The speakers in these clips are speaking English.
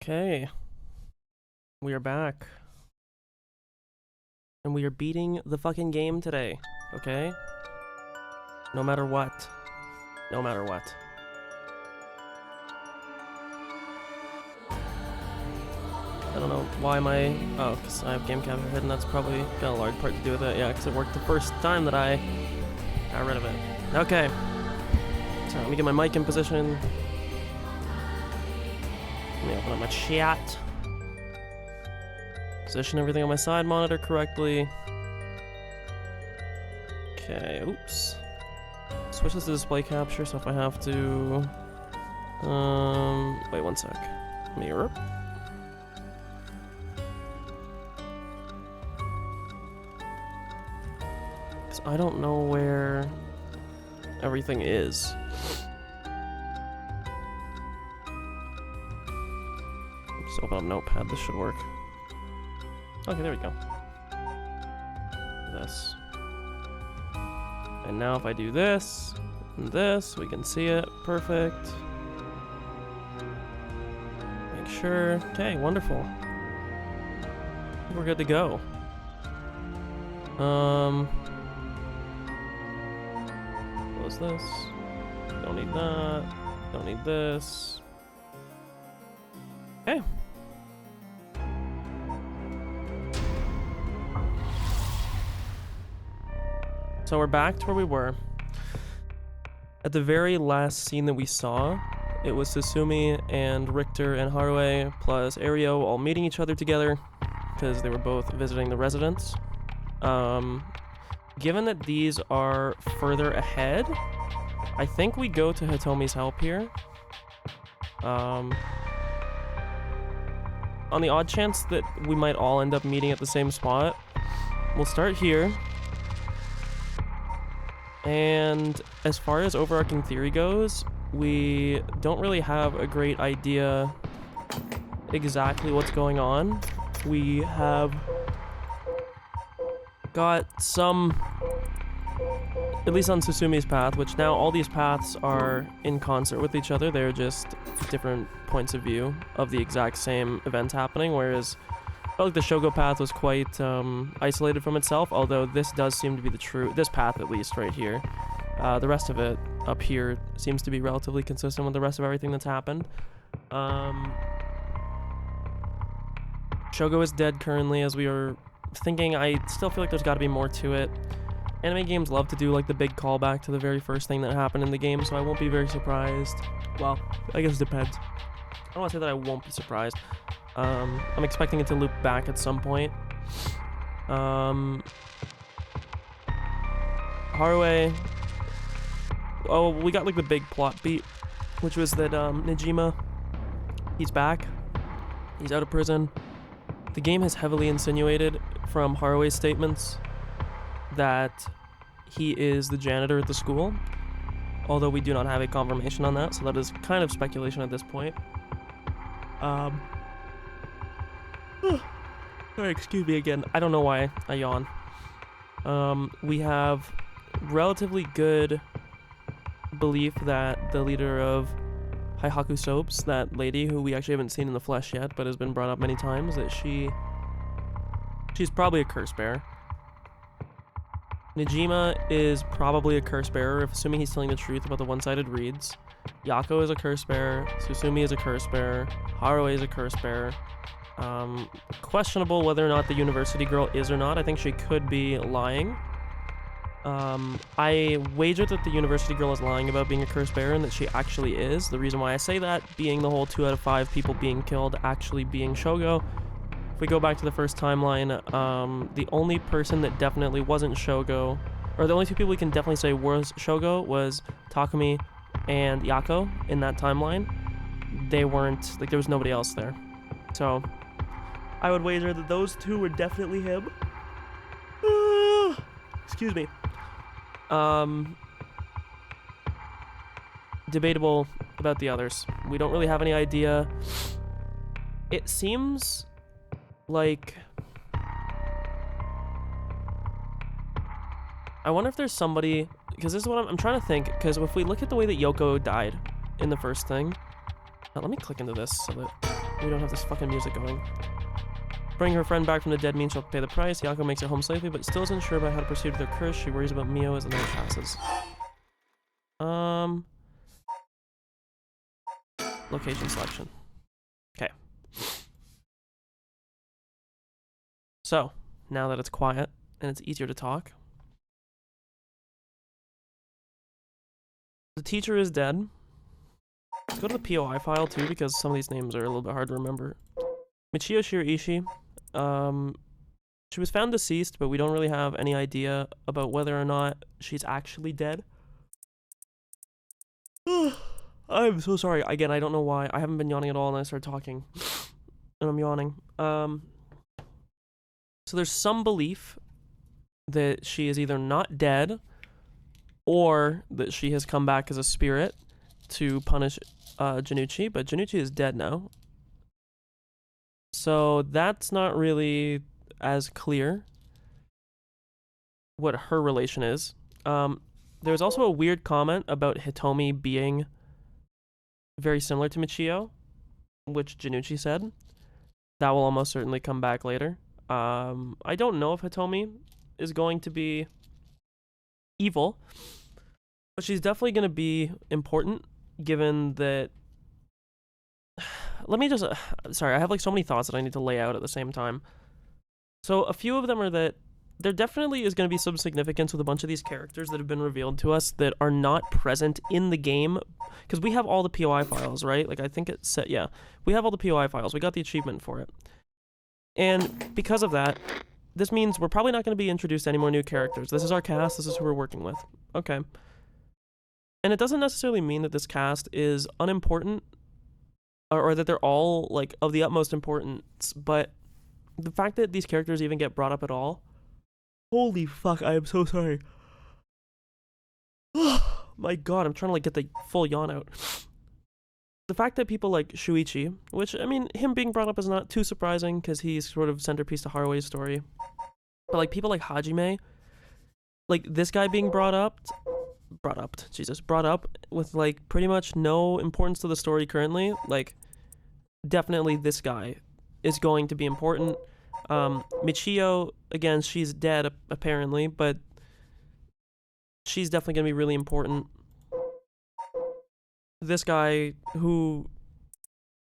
Okay, we are back. And we are beating the fucking game today, okay? No matter what. No matter what. I don't know why my... Oh, because I have game capture hidden. That's probably got a large part to do with it. Yeah, because it worked the first time that I got rid of it. Okay. So let me get my mic in position. Let me open up my chat. Position everything on my side monitor correctly. Okay, oops. Switch this to display capture, so if I have to... wait one sec. Mirror. Because I don't know where everything is. Just open up Notepad, this should work. Okay, there we go. This. And now if I do this, and this, we can see it. Perfect. Make sure. Okay, wonderful. We're good to go. Close this. Don't need that. Don't need this. Okay. So we're back to where we were. At the very last scene that we saw, it was Susumi and Richter and Haruo plus Ario all meeting each other together because they were both visiting the residence. Given that these are further ahead, I think we go to Hitomi's help here. On the odd chance that we might all end up meeting at the same spot, we'll start here. And as far as overarching theory goes, we don't really have a great idea exactly what's going on. We have got some, at least on Susumi's path, which now all these paths are in concert with each other. They're just different points of view of the exact same event happening, whereas I felt like the Shogo path was quite isolated from itself, although this does seem to be this path at least right here. The rest of it up here seems to be relatively consistent with the rest of everything that's happened. Shogo is dead currently, as we are thinking. I still feel like there's got to be more to it. Anime games love to do like the big callback to the very first thing that happened in the game, so I won't be very surprised. Well, I guess it depends. I don't want to say that I won't be surprised. I'm expecting it to loop back at some point. Haruo. Oh, we got like the big plot beat, which was that Nejima, he's back. He's out of prison. The game has heavily insinuated from Haruo's statements that he is the janitor at the school, although we do not have a confirmation on that, so that is kind of speculation at this point. Sorry, excuse me again. I don't know why I yawn. We have relatively good belief that the leader of Haihaku Soaps, that lady who we actually haven't seen in the flesh yet, but has been brought up many times, that she's probably a curse bearer. Nejima is probably a curse bearer, assuming he's telling the truth about the one-sided reads. Yako is a curse bearer. Susumi is a curse bearer. Haruo is a curse bearer. Questionable whether or not the university girl is or not. I think she could be lying. I wager that the university girl is lying about being a curse bearer and that she actually is. The reason why I say that being the whole 2 out of 5 people being killed actually being Shogo. If we go back to the first timeline, the only person that definitely wasn't Shogo, or the only 2 people we can definitely say was Shogo, was Takumi and Yako in that timeline. They weren't, like, there was nobody else there. So I would wager that those 2 were definitely him. Excuse me. Debatable about the others. We don't really have any idea. It seems like... I wonder if there's somebody... Because this is what I'm trying to think. Because if we look at the way that Yoko died in the first thing... Now, let me click into this so that We don't have this fucking music going. Bring her friend back from the dead means she'll pay the price. Yako makes it home safely, but still isn't sure about how to proceed with her curse. She worries about Mio as the night passes. Location selection. Okay. So, now that it's quiet and it's easier to talk. The teacher is dead. Let's go to the POI file too, because some of these names are a little bit hard to remember. Michio Shiraishi. She was found deceased, but we don't really have any idea about whether or not she's actually dead. I'm so sorry. Again, I don't know why. I haven't been yawning at all, and I started talking. And I'm yawning. So there's some belief that she is either not dead or that she has come back as a spirit to punish Janucci, but Janucci is dead now. So that's not really as clear what her relation is. There was also a weird comment about Hitomi being very similar to Michio, which Janucci said. That will almost certainly come back later. I don't know if Hitomi is going to be evil, but she's definitely going to be important, given that... Let me just... sorry, I have like so many thoughts that I need to lay out at the same time. So a few of them are that there definitely is going to be some significance with a bunch of these characters that have been revealed to us that are not present in the game, because we have all the POI files, right? Like, I think it said, yeah, we have all the POI files. We got the achievement for it. And because of that, this means we're probably not going to be introduced to any more new characters. This is our cast. This is who we're working with. Okay. And it doesn't necessarily mean that this cast is unimportant or that they're all, like, of the utmost importance, but the fact that these characters even get brought up at all... Holy fuck, I am so sorry. My god, I'm trying to, like, get the full yawn out. The fact that people like Shuichi, which, I mean, him being brought up is not too surprising, because he's sort of centerpiece to Harue's story. But, like, people like Hajime, like, this guy being brought up with, like, pretty much no importance to the story currently, like, definitely this guy is going to be important. Michio, again, she's dead, apparently, but she's definitely going to be really important. This guy, who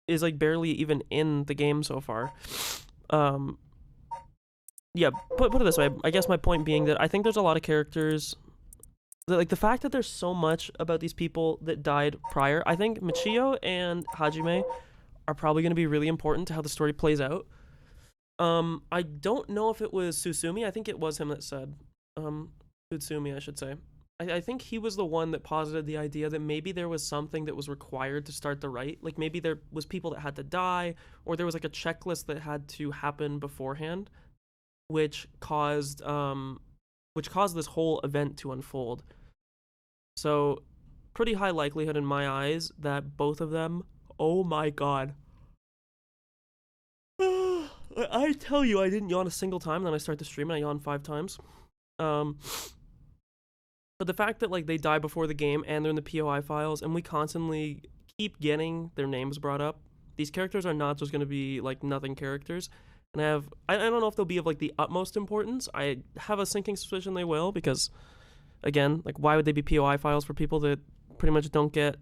is, like, barely even in the game so far. Yeah, put it this way, I guess my point being that I think there's a lot of characters... Like, the fact that there's so much about these people that died prior, I think Michio and Hajime are probably going to be really important to how the story plays out. I don't know if it was Susumi. I think it was him that said, Tsutsumi, I should say. I think he was the one that posited the idea that maybe there was something that was required to start the rite. Like, maybe there was people that had to die, or there was, like, a checklist that had to happen beforehand, which caused this whole event to unfold. So, pretty high likelihood in my eyes that both of them, oh my god. I tell you, I didn't yawn a single time, then I start the stream and I yawned 5 times. But the fact that, like, they die before the game and they're in the POI files and we constantly keep getting their names brought up, these characters are not just going to be, like, nothing characters. And I don't know if they'll be of, like, the utmost importance. I have a sinking suspicion they will, because, again, like, why would they be POI files for people that pretty much don't get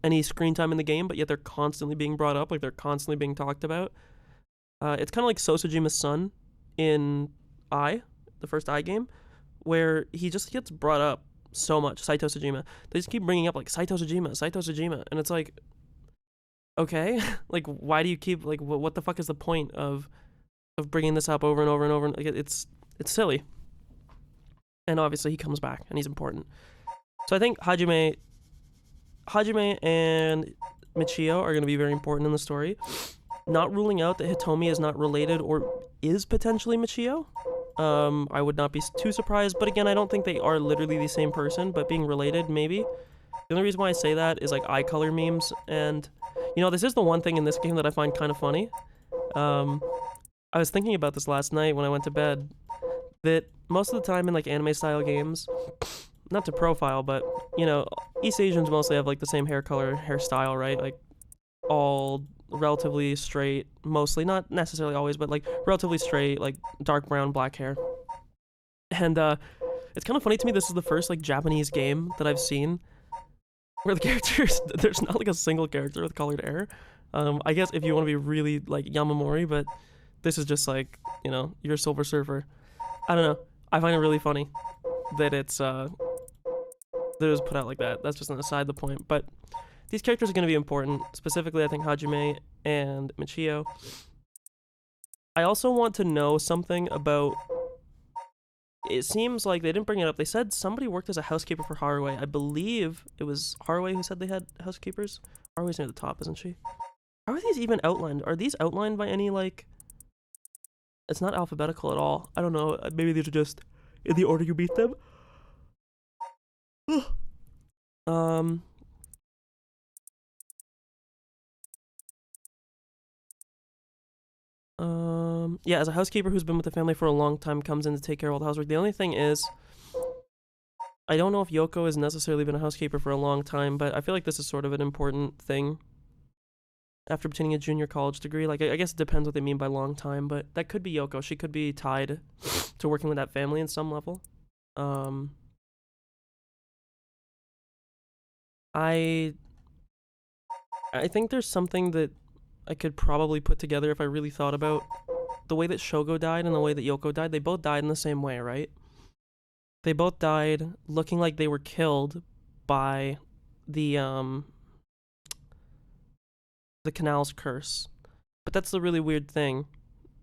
any screen time in the game, but yet they're constantly being brought up, like, they're constantly being talked about? It's kind of like Sosujima's son in the first game, where he just gets brought up so much, Saito Sujima. They just keep bringing up, like, Saito Sujima, and it's like, okay, like, why do you keep, like, what the fuck is the point of bringing this up over and over and over? Like, it's silly. And obviously he comes back, and he's important. So I think Hajime and Michio are going to be very important in the story. Not ruling out that Hitomi is not related or is potentially Michio. I would not be too surprised, but again, I don't think they are literally the same person, but being related, maybe. The only reason why I say that is, like, eye color memes, and, you know, this is the one thing in this game that I find kind of funny. I was thinking about this last night when I went to bed, that most of the time in, like, anime-style games, not to profile, but, you know, East Asians mostly have, like, the same hair color, hairstyle, right? Like, all relatively straight, mostly, not necessarily always, but like relatively straight, like dark brown, black hair. And it's kind of funny to me. This is the first like Japanese game that I've seen where the characters there's not like a single character with colored hair. I guess if you want to be really like Yamamori, but this is just like, you know, you're a Silver Surfer. I don't know. I find it really funny that that it was put out like that. That's just an aside the point. But these characters are going to be important. Specifically, I think Hajime and Michio. I also want to know something about. It seems like they didn't bring it up. They said somebody worked as a housekeeper for Haruwe. I believe it was Haruwe who said they had housekeepers. Haruwe's near the top, isn't she? How are these even outlined? Are these outlined by any, like... It's not alphabetical at all. I don't know. Maybe these are just in the order you beat them? Yeah, as a housekeeper who's been with the family for a long time, comes in to take care of all the housework. The only thing is, I don't know if Yoko has necessarily been a housekeeper for a long time, but I feel like this is sort of an important thing after obtaining a junior college degree. Like, I guess it depends what they mean by long time, but that could be Yoko. She could be tied to working with that family in some level. I think there's something that I could probably put together if I really thought about the way that Shogo died and the way that Yoko died. They both died in the same way, right? They both died looking like they were killed by the canal's curse. But that's the really weird thing,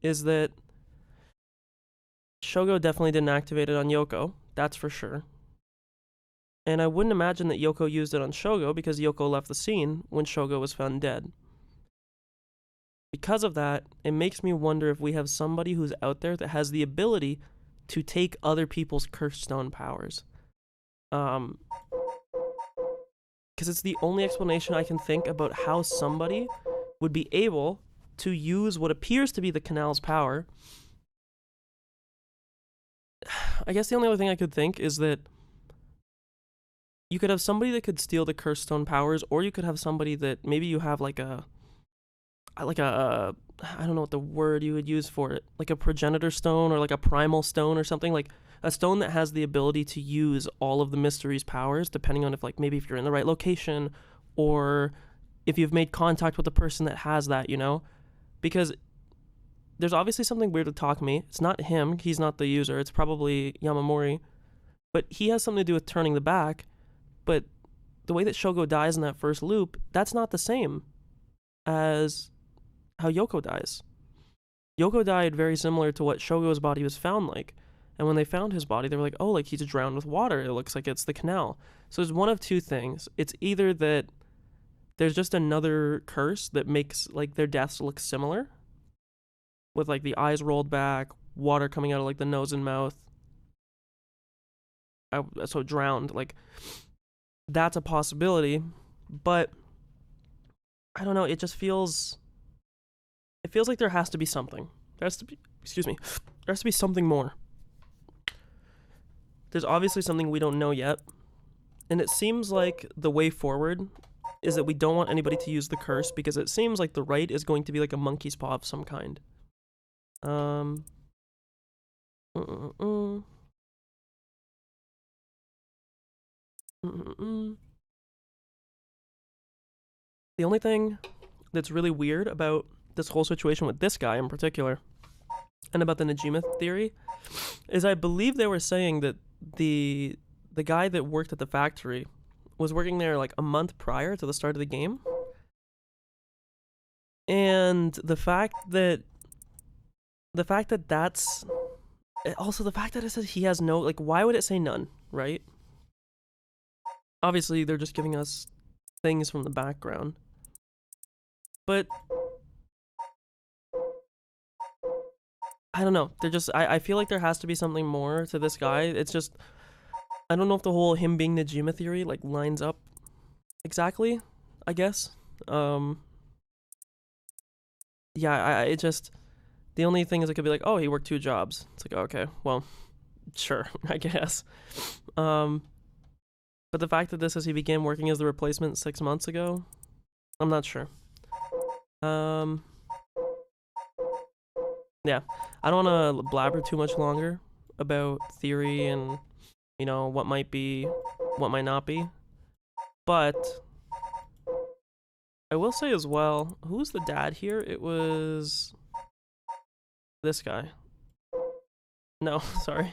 is that Shogo definitely didn't activate it on Yoko, that's for sure. And I wouldn't imagine that Yoko used it on Shogo because Yoko left the scene when Shogo was found dead. Because of that, it makes me wonder if we have somebody who's out there that has the ability to take other people's cursed stone powers. Because it's the only explanation I can think about how somebody would be able to use what appears to be the canal's power. I guess the only other thing I could think is that you could have somebody that could steal the cursed stone powers, or you could have somebody that maybe you have like a I don't know what the word you would use for it, like a progenitor stone or like a primal stone or something, like a stone that has the ability to use all of the mystery's powers, depending on if, like, maybe if you're in the right location or if you've made contact with the person that has that, you know? Because there's obviously something weird with Takumi. It's not him, he's not the user, it's probably Yamamori, but he has something to do with turning the back. But the way that Shogo dies in that first loop, that's not the same as how Yoko dies. Yoko died very similar to what Shogo's body was found like. And when they found his body, they were like, oh, like he's drowned with water. It looks like it's the canal. So there's one of two things. It's either that there's just another curse that makes like their deaths look similar, with like the eyes rolled back, water coming out of like the nose and mouth. So drowned. Like, that's a possibility. But I don't know. It just feels... It feels like there has to be something. There has to be... Excuse me. There has to be something more. There's obviously something we don't know yet. And it seems like the way forward is that we don't want anybody to use the curse, because it seems like the right is going to be like a monkey's paw of some kind. The only thing that's really weird about this whole situation with this guy in particular, and about the Najima theory, is I believe they were saying that the guy that worked at the factory was working there like a month prior to the start of the game. And the fact that that's... Also, the fact that it says he has no... Like, why would it say none, right? Obviously, they're just giving us things from the background. But... I don't know. They're just... I feel like there has to be something more to this guy. It's just... I don't know if the whole him being Najima theory, like, lines up exactly, I guess. Yeah, it just... The only thing is it could be like, oh, he worked 2 jobs. It's like, okay, well, sure, I guess. But the fact that this says he began working as the replacement 6 months ago, I'm not sure. Yeah, I don't want to blabber too much longer about theory and, you know, what might be, what might not be. But I will say as well, who was the dad here? It was this guy. No, sorry.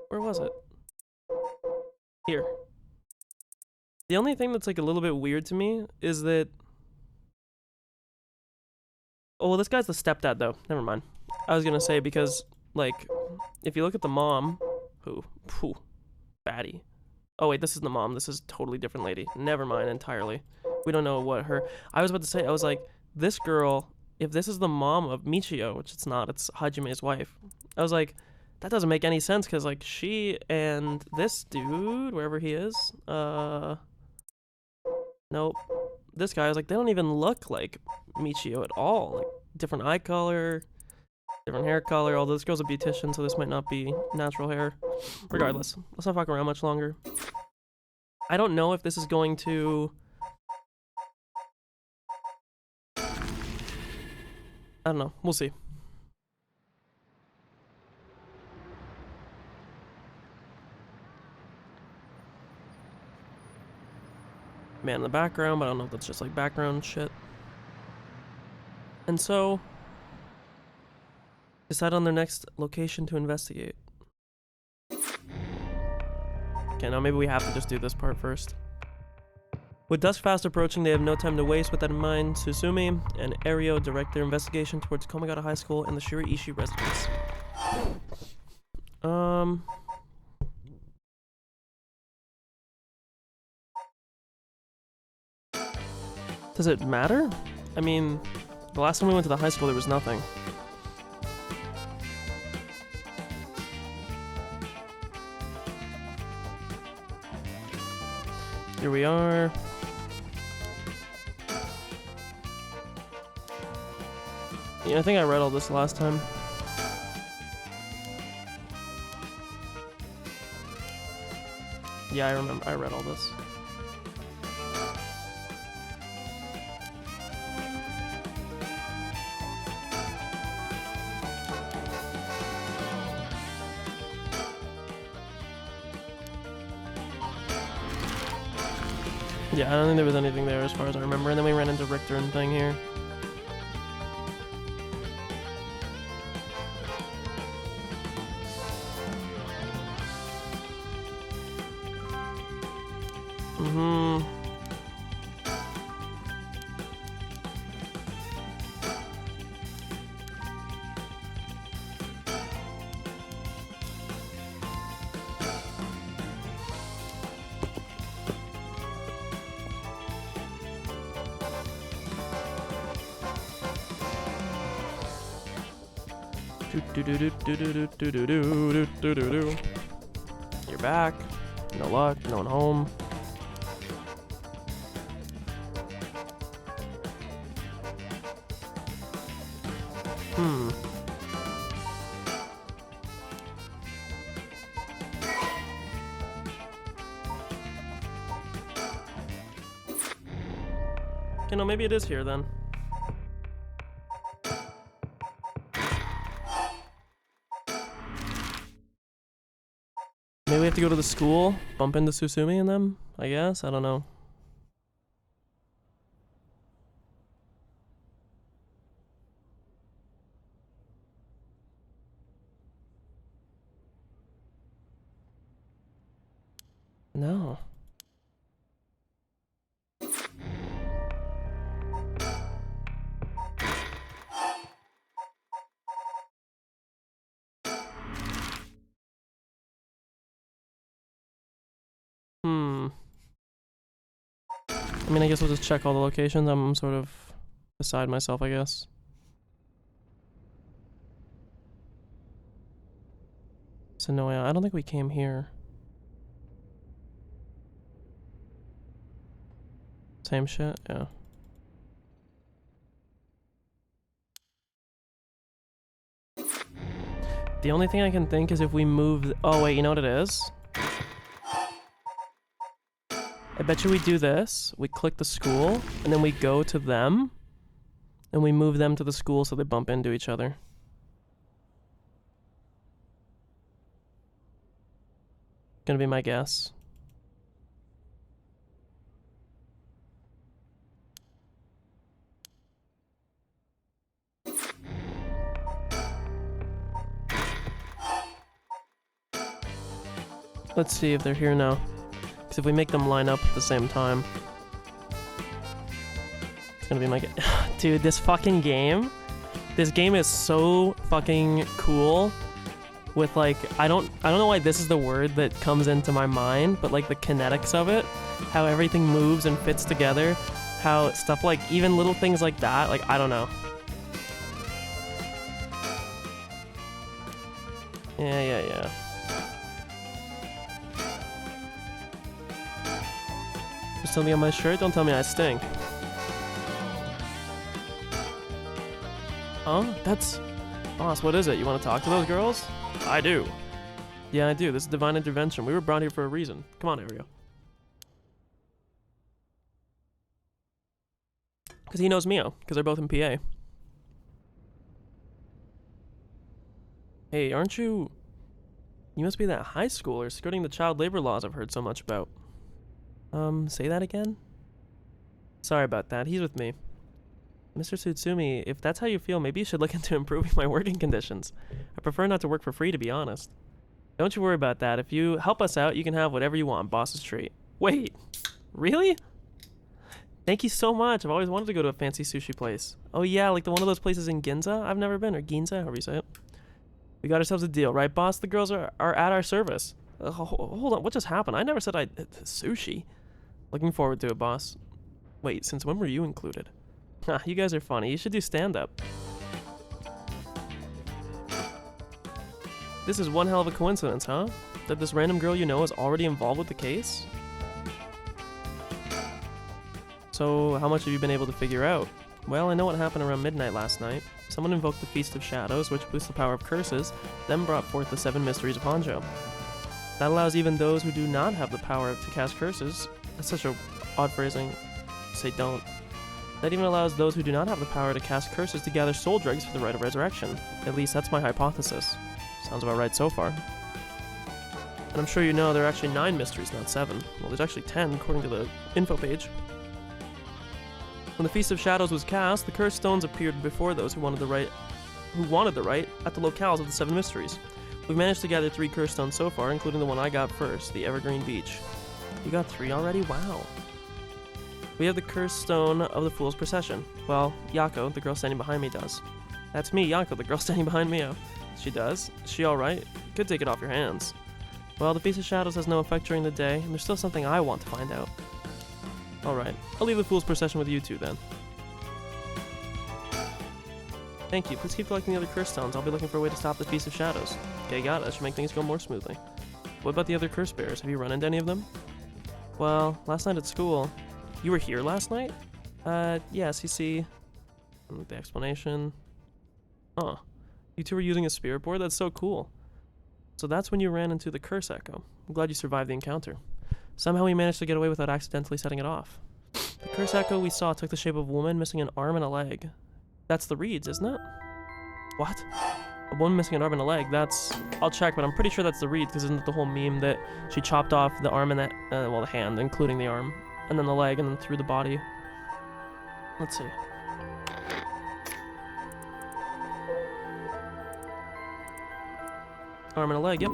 Where was it? Here. The only thing that's like a little bit weird to me is that... Oh, well, this guy's the stepdad though. Never mind. I was gonna say because, like, if you look at the mom, who, baddie. Oh wait, this is the mom. This is a totally different lady. Never mind entirely. We don't know what her... I was about to say, I was like, this girl, if this is the mom of Michio, which it's not, it's Hajime's wife. I was like, that doesn't make any sense because, like, she and this dude, wherever he is, nope. This guy, I was like, they don't even look like Michio at all. Like, different eye color, different hair color, although this girl's a beautician, so this might not be natural hair. Regardless, let's not fuck around much longer. I don't know if this is going to... I don't know. We'll see. Man in the background, but I don't know if that's just like background shit. And so, decide on their next location to investigate. Okay, now maybe we have to just do this part first. With dusk fast approaching, they have no time to waste. With that in mind, Susumi and Ario direct their investigation towards Komagata High School and the Shiraishi residence. Does it matter? I mean, the last time we went to the high school, there was nothing. Here we are. Yeah, I think I read all this last time. Yeah, I remember. I read all this. Yeah, I don't think there was anything there as far as I remember, and then we ran into Richter and thing here. You're back. No luck. No one home. Okay, no, maybe it is here then. Maybe we have to go to the school, bump into Susumi and them, I guess? I don't know. No. I mean, I guess we'll just check all the locations. I'm sort of beside myself, I guess. So no, I don't think we came here. Same shit? Yeah. The only thing I can think is if we move... Oh, wait, you know what it is? I bet you we do this. We click the school, and then we go to them, And we move them to the school so they bump into each other. Gonna be my guess. Let's see if they're here now. Because if we make them line up at the same time, it's gonna be my guess. Dude, this fucking game. This game is so fucking cool. With like, I don't know why this is the word that comes into my mind, but like the kinetics of it, how everything moves and fits together, how stuff like, even little things like that, like, I don't know. Yeah. There's something on my shirt? Don't tell me I stink. Oh, that's... Boss, what is it? You want to talk to those girls? I do. Yeah, I do. This is divine intervention. We were brought here for a reason. Come on, Ario. Because he knows Mio, because they're both in PA. Hey, aren't you... You must be that high schooler skirting the child labor laws I've heard so much about. Say that again? Sorry about that. He's with me. Mr. Tsutsumi, if that's how you feel, maybe you should look into improving my working conditions. I prefer not to work for free, to be honest. Don't you worry about that. If you help us out, you can have whatever you want, boss's treat. Wait, really? Thank you so much. I've always wanted to go to a fancy sushi place. Oh yeah, like the one of those places in Ginza? I've never been, or Ginza, however you say it. We got ourselves a deal, right, boss? The girls are at our service. Hold on, what just happened? I never said sushi. Looking forward to it, boss. Wait, since when were you included? You guys are funny. You should do stand-up. This is one hell of a coincidence, huh? That this random girl you know is already involved with the case? So, how much have you been able to figure out? Well, I know what happened around midnight last night. Someone invoked the Feast of Shadows, which boosts the power of curses, then brought forth the 7 mysteries of Honjo. That allows even those who do not have the power to cast curses. That's such a odd phrasing. Say don't. That even allows those who do not have the power to cast curses to gather soul dregs for the rite of resurrection. At least that's my hypothesis. Sounds about right so far. And I'm sure you know there are actually 9 mysteries, not 7. Well, there's actually 10 according to the info page. When the Feast of Shadows was cast, the cursed stones appeared before those who wanted the rite at the locales of the 7 mysteries. We've managed to gather 3 cursed stones so far, including the one I got first, the Evergreen Beach. You got 3 already? Wow. We have the cursed stone of the Fool's Procession. Well, Yako, the girl standing behind me, does. That's me, Yako, the girl standing behind Mio. She does? Is she alright? Could take it off your hands. Well, the Feast of Shadows has no effect during the day, and there's still something I want to find out. Alright, I'll leave the Fool's Procession with you two then. Thank you. Please keep collecting the other cursed stones. I'll be looking for a way to stop the Feast of Shadows. Okay, got it. That should make things go more smoothly. What about the other curse bearers? Have you run into any of them? Well, last night at school... You were here last night? Yes, you see... The explanation... Oh. You two were using a spirit board? That's so cool. So that's when you ran into the curse echo. I'm glad you survived the encounter. Somehow we managed to get away without accidentally setting it off. The curse echo we saw took the shape of a woman missing an arm and a leg. That's the reeds, isn't it? What? A woman missing an arm and a leg, that's... I'll check, but I'm pretty sure that's the reeds, because isn't it the whole meme that she chopped off the arm and the... well, the hand, including the arm. And then the leg, and then through the body. Let's see. Arm and a leg, yep.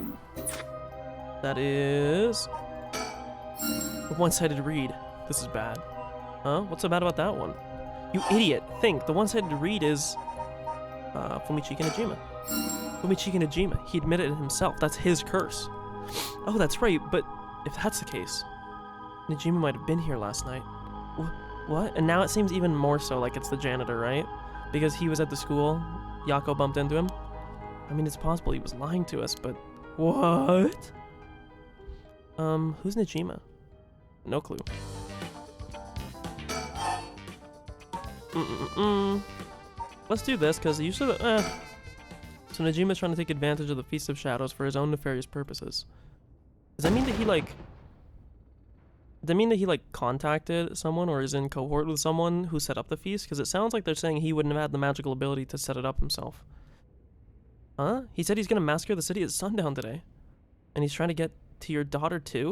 That is... a one-sided reed. This is bad. Huh? What's so bad about that one? You idiot! Think, the one-sided reed is... Fumichika Najima. Fumichika Najima. He admitted it himself. That's his curse. Oh, that's right, but if that's the case... Najima might have been here last night. What? And now it seems even more so like it's the janitor, right? Because he was at the school, Yako bumped into him. I mean, it's possible he was lying to us, but... What? Who's Najima? No clue. Let's do this, because usually So Najima's trying to take advantage of the Feast of Shadows for his own nefarious purposes. Does that mean that he, like... They mean that he, like, contacted someone or is in cohort with someone who set up the feast? Because it sounds like they're saying he wouldn't have had the magical ability to set it up himself. Huh? He said he's gonna massacre the city at sundown today. And he's trying to get to your daughter, too?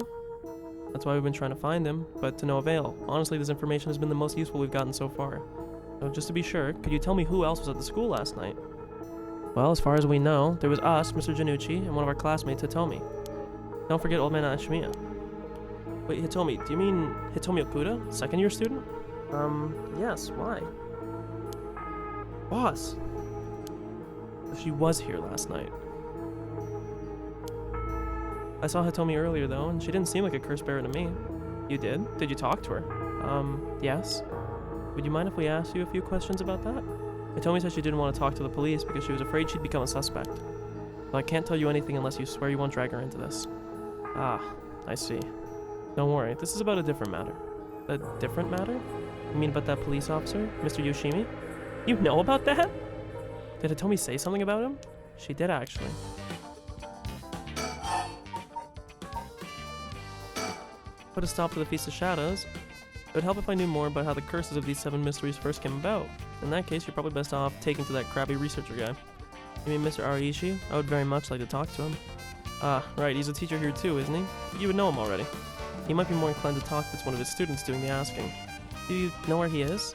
That's why we've been trying to find him, but to no avail. Honestly, this information has been the most useful we've gotten so far. So just to be sure, could you tell me who else was at the school last night? Well, as far as we know, there was us, Mr. Janucci, and one of our classmates, Hitomi. Don't forget Old Man Ashimiya. Wait, Hitomi, do you mean Hitomi Okuda? Second year student? Yes, why? Boss! She was here last night. I saw Hitomi earlier though, and she didn't seem like a curse bearer to me. You did? Did you talk to her? Yes. Would you mind if we asked you a few questions about that? Hitomi said she didn't want to talk to the police because she was afraid she'd become a suspect. But I can't tell you anything unless you swear you won't drag her into this. Ah, I see. Don't worry, this is about a different matter. A different matter? You mean about that police officer, Mr. Yoshimi? You know about that? Did Hitomi say something about him? She did, actually. Put a stop to the Feast of Shadows. It would help if I knew more about how the curses of these 7 mysteries first came about. In that case, you're probably best off taking to that crabby researcher guy. You mean Mr. Ariishi? I would very much like to talk to him. Ah, right, he's a teacher here too, isn't he? You would know him already. He might be more inclined to talk if it's one of his students doing the asking. Do you know where he is?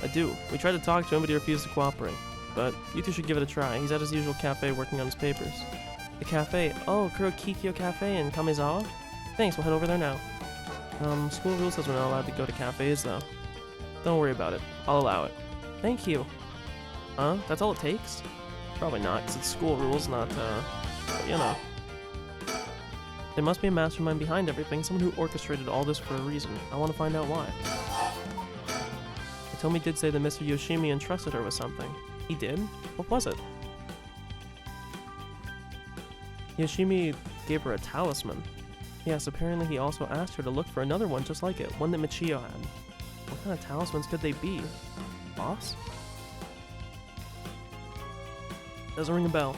I do. We tried to talk to him, but he refused to cooperate. But you two should give it a try. He's at his usual cafe working on his papers. The cafe? Oh, Kurokikyo Cafe in Kamezawa? Thanks, we'll head over there now. School rule says we're not allowed to go to cafes, though. Don't worry about it. I'll allow it. Thank you. Huh? That's all it takes? Probably not, because it's school rules, not, but you know. There must be a mastermind behind everything, someone who orchestrated all this for a reason. I want to find out why. Hitomi did say that Mr. Yoshimi entrusted her with something. He did? What was it? Yoshimi gave her a talisman. Yes, apparently he also asked her to look for another one just like it, one that Michio had. What kind of talismans could they be? Boss? Doesn't ring a bell,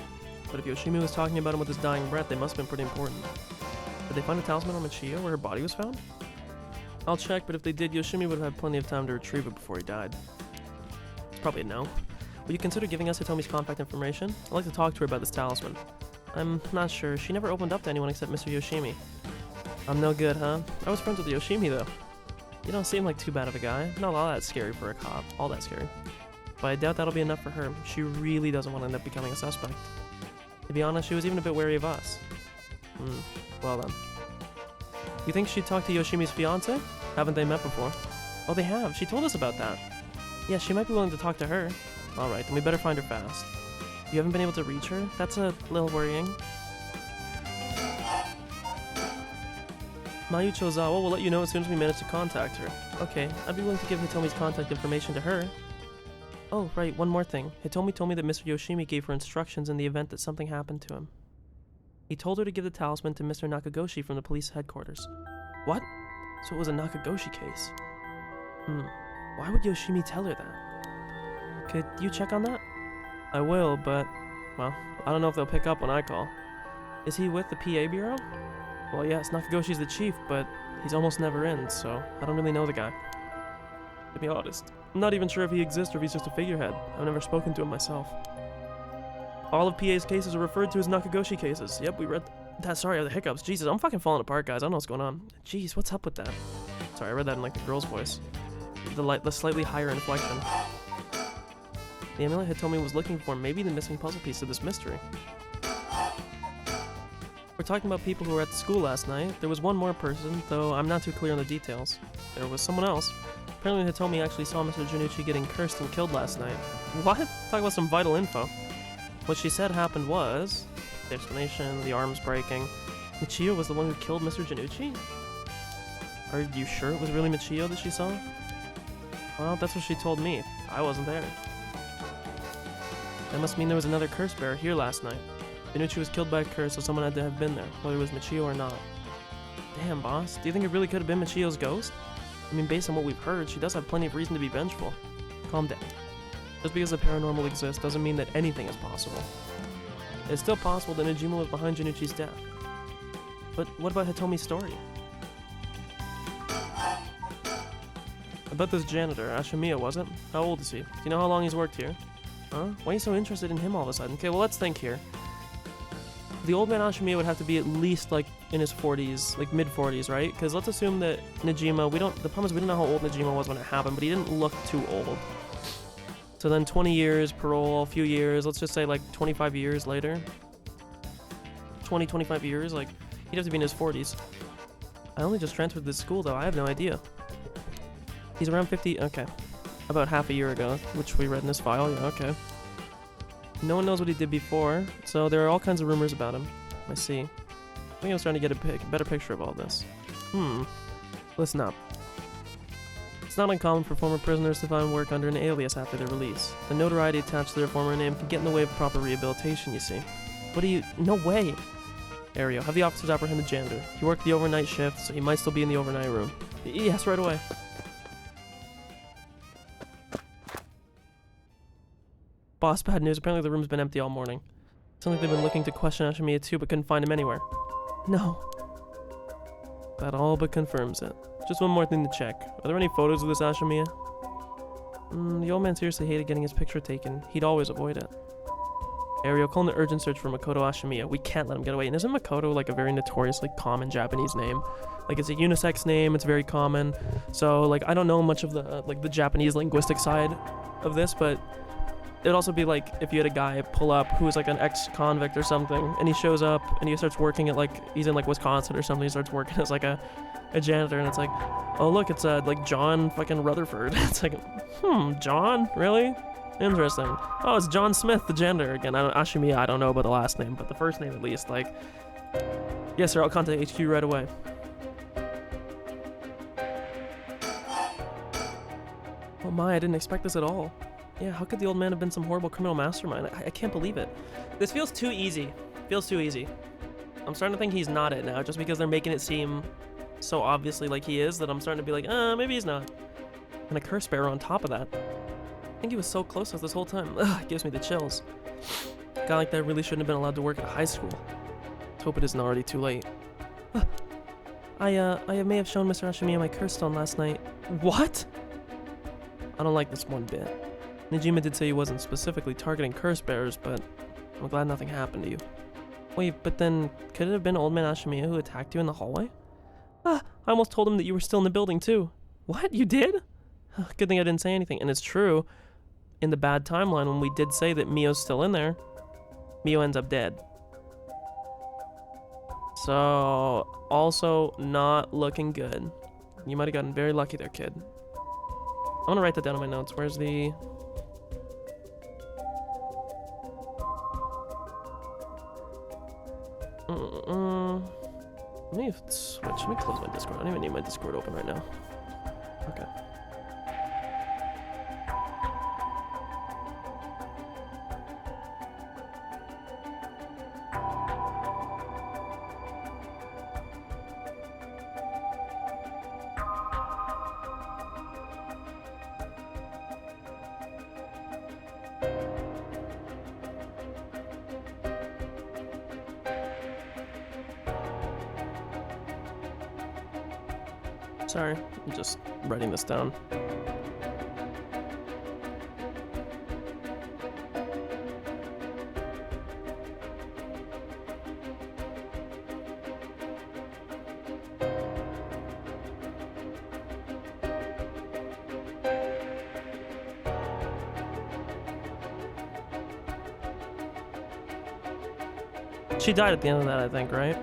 but if Yoshimi was talking about him with his dying breath, they must have been pretty important. Did they find a talisman on Michio where her body was found? I'll check, but if they did, Yoshimi would have had plenty of time to retrieve it before he died. It's probably a no. Will you consider giving us Hitomi's contact information? I'd like to talk to her about this talisman. I'm not sure. She never opened up to anyone except Mr. Yoshimi. I'm no good, huh? I was friends with Yoshimi, though. You don't seem like too bad of a guy. Not all that scary for a cop. All that scary. But I doubt that'll be enough for her. She really doesn't want to end up becoming a suspect. To be honest, she was even a bit wary of us. Well then. You think she'd talk to Yoshimi's fiancé? Haven't they met before? Oh, they have. She told us about that. Yeah, she might be willing to talk to her. Alright, then we better find her fast. You haven't been able to reach her? That's a little worrying. Mayu Chozawa will let you know as soon as we manage to contact her. Okay, I'd be willing to give Hitomi's contact information to her. Oh, right, one more thing. Hitomi told me that Mr. Yoshimi gave her instructions in the event that something happened to him. He told her to give the talisman to Mr. Nakagoshi from the police headquarters. What? So it was a Nakagoshi case. Why would Yoshimi tell her that? Could you check on that? I will, but, well, I don't know if they'll pick up when I call. Is he with the PA Bureau? Well, yes, Nakagoshi's the chief, but he's almost never in, so I don't really know the guy. To be honest, I'm not even sure if he exists or if he's just a figurehead. I've never spoken to him myself. All of PA's cases are referred to as Nakagoshi cases. Yep, we read that. Sorry, the hiccups. Jesus, I'm fucking falling apart, guys. I don't know what's going on. Jeez, what's up with that? Sorry, I read that in like the girl's voice. The slightly higher inflection. The amulet Hitomi was looking for may be the missing puzzle piece of this mystery. We're talking about people who were at the school last night. There was one more person, though I'm not too clear on the details. There was someone else. Apparently Hitomi actually saw Mr. Junichi getting cursed and killed last night. What? Talk about some vital info. What she said happened was... the explanation, the arms breaking. Michio was the one who killed Mr. Janucci? Are you sure it was really Michio that she saw? Well, that's what she told me. I wasn't there. That must mean there was another curse bearer here last night. Janucci was killed by a curse, so someone had to have been there, whether it was Michio or not. Damn, boss. Do you think it really could have been Michio's ghost? I mean, based on what we've heard, she does have plenty of reason to be vengeful. Calm down. Just because the paranormal exists doesn't mean that anything is possible. It's still possible that Najima was behind Janucci's death. But what about Hitomi's story? About this janitor, Ashimiya, was it? How old is he? Do you know how long he's worked here? Huh? Why are you so interested in him all of a sudden? Okay, well, let's think here. The old man Ashimiya would have to be at least, like, in his 40s, like, mid-40s, right? Because let's assume that Najima, the problem is we don't know how old Najima was when it happened, but he didn't look too old. So then 20 years, parole, a few years, let's just say, like, 25 years later. 25 years, like, he'd have to be in his 40s. I only just transferred to this school, though. I have no idea. He's around 50, okay. About half a year ago, which we read in this file, yeah, okay. No one knows what he did before, so there are all kinds of rumors about him. I see. I think I'm starting to get a better picture of all this. Listen up. It's not uncommon for former prisoners to find work under an alias after their release. The notoriety attached to their former name can get in the way of proper rehabilitation, you see. What do you... No way! Ario, have the officers apprehend the janitor. He worked the overnight shift, so he might still be in the overnight room. Yes, right away. Boss, bad news. Apparently the room's been empty all morning. Sounds like they've been looking to question Ashimiya too, but couldn't find him anywhere. No. That all but confirms it. Just one more thing to check. Are there any photos of this Ashimiya? The old man seriously hated getting his picture taken. He'd always avoid it. Ario, call in the urgent search for Makoto Ashimiya. We can't let him get away. And isn't Makoto like a very notoriously common Japanese name? Like, it's a unisex name, it's very common. So, like, I don't know much of the, like, the Japanese linguistic side of this, but it'd also be like if you had a guy pull up who's like an ex-convict or something, and he shows up and he starts working at, like, he's in like Wisconsin or something, he starts working as like a janitor, and it's like, oh look, it's like John fucking Rutherford. It's like, John? Really? Interesting. Oh, it's John Smith, the janitor. Again, Ashimiya, I don't know about the last name, but the first name at least, like, yes sir, I'll contact HQ right away. Oh my, I didn't expect this at all. Yeah, how could the old man have been some horrible criminal mastermind? I can't believe it. This feels too easy. Feels too easy. I'm starting to think he's not it now, just because they're making it seem so obviously like he is, that I'm starting to be like, maybe he's not. And a curse bearer on top of that. I think he was so close to us this whole time. Ugh, it gives me the chills. A guy like that really shouldn't have been allowed to work at a high school. Let's hope it isn't already too late. I may have shown Mr. Ashimiya my curse stone last night. What? I don't like this one bit. Najima did say he wasn't specifically targeting curse bearers, but I'm glad nothing happened to you. Wait, but then could it have been old man Ashimiya who attacked you in the hallway? I almost told him that you were still in the building too. What? You did? Good thing I didn't say anything. And it's true, in the bad timeline when we did say that Mio's still in there, Mio ends up dead. So, also not looking good. You might have gotten very lucky there, kid. I want to write that down in my notes. Where's the... Let me switch. Let me close my Discord. I don't even need my Discord open right now. Okay. Sorry, I'm just writing this down. She died at the end of that, I think, right?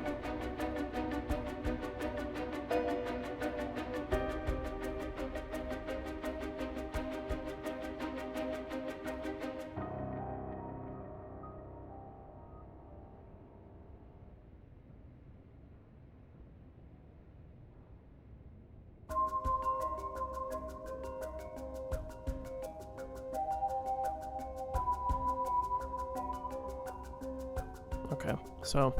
Okay, so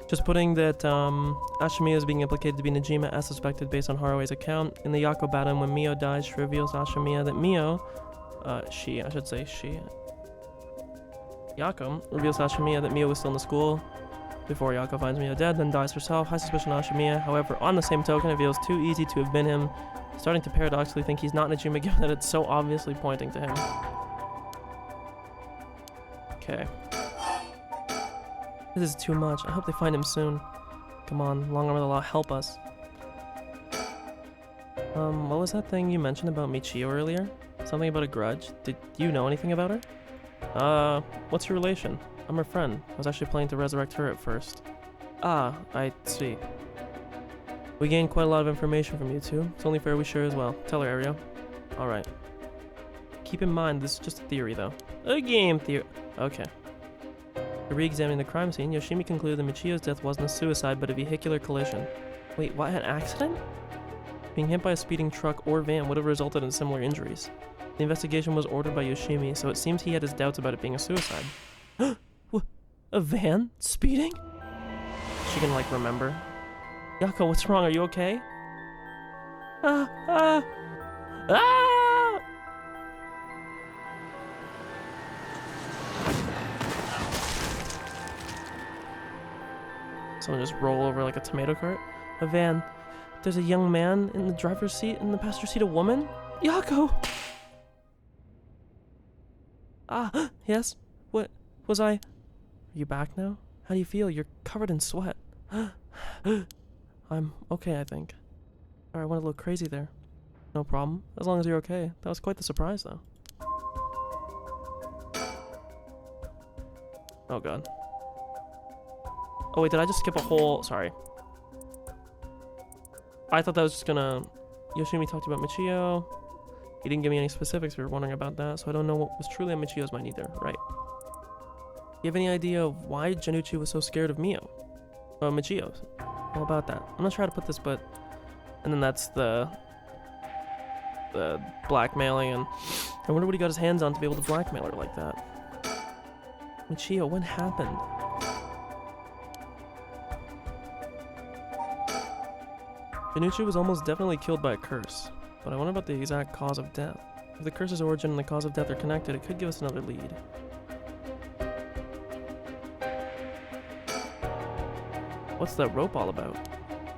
just putting that Ashimiya is being implicated to be Najima as suspected based on Harue's account. In the Yako battle, when Mio dies, she reveals to Ashimiya that Yako reveals to Ashimiya that Mio was still in the school before Yako finds Mio dead, then dies herself. High suspicion of Ashimiya. However, on the same token, it feels too easy to have been him, starting to paradoxically think he's not Najima given that it's so obviously pointing to him. Okay. This is too much. I hope they find him soon. Come on, long arm of the law, help us. What was that thing you mentioned about Michio earlier? Something about a grudge? Did you know anything about her? What's your relation? I'm her friend. I was actually planning to resurrect her at first. Ah, I see. We gained quite a lot of information from you two. It's only fair we share as well. Tell her, Ario. Alright. Keep in mind, this is just a theory, though. A game theory. Okay. Re-examining the crime scene, Yoshimi concluded that Michio's death wasn't a suicide, but a vehicular collision. Wait, what? An accident? Being hit by a speeding truck or van would have resulted in similar injuries. The investigation was ordered by Yoshimi, so it seems he had his doubts about it being a suicide. A van? Speeding? She can, like, remember. Yako, what's wrong? Are you okay? Ah! Someone just roll over like a tomato cart. A van. There's a young man in the driver's seat, in the passenger seat a woman? Yako! Ah, yes? What? Was I? Are you back now? How do you feel? You're covered in sweat. I'm okay, I think. Sorry, I went a little crazy there. No problem. As long as you're okay. That was quite the surprise, though. Oh, God. Oh, wait, did I just skip a whole... Sorry. I thought that was just gonna... Yoshimi talked about Michio. He didn't give me any specifics. We were wondering about that, so I don't know what was truly on Michio's mind either. Right. You have any idea of why Janucci was so scared of Michio? All about that. I'm not sure how to put this, but... And then that's the blackmailing, and... I wonder what he got his hands on to be able to blackmail her like that. Michio, what happened? Janucci was almost definitely killed by a curse, but I wonder about the exact cause of death. If the curse's origin and the cause of death are connected, it could give us another lead. What's that rope all about?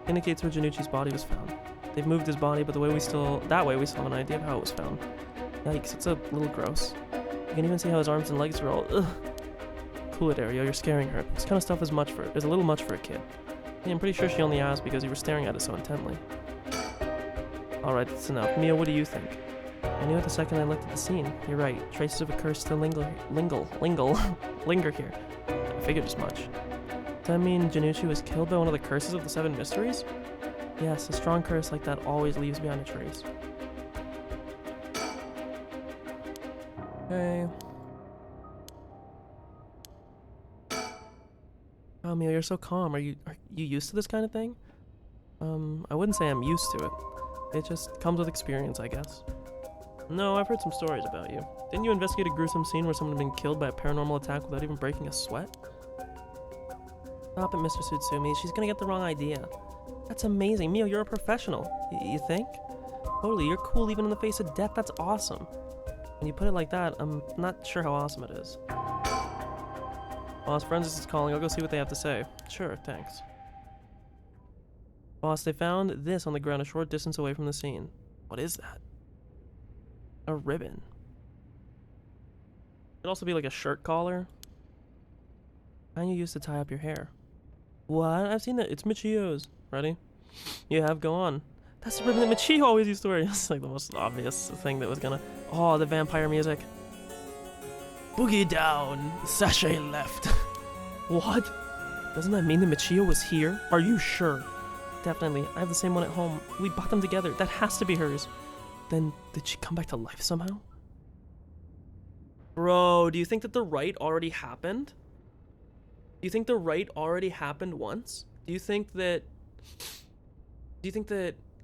Indicates where Janucci's body was found. They've moved his body, but that way we still have an idea of how it was found. Yikes, it's a little gross. You can even see how his arms and legs are all ugh. Cool it, Ario, you're scaring her. This kind of stuff is a little much for a kid. Yeah, I'm pretty sure she only asked because you were staring at it so intently. Alright, that's enough. Mia, what do you think? I knew it the second I looked at the scene. You're right. Traces of a curse still linger here. I figured as much. Does that mean Janucci was killed by one of the curses of the 7 mysteries? Yes, a strong curse like that always leaves behind a trace. Okay. Oh, Mia, you're so calm. Are you used to this kind of thing? I wouldn't say I'm used to it. It just comes with experience, I guess. No, I've heard some stories about you. Didn't you investigate a gruesome scene where someone had been killed by a paranormal attack without even breaking a sweat? Stop it, Mr. Tsutsumi. She's gonna get the wrong idea. That's amazing. Mio, you're a professional. You think? Totally, you're cool even in the face of death. That's awesome. When you put it like that, I'm not sure how awesome it is. Boss, Forensics is calling. I'll go see what they have to say. Sure, thanks. Boss, they found this on the ground a short distance away from the scene. What is that? A ribbon. It'd also be like a shirt collar. Kind you used to tie up your hair. What? I've seen that. It's Michio's. Ready? You have? Go on. That's the ribbon that Michio always used to wear. It's like the most obvious thing that was gonna... Oh, the vampire music. Boogie down, sachet left. What? Doesn't that mean that Michio was here? Are you sure? Definitely. I have the same one at home. We bought them together. That has to be hers. Then, did she come back to life somehow? Bro, do you think that the rite already happened? Do you think the rite already happened once? Do you think that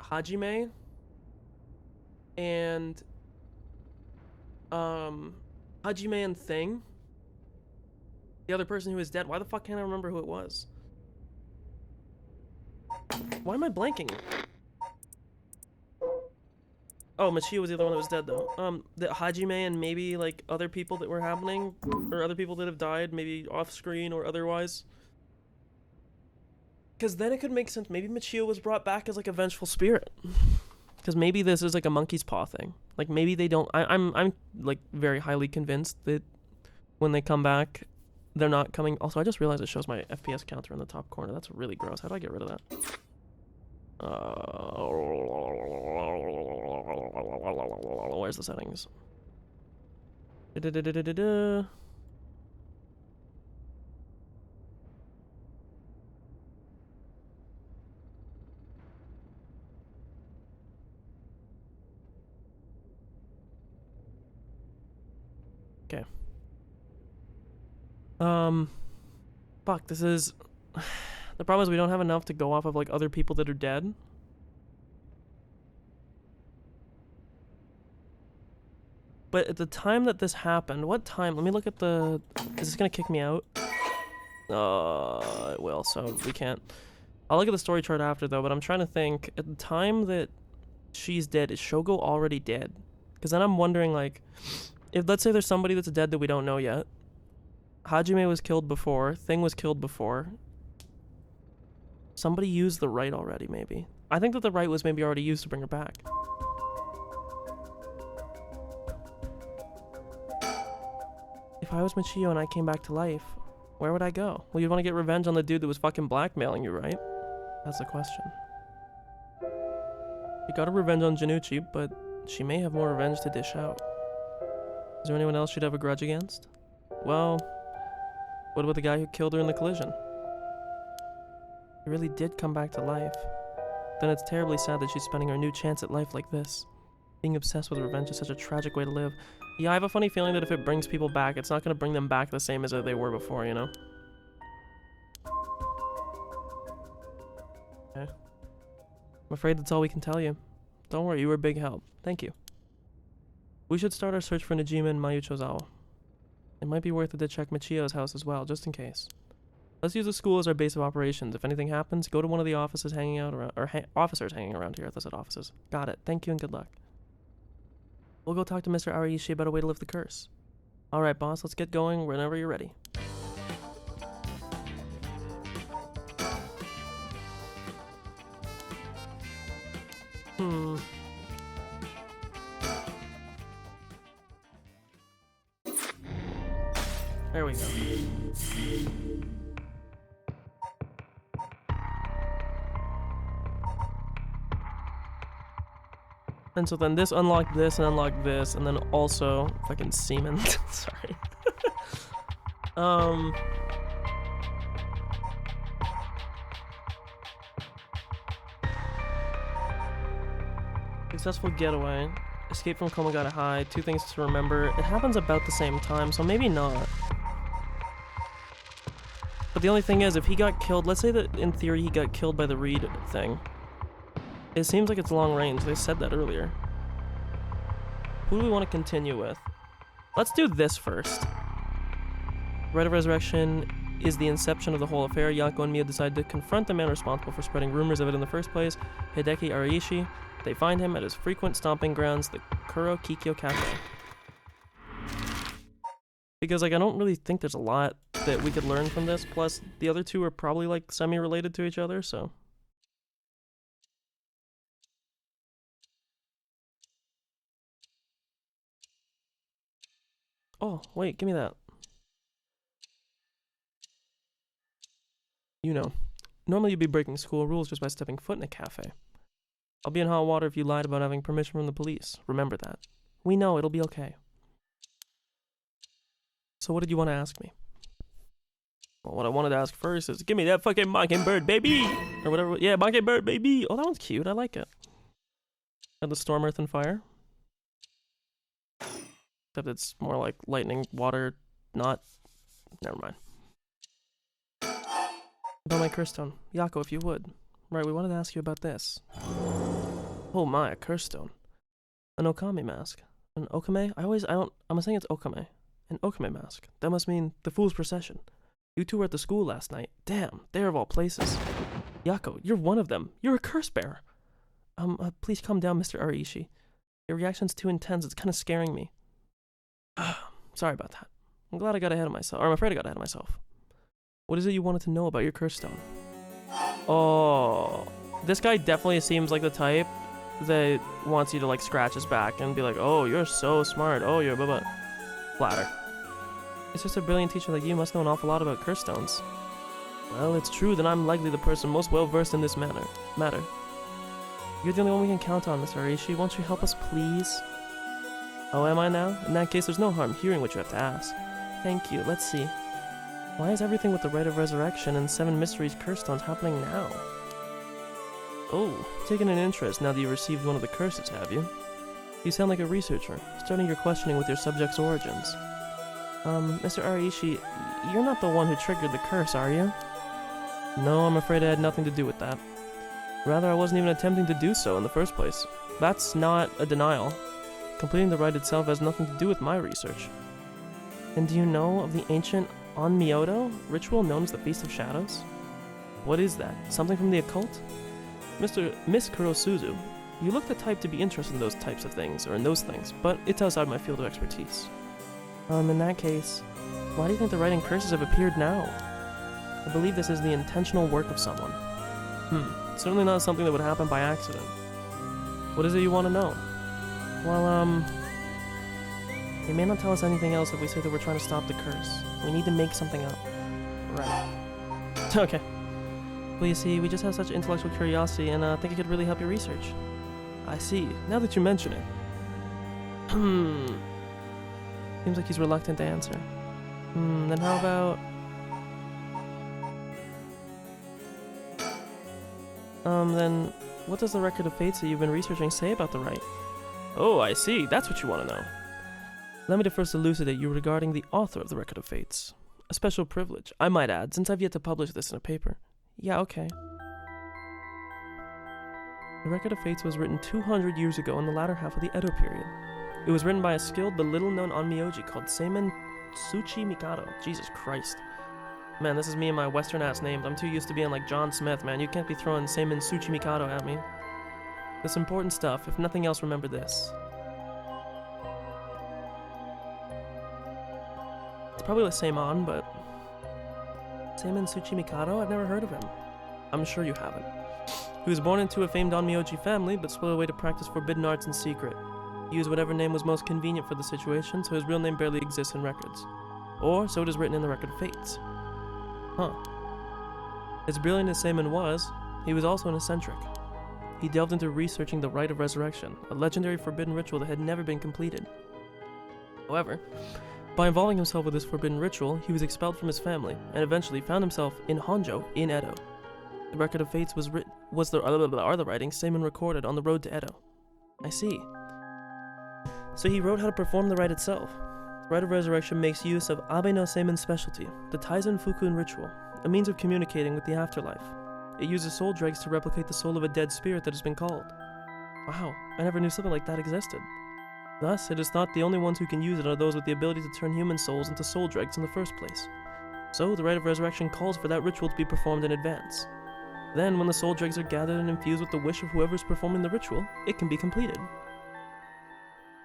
Hajime and Hajime and Thing, the other person who is dead, why the fuck can't I remember who it was? Why am I blanking? Oh, Michio was the other one that was dead though. That Hajime and maybe like other people that were happening, or other people that have died, maybe off screen or otherwise. Because then it could make sense. Maybe Michio was brought back as like a vengeful spirit. Because maybe this is like a monkey's paw thing. Like maybe they don't. I'm like very highly convinced that when they come back, they're not coming. Also, I just realized it shows my FPS counter in the top corner. That's really gross. How do I get rid of that? Where's the settings? Okay. Fuck, this is... The problem is we don't have enough to go off of, like, other people that are dead. But at the time that this happened, what time? Let me look at the... Is this gonna kick me out? It will, so we can't... I'll look at the story chart after, though, but I'm trying to think, at the time that she's dead, is Shogo already dead? Because then I'm wondering, like, if, let's say there's somebody that's dead that we don't know yet. Hajime was killed before, Thing was killed before. Somebody used the right already, maybe. I think that the right was maybe already used to bring her back. If I was Michio and I came back to life, where would I go? Well, you'd want to get revenge on the dude that was fucking blackmailing you, right? That's the question. You got a revenge on Janucci, but she may have more revenge to dish out. Is there anyone else she'd have a grudge against? Well, what about the guy who killed her in the collision? He really did come back to life. Then it's terribly sad that she's spending her new chance at life like this. Being obsessed with revenge is such a tragic way to live. Yeah, I have a funny feeling that if it brings people back, it's not going to bring them back the same as they were before, you know? Okay. I'm afraid that's all we can tell you. Don't worry, you were a big help. Thank you. We should start our search for Najima and Mayuchozawa. It might be worth it to check Michio's house as well, just in case. Let's use the school as our base of operations. If anything happens, go to one of the offices hanging out around, or officers hanging around here. I said offices. Got it. Thank you and good luck. We'll go talk to Mr. Ariishi about a way to lift the curse. Alright, boss, let's get going whenever you're ready. There we go. And so then this unlocked this and unlocked this, and then also fucking semen. Sorry. Successful getaway. Escape from Komagata High. 2 things to remember. It happens about the same time, so maybe not. But the only thing is, if he got killed, let's say that in theory he got killed by the Reed thing. It seems like it's long range. They said that earlier. Who do we want to continue with? Let's do this first. Rite of Resurrection is the inception of the whole affair. Yako and Mia decide to confront the man responsible for spreading rumors of it in the first place, Hideki Ariishi. They find him at his frequent stomping grounds, the Kuro Kikyo Cafe. Because, like, I don't really think there's a lot that we could learn from this. Plus, the other two are probably, like, semi-related to each other, so... Oh, wait, give me that. You know, normally you'd be breaking school rules just by stepping foot in a cafe. I'll be in hot water if you lied about having permission from the police. Remember that. We know, it'll be okay. So what did you want to ask me? Well, what I wanted to ask first is, give me that fucking mockingbird, baby! Or whatever. Yeah, mockingbird, baby! Oh, that one's cute. I like it. And the storm, earth, and fire. Except it's more like lightning, water, not... Never mind. About my curse stone. Yako, if you would. Right, we wanted to ask you about this. Oh my, a curse stone. An Okame mask. An Okame? I'm saying it's Okame. An Okame mask. That must mean the Fool's Procession. You two were at the school last night. Damn, there of all places. Yako, you're one of them. You're a curse bearer. Please calm down, Mr. Ariishi. Your reaction's too intense. It's kind of scaring me. Sorry about that. I'm glad I got ahead of myself. Or I'm afraid I got ahead of myself. What is it you wanted to know about your curse stone? Oh, this guy definitely seems like the type that wants you to like scratch his back and be like, oh, you're so smart, oh, you're blah blah. Flatter. It's just a brilliant teacher like you must know an awful lot about curse stones. Well, it's true that I'm likely the person most well versed in this matter. You're the only one we can count on, Mr. Arishi. Won't you help us, please? Oh, am I now? In that case, there's no harm hearing what you have to ask. Thank you. Let's see. Why is everything with the Rite of Resurrection and 7 Mysteries curse stones happening now? Oh, taken an interest now that you received one of the curses, have you? You sound like a researcher, starting your questioning with your subject's origins. Mr. Arishi, you're not the one who triggered the curse, are you? No, I'm afraid I had nothing to do with that. Rather, I wasn't even attempting to do so in the first place. That's not a denial. Completing the rite itself has nothing to do with my research. And do you know of the ancient Onmyoto ritual known as the Feast of Shadows? What is that? Something from the occult? Miss Kurosuzu, you look the type to be interested in those types of things, or in those things, but it's outside my field of expertise. In that case, why do you think the writing curses have appeared now? I believe this is the intentional work of someone. Certainly not something that would happen by accident. What is it you want to know? Well, they may not tell us anything else if we say that we're trying to stop the curse. We need to make something up. Right. Okay. Well, you see, we just have such intellectual curiosity and think it could really help your research. I see. Now that you mention it. Seems like he's reluctant to answer. Then how about... then what does the record of fates that you've been researching say about the rite? Oh, I see. That's what you want to know. Let me to first elucidate you regarding the author of the record of fates. A special privilege, I might add, since I've yet to publish this in a paper. Yeah, okay. The record of fates was written 200 years ago in the latter half of the Edo period. It was written by a skilled but little-known onmyoji called Seimen Tsuchi Mikado. Jesus Christ. Man, this is me and my western-ass names. I'm too used to being like John Smith, man. You can't be throwing Seimen Tsuchi Mikado at me. This important stuff. If nothing else, remember this. It's probably the same on, but... Seimen Tsuchi Mikado? I've never heard of him. I'm sure you haven't. He was born into a famed onmyoji family, but split away to practice forbidden arts in secret. He used whatever name was most convenient for the situation, so his real name barely exists in records. Or, so it is written in the Record of Fates. Huh. As brilliant as Seimen was, he was also an eccentric. He delved into researching the Rite of Resurrection, a legendary forbidden ritual that had never been completed. However, by involving himself with this forbidden ritual, he was expelled from his family, and eventually found himself in Honjo, in Edo. The Record of Fates are the writings Seimen recorded on the road to Edo. I see. So he wrote how to perform the rite itself. The Rite of Resurrection makes use of Abe no Seimen's specialty, the Taizen Fukun ritual, a means of communicating with the afterlife. It uses soul dregs to replicate the soul of a dead spirit that has been called. Wow, I never knew something like that existed. Thus, it is thought the only ones who can use it are those with the ability to turn human souls into soul dregs in the first place. So, the Rite of Resurrection calls for that ritual to be performed in advance. Then, when the soul dregs are gathered and infused with the wish of whoever is performing the ritual, it can be completed.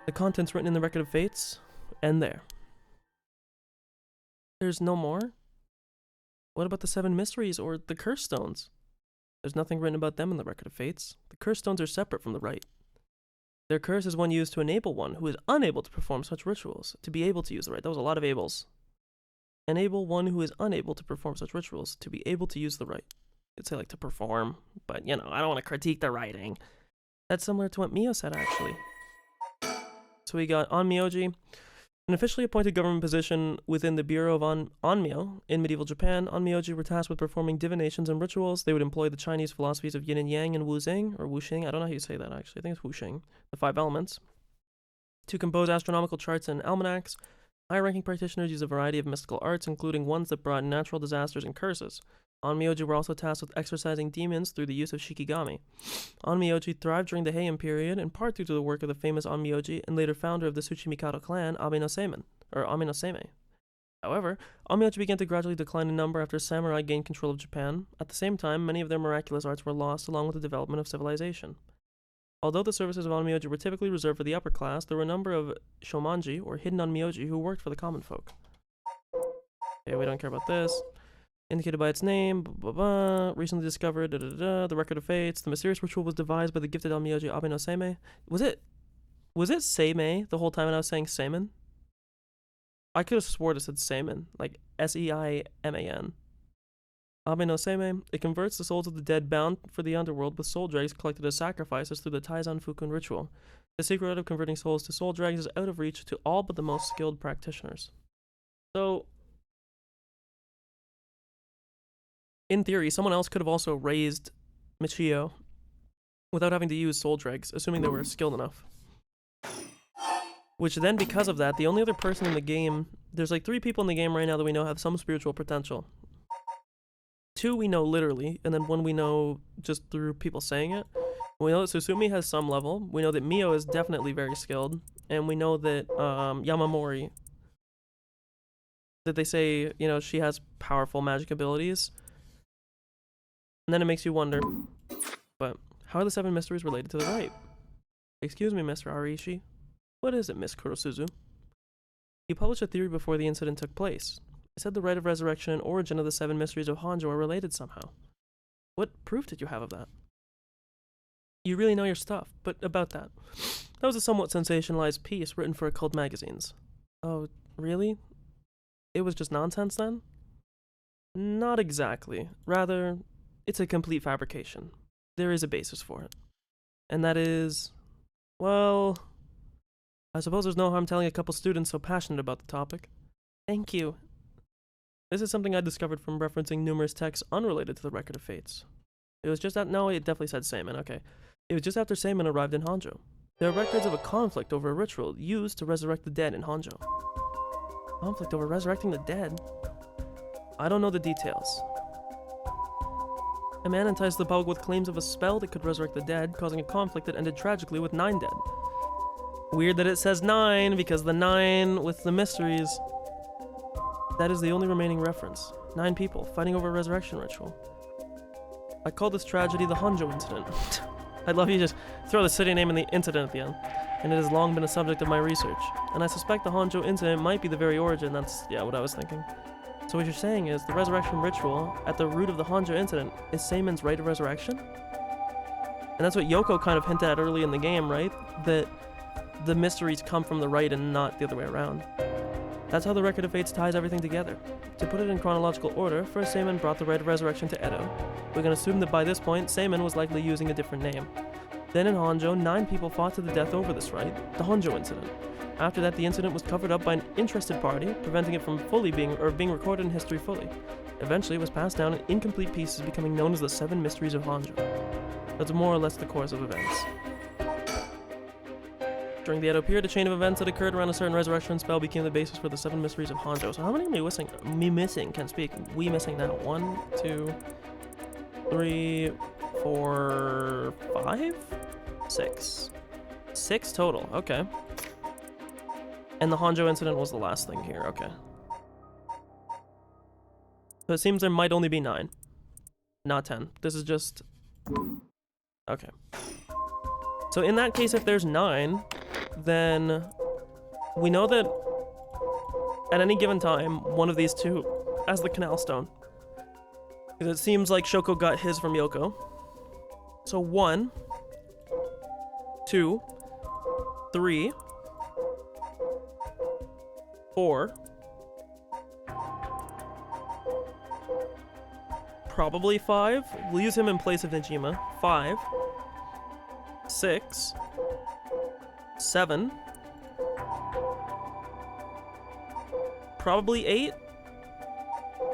The contents written in the Record of Fates end there. There's no more? What about the 7 mysteries or the curse stones? There's nothing written about them in the Record of Fates. The curse stones are separate from the rite. Their curse is one used to enable one who is unable to perform such rituals to be able to use the rite. That was a lot of ables. Enable one who is unable to perform such rituals to be able to use the rite. I'd say like to perform, but you know, I don't want to critique the writing. That's similar to what Mio said actually. So we got Onmyoji, an officially appointed government position within the Bureau of Onmyo. In medieval Japan, Onmyoji were tasked with performing divinations and rituals. They would employ the Chinese philosophies of yin and yang and wuzheng, or wuxing, I don't know how you say that actually, I think it's wuxing, the 5 elements, to compose astronomical charts and almanacs. Higher-ranking practitioners use a variety of mystical arts, including ones that brought natural disasters and curses. Onmyoji were also tasked with exorcising demons through the use of shikigami. Onmyoji thrived during the Heian period, in part due to the work of the famous Onmyoji and later founder of the Tsuchimikado clan, Abe no Seimen, or Ame no Seimei. However, Onmyoji began to gradually decline in number after samurai gained control of Japan. At the same time, many of their miraculous arts were lost along with the development of civilization. Although the services of Onmyoji were typically reserved for the upper class, there were a number of shomanji, or hidden Onmyoji, who worked for the common folk. Okay, we don't care about this. Indicated by its name, blah, blah, blah. Recently discovered, da, da, da, da. The Record of Fates. The mysterious ritual was devised by the gifted Elmyoji Abe no Seimei. Was it Seimei the whole time and I was saying Seiman? I could have sworn it said Seiman, like Seiman. Abe no Seimei. It converts the souls of the dead bound for the underworld with soul dregs collected as sacrifices through the Taizan Fukun ritual. The secret art of converting souls to soul dregs is out of reach to all but the most skilled practitioners. So, in theory, someone else could have also raised Michio without having to use soul dregs, assuming they were skilled enough. Which then, because of that, the only other person in the game... There's like 3 people in the game right now that we know have some spiritual potential. 2 we know literally, and then 1 we know just through people saying it. We know that Susumi has some level, we know that Mio is definitely very skilled, and we know that Yamamori... that they say, you know, she has powerful magic abilities. And then it makes you wonder, but how are the 7 mysteries related to the rite? Excuse me, Mr. Arishi. What is it, Miss Kurosuzu? You published a theory before the incident took place. It said the rite of resurrection and origin of the 7 mysteries of Honjo are related somehow. What proof did you have of that? You really know your stuff, but about that. That was a somewhat sensationalized piece written for occult magazines. Oh, really? It was just nonsense then? Not exactly. Rather, it's a complete fabrication. There is a basis for it. And that is... well... I suppose there's no harm telling a couple students so passionate about the topic. Thank you. This is something I discovered from referencing numerous texts unrelated to the Record of Fates. It was just that... no, it definitely said Seiman, okay. It was just after Seiman arrived in Honjo. There are records of a conflict over a ritual used to resurrect the dead in Honjo. Conflict over resurrecting the dead? I don't know the details. A man enticed the public with claims of a spell that could resurrect the dead, causing a conflict that ended tragically with 9 dead. Weird that it says 9, because the 9 with the mysteries... that is the only remaining reference. 9 people, fighting over a resurrection ritual. I call this tragedy the Honjo incident. I love you just throw the city name and the incident at the end. And it has long been a subject of my research. And I suspect the Honjo incident might be the very origin. That's, yeah, what I was thinking. So what you're saying is the resurrection ritual at the root of the Honjo incident is Seiman's rite of resurrection? And that's what Yoko kind of hinted at early in the game, right? That the mysteries come from the rite and not the other way around. That's how the Record of Fates ties everything together. To put it in chronological order, first Seiman brought the rite of resurrection to Edo. We can assume that by this point, Seiman was likely using a different name. Then in Honjo, 9 people fought to the death over this rite, the Honjo incident. After that, the incident was covered up by an interested party, preventing it from being recorded in history fully. Eventually, it was passed down in incomplete pieces, becoming known as the 7 Mysteries of Honjo. That's more or less the course of events. During the Edo period, a chain of events that occurred around a certain resurrection spell became the basis for the 7 Mysteries of Honjo. So how many are we missing? We missing now. 1, 2, 3, 4, 5? 6. 6 total, okay. And the Honjo incident was the last thing here, okay. So it seems there might only be 9. Not 10. This is just... okay. So in that case, if there's 9, then we know that at any given time, one of these 2 has the Canal Stone. Because it seems like Shoko got his from Yoko. So 1, 2, 3, 4, probably 5. We'll use him in place of Najima. 5, 6, 7, probably 8.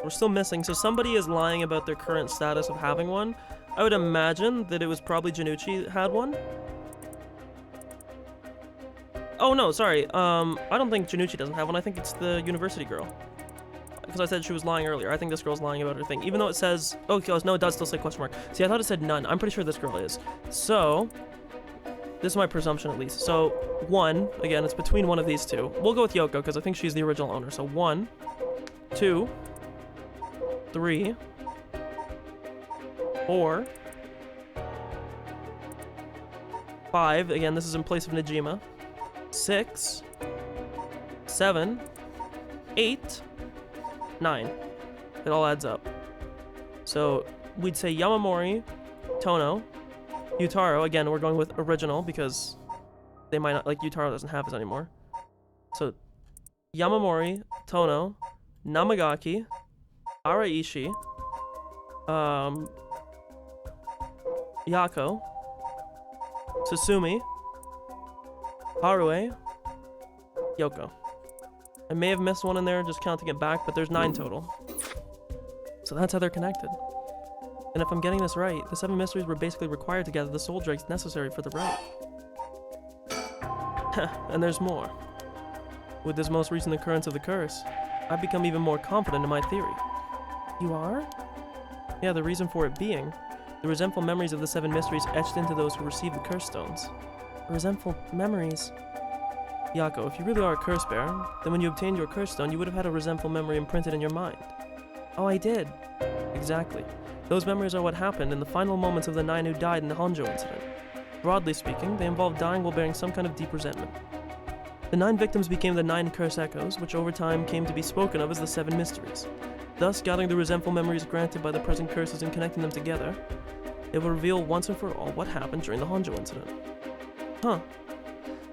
We're still missing, so somebody is lying about their current status of having one. I would imagine that it was probably Janucci that had one. Oh no, sorry, I don't think Janucci doesn't have one, I think it's the university girl. Because I said she was lying earlier, I think this girl's lying about her thing. Even though it says, oh no, it does still say question mark. See, I thought it said none, I'm pretty sure this girl is. So, this is my presumption at least. So, 1, again, it's between one of these 2. We'll go with Yoko, because I think she's the original owner. So 1, 2, 3, 4, 5, again, this is in place of Najima. 6, 7, 8, 9. It all adds up. So we'd say Yamamori, Tono, Yutaro. Again, we're going with original because they might not, like, Yutaro doesn't have his anymore. So Yamamori, Tono, Namagaki, Araishi, Yako, Susumi, Harue, Yoko. I may have missed one in there just counting it back, but there's 9 total. So that's how they're connected. And if I'm getting this right, the 7 mysteries were basically required to gather the soul dregs necessary for the rite. And there's more. With this most recent occurrence of the curse, I've become even more confident in my theory. You are? Yeah, the reason for it being the resentful memories of the 7 mysteries etched into those who received the curse stones. Resentful memories? Yako, if you really are a curse bearer, then when you obtained your curse stone, you would have had a resentful memory imprinted in your mind. Oh, I did. Exactly. Those memories are what happened in the final moments of the 9 who died in the Honjo incident. Broadly speaking, they involved dying while bearing some kind of deep resentment. The 9 victims became the 9 curse echoes, which over time came to be spoken of as the 7 mysteries. Thus, gathering the resentful memories granted by the present curses and connecting them together, it will reveal once and for all what happened during the Honjo incident. Huh.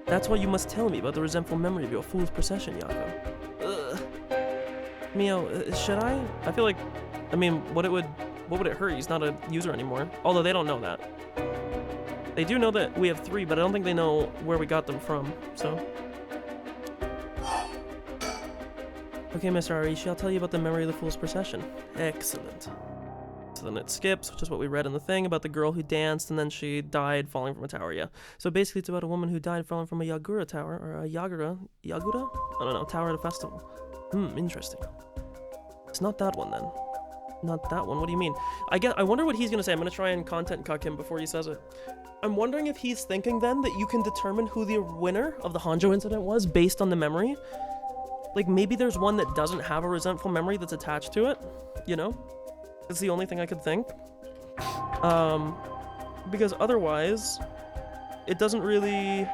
That's why you must tell me about the resentful memory of your fool's procession, Yako. Ugh. Mio, should I? I feel like, I mean, what would it hurt? He's not a user anymore. Although they don't know that. They do know that we have 3, but I don't think they know where we got them from, so. Okay, Mr. Arishi, I'll tell you about the memory of the fool's procession. Excellent. So then it skips, which is what we read in the thing about the girl who danced and then she died falling from a tower, yeah. So basically it's about a woman who died falling from a Yagura tower, or a Yagura? I don't know, tower at a festival. Interesting. It's not that one then. Not that one, what do you mean? I wonder what he's gonna say. I'm gonna try and content cuck him before he says it. I'm wondering if he's thinking then that you can determine who the winner of the Honjo incident was based on the memory. Like maybe there's one that doesn't have a resentful memory that's attached to it, you know? It's the only thing I could think. Because otherwise, it doesn't really,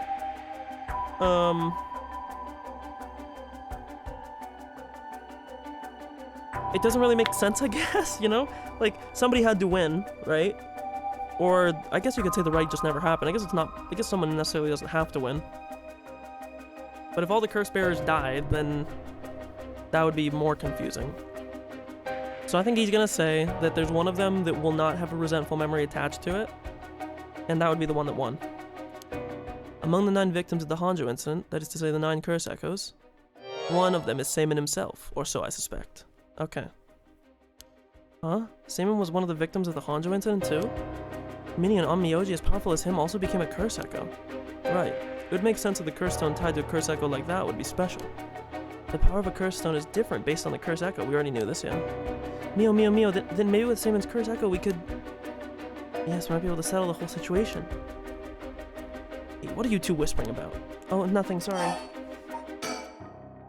it doesn't really make sense, I guess, you know? Like, somebody had to win, right? Or, I guess you could say the right just never happened. I guess someone necessarily doesn't have to win. But if all the curse bearers died, then that would be more confusing. So I think he's gonna say that there's one of them that will not have a resentful memory attached to it, and that would be the one that won. Among the 9 victims of the Honjo incident, that is to say the 9 curse echoes, one of them is Seimin himself, or so I suspect. Okay. Huh? Seimin was one of the victims of the Honjo incident too? Meaning an Onmyoji as powerful as him also became a curse echo. Right. It would make sense that the curse stone tied to a curse echo like that would be special. The power of a curse stone is different based on the curse echo. We already knew this, yeah. Mio, then maybe with Seimin's curse echo we could... Yes, we might be able to settle the whole situation. Hey, what are you two whispering about? Oh, nothing, sorry.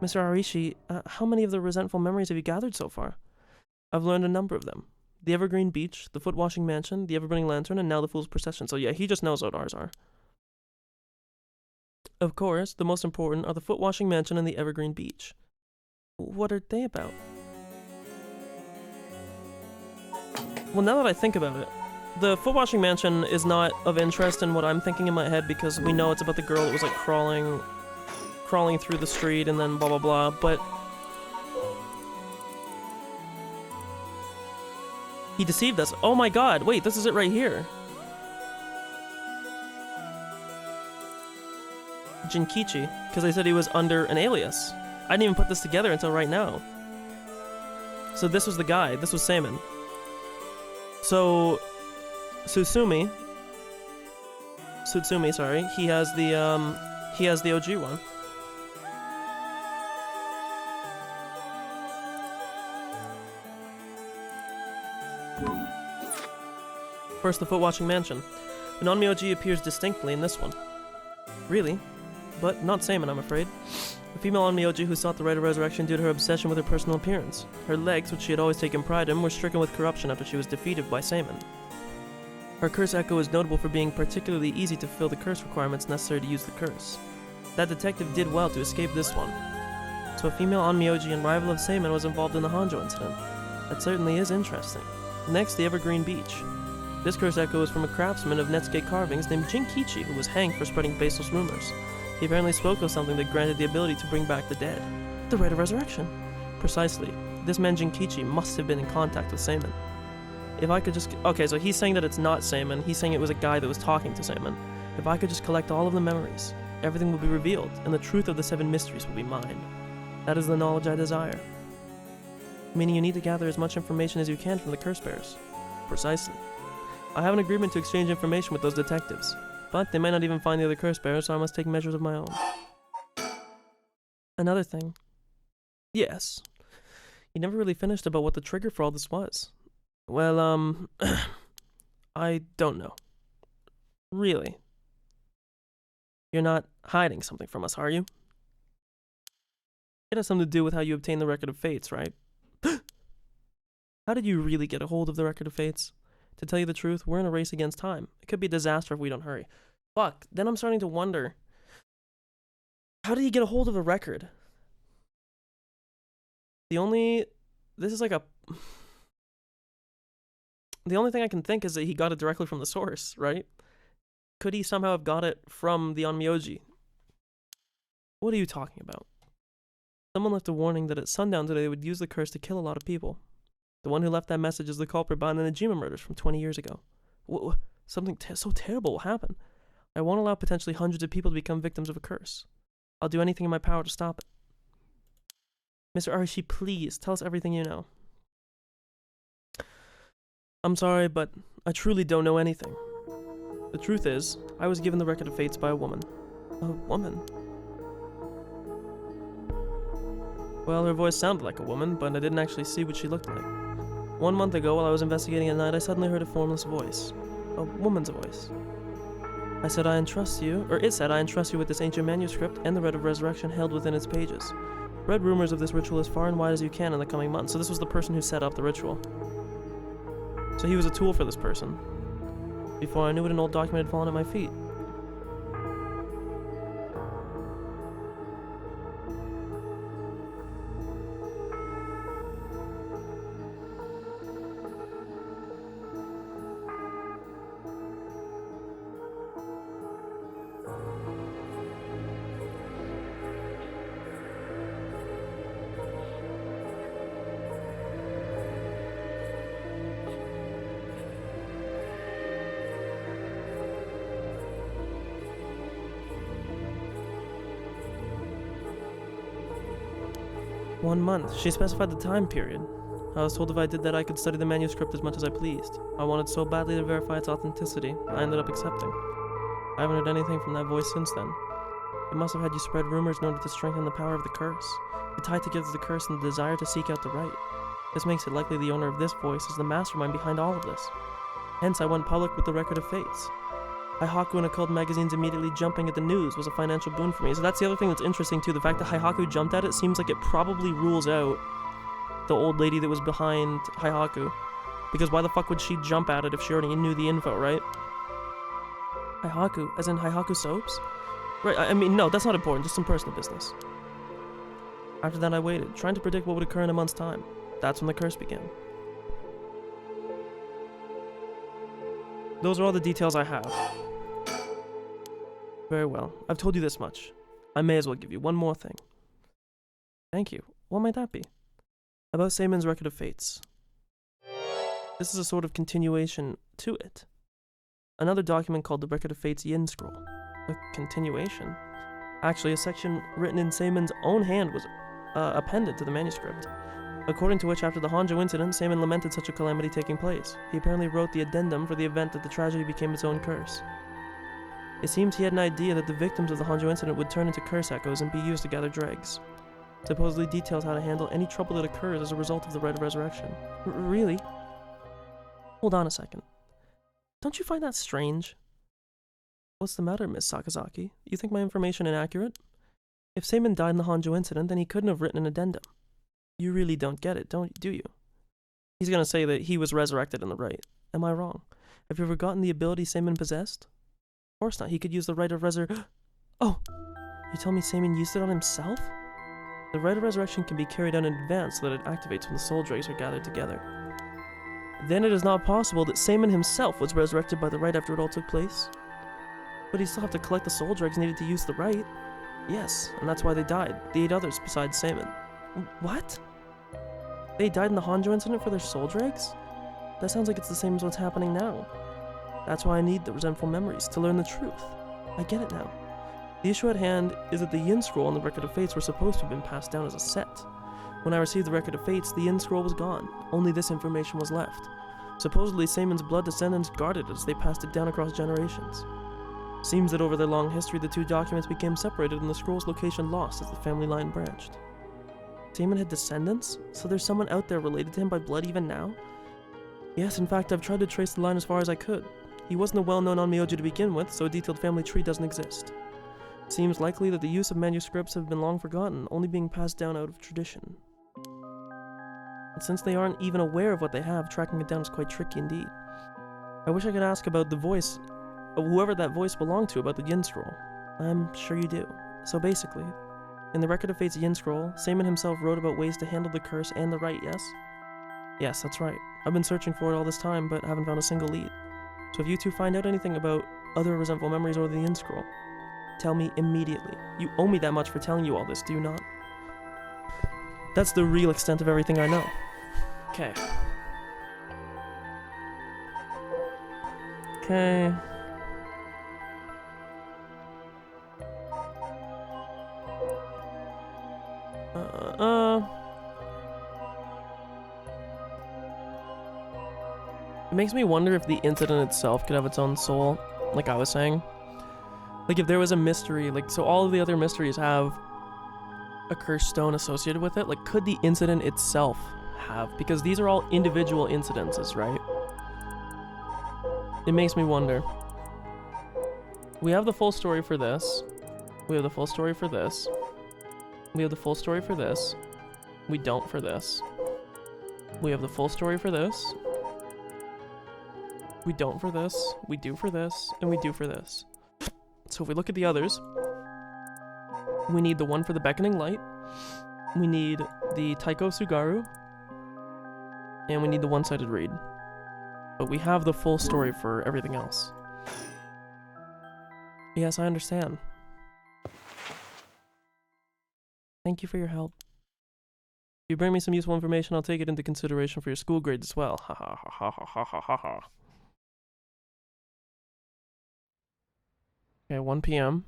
Mr. Arishi, how many of the resentful memories have you gathered so far? I've learned a number of them. The Evergreen Beach, the Foot-Washing Mansion, the Ever-Burning Lantern, and now the Fool's Procession. So yeah, he just knows what ours are. Of course, the most important are the Foot-Washing Mansion and the Evergreen Beach. What are they about? Well, now that I think about it, the Foot-Washing Mansion is not of interest in what I'm thinking in my head because we know it's about the girl that was like crawling through the street and then blah blah blah, but he deceived us. Oh my god, wait, this is it right here. Jinkichi, because they said he was under an alias. I didn't even put this together until right now. So this was the guy, this was Seimin. So Tsutsumi, sorry, he has the OG one. First, the Foot-Washing Mansion. An Onmyoji appears distinctly in this one. Really? But not Seimin, I'm afraid. A female Onmyoji who sought the right of resurrection due to her obsession with her personal appearance. Her legs, which she had always taken pride in, were stricken with corruption after she was defeated by Seimin. Her curse echo is notable for being particularly easy to fulfill the curse requirements necessary to use the curse. That detective did well to escape this one. So a female Onmyoji and rival of Seimin was involved in the Honjo incident. That certainly is interesting. Next, the Evergreen Beach. This curse echo is from a craftsman of Netscape carvings named Jinkichi, who was hanged for spreading baseless rumors. He apparently spoke of something that granted the ability to bring back the dead. The Rite of Resurrection. Precisely. This man Jinkichi must have been in contact with Seimin. If I could just... Okay, so he's saying that it's not Seimin. He's saying it was a guy that was talking to Seimin. If I could just collect all of the memories, everything will be revealed, and the truth of the 7 mysteries will be mine. That is the knowledge I desire. Meaning you need to gather as much information as you can from the curse bearers. Precisely. I have an agreement to exchange information with those detectives, but they might not even find the other curse bearers, so I must take measures of my own. Another thing. Yes. You never really finished about what the trigger for all this was. Well, I don't know. Really. You're not hiding something from us, are you? It has something to do with how you obtained the Record of Fates, right? How did you really get a hold of the Record of Fates? To tell you the truth, we're in a race against time. It could be a disaster if we don't hurry. Fuck, then I'm starting to wonder. How did he get a hold of the record? The only thing I can think is that he got it directly from the source, right? Could he somehow have got it from the Onmyoji? What are you talking about? Someone left a warning that at sundown today they would use the curse to kill a lot of people. The one who left that message is the culprit behind the Najima murders from 20 years ago. Something so terrible will happen. I won't allow potentially hundreds of people to become victims of a curse. I'll do anything in my power to stop it. Mr. Arishi, please, tell us everything you know. I'm sorry, but I truly don't know anything. The truth is, I was given the Record of Fates by a woman. A woman? Well, her voice sounded like a woman, but I didn't actually see what she looked like. 1 month ago, while I was investigating at night, I suddenly heard a formless voice. A woman's voice. I said, I entrust you, or it said, I entrust you with this ancient manuscript and the Rite of Resurrection held within its pages. Spread rumors of this ritual as far and wide as you can in the coming months. So this was the person who set up the ritual. So he was a tool for this person. Before I knew it, an old document had fallen at my feet. "1 month. She specified the time period. I was told if I did that I could study the manuscript as much as I pleased. I wanted so badly to verify its authenticity, I ended up accepting. I haven't heard anything from that voice since then. It must have had you spread rumors in order to strengthen the power of the curse. It tied together the curse and the desire to seek out the right. This makes it likely the owner of this voice is the mastermind behind all of this. Hence, I went public with the Record of Fates. Haihaku and occult magazines immediately jumping at the news was a financial boon for me." So that's the other thing that's interesting too. The fact that Haihaku jumped at it seems like it probably rules out the old lady that was behind Haihaku. Because why the fuck would she jump at it if she already knew the info, right? Haihaku, as in Haihaku soaps? Right, I mean, no, that's not important, just some personal business. After that I waited, trying to predict what would occur in a month's time. That's when the curse began. Those are all the details I have. Very well. I've told you this much. I may as well give you one more thing. Thank you. What might that be? About Seimin's Record of Fates. This is a sort of continuation to it. Another document called the Record of Fates Yin Scroll. A continuation? Actually, a section written in Seimin's own hand was appended to the manuscript. According to which, after the Honjo incident, Seimin lamented such a calamity taking place. He apparently wrote the addendum for the event that the tragedy became its own curse. It seems he had an idea that the victims of the Honjo incident would turn into curse echoes and be used to gather dregs. Supposedly details how to handle any trouble that occurs as a result of the Rite of Resurrection. Really? Hold on a second. Don't you find that strange? What's the matter, Miss Sakazaki? You think my information inaccurate? If Seimin died in the Honjo incident, then he couldn't have written an addendum. You really don't get it, do you? He's gonna say that he was resurrected in the rite. Am I wrong? Have you ever gotten the ability Seimin possessed? Of course not. He could use the Rite of Oh! You tell me Seimin used it on himself? The Rite of Resurrection can be carried out in advance so that it activates when the soul dregs are gathered together. Then it is not possible that Saman himself was resurrected by the rite after it all took place. But he still have to collect the soul dregs needed to use the rite. Yes, and that's why they died. The 8 others besides Saman. What? They died in the Honjo incident for their soul dregs? That sounds like it's the same as what's happening now. That's why I need the resentful memories, to learn the truth. I get it now. The issue at hand is that the Yin Scroll and the Record of Fates were supposed to have been passed down as a set. When I received the Record of Fates, the Yin Scroll was gone. Only this information was left. Supposedly, Saman's blood descendants guarded it as they passed it down across generations. Seems that over their long history, the 2 documents became separated and the scroll's location lost as the family line branched. Saman had descendants? So there's someone out there related to him by blood even now? Yes, in fact, I've tried to trace the line as far as I could. He wasn't a well-known Onmyoji to begin with, so a detailed family tree doesn't exist. It seems likely that the use of manuscripts have been long forgotten, only being passed down out of tradition. And since they aren't even aware of what they have, tracking it down is quite tricky indeed. I wish I could ask about the voice, whoever that voice belonged to, about the Yin Scroll. I'm sure you do. So basically, in the Record of Fate's Yin Scroll, Saman himself wrote about ways to handle the curse and the rite, yes? Yes, that's right. I've been searching for it all this time, but haven't found a single lead. So if you 2 find out anything about other resentful memories or the Yin Scroll, tell me immediately. You owe me that much for telling you all this, do you not? That's the real extent of everything I know. Okay. Okay. It makes me wonder if the incident itself could have its own soul, like I was saying. Like if there was a mystery, like so all of the other mysteries have a cursed stone associated with it, like could the incident itself have? Because these are all individual incidences, right? It makes me wonder. We have the full story for this. We have the full story for this. We have the full story for this. We don't for this. We have the full story for this. We don't for this. We do for this. And we do for this. So if we look at the others, we need the one for the beckoning light. We need the Taiko Sugaru. And we need the one-sided read. But we have the full story for everything else. Yes, I understand. Thank you for your help. If you bring me some useful information, I'll take it into consideration for your school grades as well. Ha ha ha ha ha ha ha ha. Okay, 1 p.m.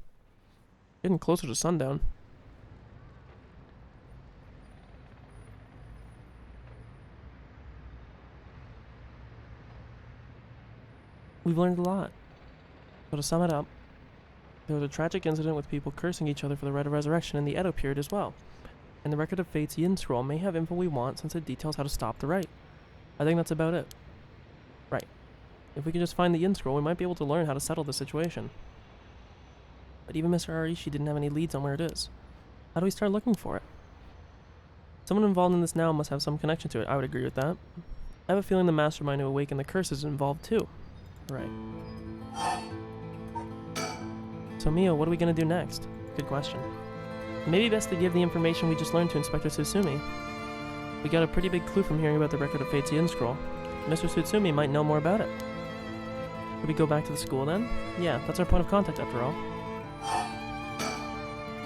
Getting closer to sundown. We've learned a lot. So to sum it up, there was a tragic incident with people cursing each other for the rite of resurrection in the Edo period as well. And the Record of Fate's Yin Scroll may have info we want since it details how to stop the rite. I think that's about it. Right. If we can just find the Yin Scroll, we might be able to learn how to settle the situation. But even Mr. Arishi didn't have any leads on where it is. How do we start looking for it? Someone involved in this now must have some connection to it. I would agree with that. I have a feeling the mastermind who awakened the curse is involved too. Right. So Mio, what are we gonna do next? Good question. Maybe best to give the information we just learned to Inspector Tsutsumi. We got a pretty big clue from hearing about the Record of Fate's Yin Scroll. Mr. Tsutsumi might know more about it. Could we go back to the school then? Yeah, that's our point of contact after all.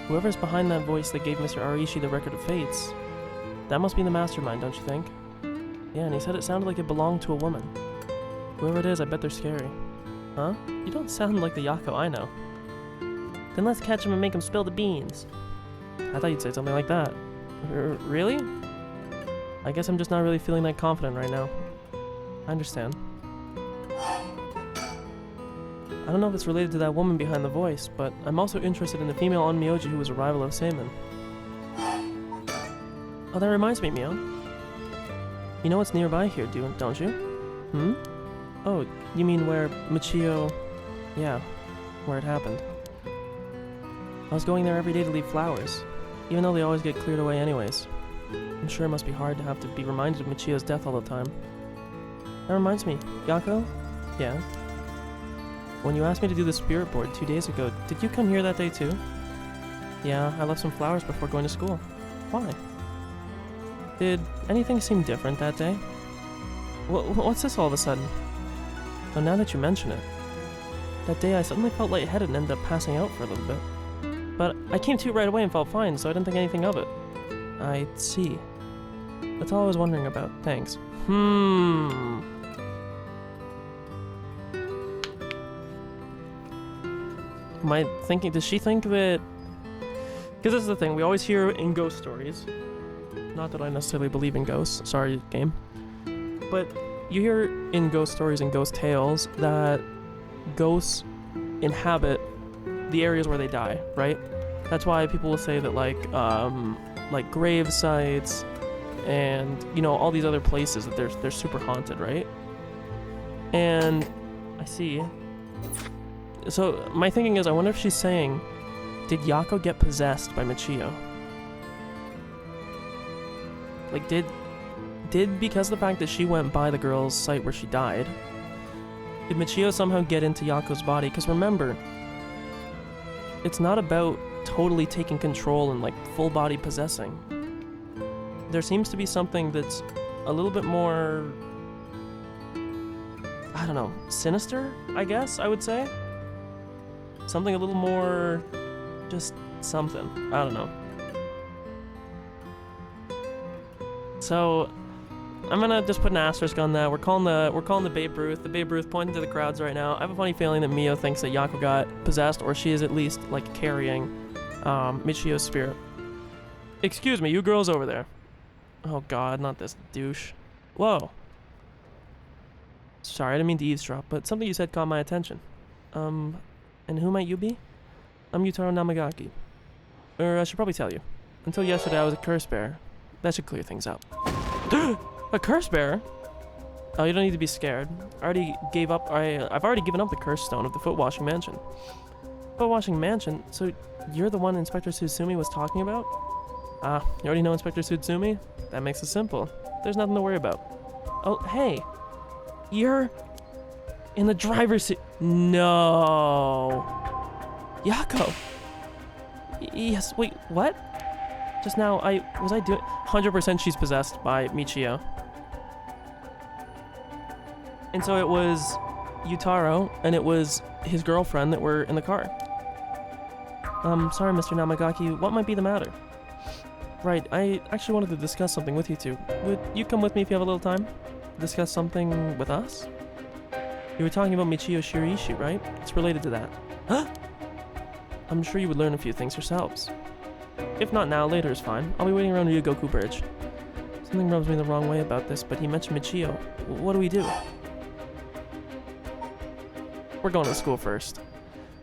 Whoever's behind that voice that gave Mr. Arishi the Record of Fates, that must be the mastermind, don't you think? Yeah, and he said it sounded like it belonged to a woman. Whoever it is, I bet they're scary. Huh? You don't sound like the Yako I know. Then let's catch him and make him spill the beans. I thought you'd say something like that. Really? I guess I'm just not really feeling that confident right now. I understand. I don't know if it's related to that woman behind the voice, but I'm also interested in the female Onmyoji who was a rival of Saman. Oh, that reminds me, Mio. You know what's nearby here, don't you? Hmm? Oh, you mean where Michio... Yeah, where it happened. I was going there every day to leave flowers, even though they always get cleared away anyways. I'm sure it must be hard to have to be reminded of Michio's death all the time. That reminds me, Yako? Yeah? When you asked me to do the spirit board 2 days ago, did you come here that day too? Yeah, I left some flowers before going to school. Why? Did anything seem different that day? What's this all of a sudden? Oh, now that you mention it. That day I suddenly felt lightheaded and ended up passing out for a little bit. But I came to right away and felt fine, so I didn't think anything of it. I see. That's all I was wondering about. Thanks. Am I thinking, does she think that... Because this is the thing, we always hear in ghost stories. Not that I necessarily believe in ghosts. Sorry, game. But you hear in ghost stories and ghost tales that ghosts inhabit the areas where they die, right? That's why people will say that like grave sites and, you know, all these other places that they're super haunted, right? And I see. So my thinking is, I wonder if she's saying, did Yako get possessed by Michio? Like, did because of the fact that she went by the girl's site where she died, did Michio somehow get into Yako's body? Because remember, it's not about totally taking control and like full body possessing. There seems to be something that's a little bit more, I don't know, sinister, I guess I would say. Something a little more, just something. I don't know. So I'm gonna just put an asterisk on that. We're calling the Babe Ruth. The Babe Ruth pointing to the crowds right now. I have a funny feeling that Mio thinks that Yako got possessed, or she is at least like carrying Michio's spirit. Excuse me, you girls over there. Oh god, not this douche. Whoa. Sorry, I didn't mean to eavesdrop, but something you said caught my attention. And who might you be? I'm Yutaro Namagaki. Or I should probably tell you. Until yesterday I was a curse bearer. That should clear things up. A curse bearer? Oh, you don't need to be scared. I've already given up the curse stone of the foot washing mansion. Foot washing mansion? So you're the one Inspector Tsutsumi was talking about? Ah, you already know Inspector Tsutsumi? That makes it simple. There's nothing to worry about. Oh, hey. You're in the driver's seat. No. Yako. Yes, wait, what? Just now, was I doing... 100% she's possessed by Michio. And so it was Yutaro, and it was his girlfriend that were in the car. Sorry, Mr. Namagaki, what might be the matter? Right, I actually wanted to discuss something with you two. Would you come with me if you have a little time? Discuss something with us? You were talking about Michio Shiriishi, right? It's related to that. Huh? I'm sure you would learn a few things yourselves. If not now, later is fine. I'll be waiting around Ryogoku Bridge. Something rubs me the wrong way about this, but he mentioned Michio. What do we do? We're going to school first.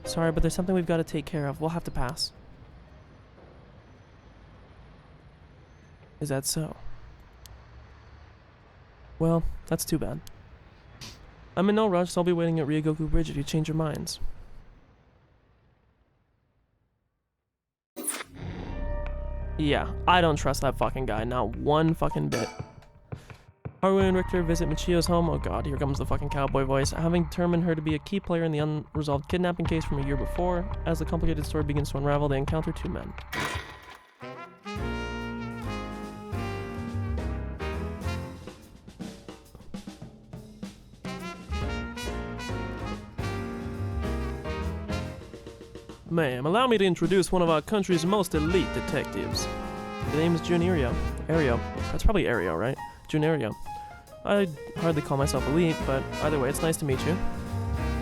Sorry, but there's something we've got to take care of. We'll have to pass. Is that so? Well, that's too bad. I'm in no rush, so I'll be waiting at Ryogoku Bridge if you change your minds. Yeah, I don't trust that fucking guy, not one fucking bit. Haru and Richter visit Michio's home. Oh god, here comes the fucking cowboy voice. Having determined her to be a key player in the unresolved kidnapping case from a year before, as the complicated story begins to unravel, they encounter two men. Ma'am, allow me to introduce one of our country's most elite detectives. The name is Jun Ario. That's probably Ario, right? Jun Ario. I'd hardly call myself elite, but either way, it's nice to meet you.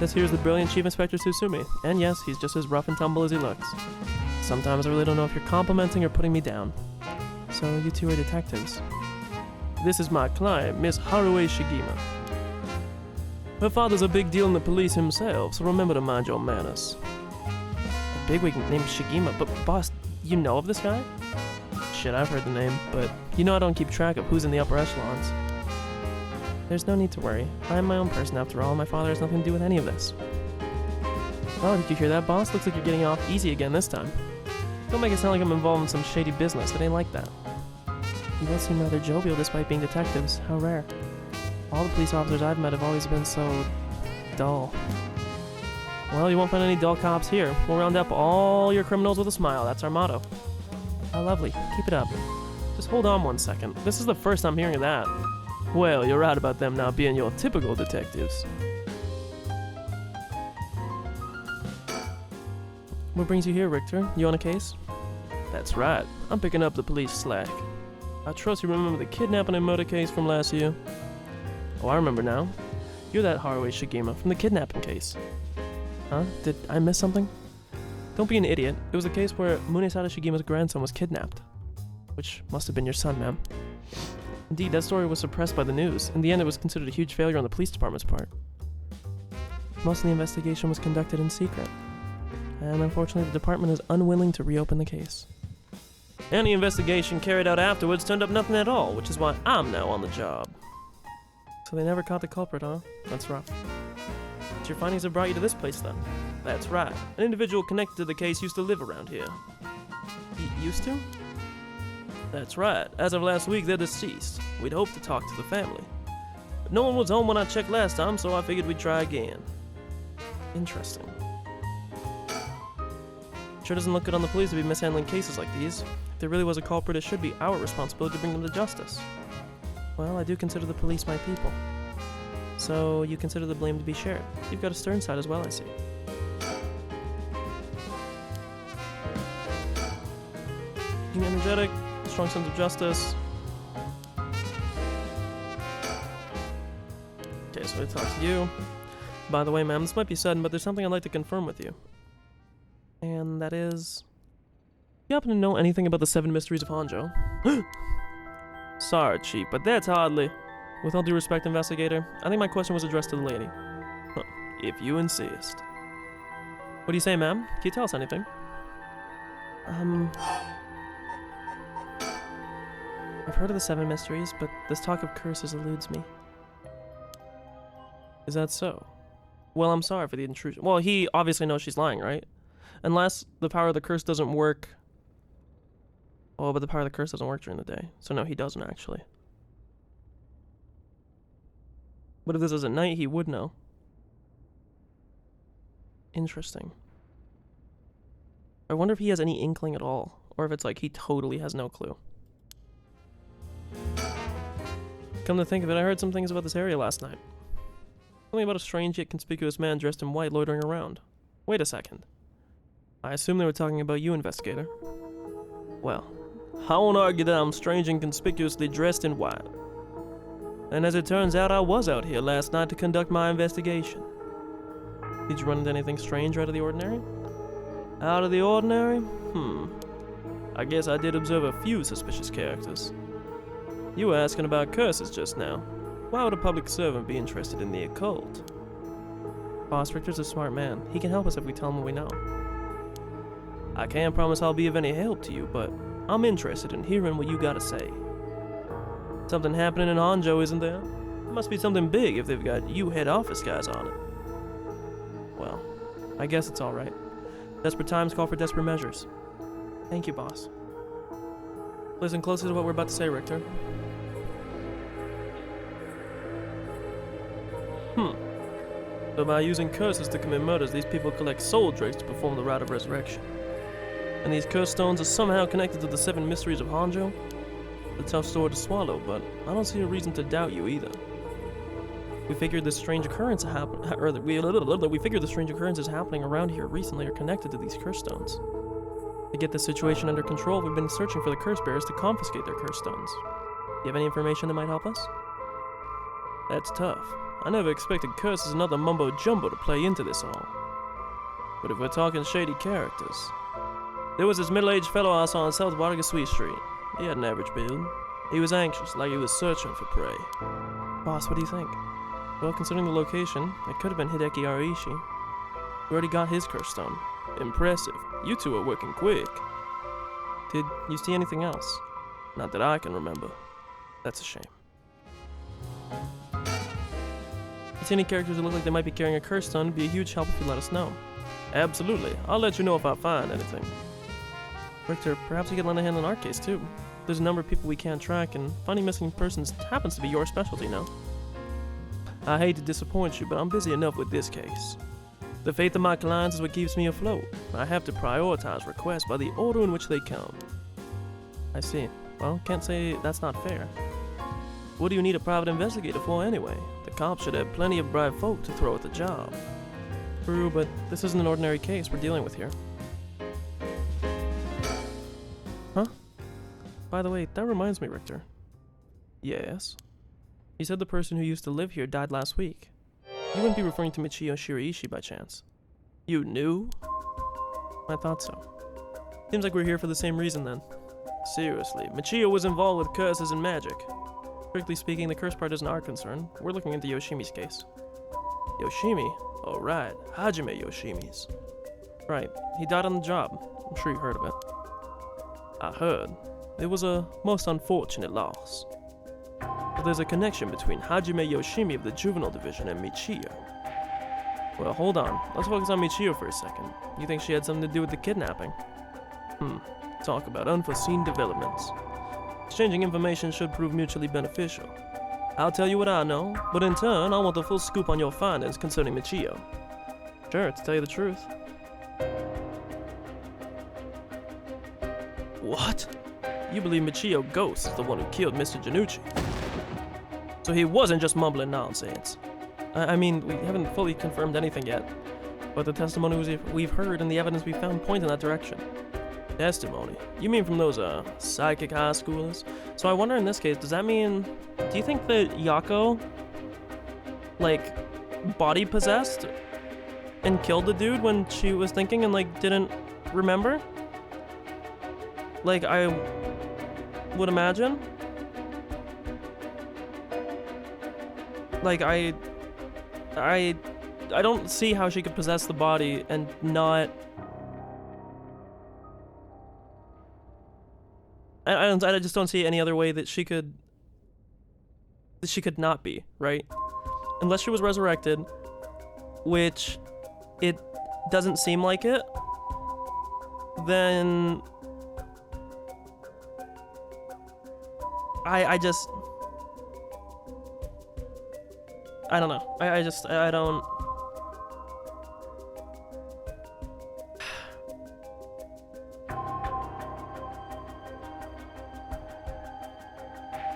This here's the brilliant Chief Inspector Tsutsumi, and yes, he's just as rough and tumble as he looks. Sometimes I really don't know if you're complimenting or putting me down. So you two are detectives. This is my client, Miss Haruo Shigima. Her father's a big deal in the police himself, so remember to mind your manners. Bigwig named Shigima, but boss, you know of this guy? Shit, I've heard the name, but you know I don't keep track of who's in the upper echelons. There's no need to worry. I am my own person after all, and my father has nothing to do with any of this. Oh, did you hear that, boss? Looks like you're getting off easy again this time. Don't make it sound like I'm involved in some shady business. It ain't like that. You both seem rather jovial despite being detectives. How rare. All the police officers I've met have always been so... dull. Well, you won't find any dull cops here. We'll round up all your criminals with a smile. That's our motto. How lovely. Keep it up. Just hold on one second. This is the first I'm hearing of that. Well, you're right about them not being your typical detectives. What brings you here, Richter? You on a case? That's right. I'm picking up the police slack. I trust you remember the kidnapping and murder case from last year? Oh, I remember now. You're that Haruhi Shigema from the kidnapping case. Huh? Did I miss something? Don't be an idiot. It was a case where Munesada Shigema's grandson was kidnapped. Which must have been your son, ma'am. Indeed, that story was suppressed by the news. In the end, it was considered a huge failure on the police department's part. Most of the investigation was conducted in secret. And unfortunately, the department is unwilling to reopen the case. Any investigation carried out afterwards turned up nothing at all, which is why I'm now on the job. So they never caught the culprit, huh? That's rough. But your findings have brought you to this place, then? That's right. An individual connected to the case used to live around here. Used to? That's right. As of last week, they're deceased. We'd hoped to talk to the family. But no one was home when I checked last time, so I figured we'd try again. Interesting. Sure doesn't look good on the police to be mishandling cases like these. If there really was a culprit, it should be our responsibility to bring them to justice. Well, I do consider the police my people. So you consider the blame to be shared. You've got a stern side as well, I see. Being energetic, strong sense of justice. Okay, so I talk to you. By the way, ma'am, this might be sudden, but there's something I'd like to confirm with you. And that is... You happen to know anything about the 7 mysteries of Honjo? Sorry, Chief, but that's hardly... With all due respect, investigator, I think my question was addressed to the lady. Huh, if you insist. What do you say, ma'am? Can you tell us anything? I've heard of the 7 mysteries, but this talk of curses eludes me. Is that so? Well, I'm sorry for the intrusion. Well, he obviously knows she's lying, right? Unless the power of the curse doesn't work. Oh, but the power of the curse doesn't work during the day. So no, he doesn't actually. But if this is at night, he would know. Interesting. I wonder if he has any inkling at all. Or if it's like he totally has no clue. Come to think of it, I heard some things about this area last night. Something about a strange yet conspicuous man dressed in white loitering around. Wait a second. I assume they were talking about you, investigator. Well, I won't argue that I'm strange and conspicuously dressed in white. And as it turns out, I was out here last night to conduct my investigation. Did you run into anything strange or out of the ordinary? Out of the ordinary? I guess I did observe a few suspicious characters. You were asking about curses just now. Why would a public servant be interested in the occult? Boss, Richter's a smart man. He can help us if we tell him what we know. I can't promise I'll be of any help to you, but I'm interested in hearing what you gotta say. Something happening in Honjo, isn't there? It must be something big if they've got you head office guys on it. Well, I guess it's alright. Desperate times call for desperate measures. Thank you, boss. Listen closely to what we're about to say, Richter. So by using curses to commit murders, these people collect soul drakes to perform the rite of resurrection. And these curse stones are somehow connected to the 7 mysteries of Honjo? A tough sword to swallow, but I don't see a reason to doubt you either. We figured this strange occurrence we figured the strange occurrences happening around here recently are connected to these curse stones. To get the situation under control, we've been searching for the curse bearers to confiscate their curse stones. Do you have any information that might help us? That's tough. I never expected curses and other mumbo-jumbo to play into this all. But if we're talking shady characters... There was this middle-aged fellow I saw on South Wargasui Street. He had an average build. He was anxious, like he was searching for prey. Boss, what do you think? Well, considering the location, it could have been Hideki Ariishi. We already got his curse stone. Impressive. You two are working quick. Did you see anything else? Not that I can remember. That's a shame. If you see any characters who look like they might be carrying a curse stone, it'd be a huge help if you let us know. Absolutely. I'll let you know if I find anything. Richter, perhaps you could lend a hand in our case too. There's a number of people we can't track, and finding missing persons happens to be your specialty now. I hate to disappoint you, but I'm busy enough with this case. The faith of my clients is what keeps me afloat. I have to prioritize requests by the order in which they come. I see. Well, can't say that's not fair. What do you need a private investigator for anyway? The cops should have plenty of bright folk to throw at the job. True, but this isn't an ordinary case we're dealing with here. Huh? By the way, that reminds me, Richter. Yes? You said the person who used to live here died last week. You wouldn't be referring to Michio Shiraishi by chance. You knew? I thought so. Seems like we're here for the same reason then. Seriously, Michio was involved with curses and magic. Strictly speaking, the curse part isn't our concern. We're looking into Yoshimi's case. Yoshimi? Oh right, Hajime Yoshimi's. Right, he died on the job. I'm sure you heard of it. I heard. It was a most unfortunate loss. But there's a connection between Hajime Yoshimi of the Juvenile Division and Michio. Well, hold on. Let's focus on Michio for a second. You think she had something to do with the kidnapping? Talk about unforeseen developments. Exchanging information should prove mutually beneficial. I'll tell you what I know, but in turn, I want the full scoop on your findings concerning Michio. Sure, to tell you the truth. What? You believe Michio Ghost is the one who killed Mr. Janucci? So he wasn't just mumbling nonsense. I mean, we haven't fully confirmed anything yet, but the testimonies we've heard and the evidence we found point in that direction. Testimony? You mean from those, psychic high schoolers? So I wonder in this case, does that mean... Do you think that Yako, like, body possessed and killed the dude when she was thinking and, like, didn't remember? Like, I would imagine? Like, I don't see how she could possess the body and not... I just don't see any other way that she could not be, right? Unless she was resurrected, which it doesn't seem like it, then I don't know. I don't...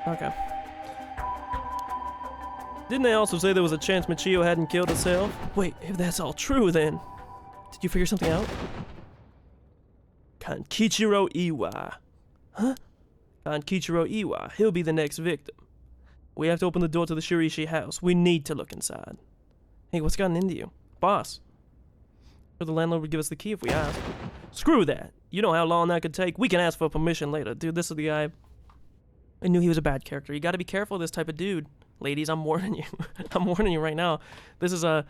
Okay. Didn't they also say there was a chance Michio hadn't killed herself? Wait, if that's all true, then... Did you figure something out? Kankichiro Iwa. Huh? Kankichiro Iwa. He'll be the next victim. We have to open the door to the Shiraishi house. We need to look inside. Hey, what's gotten into you? Boss. Or the landlord would give us the key if we asked. Screw that. You know how long that could take? We can ask for permission later. Dude, this is the guy... I knew he was a bad character. You gotta be careful of this type of dude. Ladies, I'm warning you. I'm warning you right now. This is a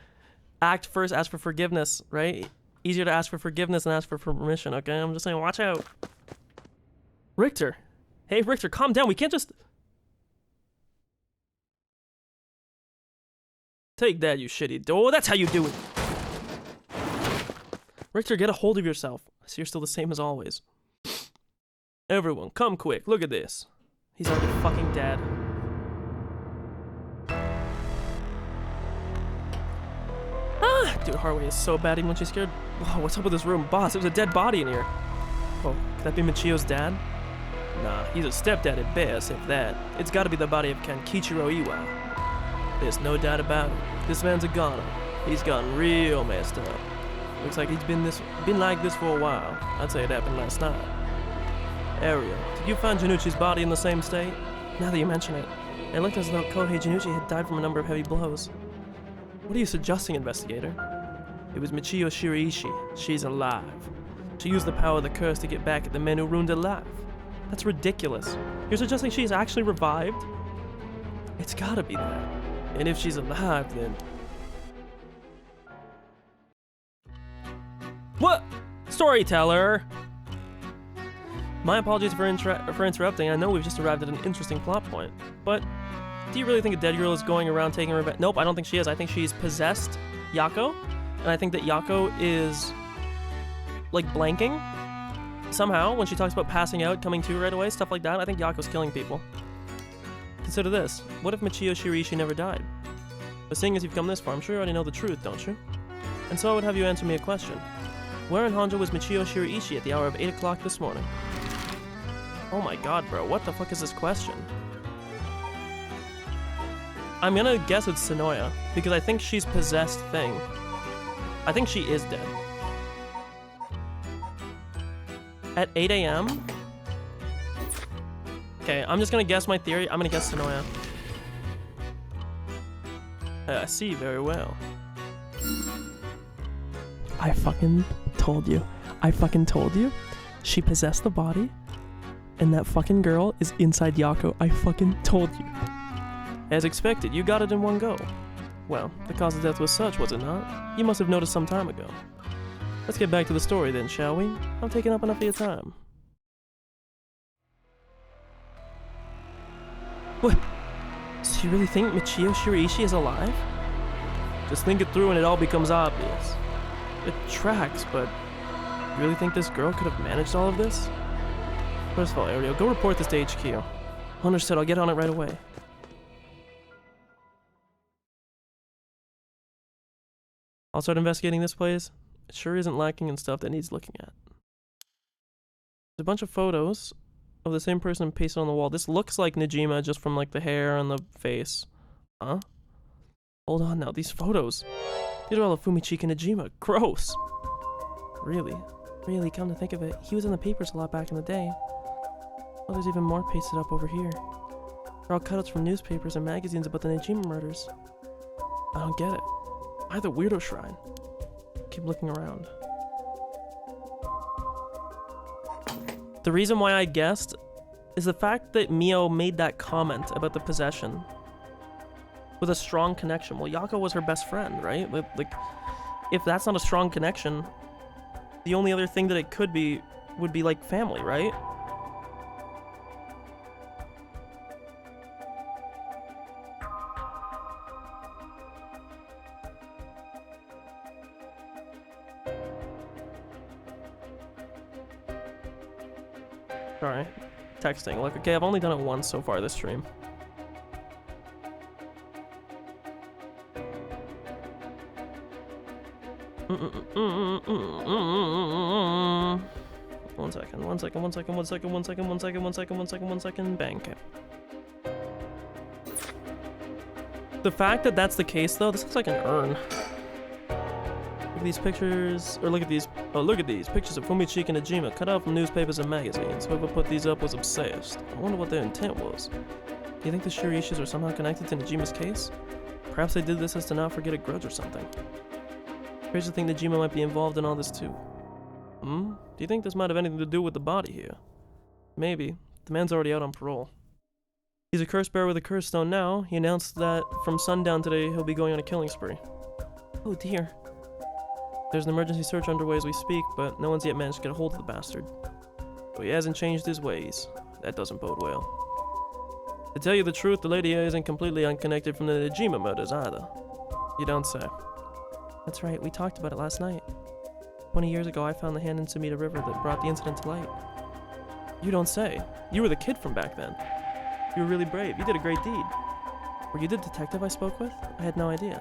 act first, ask for forgiveness, right? Easier to ask for forgiveness than ask for permission, okay? I'm just saying, watch out. Richter. Hey, Richter, calm down. We can't just... Take that, you shitty door. That's how you do it. Richter, get a hold of yourself. I see you're still the same as always. Everyone, come quick. Look at this. He's already fucking dead. Ah! Dude, Harway is so bad even when she's scared. Whoa, what's up with this room? Boss, there's a dead body in here. Oh, could that be Michio's dad? Nah, he's a stepdad at best, if that. It's gotta be the body of Kankichiro Iwa. There's no doubt about it. This man's a goner. He's gotten real messed up. Looks like he's been like this for a while. I'd say it happened last night. Ariel, did you find Janucci's body in the same state? Now that you mention it, it looked as though Kohei Janucci had died from a number of heavy blows. What are you suggesting, investigator? It was Michio Shiraishi. She's alive. She used the power of the curse to get back at the men who ruined her life. That's ridiculous. You're suggesting she's actually revived? It's gotta be that. And if she's alive, then... What? Storyteller! My apologies for interrupting. I know we've just arrived at an interesting plot point, but do you really think a dead girl is going around taking revenge? Nope, I don't think she is. I think she's possessed Yako, and I think that Yako is, like, blanking somehow when she talks about passing out, coming to right away, stuff like that. I think Yako's killing people. Consider this. What if Michio Shiraishi never died? But seeing as you've come this far, I'm sure you already know the truth, don't you? And so I would have you answer me a question. Where in Honjo was Michio Shiraishi at the hour of 8 o'clock this morning? Oh my god, bro, what the fuck is this question? I'm gonna guess it's Sonoya, because I think she's possessed thing. I think she is dead. At 8 a.m.? Okay, I'm just gonna guess my theory. I'm gonna guess Sonoya. I see very well. I fucking told you. I fucking told you. She possessed the body, and that fucking girl is inside Yako. I fucking told you. As expected, you got it in one go. Well, the cause of death was such, was it not? You must have noticed some time ago. Let's get back to the story then, shall we? I'm taking up enough of your time. What? So you really think Michio Shiraishi is alive? Just think it through and it all becomes obvious. It tracks, but you really think this girl could have managed all of this? First of all, Ariel, go report this to HQ. Understood, I'll get on it right away. I'll start investigating this place. It sure isn't lacking in stuff that needs looking at. There's a bunch of photos of the same person pasted on the wall. This looks like Najima just from like the hair and the face. Huh? Hold on now, these photos. These are all of Fumichika Najima. Gross. Really? Really, come to think of it, he was in the papers a lot back in the day. Oh, there's even more pasted up over here. They're all cutouts from newspapers and magazines about the Najima murders. I don't get it. Either weirdo shrine. Keep looking around. The reason why I guessed is the fact that Mio made that comment about the possession with a strong connection. Well, Yako was her best friend, right? Like, if that's not a strong connection, the only other thing that it could be would be like family, right? Sorry. Texting. Like, okay, I've only done it once so far this stream. One second. Bang. Okay. The fact that that's the case, though, this looks like an urn. Look at these pictures, or look at these. Oh, look at these pictures of Fumichika Najima cut out from newspapers and magazines. Whoever put these up was obsessed. I wonder what their intent was. Do you think the Shirishis are somehow connected to Najima's case? Perhaps they did this as to not forget a grudge or something. Here's the thing, Najima might be involved in all this too. Do you think this might have anything to do with the body here? Maybe. The man's already out on parole. He's a curse bearer with a curse stone now. He announced that from sundown today he'll be going on a killing spree. Oh dear. There's an emergency search underway as we speak, but no one's yet managed to get a hold of the bastard. But he hasn't changed his ways. That doesn't bode well. To tell you the truth, the lady here isn't completely unconnected from the Najima murders either. You don't say. That's right, we talked about it last night. 20 years ago, I found the hand in Sumida River that brought the incident to light. You don't say. You were the kid from back then. You were really brave. You did a great deed. Were you the detective I spoke with? I had no idea.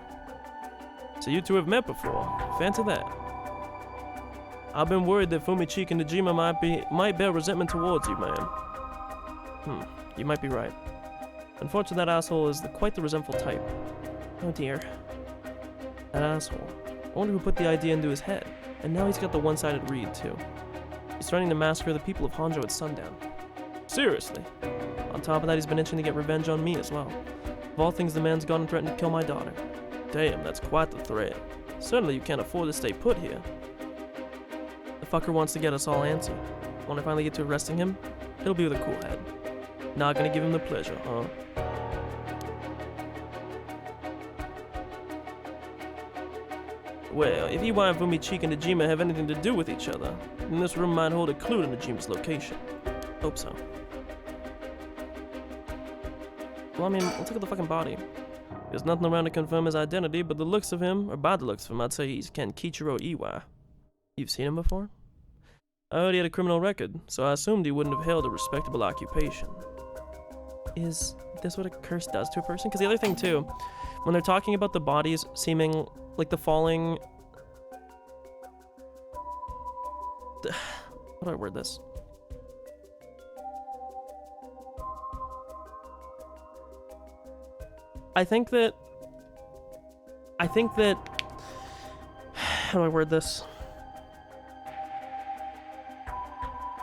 So you two have met before. Fancy that. I've been worried that Fumichika Najima might bear resentment towards you, man. You might be right. Unfortunately, that asshole is quite the resentful type. Oh dear. That asshole. I wonder who put the idea into his head. And now he's got the one-sided read, too. He's threatening to massacre the people of Honjo at sundown. Seriously. On top of that, he's been itching to get revenge on me as well. Of all things, the man's gone and threatened to kill my daughter. Damn, that's quite the threat. Certainly you can't afford to stay put here. The fucker wants to get us all antsy. When I finally get to arresting him, it'll be with a cool head. Not gonna give him the pleasure, huh? Well, if Iwai and Fumichika and Najima have anything to do with each other, then this room might hold a clue to Najima's location. Hope so. Well, I mean, let's look at the fucking body. There's nothing around to confirm his identity, but the looks of him, or by the looks of him, I'd say he's Ken Kichiro Iwai. You've seen him before? I heard he had a criminal record, so I assumed he wouldn't have held a respectable occupation. Is this what a curse does to a person? Because the other thing, too, when they're talking about the bodies seeming like the falling... How do I word this? I think that how do I word this?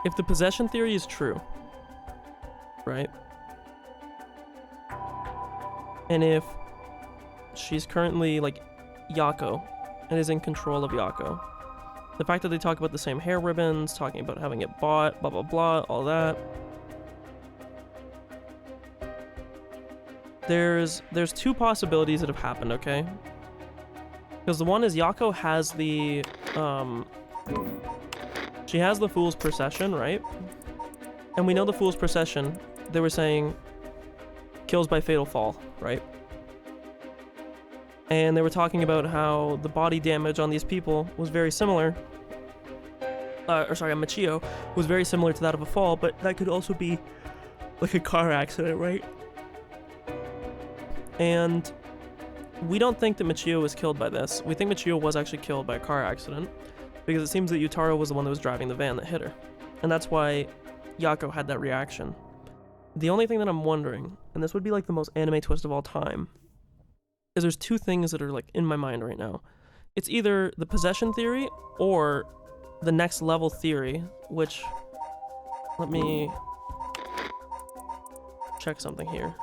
If the possession theory is true, right? And if she's currently like Yako and is in control of Yako, the fact that they talk about the same hair ribbons, talking about having it bought, blah blah blah, all that. There's two possibilities that have happened, okay? Because the one is Yako has the she has the Fool's Procession, right? And we know the Fool's Procession, they were saying kills by fatal fall, right? And they were talking about how the body damage on these people was very similar, on Michio, was very similar to that of a fall, but that could also be like a car accident, right? And we don't think that Michio was killed by this. We think Michio was actually killed by a car accident, because it seems that Yutaro was the one that was driving the van that hit her. And that's why Yako had that reaction. The only thing that I'm wondering, and this would be like the most anime twist of all time, is there's two things that are like in my mind right now. It's either the possession theory or the next level theory, which, let me check something here.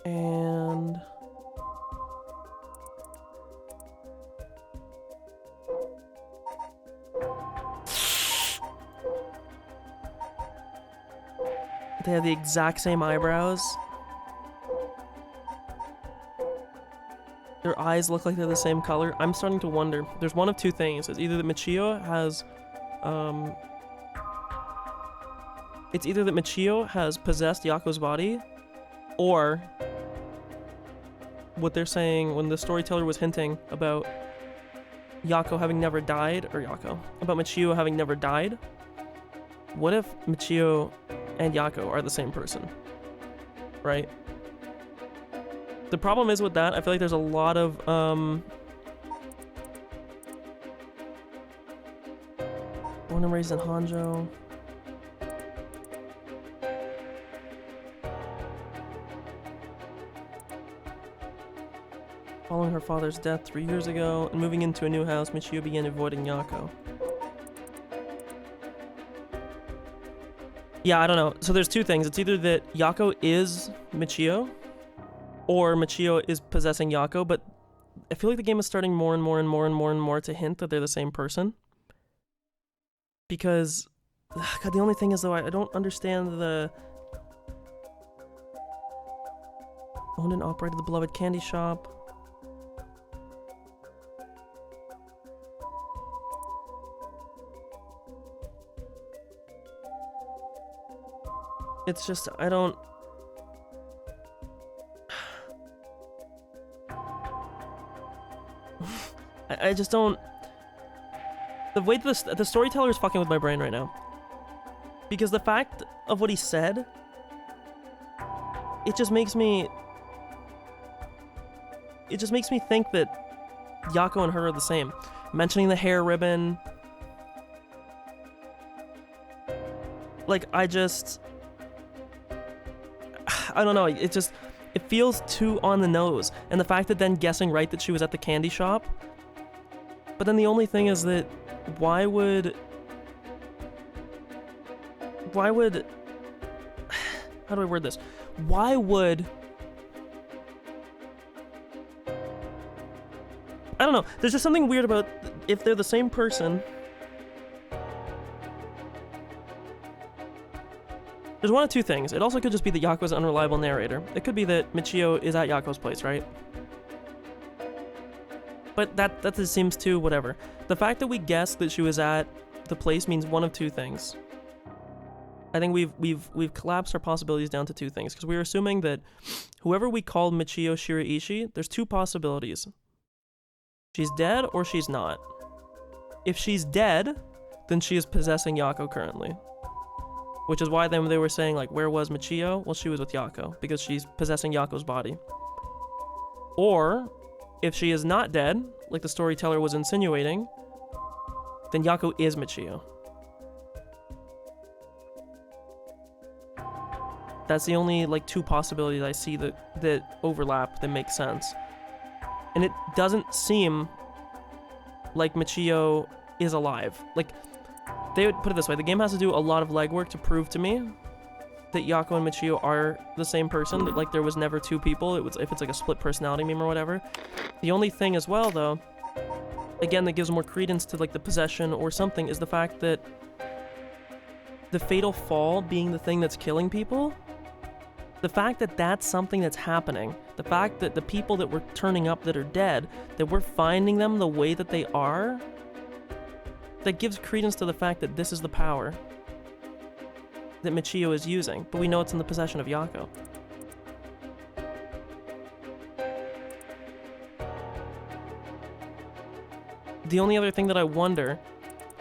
And they have the exact same eyebrows. Their eyes look like they're the same color. I'm starting to wonder. There's one of two things. It's either that Michio has possessed Yako's body, or what they're saying when the storyteller was hinting about Yako having never died, or about Michio having never died. What if Michio and Yako are the same person, right? The problem is with that, I feel like there's a lot of born and raised in Honjo. Following her father's death 3 years ago and moving into a new house, Michio began avoiding Yako. Yeah, I don't know. So there's two things. It's either that Yako is Michio, or Michio is possessing Yako, but I feel like the game is starting more and more to hint that they're the same person. Because, God, the only thing is though, I don't understand the owned and operated the beloved candy shop. It's just, I don't... I just don't... The way the storyteller is fucking with my brain right now. Because the fact of what he said, it just makes me think that Yako and her are the same. Mentioning the hair ribbon. Like, I don't know, it feels too on the nose. And the fact that then guessing right that she was at the candy shop. But then the only thing is that why would how do I word this? Why would, I don't know, there's just something weird about if they're the same person. There's one of two things. It also could just be that Yako's an unreliable narrator. It could be that Michio is at Yako's place, right? But that just seems too whatever. The fact that we guessed that she was at the place means one of two things. I think we've collapsed our possibilities down to two things, because we were assuming that whoever we called Michio Shiraishi, there's two possibilities. She's dead or she's not. If she's dead, then she is possessing Yako currently. Which is why then they were saying, like, where was Michio? Well, she was with Yako, because she's possessing Yako's body. Or, if she is not dead, like the storyteller was insinuating, then Yako is Michio. That's the only, like, two possibilities I see that overlap, that make sense. And it doesn't seem like Michio is alive. Like, they would put it this way, the game has to do a lot of legwork to prove to me that Yako and Michio are the same person, that, like, there was never two people, if it's like a split personality meme or whatever. The only thing as well, though, again, that gives more credence to, like, the possession or something, is the fact that the fatal fall being the thing that's killing people, the fact that that's something that's happening, the fact that the people that were turning up that are dead, that we're finding them the way that they are, that gives credence to the fact that this is the power that Michio is using, but we know it's in the possession of Yako. The only other thing that I wonder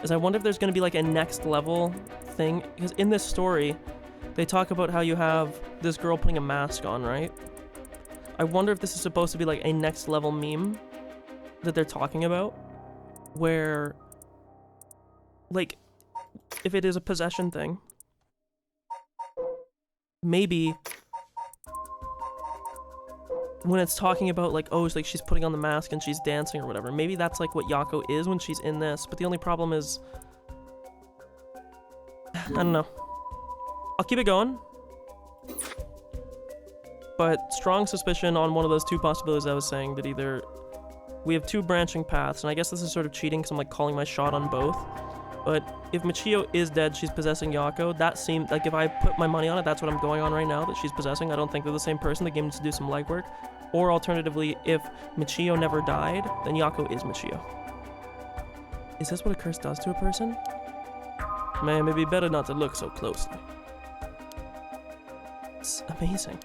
is if there's going to be like a next level thing, because in this story, they talk about how you have this girl putting a mask on, right? I wonder if this is supposed to be like a next level meme that they're talking about, where, like, if it is a possession thing, maybe when it's talking about, like, oh, it's like she's putting on the mask and she's dancing or whatever, maybe that's like what Yako is when she's in this, but the only problem is, I don't know. I'll keep it going, but strong suspicion on one of those two possibilities I was saying, that either we have two branching paths, and I guess this is sort of cheating because I'm like calling my shot on both, but if Michio is dead, she's possessing Yako, that seems like, if I put my money on it, that's what I'm going on right now, that she's possessing. I don't think they're the same person. The game needs to do some legwork. Or alternatively, if Michio never died, then Yako is Michio. Is this what a curse does to a person? Man, it'd be better not to look so closely. It's amazing.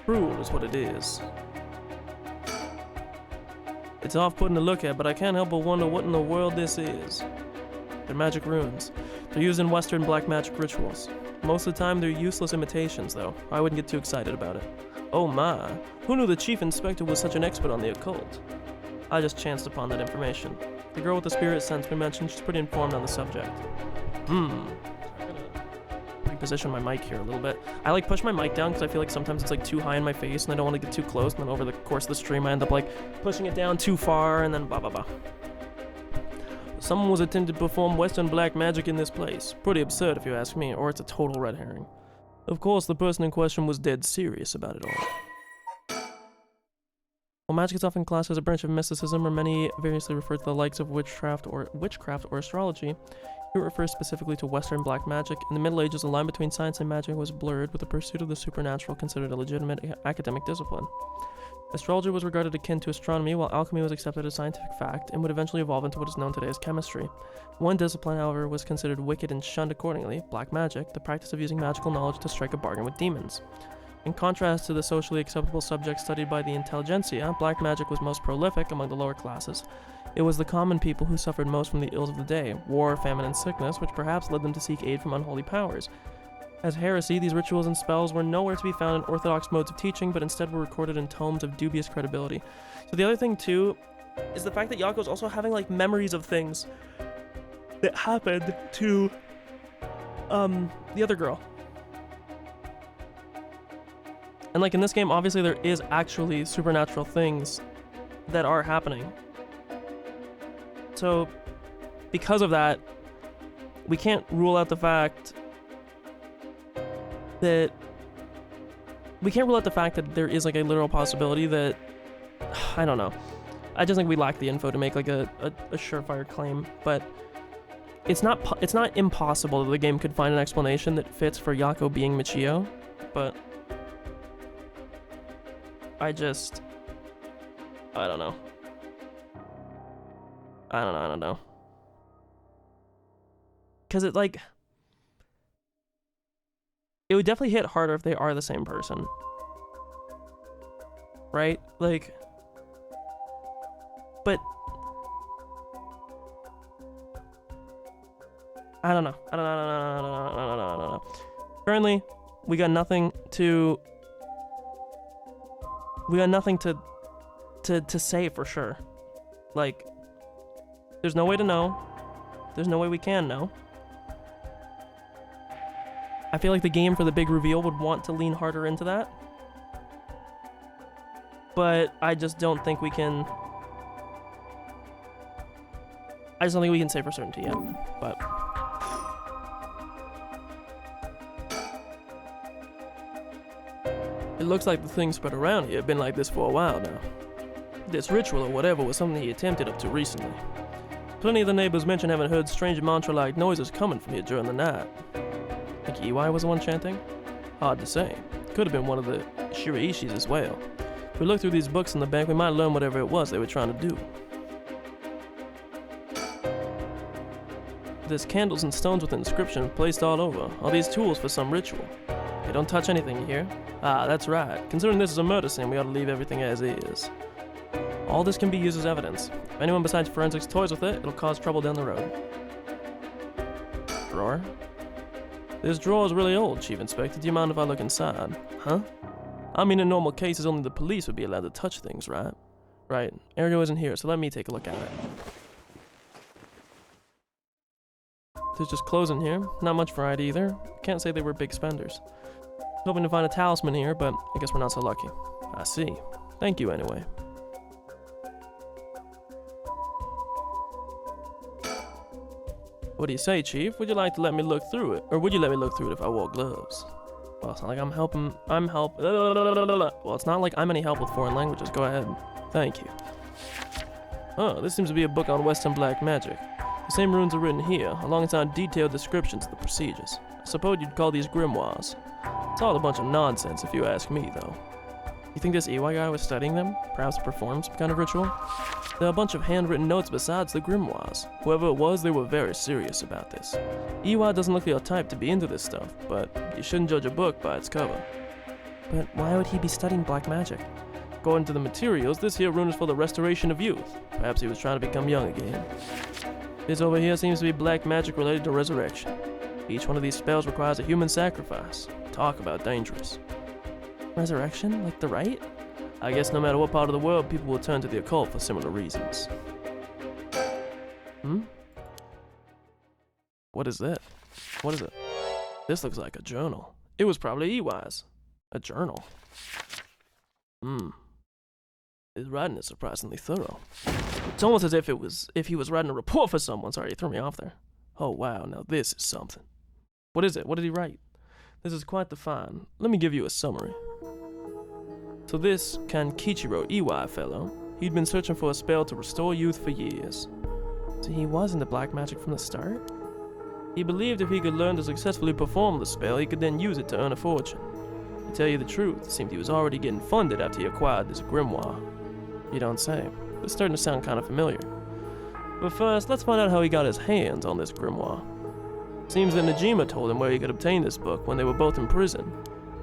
Cruel is what it is. It's off-putting to look at, but I can't help but wonder what in the world this is. They're magic runes. They're used in Western black magic rituals. Most of the time, they're useless imitations, though. I wouldn't get too excited about it. Oh my, who knew the chief inspector was such an expert on the occult? I just chanced upon that information. The girl with the spirit sense we mentioned, she's pretty informed on the subject. Reposition my mic here a little bit. I like push my mic down because I feel like sometimes it's like too high in my face and I don't want to get too close, and then over the course of the stream I end up like pushing it down too far and then blah blah blah. Someone was attempting to perform Western black magic in this place. Pretty absurd if you ask me, or it's a total red herring. Of course, the person in question was dead serious about it all. While magic is often classed as a branch of mysticism, or many variously refer to the likes of witchcraft or astrology, it refers specifically to Western black magic. In the Middle Ages, the line between science and magic was blurred, with the pursuit of the supernatural considered a legitimate academic discipline. Astrology was regarded akin to astronomy, while alchemy was accepted as scientific fact, and would eventually evolve into what is known today as chemistry. One discipline, however, was considered wicked and shunned accordingly: black magic, the practice of using magical knowledge to strike a bargain with demons. In contrast to the socially acceptable subjects studied by the intelligentsia, black magic was most prolific among the lower classes. It was the common people who suffered most from the ills of the day, war, famine, and sickness, which perhaps led them to seek aid from unholy powers. As heresy, these rituals and spells were nowhere to be found in orthodox modes of teaching, but instead were recorded in tomes of dubious credibility. So the other thing, too, is the fact that Yako's also having, like, memories of things that happened to, the other girl. And, like, in this game, obviously there is actually supernatural things that are happening. So, because of that, we can't rule out the fact that there is like a literal possibility that, I don't know. I just think we lack the info to make like a surefire claim, but it's not impossible that the game could find an explanation that fits for Yako being Michio, but I don't know. I don't know. Because it, like, it would definitely hit harder if they are the same person. Right? Like, but I don't know. Currently, we got nothing to say for sure. Like, there's no way to know. There's no way we can know. I feel like the game for the big reveal would want to lean harder into that. But I just don't think we can... I just don't think we can say for certainty yet, but... It looks like the things spread around here have been like this for a while now. This ritual or whatever was something he attempted up to recently. Plenty of the neighbors mentioned having heard strange mantra-like noises coming from here during the night. Think Iwai was the one chanting? Hard to say. Could have been one of the Shiraishis as well. If we look through these books in the back, we might learn whatever it was they were trying to do. There's candles and stones with inscription placed all over. All these tools for some ritual. Hey, don't touch anything, you hear? Ah, that's right. Considering this is a murder scene, we ought to leave everything as is. All this can be used as evidence. If anyone besides forensics toys with it, it'll cause trouble down the road. Drawer? This drawer is really old, Chief Inspector. Do you mind if I look inside? Huh? I mean, in normal cases, only the police would be allowed to touch things, right? Right. Ergo isn't here, so let me take a look at it. There's just clothes in here. Not much variety either. Can't say they were big spenders. Hoping to find a talisman here, but I guess we're not so lucky. I see. Thank you anyway. What do you say, Chief? Would you like to let me look through it? Or would you let me look through it if I wore gloves? Well, it's not like Well, it's not like I'm any help with foreign languages. Go ahead. Thank you. Oh, this seems to be a book on Western black magic. The same runes are written here, alongside detailed descriptions of the procedures. I suppose you'd call these grimoires. It's all a bunch of nonsense if you ask me, though. You think this Iwai guy was studying them? Perhaps to perform some kind of ritual? There are a bunch of handwritten notes besides the grimoires. Whoever it was, they were very serious about this. Iwai doesn't look the type to be into this stuff, but you shouldn't judge a book by its cover. But why would he be studying black magic? According to the materials, this here rune is for the restoration of youth. Perhaps he was trying to become young again. This over here seems to be black magic related to resurrection. Each one of these spells requires a human sacrifice. Talk about dangerous. Resurrection? Like the rite? I guess no matter what part of the world, people will turn to the occult for similar reasons. What is that? What is it? This looks like a journal. It was probably Iwai's. A journal. His writing is surprisingly thorough. It's almost as if he was writing a report for someone. Sorry, you threw me off there. Oh wow, now this is something. What is it? What did he write? This is quite the find. Let me give you a summary. So this Kankichiro Iwai fellow, he'd been searching for a spell to restore youth for years. So he was into black magic from the start? He believed if he could learn to successfully perform the spell, he could then use it to earn a fortune. To tell you the truth, it seemed he was already getting funded after he acquired this grimoire. You don't say. It's starting to sound kind of familiar. But first, let's find out how he got his hands on this grimoire. Seems that Najima told him where he could obtain this book when they were both in prison.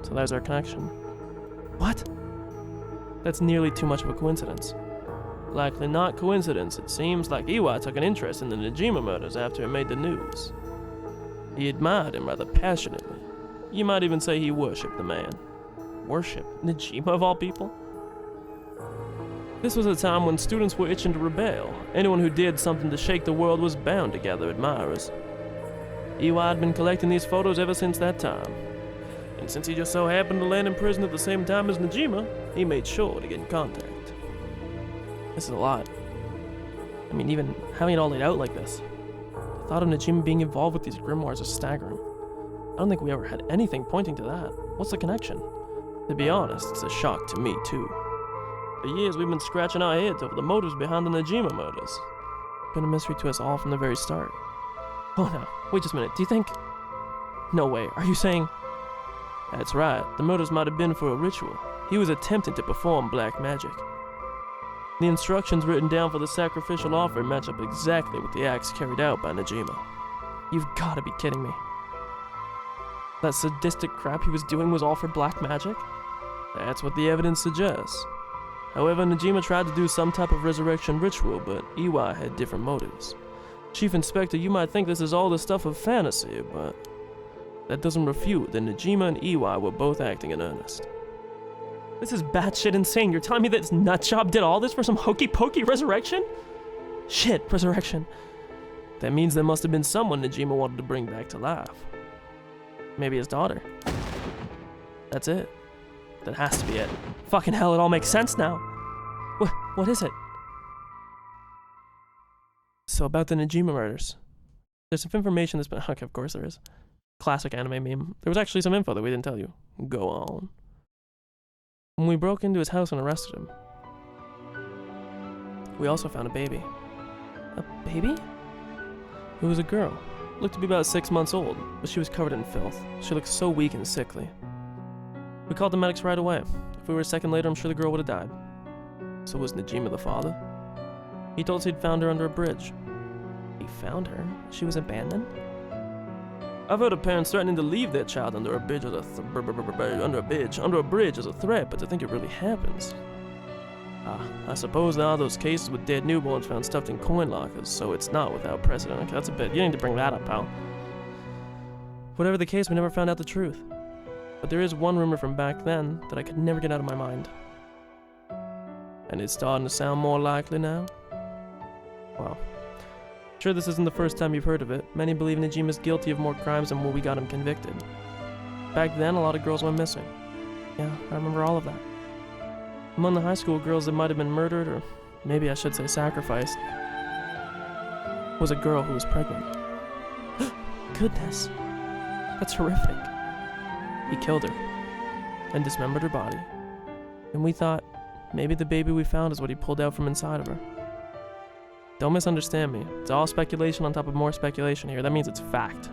So there's our connection. What? That's nearly too much of a coincidence. Likely not coincidence. It seems like Iwai took an interest in the Najima murders after it made the news. He admired him rather passionately. You might even say he worshipped the man. Worship? Najima of all people? This was a time when students were itching to rebel. Anyone who did something to shake the world was bound to gather admirers. Iwai had been collecting these photos ever since that time. And since he just so happened to land in prison at the same time as Najima, he made sure to get in contact. This is a lot. I mean, even having it all laid out like this. The thought of Najima being involved with these grimoires is staggering. I don't think we ever had anything pointing to that. What's the connection? To be honest, it's a shock to me, too. For years, we've been scratching our heads over the motives behind the Najima murders. It's been a mystery to us all from the very start. Oh no, wait just a minute, do you think... No way, are you saying... That's right, the murders might have been for a ritual. He was attempting to perform black magic. The instructions written down for the sacrificial offering match up exactly with the acts carried out by Najima. You've gotta be kidding me. That sadistic crap he was doing was all for black magic? That's what the evidence suggests. However, Najima tried to do some type of resurrection ritual, but Iwai had different motives. Chief Inspector, you might think this is all the stuff of fantasy, but that doesn't refute that Najima and Iwai were both acting in earnest. This is batshit insane. You're telling me that this nutjob did all this for some hokey-pokey resurrection? Shit, resurrection. That means there must have been someone Najima wanted to bring back to life. Maybe his daughter. That's it. That has to be it. Fucking hell, it all makes sense now. What is it? So about the Najima murders. There's some information that's been... Okay, of course there is. Classic anime meme. There was actually some info that we didn't tell you. Go on. When we broke into his house and arrested him, we also found a baby. A baby? It was a girl. Looked to be about 6 months old, but she was covered in filth. She looked so weak and sickly. We called the medics right away. If we were a second later, I'm sure the girl would have died. So was Najima the father? He told us he'd found her under a bridge. He found her? She was abandoned? I've heard of parents threatening to leave their child under a bridge as a threat, but to think it really happens. I suppose there are those cases with dead newborns found stuffed in coin lockers, so it's not without precedent. Okay, that's a bit. You need to bring that up, pal. Whatever the case, we never found out the truth. But there is one rumor from back then that I could never get out of my mind. And it's starting to sound more likely now? Well, sure this isn't the first time you've heard of it. Many believe Najima's guilty of more crimes than what we got him convicted. Back then, a lot of girls went missing. Yeah, I remember all of that. Among the high school girls that might have been murdered, or maybe I should say sacrificed, was a girl who was pregnant. Goodness, that's horrific. He killed her and dismembered her body. And we thought maybe the baby we found is what he pulled out from inside of her. Don't misunderstand me. It's all speculation on top of more speculation here. That means it's fact.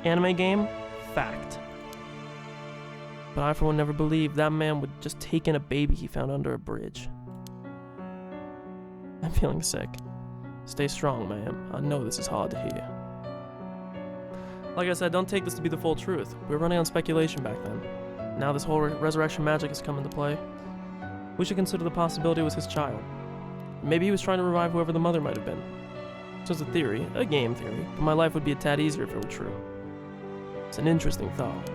Anime game? Fact. But I for one never believed that man would just take in a baby he found under a bridge. I'm feeling sick. Stay strong, ma'am. I know this is hard to hear. Like I said, don't take this to be the full truth. We were running on speculation back then. Now this whole resurrection magic has come into play. We should consider the possibility it was his child. Maybe he was trying to revive whoever the mother might have been. It's just a theory, a game theory, but my life would be a tad easier if it were true. It's an interesting thought.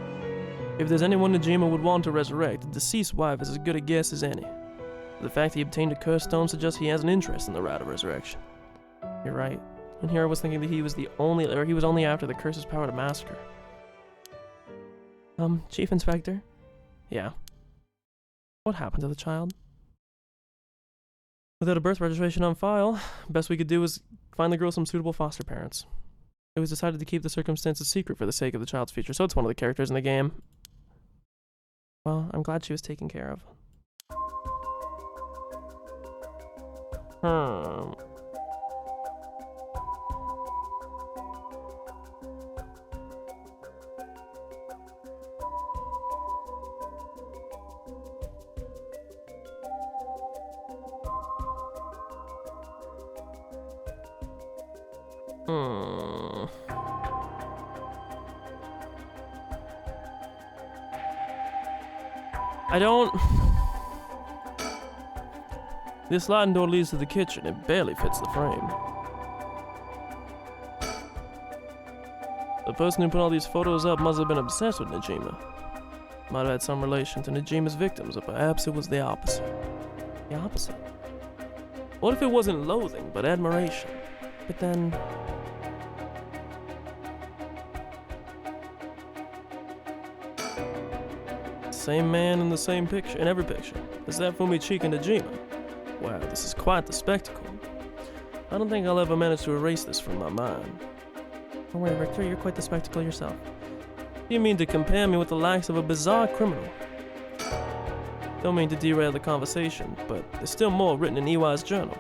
If there's anyone Najima would want to resurrect, the deceased wife is as good a guess as any. The fact he obtained a cursed stone suggests he has an interest in the rite of resurrection. You're right. And here I was thinking that he was only after the curse's power to massacre. Chief Inspector? Yeah. What happened to the child? Without a birth registration on file, best we could do was find the girl some suitable foster parents. It was decided to keep the circumstances secret for the sake of the child's future, so it's one of the characters in the game. Well, I'm glad she was taken care of. I don't... This sliding door leads to the kitchen. It barely fits the frame. The person who put all these photos up must have been obsessed with Najima. Might have had some relation to Najima's victims, or perhaps it was the opposite. The opposite? What if it wasn't loathing, but admiration? But then... Same man in the same picture, in every picture. Is that Fumichika Najima? Wow, this is quite the spectacle. I don't think I'll ever manage to erase this from my mind. Don't worry, Richter, you're quite the spectacle yourself. You mean to compare me with the likes of a bizarre criminal? Don't mean to derail the conversation, but there's still more written in EY's journal.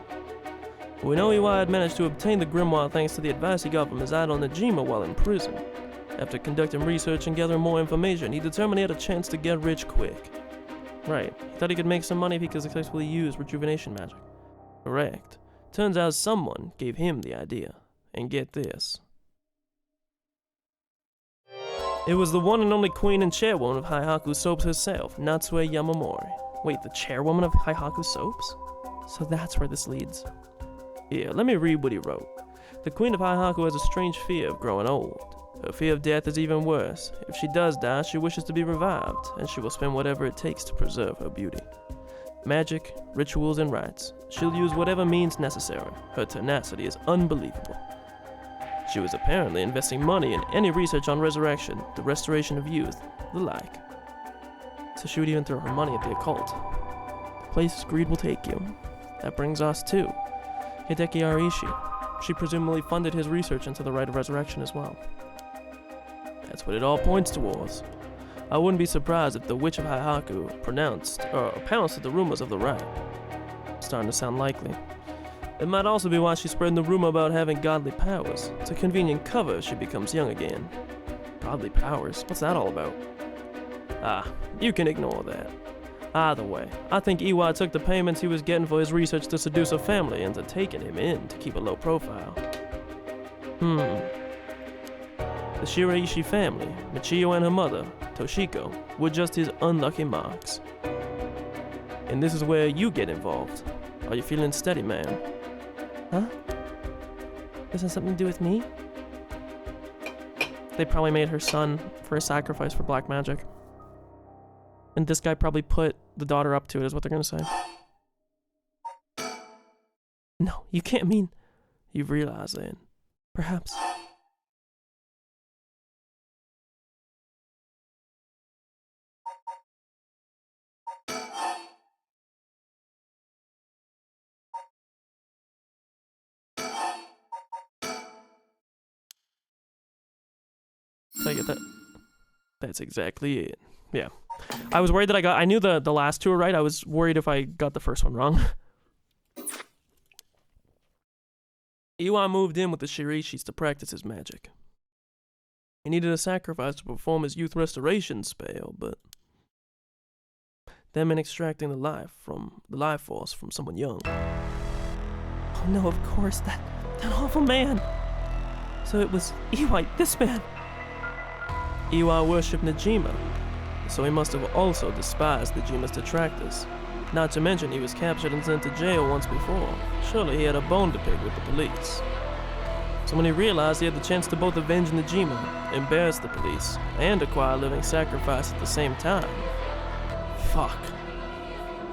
We know EY had managed to obtain the grimoire thanks to the advice he got from his idol Najima while in prison. After conducting research and gathering more information, he determined he had a chance to get rich quick. Right, he thought he could make some money if he could successfully use rejuvenation magic. Correct. Turns out someone gave him the idea. And get this. It was the one and only queen and chairwoman of Haihaku Soaps herself, Natsue Yamamori. Wait, the chairwoman of Haihaku Soaps? So that's where this leads. Here, let me read what he wrote. The queen of Haihaku has a strange fear of growing old. Her fear of death is even worse. If she does die, she wishes to be revived, and she will spend whatever it takes to preserve her beauty. Magic, rituals, and rites. She'll use whatever means necessary. Her tenacity is unbelievable. She was apparently investing money in any research on resurrection, the restoration of youth, the like. So she would even throw her money at the occult. The places greed will take you. That brings us to Hideki Arishi. She presumably funded his research into the rite of resurrection as well. That's what it all points towards. I wouldn't be surprised if the Witch of Haihaku pounced at the rumors of the rite. Starting to sound likely. It might also be why she's spreading the rumor about having godly powers. It's a convenient cover if she becomes young again. Godly powers? What's that all about? Ah, you can ignore that. Either way, I think Iwai took the payments he was getting for his research to seduce her family into taking him in to keep a low profile. The Shiraishi family, Michio and her mother, Toshiko, were just his unlucky marks. And this is where you get involved. Are you feeling steady, man? Huh? This has something to do with me? They probably made her son for a sacrifice for black magic. And this guy probably put the daughter up to it, is what they're gonna say. No, you can't mean... You realize then. Perhaps. So I get that. That's exactly it. Yeah. I was worried that I knew the last two were right. I was worried if I got the first one wrong. Iwai moved in with the Shirishis to practice his magic. He needed a sacrifice to perform his youth restoration spell, but that meant extracting the life force from someone young. Oh no, of course, that awful man. So it was Iwai, this man. Iwai worshipped Najima, so he must have also despised Najima's detractors. Not to mention he was captured and sent to jail once before. Surely he had a bone to pick with the police. So when he realized he had the chance to both avenge Najima, embarrass the police, and acquire a living sacrifice at the same time. Fuck.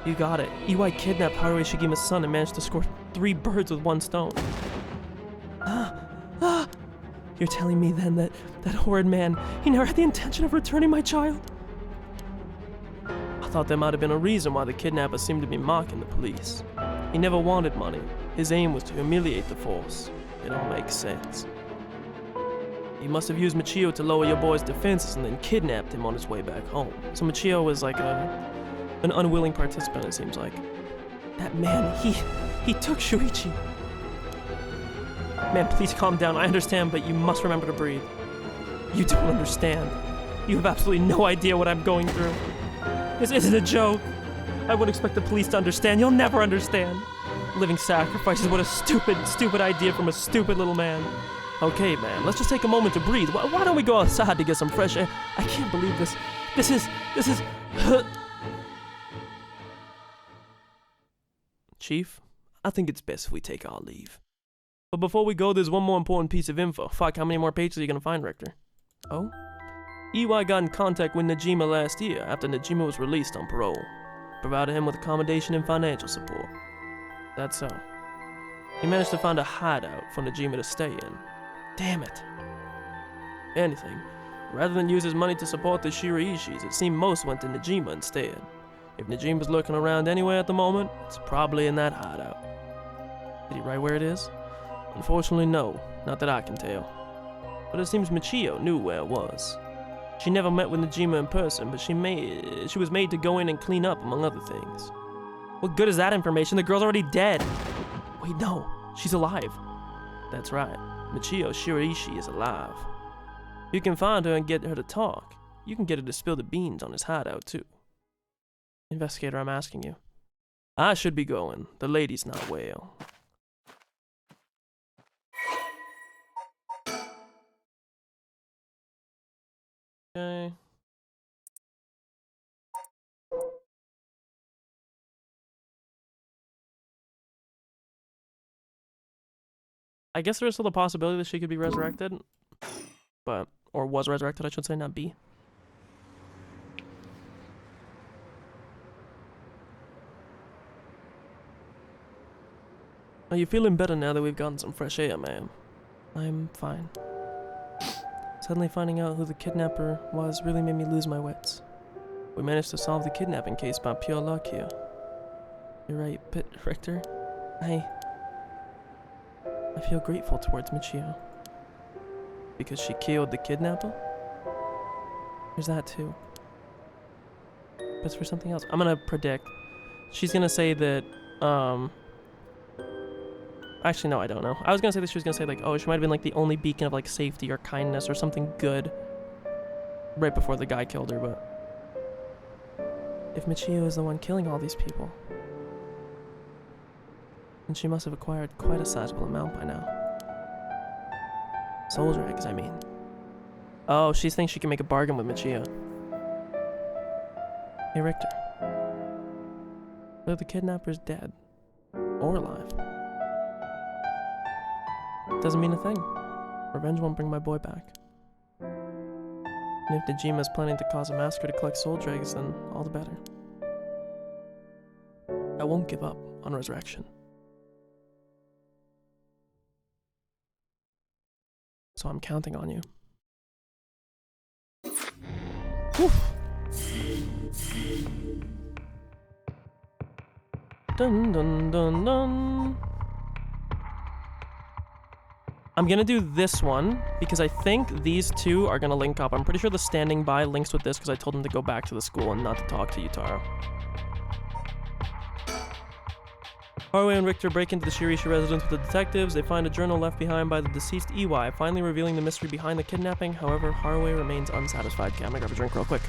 You got it. Iwai kidnapped Haruhi Shigima's son and managed to score 3 birds with 1 stone. You're telling me then that horrid man, he never had the intention of returning my child? I thought there might have been a reason why the kidnapper seemed to be mocking the police. He never wanted money. His aim was to humiliate the force. It all makes sense. He must have used Michio to lower your boy's defenses and then kidnapped him on his way back home. So Michio was like an unwilling participant, it seems like. That man, he took Shuichi. Man, please calm down. I understand, but you must remember to breathe. You don't understand. You have absolutely no idea what I'm going through. This isn't a joke. I wouldn't expect the police to understand. You'll never understand. Living sacrifices, what a stupid idea from a stupid little man. Okay, man, let's just take a moment to breathe. Why don't we go outside to get some fresh air? I can't believe this. This is... Chief, I think it's best if we take our leave. But before we go, there's one more important piece of info. Fuck, how many more pages are you gonna find, Rector? Oh? Iwai got in contact with Najima last year after Najima was released on parole. Provided him with accommodation and financial support. That's so. He managed to find a hideout for Najima to stay in. Damn it. Anything. Rather than use his money to support the Shiraishis, it seemed most went to Najima instead. If Najima's lurking around anywhere at the moment, it's probably in that hideout. Did he write where it is? Unfortunately, no. Not that I can tell. But it seems Michio knew where it was. She never met with Najima in person, but she was made to go in and clean up, among other things. What good is that information? The girl's already dead. Wait, no. She's alive. That's right. Michio Shiraishi is alive. You can find her and get her to talk. You can get her to spill the beans on his hideout, too. Investigator, I'm asking you. I should be going. The lady's not well. Okay. I guess there's still the possibility that she could be resurrected. But, or was resurrected, I should say, not be. Are you feeling better now that we've gotten some fresh air, man? I'm fine. Suddenly finding out who the kidnapper was really made me lose my wits. We managed to solve the kidnapping case by pure luck here. You're right, but Richter, I feel grateful towards Michio. Because she killed the kidnapper? There's that too. But it's for something else. I'm gonna predict. She's gonna say that, actually, no, I don't know. I was gonna say that she was gonna say, like, oh, she might have been, like, the only beacon of, like, safety or kindness or something good right before the guy killed her, but if Michio is the one killing all these people, then she must have acquired quite a sizable amount by now. Soldier eggs, I mean. Oh, she thinks she can make a bargain with Michio. Hey, Richter. Whether the kidnapper's dead or alive doesn't mean a thing. Revenge won't bring my boy back. And if Dejima's planning to cause a massacre to collect soul eggs, then all the better. I won't give up on resurrection. So I'm counting on you. Whew. Dun dun dun dun. I'm gonna do this one because I think these two are gonna link up. I'm pretty sure the standing by links with this because I told him to go back to the school and not to talk to Yutaro. Haruo and Richter break into the Shirishi residence with the detectives. They find a journal left behind by the deceased Iwai, finally revealing the mystery behind the kidnapping. However, Haruo remains unsatisfied. Okay, I'm gonna grab a drink real quick.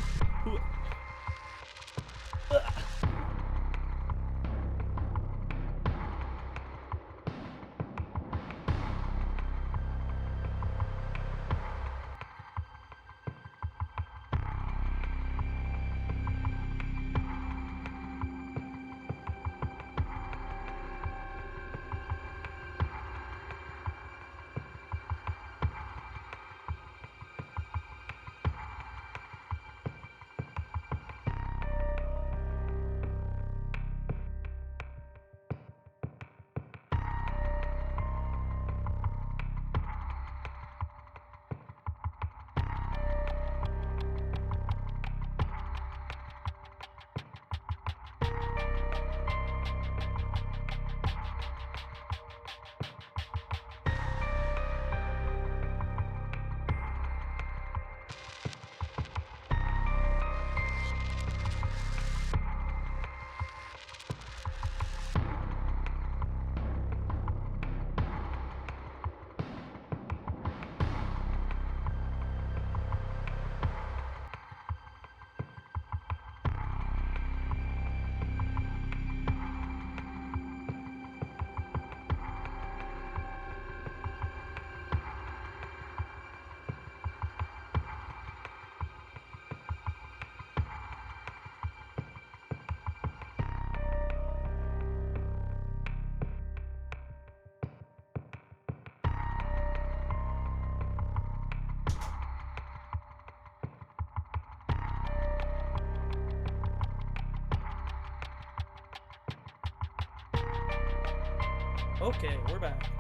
Okay, we're back.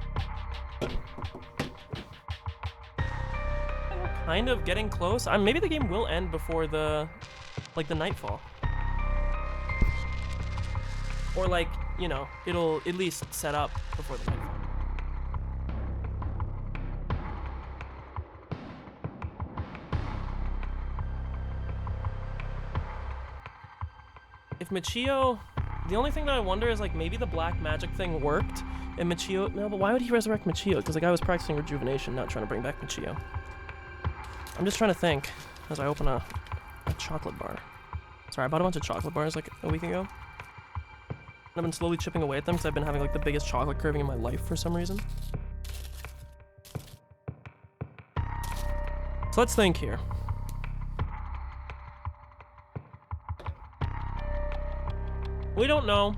We're kind of getting close. Maybe the game will end before the nightfall. Or like, you know, it'll at least set up before the nightfall. If Michio... The only thing that I wonder is, like, maybe the black magic thing worked, and Michio... No, but why would he resurrect Michio? Because the guy was practicing rejuvenation, not trying to bring back Michio. I'm just trying to think as I open a chocolate bar. Sorry, I bought a bunch of chocolate bars, like, a week ago. And I've been slowly chipping away at them because I've been having, like, the biggest chocolate craving in my life for some reason. So let's think here. We don't know.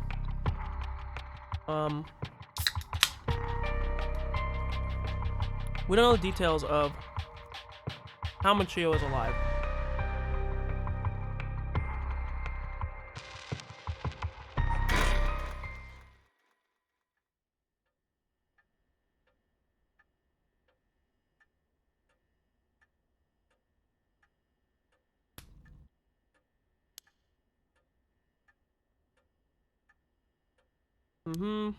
We don't know the details of how Michio is alive. Mm-hmm.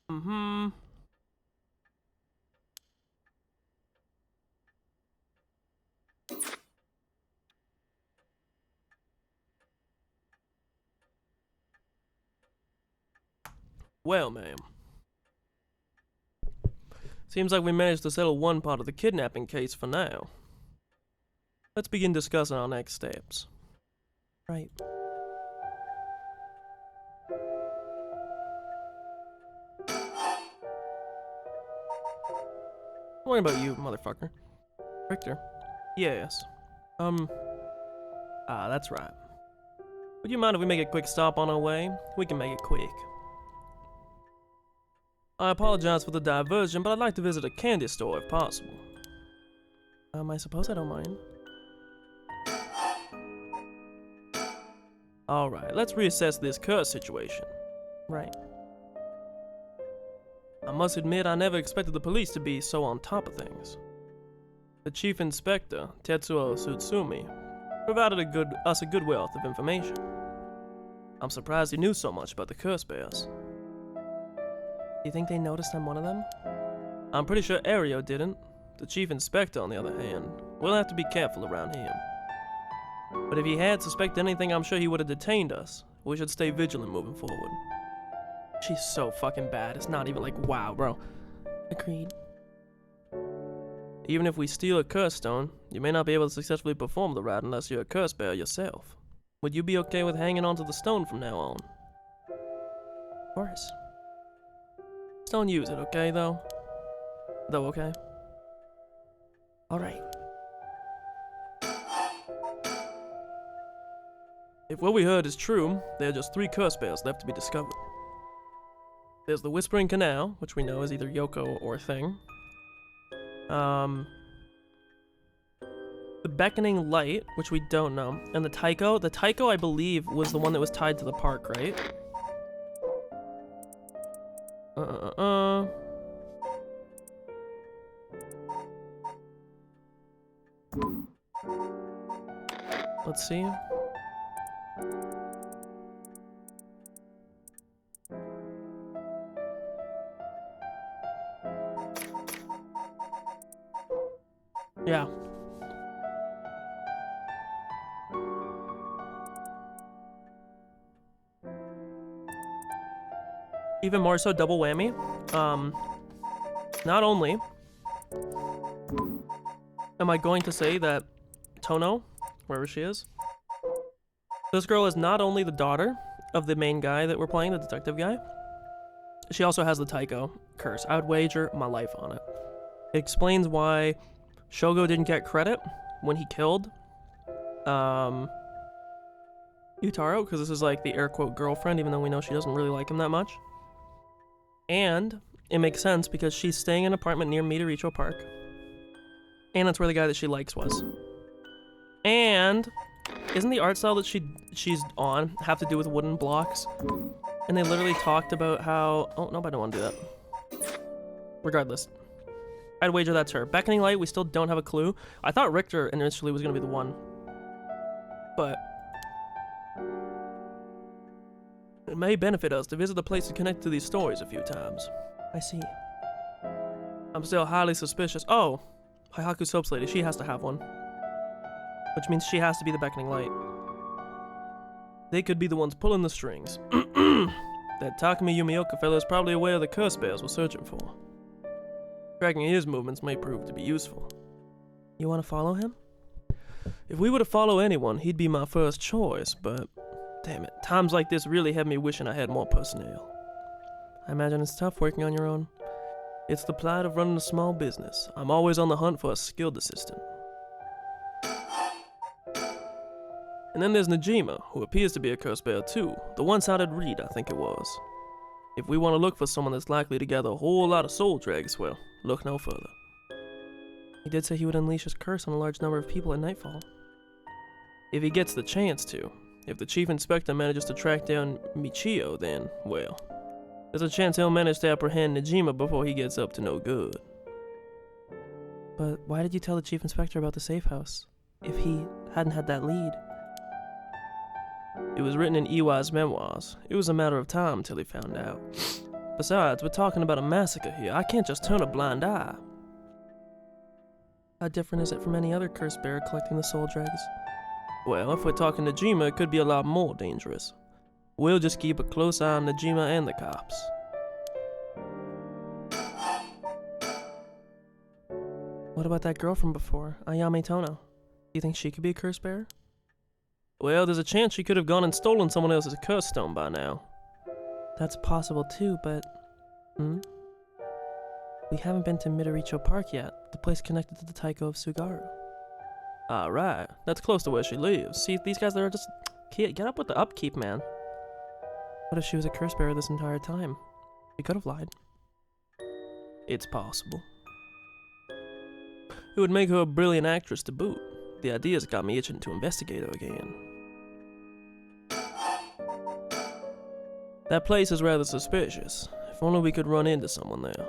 Mm-hmm. Well, ma'am. Seems like we managed to settle one part of the kidnapping case for now. Let's begin discussing our next steps. Right. Don't worry about you, motherfucker. Richter. Yes. That's right. Would you mind if we make a quick stop on our way? We can make it quick. I apologize for the diversion, but I'd like to visit a candy store if possible. I suppose I don't mind. Alright, let's reassess this curse situation. Right. I must admit, I never expected the police to be so on top of things. The Chief Inspector, Tetsuo Tsutsumi, provided us a good wealth of information. I'm surprised he knew so much about the curse bears. Do you think they noticed I'm one of them? I'm pretty sure Ario didn't. The Chief Inspector, on the other hand, will have to be careful around him. But if he had suspected anything, I'm sure he would have detained us. We should stay vigilant moving forward. She's so fucking bad, it's not even like, wow, bro. Agreed. Even if we steal a curse stone, you may not be able to successfully perform the rite unless you're a curse bearer yourself. Would you be okay with hanging onto the stone from now on? Of course. Just don't use it, okay, though? Though, okay? Alright. If what we heard is true, there are just 3 curse bears left to be discovered. There's the Whispering Canal, which we know is either Yoko or Thing. The Beckoning Light, which we don't know. And the Taiko. The Taiko, I believe, was the one that was tied to the park, right? Let's see. Yeah. Even more so, double whammy. Not only am I going to say that Tono, wherever she is, this girl is not only the daughter of the main guy that we're playing, the detective guy, she also has the Taiko curse. I would wager my life on it. It explains why Shogo didn't get credit when he killed Utaro, because this is like the air quote girlfriend, even though we know she doesn't really like him that much. And it makes sense because she's staying in an apartment near Midoricho Park. And that's where the guy that she likes was. And isn't the art style that she's on have to do with wooden blocks? And they literally talked about how... Oh, nope, I don't want to do that. Regardless. I'd wager that's her. Beckoning Light, we still don't have a clue. I thought Richter initially was going to be the one. But it may benefit us to visit the place to connect to these stories a few times. I see. I'm still highly suspicious. Oh, Haihaku Soaps Lady, she has to have one. Which means she has to be the Beckoning Light. They could be the ones pulling the strings. That Takumi Yumioka fellow is probably aware of the curse bears we're searching for. Tracking his movements may prove to be useful. You want to follow him? If we were to follow anyone, he'd be my first choice, but damn it, times like this really have me wishing I had more personnel. I imagine it's tough working on your own. It's the plight of running a small business. I'm always on the hunt for a skilled assistant. And then there's Najima, who appears to be a curse bear too. The one-sided reed, I think it was. If we want to look for someone that's likely to gather a whole lot of soul dregs, well, look no further. He did say he would unleash his curse on a large number of people at nightfall. If he gets the chance to. If the Chief Inspector manages to track down Michio, then, well, there's a chance he'll manage to apprehend Najima before he gets up to no good. But why did you tell the Chief Inspector about the safe house, if he hadn't had that lead? It was written in Iwai's memoirs. It was a matter of time till he found out. Besides, we're talking about a massacre here. I can't just turn a blind eye. How different is it from any other curse bearer collecting the soul dregs? Well, if we're talking Najima, it could be a lot more dangerous. We'll just keep a close eye on Najima and the cops. What about that girl from before, Ayame Tono? Do you think she could be a curse bearer? Well, there's a chance she could have gone and stolen someone else's curse stone by now. That's possible too, but... We haven't been to Midoricho Park yet, the place connected to the Taiko of Sugaru. Alright, that's close to where she lives. See, these guys, they're just... Get up with the upkeep, man. What if she was a curse bearer this entire time? She could have lied. It's possible. It would make her a brilliant actress to boot. The idea's got me itching to investigate her again. That place is rather suspicious. If only we could run into someone there.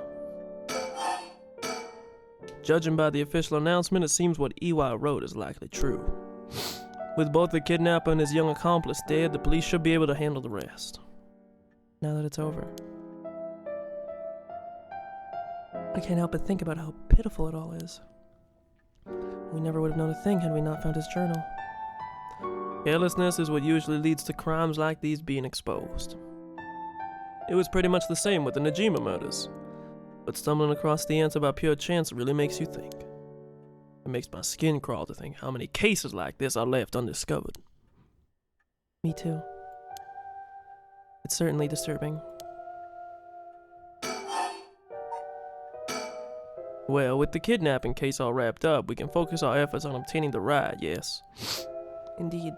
Judging by the official announcement, it seems what Iwai wrote is likely true. With both the kidnapper and his young accomplice dead, the police should be able to handle the rest. Now that it's over. I can't help but think about how pitiful it all is. We never would have known a thing had we not found his journal. Carelessness is what usually leads to crimes like these being exposed. It was pretty much the same with the Najima murders. But stumbling across the answer by pure chance really makes you think. It makes my skin crawl to think how many cases like this are left undiscovered. Me too. It's certainly disturbing. Well, with the kidnapping case all wrapped up, we can focus our efforts on obtaining the ride, yes? Indeed.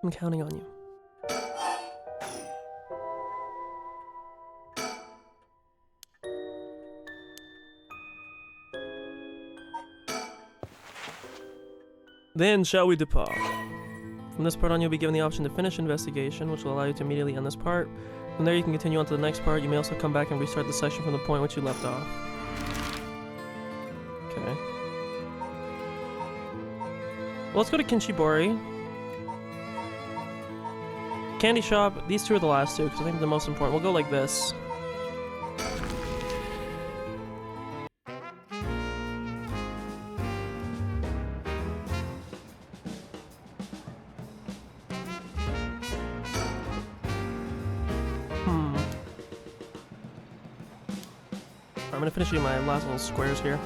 I'm counting on you. Then shall we depart? From this part on, you'll be given the option to finish investigation, which will allow you to immediately end this part. From there, you can continue on to the next part. You may also come back and restart the session from the point which you left off. Okay. Well, let's go to Kinshibori. Candy shop. These two are the last two, because I think they're the most important. We'll go like this. I'm gonna finish doing my last little squares here.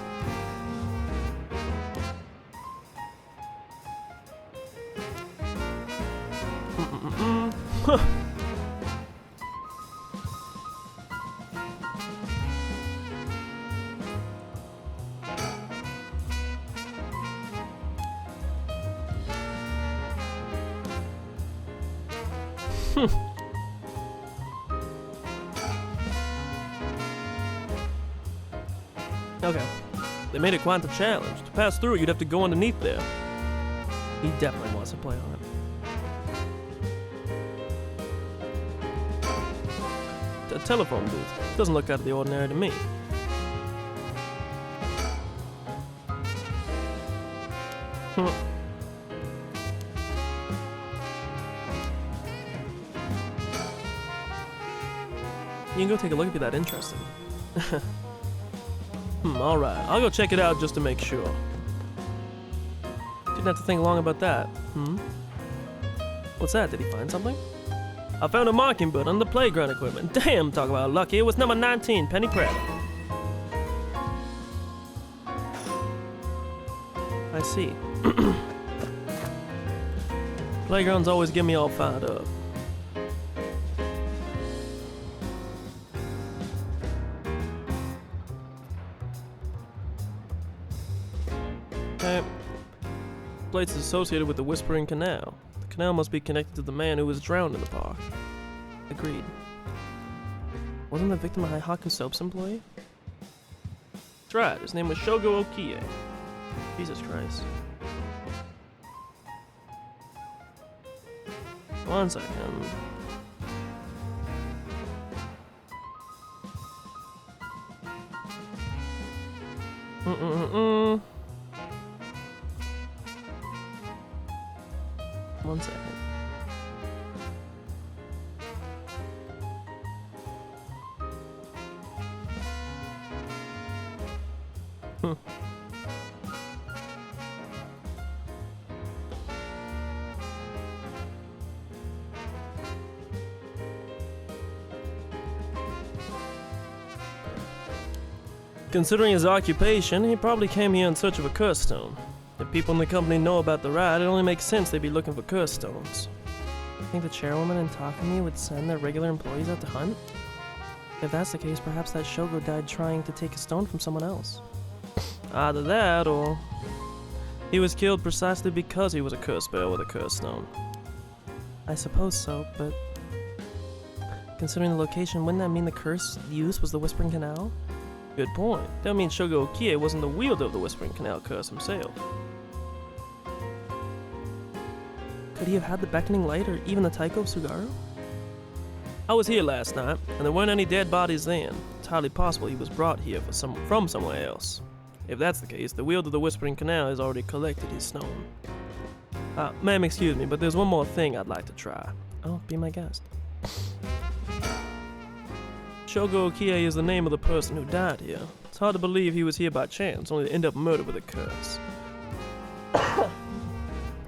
Okay. They made it quite a challenge. To pass through, you'd have to go underneath there. He definitely wants to play on it. A telephone booth. Doesn't look out of the ordinary to me. You can go take a look if you're that interested. Alright. I'll go check it out just to make sure. Didn't have to think long about that. What's that? Did he find something? I found a mockingbird on the playground equipment. Damn, talk about lucky. It was number 19, Penny Pratt. I see. Playgrounds always get me all fired up. Okay. Place is associated with the Whispering Canal. The canal must be connected to the man who was drowned in the park. Agreed. Wasn't the victim a Haihaku Soaps employee? That's right, his name was Shogo Okie. Jesus Christ. One second. One second. Hmm. Considering his occupation, he probably came here in search of a curse stone. If people in the company know about the rat, it only makes sense they'd be looking for curse stones. You think the chairwoman and Takumi would send their regular employees out to hunt? If that's the case, perhaps that Shogo died trying to take a stone from someone else. Either that, or he was killed precisely because he was a curse bearer with a curse stone. I suppose so, but considering the location, wouldn't that mean the curse used was the Whispering Canal? Good point. That means Shogo Okie wasn't the wielder of the Whispering Canal curse himself. Could he have had the Beckoning Light or even the Taiko of Sugaru? I was here last night, and there weren't any dead bodies then. It's highly possible he was brought here from somewhere else. If that's the case, the wielder of the Whispering Canal has already collected his stone. Ma'am, excuse me, but there's one more thing I'd like to try. Oh, be my guest. Shogo Okie is the name of the person who died here. It's hard to believe he was here by chance, only to end up murdered with a curse.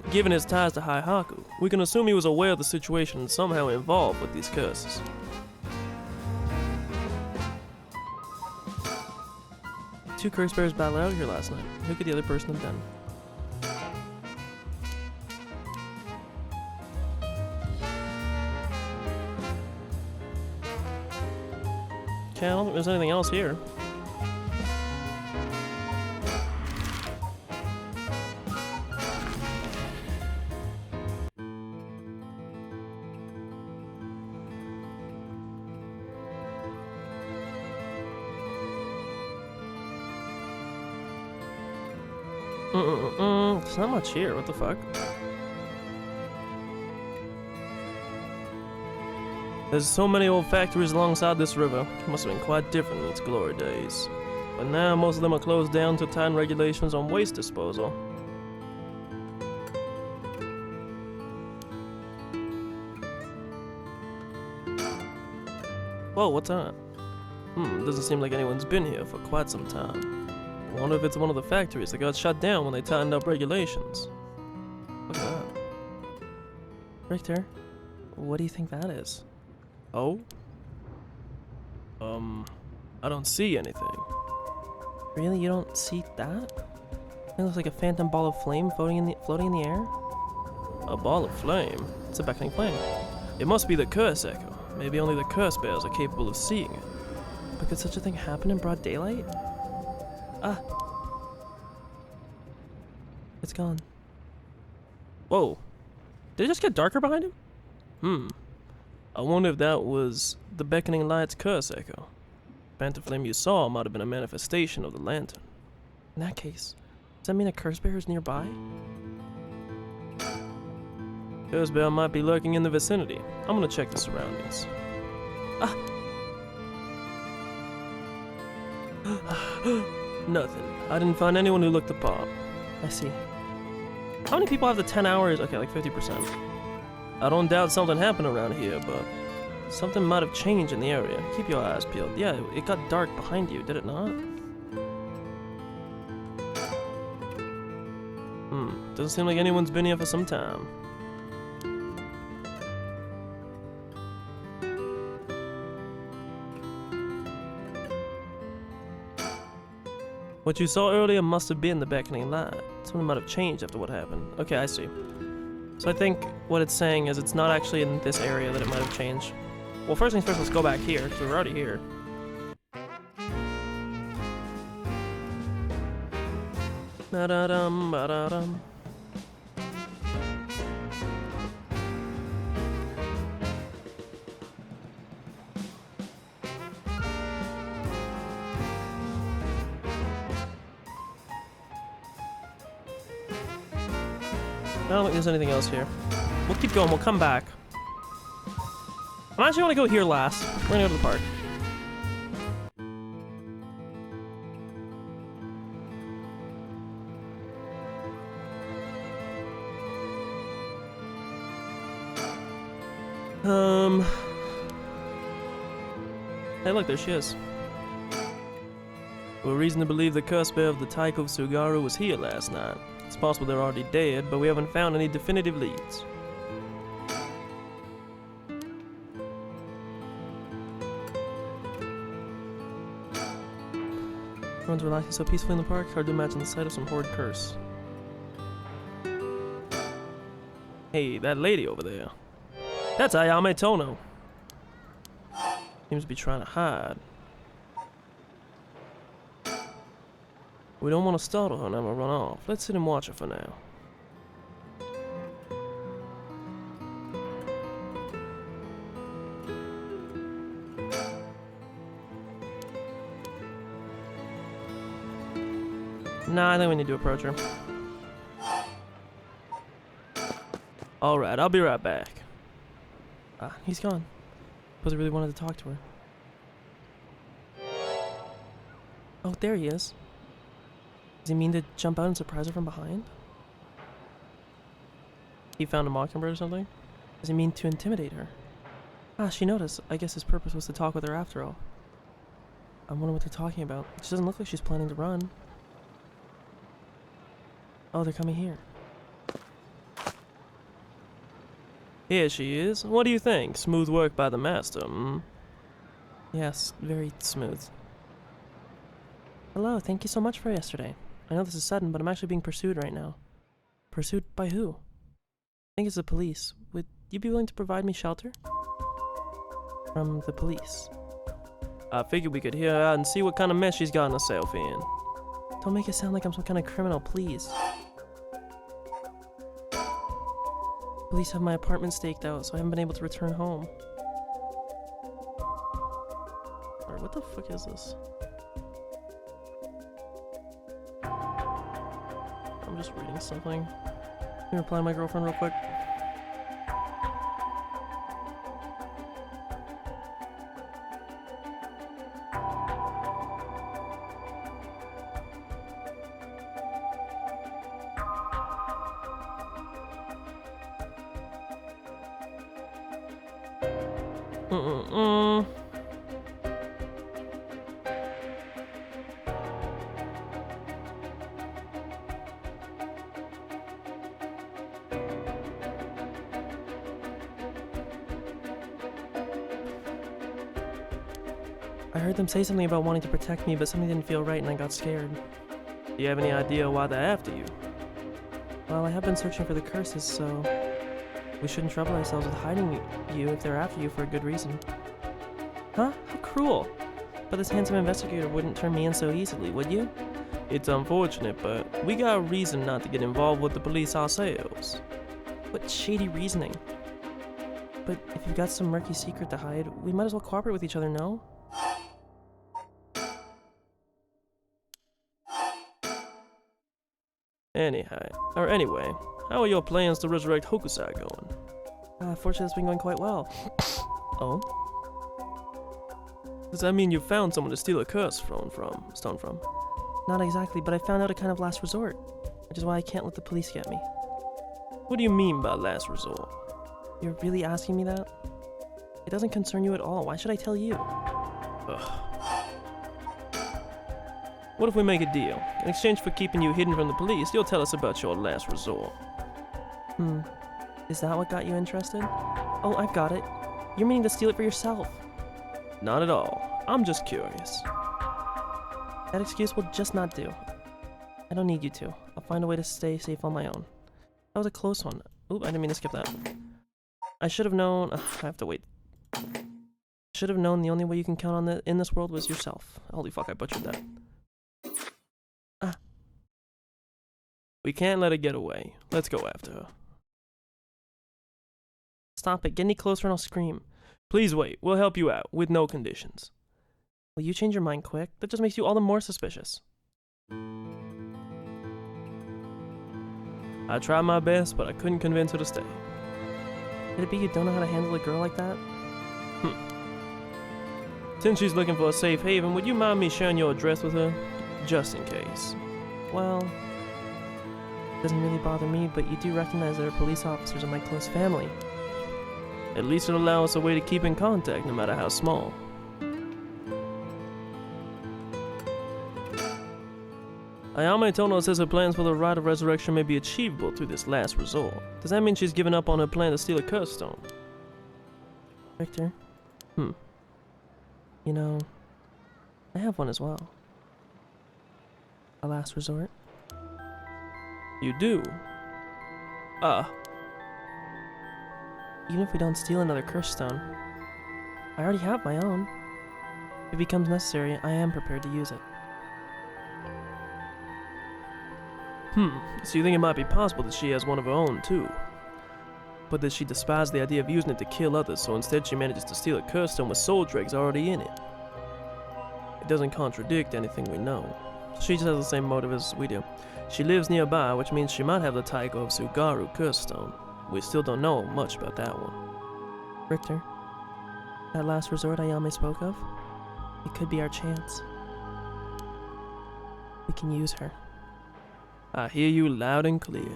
Given his ties to Haihaku, we can assume he was aware of the situation and somehow involved with these curses. Two curse bearers battled out here last night. Who could the other person have been? Okay, I don't think there's anything else here. There's not much here, what the fuck? There's so many old factories alongside this river. It must have been quite different in its glory days. But now most of them are closed down to tighten regulations on waste disposal. Whoa, what's that? Doesn't seem like anyone's been here for quite some time. I wonder if it's one of the factories that got shut down when they tightened up regulations. Look at that. Richter, what do you think that is? Oh? I don't see anything. Really? You don't see that? It looks like a phantom ball of flame floating in the air? A ball of flame? It's a beckoning flame. It must be the curse echo. Maybe only the curse bears are capable of seeing it. But could such a thing happen in broad daylight? Ah. It's gone. Whoa. Did it just get darker behind him? I wonder if that was the Beckoning Light's curse echo. Phantom flame you saw might have been a manifestation of the lantern. In that case, does that mean a curse bearer is nearby? Curse bearer might be lurking in the vicinity. I'm gonna check the surroundings. Ah! Nothing. I didn't find anyone who looked the part. I see. How many people have the 10 hours? Okay, like 50%. I don't doubt something happened around here, but something might have changed in the area. Keep your eyes peeled. Yeah, it got dark behind you, did it not? Doesn't seem like anyone's been here for some time. What you saw earlier must have been the Beckoning Light. Something might have changed after what happened. Okay, I see. So I think what it's saying is it's not actually in this area that it might have changed. Well, first things first, let's go back here, because we're already here. Ba-da-dum, ba-da-dum. I don't think there's anything else here. We'll keep going, we'll come back. I'm actually gonna go here last. We're gonna go to the park. Hey look, there she is. We're reason to believe the curse bear of the Taiko of Sugaru was here last night. It's possible they're already dead, but we haven't found any definitive leads. Everyone's relaxing so peacefully in the park, hard to imagine the sight of some horrid curse. Hey, that lady over there. That's Ayame Tono. Seems to be trying to hide. We don't want to startle her and have her run off. Let's sit and watch her for now. Nah, I think we need to approach her. Alright, I'll be right back. He's gone. Suppose I really wanted to talk to her. Oh, there he is. Does he mean to jump out and surprise her from behind? He found a mockingbird or something? Does he mean to intimidate her? She noticed. I guess his purpose was to talk with her after all. I wonder what they're talking about. She doesn't look like she's planning to run. Oh, they're coming here. Here she is. What do you think? Smooth work by the master, hmm? Yes, very smooth. Hello, thank you so much for yesterday. I know this is sudden, but I'm actually being pursued right now. Pursued by who? I think it's the police. Would you be willing to provide me shelter? From the police. I figured we could hear her out and see what kind of mess she's gotten herself in. Don't make it sound like I'm some kind of criminal, please. Police have my apartment staked out, so I haven't been able to return home. Alright, what the fuck is this? I'm just reading something. Let me reply to my girlfriend real quick. I heard them say something about wanting to protect me, but something didn't feel right and I got scared. Do you have any idea why they're after you? Well, I have been searching for the curses, so we shouldn't trouble ourselves with hiding you if they're after you for a good reason. Huh? How cruel! But this handsome investigator wouldn't turn me in so easily, would you? It's unfortunate, but we got a reason not to get involved with the police ourselves. What shady reasoning? But if you've got some murky secret to hide, we might as well cooperate with each other, no? Anyway, how are your plans to resurrect Hokusai going? Fortunately, it's been going quite well. Oh? Does that mean you found someone to steal a curse stone from? Not exactly, but I found out a kind of last resort, which is why I can't let the police get me. What do you mean by last resort? You're really asking me that? It doesn't concern you at all. Why should I tell you? Ugh. What if we make a deal? In exchange for keeping you hidden from the police, you'll tell us about your last resort. Is that what got you interested? Oh, I've got it. You're meaning to steal it for yourself. Not at all. I'm just curious. That excuse will just not do. I don't need you to. I'll find a way to stay safe on my own. That was a close one. Oop, I didn't mean to skip that. I should have known... I have to wait. Should have known the only way you can count on in this world was yourself. Holy fuck, I butchered that. We can't let her get away. Let's go after her. Stop it. Get any closer and I'll scream. Please wait. We'll help you out, with no conditions. Will you change your mind quick? That just makes you all the more suspicious. I tried my best, but I couldn't convince her to stay. Could it be you don't know how to handle a girl like that? Since she's looking for a safe haven, would you mind me sharing your address with her? Just in case. Well... It doesn't really bother me, but you do recognize that our police officers are my close family. At least it'll allow us a way to keep in contact, no matter how small. Ayame Tono says her plans for the rite of resurrection may be achievable through this last resort. Does that mean she's given up on her plan to steal a curse stone? Victor? You know, I have one as well. A last resort. You do? Even if we don't steal another curse stone, I already have my own. If it becomes necessary, I am prepared to use it. So you think it might be possible that she has one of her own, too? But that she despised the idea of using it to kill others, so instead she manages to steal a curse stone with soul dregs already in it. It doesn't contradict anything we know. She just has the same motive as we do. She lives nearby, which means she might have the Taiko of Tsugaru curse stone. We still don't know much about that one. Richter, that last resort Ayame spoke of, it could be our chance. We can use her. I hear you loud and clear.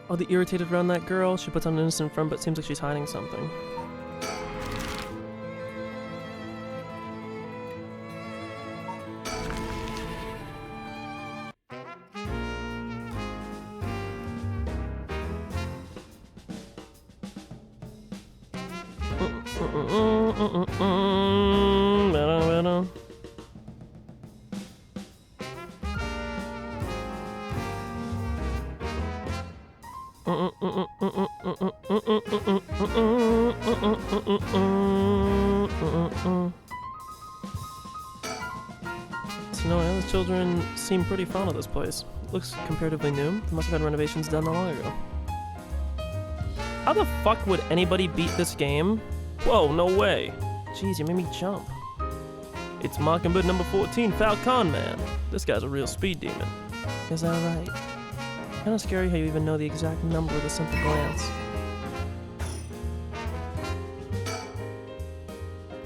Oh, the irritated around that girl. She puts on an innocent front, but seems like she's hiding something. So, the children seem pretty fond of this place. It looks comparatively new. They must have had renovations done not long ago. How the fuck would anybody beat this game? Whoa, no way. Jeez, you made me jump. It's Mockingbird number 14, Falcon Man. This guy's a real speed demon. Is that right? Kinda scary how you even know the exact number with a simple glance.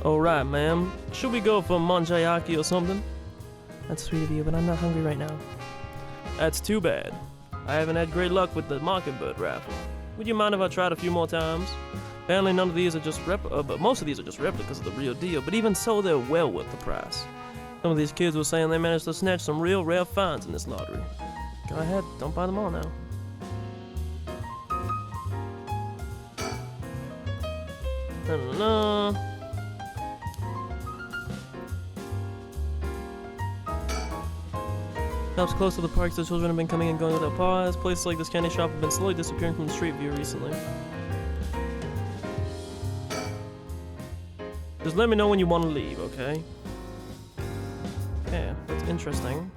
Alright, ma'am. Should we go for manjayaki or something? That's sweet of you, but I'm not hungry right now. That's too bad. I haven't had great luck with the Mockingbird raffle. Would you mind if I tried a few more times? Apparently none of these are just but most of these are just replicas of the real deal, but even so, they're well worth the price. Some of these kids were saying they managed to snatch some real rare finds in this lottery. Go ahead, don't buy them all now. Shops close to the parks, the children have been coming and going without pause. Places like this candy shop have been slowly disappearing from the street view recently. Just let me know when you want to leave, okay? Okay, that's interesting.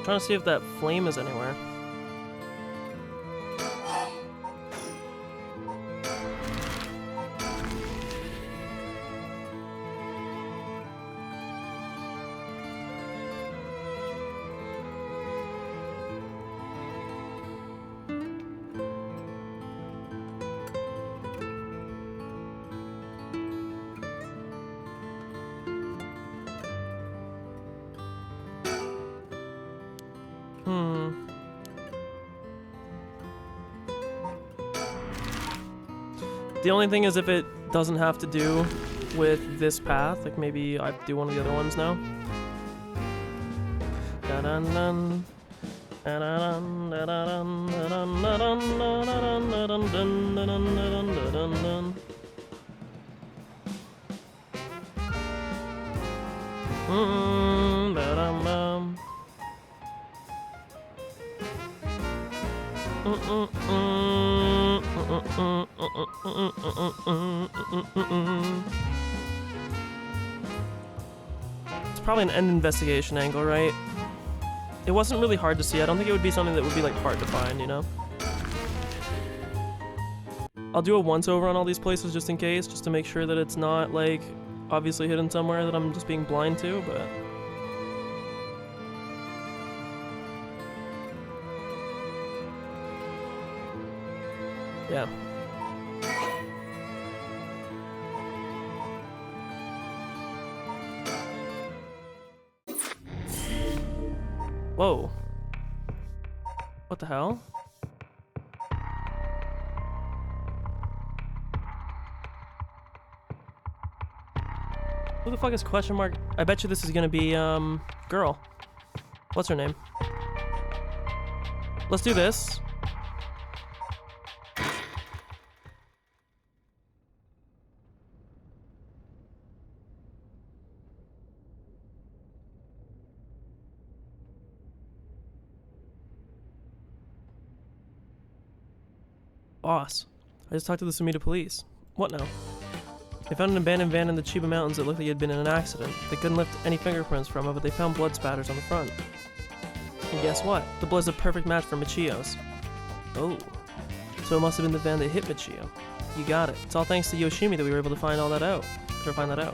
Trying to see if that flame is anywhere. The only thing is if it doesn't have to do with this path, like maybe I do one of the other ones now. It's probably an end investigation angle, right? It wasn't really hard to see. I don't think it would be something that would be like hard to find, you know? I'll do a once over on all these places just in case, just to make sure that it's not like obviously hidden somewhere that I'm just being blind to, but yeah. Whoa. What the hell? Who the fuck is question mark? I bet you this is gonna be, girl. What's her name? Let's do this. Boss, I just talked to the Sumida police. What now? They found an abandoned van in the Chiba Mountains that looked like it had been in an accident. They couldn't lift any fingerprints from it, but they found blood spatters on the front. And guess what? The blood's a perfect match for Michio's. Oh. So it must have been the van that hit Michio. You got it. It's all thanks to Yoshimi that we were able to find all that out. The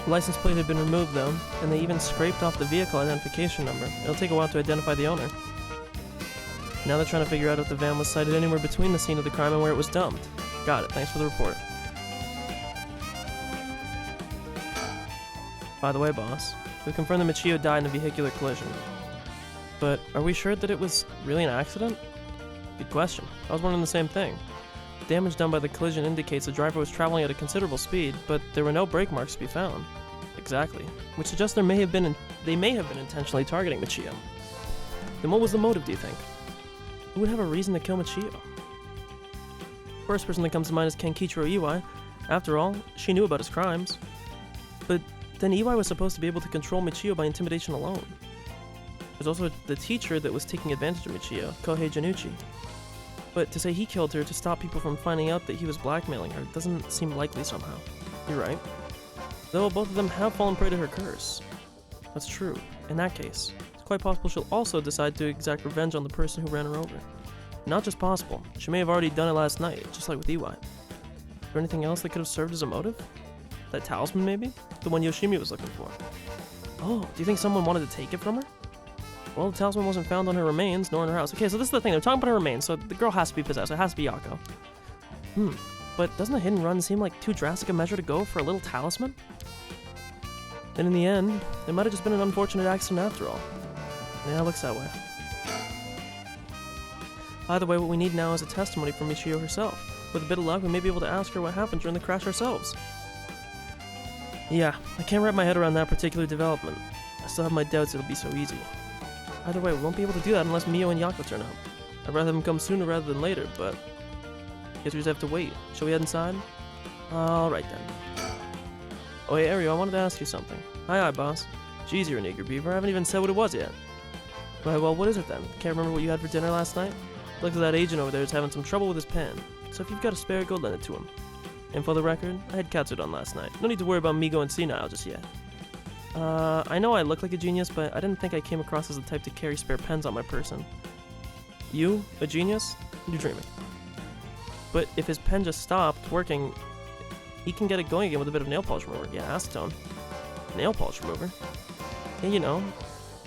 license plate had been removed though, and they even scraped off the vehicle identification number. It'll take a while to identify the owner. Now they're trying to figure out if the van was sighted anywhere between the scene of the crime and where it was dumped. Got it. Thanks for the report. By the way, boss, we confirmed that Michio died in a vehicular collision. But are we sure that it was really an accident? Good question. I was wondering the same thing. The damage done by the collision indicates the driver was traveling at a considerable speed, but there were no brake marks to be found. Exactly. Which suggests they may have been intentionally targeting Michio. Then what was the motive, do you think? Who would have a reason to kill Michio? First person that comes to mind is Kenkichiro Iwai. After all, she knew about his crimes. But then Iwai was supposed to be able to control Michio by intimidation alone. There's also the teacher that was taking advantage of Michio, Kohei Janucci. But to say he killed her to stop people from finding out that he was blackmailing her doesn't seem likely somehow. You're right. Though both of them have fallen prey to her curse. That's true. In that case, it's quite possible she'll also decide to exact revenge on the person who ran her over. Not just possible, she may have already done it last night, just like with Iwai. Is there anything else that could have served as a motive? That talisman, maybe? The one Yoshimi was looking for. Oh, do you think someone wanted to take it from her? Well, the talisman wasn't found on her remains, nor in her house. Okay, so this is the thing, they're talking about her remains, so the girl has to be possessed, it has to be Yako. But doesn't a hidden run seem like too drastic a measure to go for a little talisman? And in the end, it might have just been an unfortunate accident after all. Yeah, it looks that way. Either way, what we need now is a testimony from Michio herself. With a bit of luck, we may be able to ask her what happened during the crash ourselves. Yeah, I can't wrap my head around that particular development. I still have my doubts it'll be so easy. Either way, we won't be able to do that unless Mio and Yako turn up. I'd rather them come sooner rather than later, but guess we just have to wait. Shall we head inside? Alright then. Oh hey, Ario, I wanted to ask you something. Hi, boss. Jeez, you're an eager beaver. I haven't even said what it was yet. Right, well, what is it then? Can't remember what you had for dinner last night? Looks like that agent over there is having some trouble with his pen. So if you've got a spare, go lend it to him. And for the record, I had Katsudon last night. No need to worry about me going senile just yet. I know I look like a genius, but I didn't think I came across as the type to carry spare pens on my person. You? A genius? You're dreaming. But if his pen just stopped working, he can get it going again with a bit of nail polish remover. Yeah, acetone. Nail polish remover? Yeah, you know,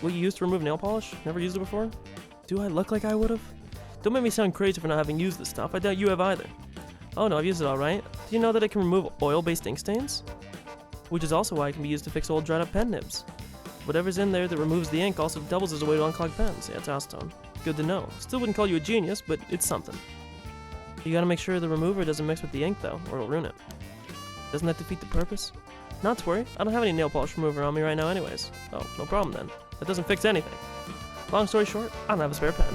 what you use to remove nail polish? Never used it before? Do I look like I would've? Don't make me sound crazy for not having used this stuff. I doubt you have either. Oh no, I've used it alright. Do you know that it can remove oil-based ink stains? Which is also why it can be used to fix old dried up pen nibs. Whatever's in there that removes the ink also doubles as a way to unclog pens. Yeah, it's acetone. Good to know. Still wouldn't call you a genius, but it's something. You gotta make sure the remover doesn't mix with the ink though, or it'll ruin it. Doesn't that defeat the purpose? Not to worry, I don't have any nail polish remover on me right now anyways. Oh, no problem then. That doesn't fix anything. Long story short, I don't have a spare pen.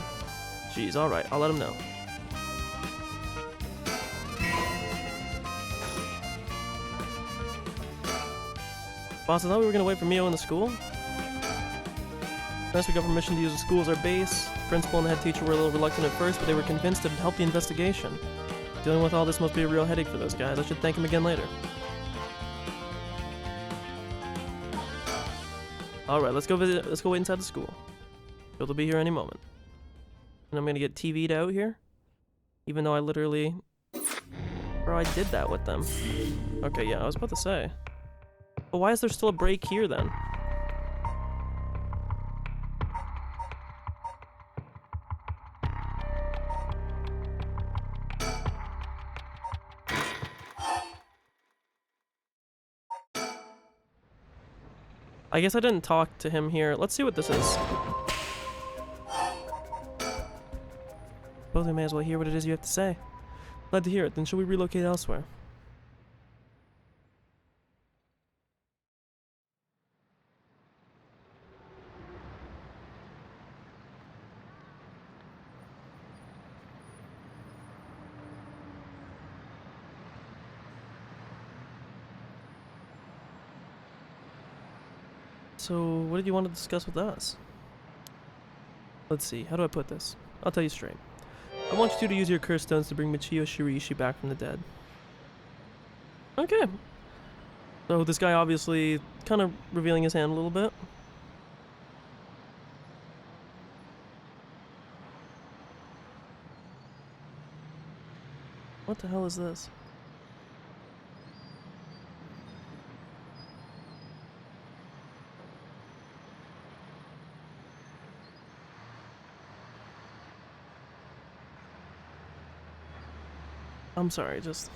Jeez, alright, I'll let him know. Boss, I thought we were gonna wait for Mio in the school. First, we got permission to use the school as our base. Principal and the head teacher were a little reluctant at first, but they were convinced it'd help the investigation. Dealing with all this must be a real headache for those guys. I should thank them again later. Alright, let's go wait inside the school. They'll be here any moment. And I'm gonna get TV'd out here. Even though I literally... Bro, I did that with them. Okay, yeah, I was about to say. But why is there still a break here then? I guess I didn't talk to him here. Let's see what this is. suppose we may as well hear what it is you have to say. Glad to hear it. Then shall we relocate elsewhere? So, what did you want to discuss with us? Let's see, how do I put this? I'll tell you straight. I want you to use your curse stones to bring Michio Shiriishi back from the dead. Okay. So this guy obviously kind of revealing his hand a little bit. What the hell is this? I'm sorry, just...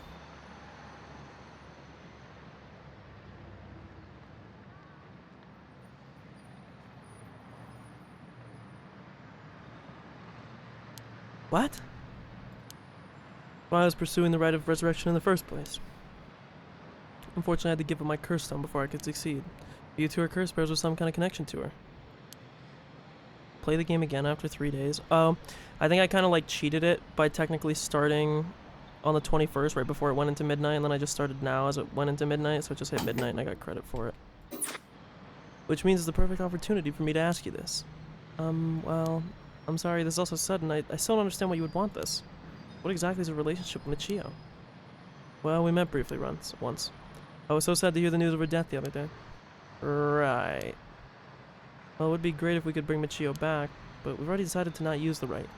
What? Why I was pursuing the right of resurrection in the first place. Unfortunately, I had to give up my curse stone before I could succeed. You two are curse bearers with some kind of connection to her. Play the game again after 3 days. Oh, I think I kind of like cheated it by technically starting on the 21st, right before it went into midnight, and then I just started now as it went into midnight, so it just hit midnight and I got credit for it. Which means it's the perfect opportunity for me to ask you this. Well, I'm sorry, this is also sudden. I still don't understand why you would want this. What exactly is a relationship with Michio? Well, we met briefly once. I was so sad to hear the news of her death the other day. Right. Well, it would be great if we could bring Michio back, but we've already decided to not use the right.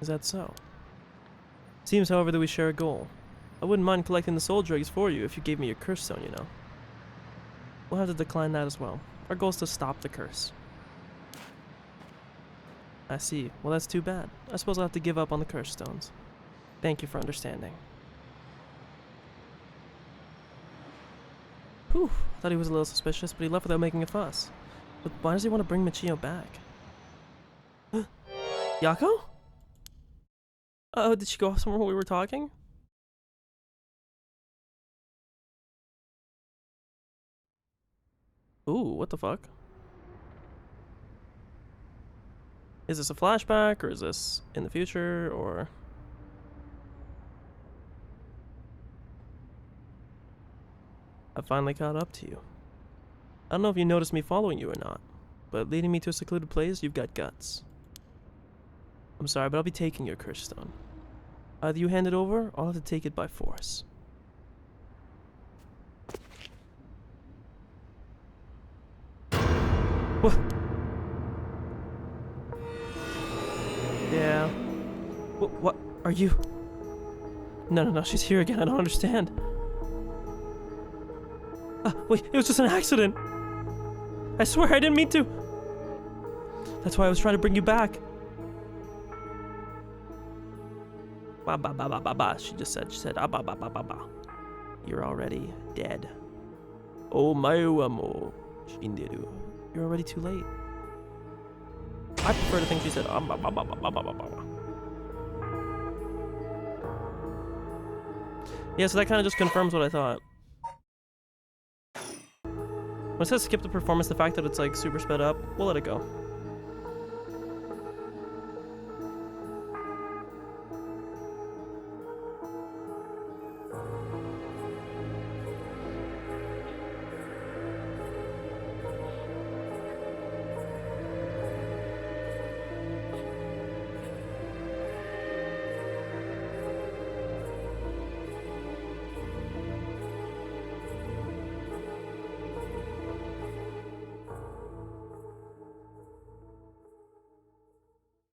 Is that so? Seems, however, that we share a goal. I wouldn't mind collecting the soul dregs for you if you gave me your curse stone, you know. We'll have to decline that as well. Our goal is to stop the curse. I see. Well, that's too bad. I suppose I'll have to give up on the curse stones. Thank you for understanding. Whew. I thought he was a little suspicious, but he left without making a fuss. But why does he want to bring Michio back? Yako? Oh, did she go off somewhere while we were talking? Ooh, what the fuck? Is this a flashback, or is this in the future, or... I finally caught up to you. I don't know if you noticed me following you or not, but leading me to a secluded place, you've got guts. I'm sorry, but I'll be taking your curse stone. Either you hand it over, or I'll have to take it by force. What? Yeah. What? Are you... No, she's here again, I don't understand. Wait, it was just an accident. I swear I didn't mean to. That's why I was trying to bring you back. Ba ba ba ba ba ba. She said ah ba ba ba ba ba. You're already dead. Oh my amo. Shinderu. You're already too late. I prefer to think she said ah ba ba ba ba ba ba ba. Yeah, so that kind of just confirms what I thought. When it says skip the performance, the fact that it's like super sped up, we'll let it go.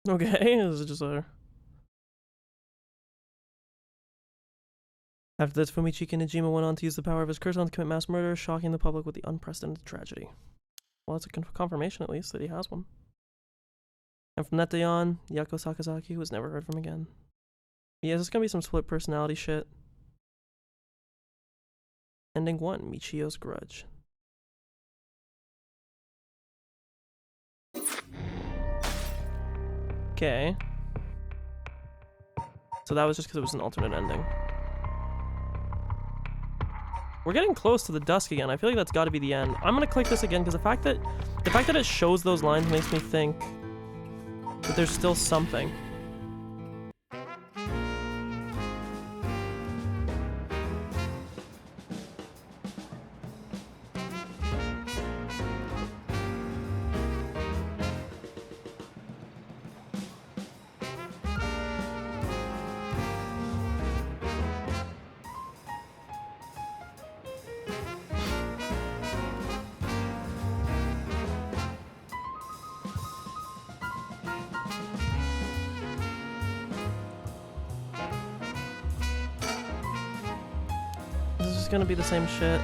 Okay, is it just a... After this, Fumichiki Najima went on to use the power of his curse on to commit mass murder, shocking the public with the unprecedented tragedy. Well, it's a confirmation, at least, that he has one. And from that day on, Yako Sakazaki was never heard from again. Yeah, there's gonna be some split personality shit. Ending 1, Michio's Grudge. Okay. So that was just because it was an alternate ending. We're getting close to the dusk again. I feel like that's got to be the end. I'm gonna click this again because the fact that it shows those lines makes me think that there's still something. This is gonna be the same shit.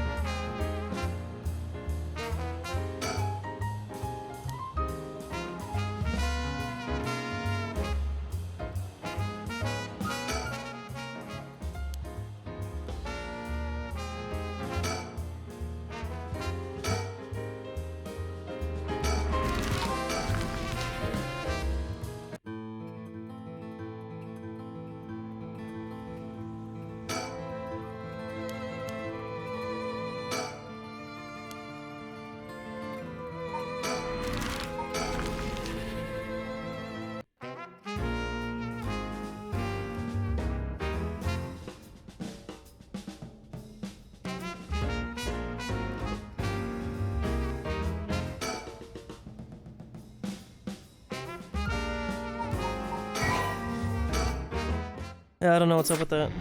Yeah, I don't know what's up with that.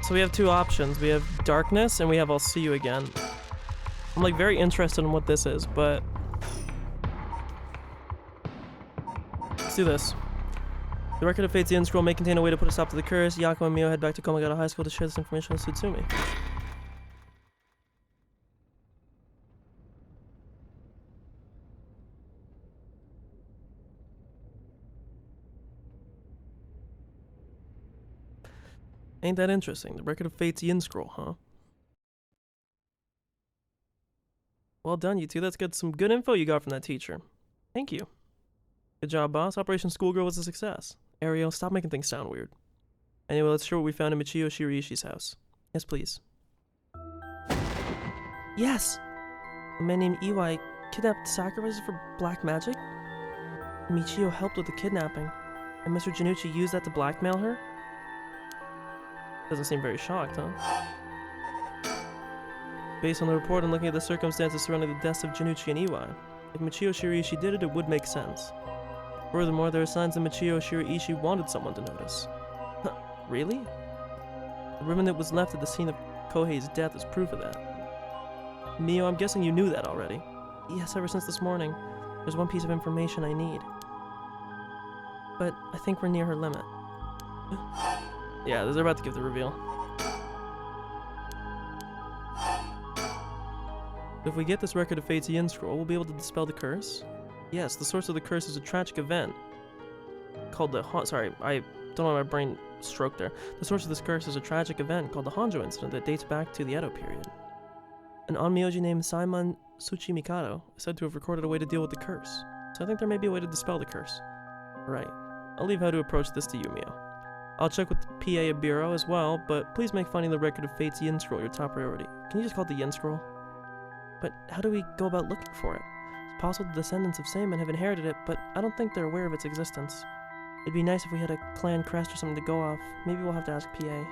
So we have two options. We have darkness and we have I'll see you again. I'm like very interested in what this is, but let's do this. The record of Fate's Yin scroll may contain a way to put a stop to the curse. Yako and Mio head back to Komagata High School to share this information with Tsutsumi. Ain't that interesting? The record of Fate's Yin scroll, huh? Well done, you two. That's good. Some good info you got from that teacher. Thank you. Good job, boss. Operation Schoolgirl was a success. Ariel, stop making things sound weird. Anyway, let's show what we found in Michio Shiraishi's house. Yes, please. Yes! A man named Iwai kidnapped sacrifices for black magic? Michio helped with the kidnapping, and Mr. Janucci used that to blackmail her? Doesn't seem very shocked, huh? Based on the report and looking at the circumstances surrounding the deaths of Janucci and Iwai, if Michio Shiraishi did it, it would make sense. Furthermore, there are signs that Michio Shiraishi wanted someone to notice. Huh, really? The ribbon that was left at the scene of Kohei's death is proof of that. Mio, I'm guessing you knew that already. Yes, ever since this morning. There's one piece of information I need. But I think we're near her limit. Yeah, they're about to give the reveal. If we get this record of Fate's Yin scroll, we'll be able to dispel the curse? Yes, the source of the curse is a tragic event called the sorry, I don't know, my brain stroked there. The source of this curse is a tragic event called the Honjo incident that dates back to the Edo period. An onmyoji named Saimon Tsuchimikado is said to have recorded a way to deal with the curse, so I think there may be a way to dispel the curse. Right. I'll leave how to approach this to you, Mio. I'll check with the PA at Bureau as well, but please make finding the record of Fate's Yin scroll your top priority. Can you just call it the Yin scroll? But how do we go about looking for it? It's possible the descendants of Seiman have inherited it, but I don't think they're aware of its existence. It'd be nice if we had a clan crest or something to go off. Maybe we'll have to ask PA.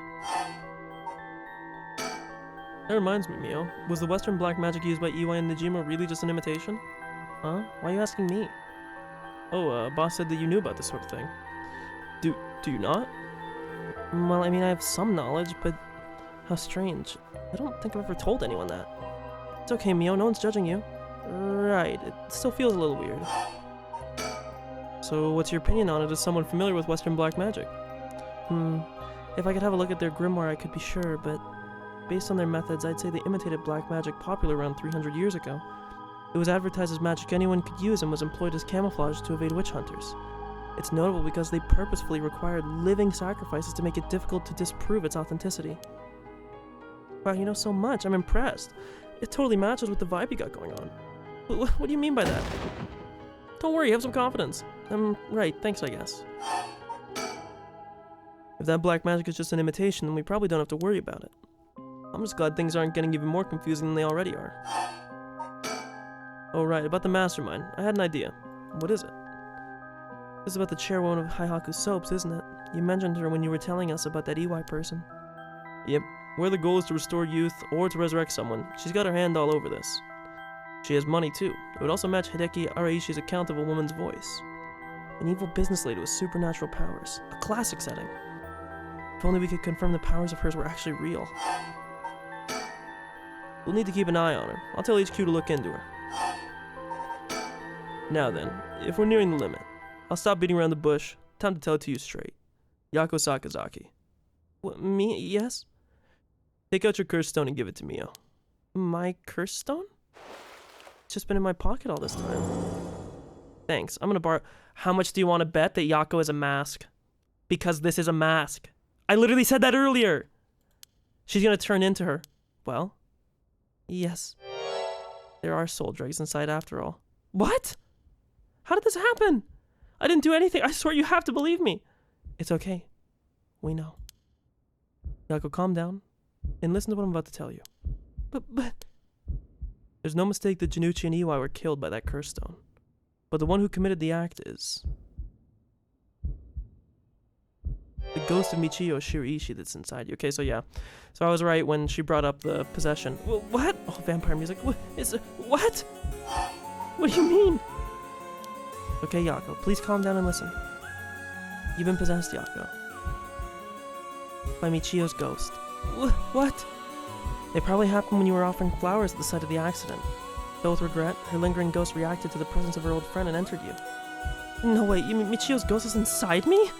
That reminds me, Mio. Was the Western black magic used by Iwai and Najima really just an imitation? Huh? Why are you asking me? Oh, boss said that you knew about this sort of thing. Do you not? Well, I mean, I have some knowledge, but how strange. I don't think I've ever told anyone that. It's okay, Mio, no one's judging you. Right, it still feels a little weird. So what's your opinion on it as someone familiar with Western black magic? If I could have a look at their grimoire, I could be sure, but based on their methods, I'd say they imitated black magic popular around 300 years ago. It was advertised as magic anyone could use and was employed as camouflage to evade witch hunters. It's notable because they purposefully required living sacrifices to make it difficult to disprove its authenticity. Wow, you know so much. I'm impressed. It totally matches with the vibe you got going on. What do you mean by that? Don't worry, have some confidence. Right, thanks I guess. If that black magic is just an imitation, then we probably don't have to worry about it. I'm just glad things aren't getting even more confusing than they already are. Oh right, about the mastermind. I had an idea. What is it? This is about the chairwoman of Haihaku Soaps, isn't it? You mentioned her when you were telling us about that EY person. Yep. Whether the goal is to restore youth or to resurrect someone, she's got her hand all over this. She has money too. It would also match Hideki Araishi's account of a woman's voice. An evil business lady with supernatural powers. A classic setting. If only we could confirm the powers of hers were actually real. We'll need to keep an eye on her. I'll tell HQ to look into her. Now then, if we're nearing the limit, I'll stop beating around the bush. Time to tell it to you straight. Yako Sakazaki. What, me? Yes? Take out your curse stone and give it to Mio. My curse stone? It's just been in my pocket all this time. Thanks. I'm gonna borrow... How much do you want to bet that Yako is a mask? Because this is a mask. I literally said that earlier! She's gonna turn into her. Well? Yes. There are soul dregs inside after all. What? How did this happen? I didn't do anything. I swear you have to believe me. It's okay. We know. Yako, calm down and listen to what I'm about to tell you. But... There's no mistake that Janucci and Iwai were killed by that curse stone. But the one who committed the act is... the ghost of Michiyo Shiriishi that's inside you. Okay, so yeah. So I was right when she brought up the possession. What? Oh, vampire music. What? What? What do you mean? Okay, Yako, please calm down and listen. You've been possessed, Yako. By Michiyo's ghost. What? It probably happened when you were offering flowers at the site of the accident. Though with regret, her lingering ghost reacted to the presence of her old friend and entered you. No, wait, you mean Michiyo's ghost is inside me?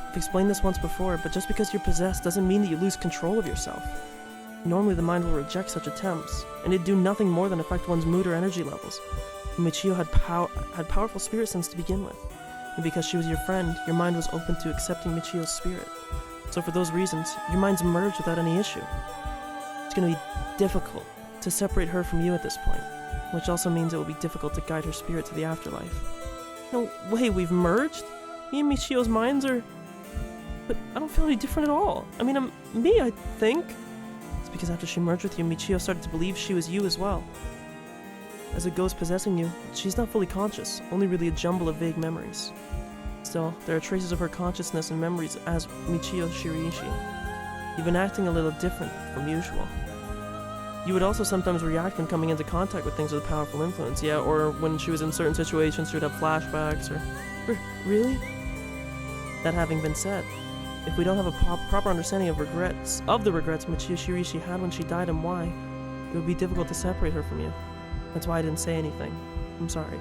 I've explained this once before, but just because you're possessed doesn't mean that you lose control of yourself. Normally the mind will reject such attempts, and it'd do nothing more than affect one's mood or energy levels. Michiyo had powerful spirit sense to begin with, and because she was your friend, your mind was open to accepting Michiyo's spirit. So for those reasons, your minds merged without any issue. It's going to be difficult to separate her from you at this point, which also means it will be difficult to guide her spirit to the afterlife. No way, we've merged? Me and Michiyo's minds are... But I don't feel any different at all. I mean, I'm me, I think. It's because after she merged with you, Michiyo started to believe she was you as well. As a ghost possessing you, she's not fully conscious, only really a jumble of vague memories. Still, there are traces of her consciousness and memories as Michiyo Shiriishi. You've been acting a little different from usual. You would also sometimes react when coming into contact with things with a powerful influence, yeah, or when she was in certain situations, she would have flashbacks, or... Really? That having been said, if we don't have a proper understanding of the regrets Michiyo Shiriishi had when she died and why, it would be difficult to separate her from you. That's why I didn't say anything. I'm sorry.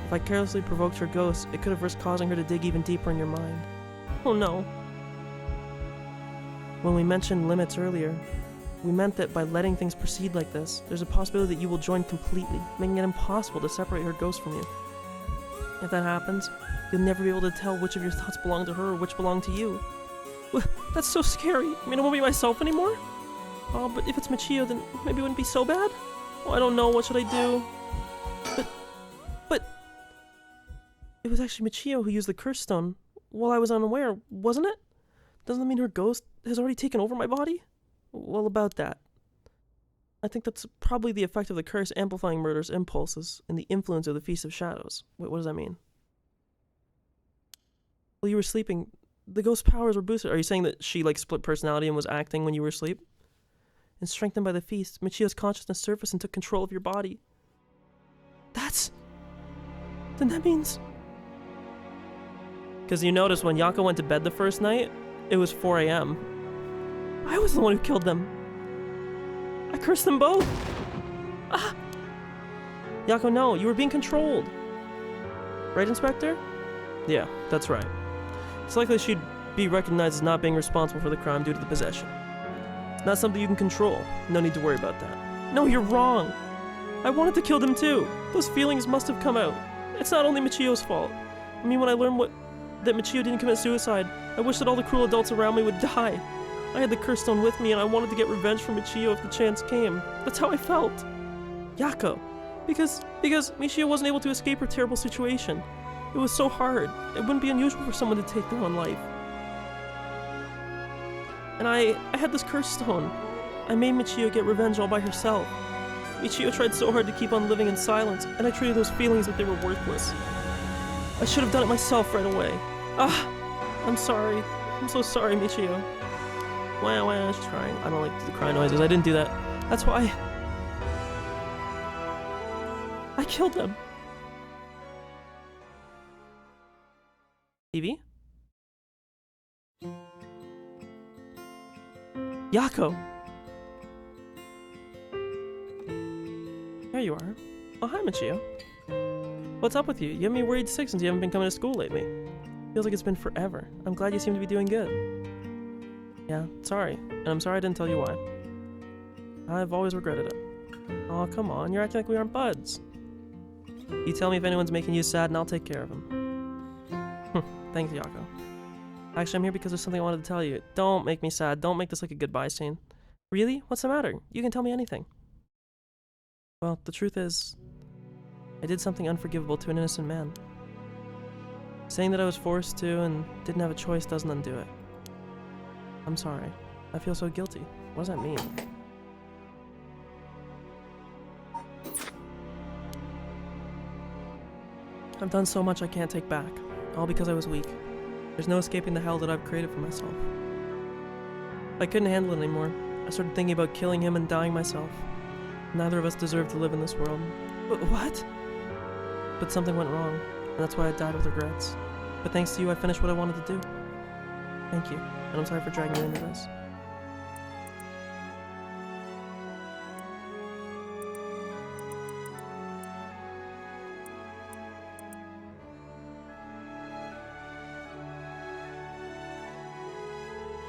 If I carelessly provoked her ghost, it could have risked causing her to dig even deeper in your mind. Oh no. When we mentioned limits earlier, we meant that by letting things proceed like this, there's a possibility that you will join completely, making it impossible to separate her ghost from you. If that happens, you'll never be able to tell which of your thoughts belong to her or which belong to you. That's so scary. I mean, I won't be myself anymore? Oh, but if it's Michiyo, then maybe it wouldn't be so bad? Oh, I don't know. What should I do? But... It was actually Michiyo who used the curse stone while I was unaware, wasn't it? Doesn't that mean her ghost has already taken over my body? Well, about that. I think that's probably the effect of the curse amplifying murder's impulses and the influence of the Feast of Shadows. Wait, what does that mean? While you were sleeping, the ghost's powers were boosted. Are you saying that she, split personality and was acting when you were asleep? And strengthened by the feast, Michiyo's consciousness surfaced and took control of your body. Then that means... Because you notice when Yako went to bed the first night, it was 4 a.m. I was the one who killed them. I cursed them both. Ah! Yako, no, you were being controlled. Right, Inspector? Yeah, that's right. It's likely she'd be recognized as not being responsible for the crime due to the possession. It's not something you can control. No need to worry about that. No, you're wrong! I wanted to kill them too! Those feelings must have come out. It's not only Michio's fault. I mean, when I learned that Michio didn't commit suicide, I wish that all the cruel adults around me would die. I had the curse stone with me and I wanted to get revenge for Michio if the chance came. That's how I felt. Yako. Because Michio wasn't able to escape her terrible situation. It was so hard. It wouldn't be unusual for someone to take their own life. And I had this curse stone. I made Michio get revenge all by herself. Michio tried so hard to keep on living in silence, and I treated those feelings like they were worthless. I should have done it myself right away. I'm sorry. I'm so sorry, Michio. Wah, she's crying. I don't like the cry noises. I didn't do that. That's why I killed them. Evie? Yako! There you are. Oh, hi, Michio. What's up with you? You have me worried sick since you haven't been coming to school lately. Feels like it's been forever. I'm glad you seem to be doing good. Yeah, sorry. And I'm sorry I didn't tell you why. I've always regretted it. Oh, come on. You're acting like we aren't buds. You tell me if anyone's making you sad and I'll take care of them. Thanks, Yako. Actually, I'm here because there's something I wanted to tell you. Don't make me sad. Don't make this like a goodbye scene. Really? What's the matter? You can tell me anything. Well, the truth is, I did something unforgivable to an innocent man. Saying that I was forced to and didn't have a choice doesn't undo it. I'm sorry. I feel so guilty. What does that mean? I've done so much I can't take back, all because I was weak. There's no escaping the hell that I've created for myself. I couldn't handle it anymore. I started thinking about killing him and dying myself. Neither of us deserve to live in this world. What? But something went wrong, and that's why I died with regrets. But thanks to you, I finished what I wanted to do. Thank you, and I'm sorry for dragging you into this.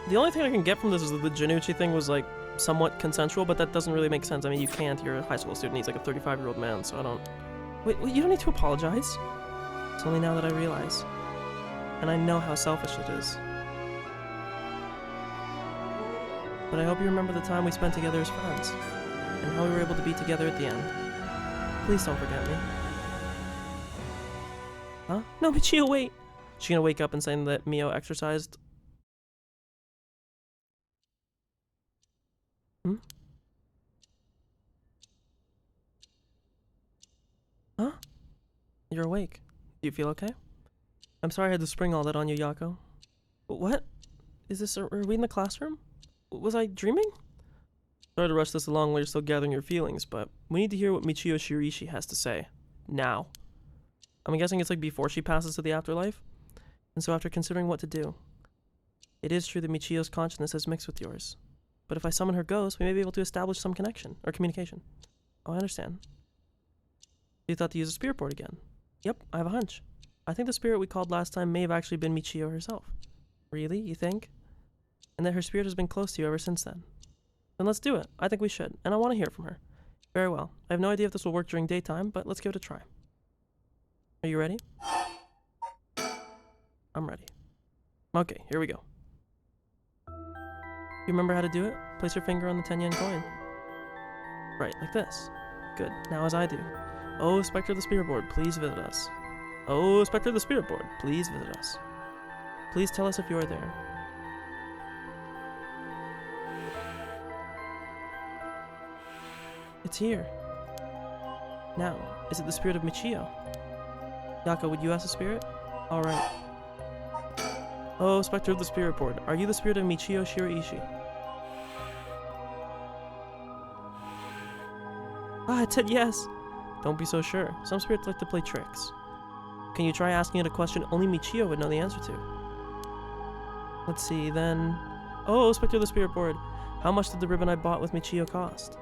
The only thing I can get from this is that the Janucci thing was, like, somewhat consensual, but that doesn't really make sense. I mean, you can't. You're a high school student. He's like a 35-year-old man, so I don't... Wait, you don't need to apologize. It's only now that I realize. And I know how selfish it is. But I hope you remember the time we spent together as friends, and how we were able to be together at the end. Please don't forget me. Huh? No, Michio, wait! She's gonna wake up and say that Mio exercised... Hmm? Huh? You're awake. Do you feel okay? I'm sorry I had to spring all that on you, Yako. What? Is this... Are we in the classroom? Was I dreaming? Sorry to rush this along while you're still gathering your feelings, but we need to hear what Michio Shiriishi has to say. Now. I'm guessing it's like before she passes to the afterlife? And so after considering what to do, it is true that Michio's consciousness has mixed with yours. But if I summon her ghost, we may be able to establish some connection, or communication. Oh, I understand. You thought to use a spirit board again? Yep, I have a hunch. I think the spirit we called last time may have actually been Michio herself. Really? You think? And that her spirit has been close to you ever since then? Then let's do it. I think we should, and I want to hear from her. Very well. I have no idea if this will work during daytime, but let's give it a try. Are you ready? I'm ready. Okay, here we go. You remember how to do it? Place your finger on the 10 yen coin. Right, like this. Good. Now as I do. Oh, Spectre of the Spirit Board, please visit us. Oh, Spectre of the Spirit Board, please visit us. Please tell us if you are there. It's here. Now, is it the spirit of Michio? Yako, would you ask the spirit? Alright. Oh, Spectre of the Spirit Board, are you the spirit of Michio Shiriishi? Ah, it said yes. Don't be so sure. Some spirits like to play tricks. Can you try asking it a question only Michio would know the answer to? Let's see, then... Oh, Spectre of the Spirit Board, how much did the ribbon I bought with Michio cost?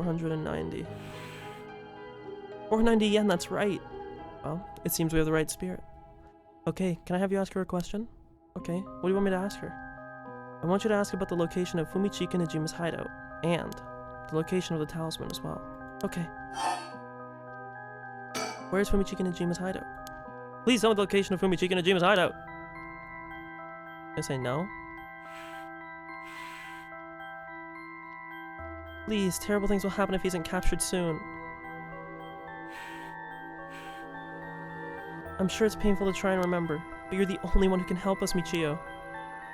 490. 490 yen, that's right. Well, it seems we have the right spirit. Okay, can I have you ask her a question? Okay, what do you want me to ask her? I want you to ask about the location of Fumichika Nejima's hideout, and the location of the talisman as well. Okay. Where is Fumichika Nejima's hideout? Please tell me the location of Fumichika Nejima's hideout. I say no. Please, terrible things will happen if he isn't captured soon. I'm sure it's painful to try and remember, but you're the only one who can help us, Michio.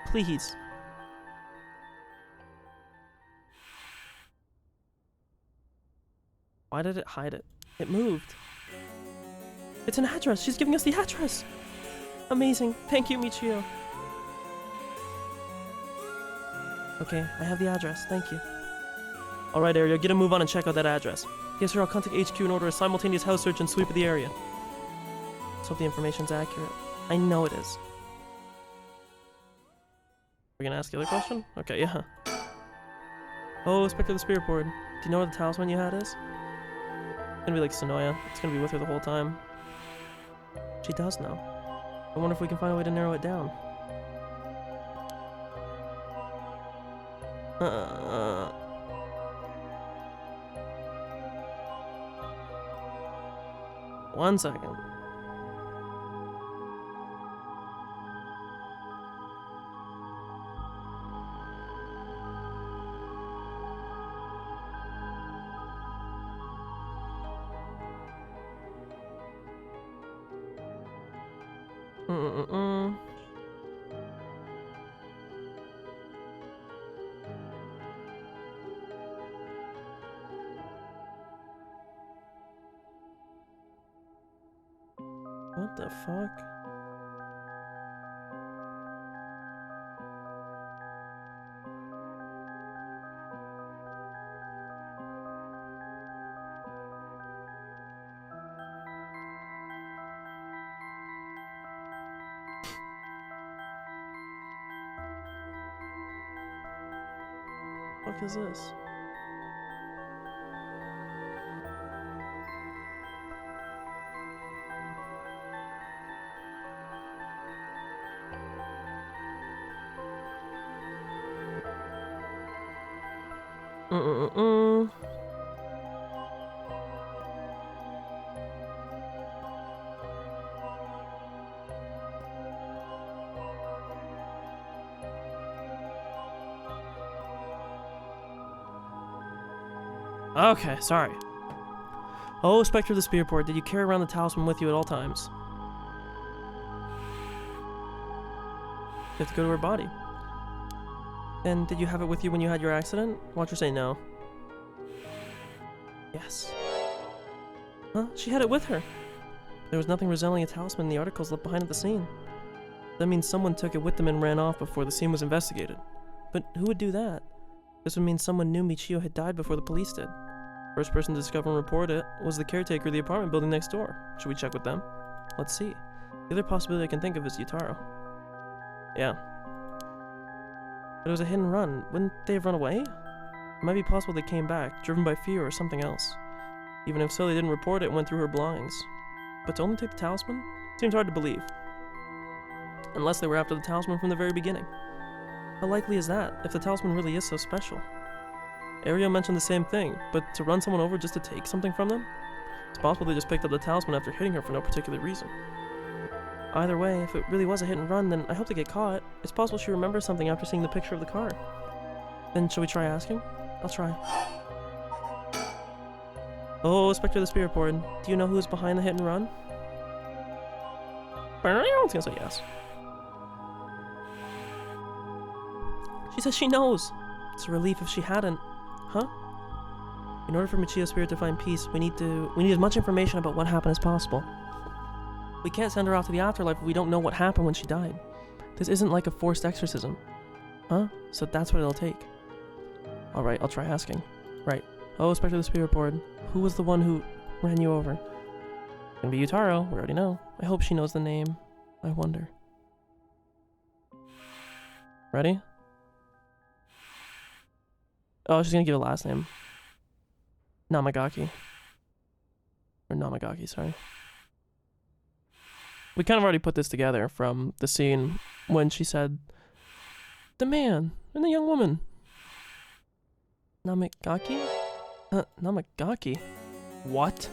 Please. Why did it hide it? It moved. It's an address! She's giving us the address! Amazing. Thank you, Michio. Okay, I have the address. Thank you. Alright, Aria, get a move on and check out that address. Yes, sir, I'll contact HQ and order a simultaneous house search and sweep of the area. Let's hope the information's accurate. I know it is. We're gonna ask the other question? Okay, yeah. Oh, Spectre of the Spirit Board. Do you know where the talisman you had is? It's gonna be like Sonoya. It's gonna be with her the whole time. She does know. I wonder if we can find a way to narrow it down. One second. What the fuck? What is this? Okay, sorry. Oh, Spectre of the Spirit Board, did you carry around the talisman with you at all times? You have to go to her body. And did you have it with you when you had your accident? Watch her say no. Yes. Huh? She had it with her. There was nothing resembling a talisman in the articles left behind at the scene. That means someone took it with them and ran off before the scene was investigated. But who would do that? This would mean someone knew Michio had died before the police did. First person to discover and report it was the caretaker of the apartment building next door. Should we check with them? Let's see. The other possibility I can think of is Yutaro. Yeah. But it was a hit and run. Wouldn't they have run away? It might be possible they came back, driven by fear or something else. Even if so, they didn't report it and went through her belongings. But to only take the talisman? Seems hard to believe. Unless they were after the talisman from the very beginning. How likely is that, if the talisman really is so special? Ario mentioned the same thing, but to run someone over just to take something from them? It's possible they just picked up the talisman after hitting her for no particular reason. Either way, if it really was a hit and run, then I hope they get caught. It's possible she remembers something after seeing the picture of the car. Then shall we try asking? I'll try. Oh, Spectre of the Spirit Board, do you know who is behind the hit and run? I was gonna say yes. She says she knows. It's a relief if she hadn't. Huh? In order for Michio's spirit to find peace, we need as much information about what happened as possible. We can't send her off to the afterlife if we don't know what happened when she died. This isn't like a forced exorcism. Huh? So that's what it'll take. Alright, I'll try asking. Right. Oh, Spectre of the Spirit Board, who was the one who ran you over? It's gonna be Yutaro, we already know. I hope she knows the name. I wonder. Ready? Oh, she's gonna give a last name. Namagaki. Or Namagaki, sorry. We kind of already put this together from the scene when she said, the man and the young woman. Namagaki? Namagaki? What?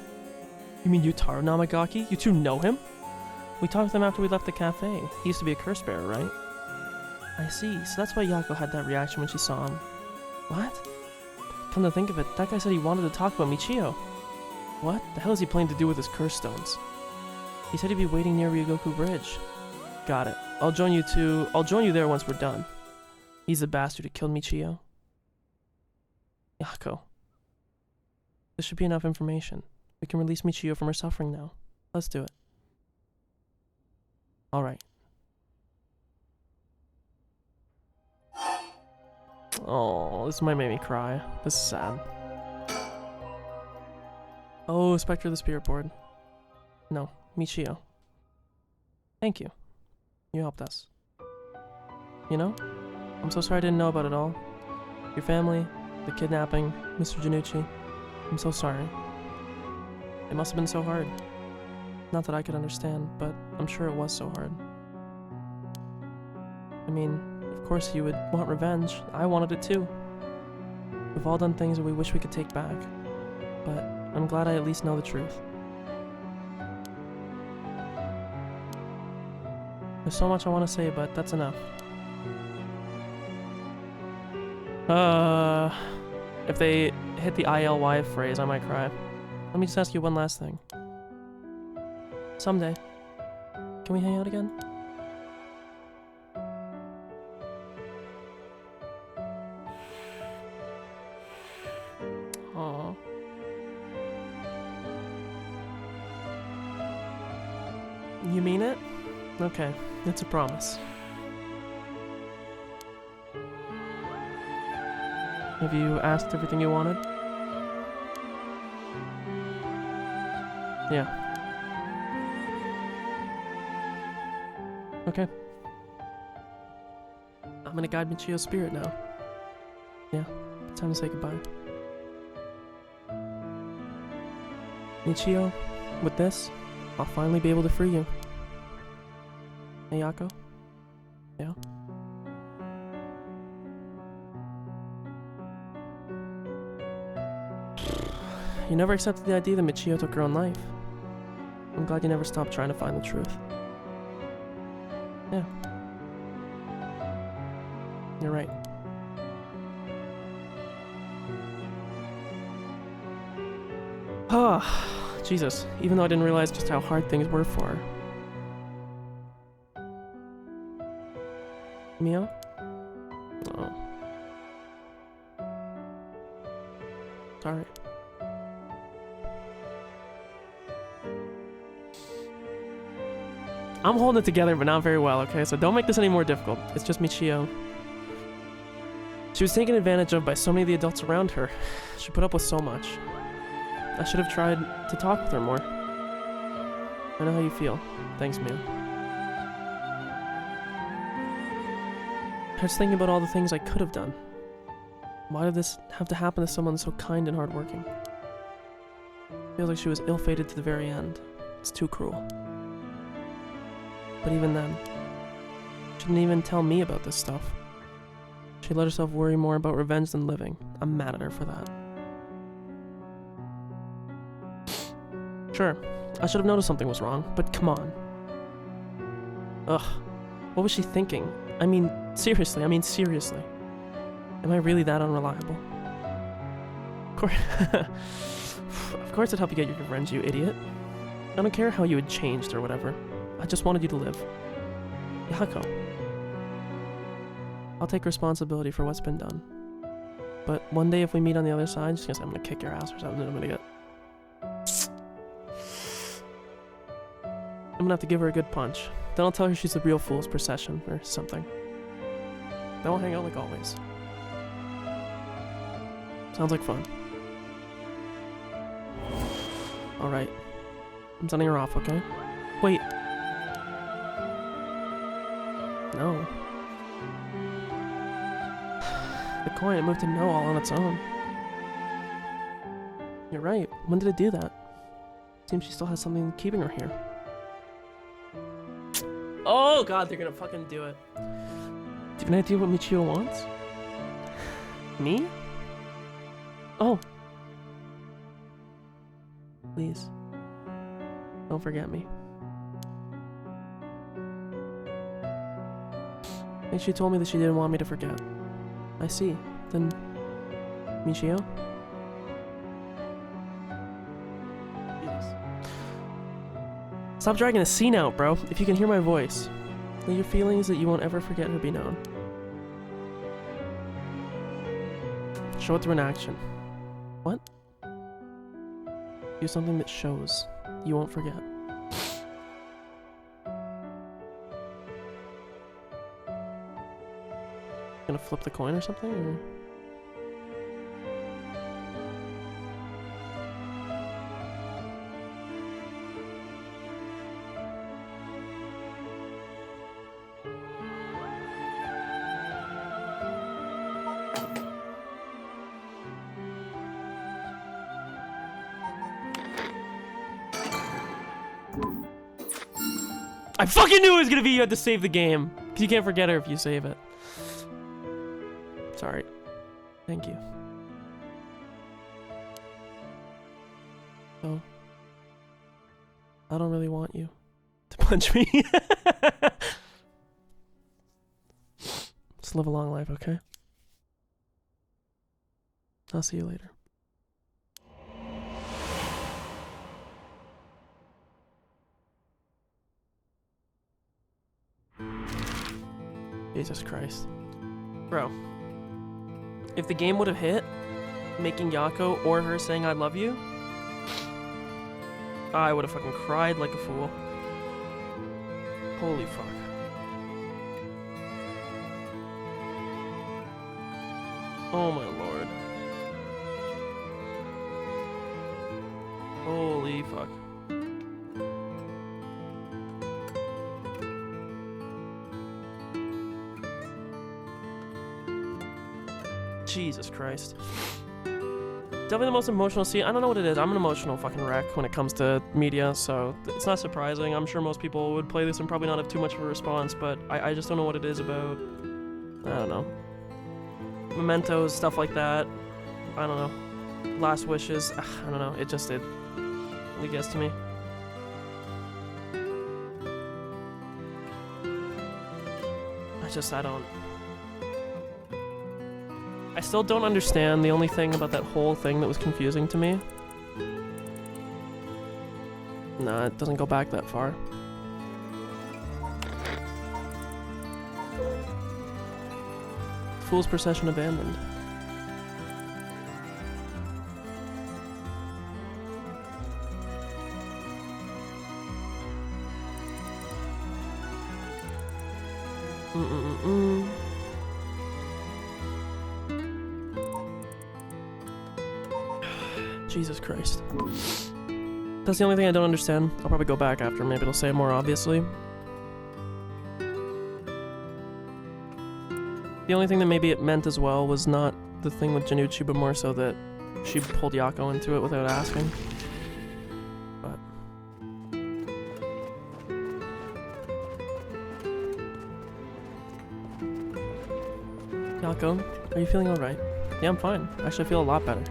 You mean Yutaro Namagaki? You two know him? We talked with him after we left the cafe. He used to be a curse bearer, right? I see, so that's why Yako had that reaction when she saw him. What? Come to think of it, that guy said he wanted to talk about Michio. What the hell is he planning to do with his curse stones? He said he'd be waiting near Ryogoku Bridge. Got it. I'll join you there once we're done. He's the bastard who killed Michio. Yako. This should be enough information. We can release Michio from her suffering now. Let's do it. Alright. Oh, this might make me cry. This is sad. Oh, Spectre of the Spirit Board. No, Michio. Thank you. You helped us. You know, I'm so sorry I didn't know about it all. Your family, the kidnapping, Mr. Janucci. I'm so sorry. It must have been so hard. Not that I could understand, but I'm sure it was so hard. I mean, of course you would want revenge. I wanted it too. We've all done things that we wish we could take back. But I'm glad I at least know the truth. There's so much I want to say, but that's enough. If they hit the ILY phrase, I might cry. Let me just ask you one last thing. Someday, can we hang out again? Aww. You mean it? Okay, it's a promise. Have you asked everything you wanted? Yeah. Okay. I'm gonna guide Michio's spirit now. Yeah, it's time to say goodbye. Michio, with this, I'll finally be able to free you. Hey, Yako? Yeah? You never accepted the idea that Michio took her own life. I'm glad you never stopped trying to find the truth. Yeah. You're right. Ah, Jesus. Even though I didn't realize just how hard things were for her. Mio? Oh. Alright. I'm holding it together, but not very well, okay? So don't make this any more difficult. It's just Michio. She was taken advantage of by so many of the adults around her. She put up with so much. I should have tried to talk with her more. I know how you feel. Thanks, Mio. I was thinking about all the things I could have done. Why did this have to happen to someone so kind and hardworking? Feels like she was ill-fated to the very end. It's too cruel. But even then, she didn't even tell me about this stuff. She let herself worry more about revenge than living. I'm mad at her for that. Sure, I should have noticed something was wrong, but come on. Ugh, what was she thinking? I mean, seriously. Am I really that unreliable? Of course it'd help you get your revenge, you idiot. I don't care how you had changed or whatever. I just wanted you to live. Yako. I'll take responsibility for what's been done. But one day if we meet on the other side, just gonna say I'm gonna kick your ass or something, and I'm gonna have to give her a good punch. Then I'll tell her she's the real fool's procession or something. Then we'll hang out like always. Sounds like fun. Alright. I'm sending her off, okay? Wait. No. The coin, it moved to no all on its own. You're right. When did it do that? Seems she still has something keeping her here. Oh god, they're gonna fucking do it. Do you have an idea what Michio wants? Me? Oh. Please. Don't forget me. And she told me that she didn't want me to forget. I see. Then... Michio? Stop dragging the scene out, bro. If you can hear my voice, let your feelings that you won't ever forget her be known. Show it through an action. What? Do something that shows you won't forget. Gonna flip the coin or something, or? I fucking knew it was gonna be you had to save the game. Because you can't forget her if you save it. Sorry. Thank you. So, I don't really want you to punch me. Just live a long life, okay? I'll see you later. Jesus Christ. Bro. If the game would have hit, making Yako or her saying I love you, I would have fucking cried like a fool. Holy fuck. Oh my lord. Holy fuck. Jesus Christ. Definitely the most emotional scene. I don't know what it is. I'm an emotional fucking wreck when it comes to media, so it's not surprising. I'm sure most people would play this and probably not have too much of a response, but I just don't know what it is about, I don't know, mementos, stuff like that. I don't know. Last wishes. I don't know. It gets to me. I still don't understand. The only thing about that whole thing that was confusing to me. Nah, it doesn't go back that far. Fool's procession abandoned. Jesus Christ. That's the only thing I don't understand. I'll probably go back after. Maybe it'll say it more obviously. The only thing that maybe it meant as well was not the thing with Janucci, but more so that she pulled Yako into it without asking. But... Yako, are you feeling alright? Yeah, I'm fine. Actually, I feel a lot better.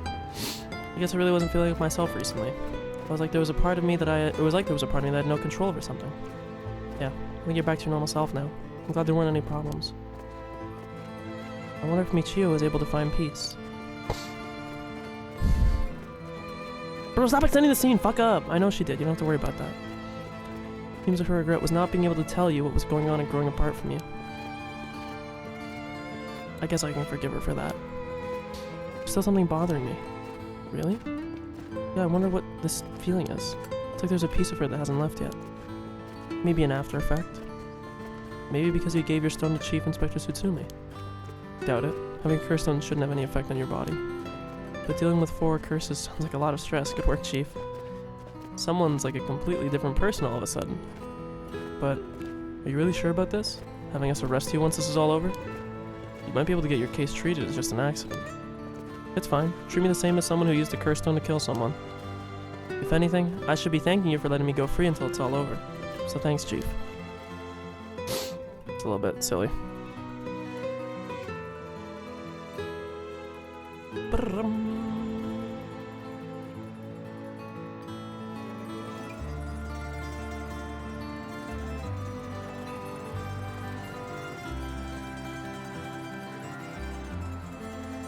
I guess I really wasn't feeling like myself recently. It was like there was a part of me that I had no control over something. Yeah, I think you're back to your normal self now. I'm glad there weren't any problems. I wonder if Michio was able to find peace. Bro, stop extending the scene, fuck up! I know she did, you don't have to worry about that. Seems like her regret was not being able to tell you what was going on and growing apart from you. I guess I can forgive her for that. There's still something bothering me. Really? Yeah, I wonder what this feeling is. It's like there's a piece of her that hasn't left yet. Maybe an after effect. Maybe because you gave your stone to Chief Inspector Tsutsumi. Doubt it. Having a curse stone shouldn't have any effect on your body. But dealing with 4 curses sounds like a lot of stress. Good work, Chief. Someone's like a completely different person all of a sudden. But, are you really sure about this? Having us arrest you once this is all over? You might be able to get your case treated as just an accident. It's fine. Treat me the same as someone who used a curse stone to kill someone. If anything, I should be thanking you for letting me go free until it's all over. So thanks, Chief. It's a little bit silly.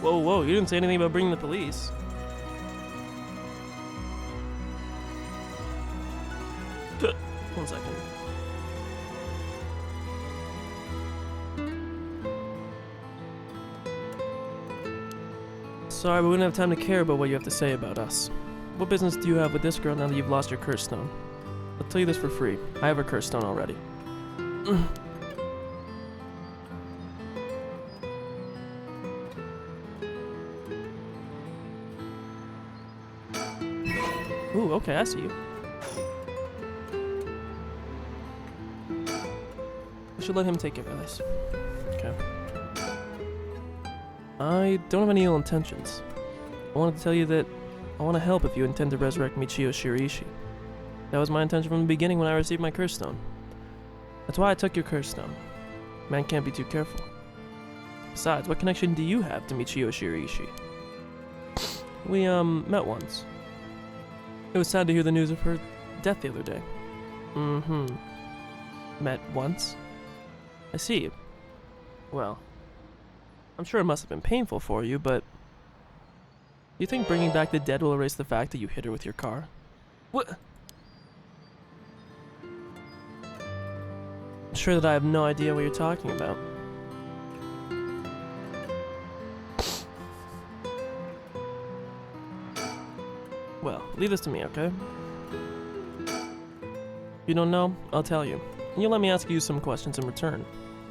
Whoa, whoa, you didn't say anything about bringing the police. One second. Sorry, we wouldn't have time to care about what you have to say about us. What business do you have with this girl now that you've lost your curse stone? I'll tell you this for free. I have her curse stone already. Ooh, okay, I see you. I should let him take care of this. Okay. I don't have any ill intentions. I wanted to tell you that I want to help if you intend to resurrect Michio Shiraishi. That was my intention from the beginning when I received my curse stone. That's why I took your curse stone. Man can't be too careful. Besides, what connection do you have to Michio Shiraishi? We, met once. It was sad to hear the news of her death the other day. Mm-hmm. Met once? I see. Well, I'm sure it must have been painful for you, but... Do you think bringing back the dead will erase the fact that you hit her with your car? What? I'm sure that I have no idea what you're talking about. Well, leave this to me, okay? If you don't know, I'll tell you. And you'll let me ask you some questions in return.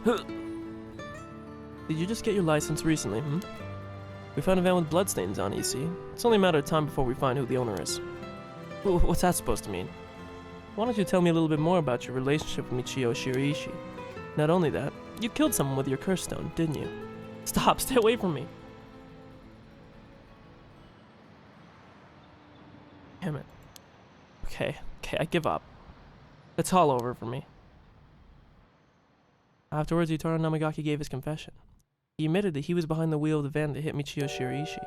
Did you just get your license recently, We found a van with bloodstains on it, you see. It's only a matter of time before we find who the owner is. What's that supposed to mean? Why don't you tell me a little bit more about your relationship with Michio Shiraishi? Not only that, you killed someone with your curse stone, didn't you? Stop, stay away from me. Damn it. Okay, I give up. It's all over for me. Afterwards, Yutaro Namagaki gave his confession. He admitted that he was behind the wheel of the van that hit Michio Shiraishi.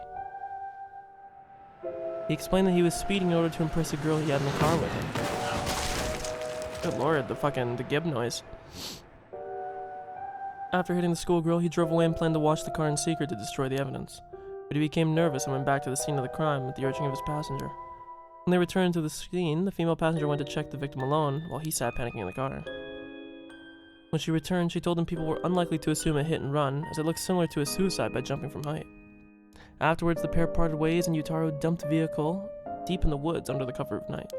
He explained that he was speeding in order to impress a girl he had in the car with him. Good lord, the gib noise. After hitting the schoolgirl, he drove away and planned to watch the car in secret to destroy the evidence. But he became nervous and went back to the scene of the crime at the urging of his passenger. When they returned to the scene, the female passenger went to check the victim alone, while he sat panicking in the car. When she returned, she told him people were unlikely to assume a hit and run, as it looked similar to a suicide by jumping from height. Afterwards, the pair parted ways and Yutaro dumped the vehicle deep in the woods under the cover of night.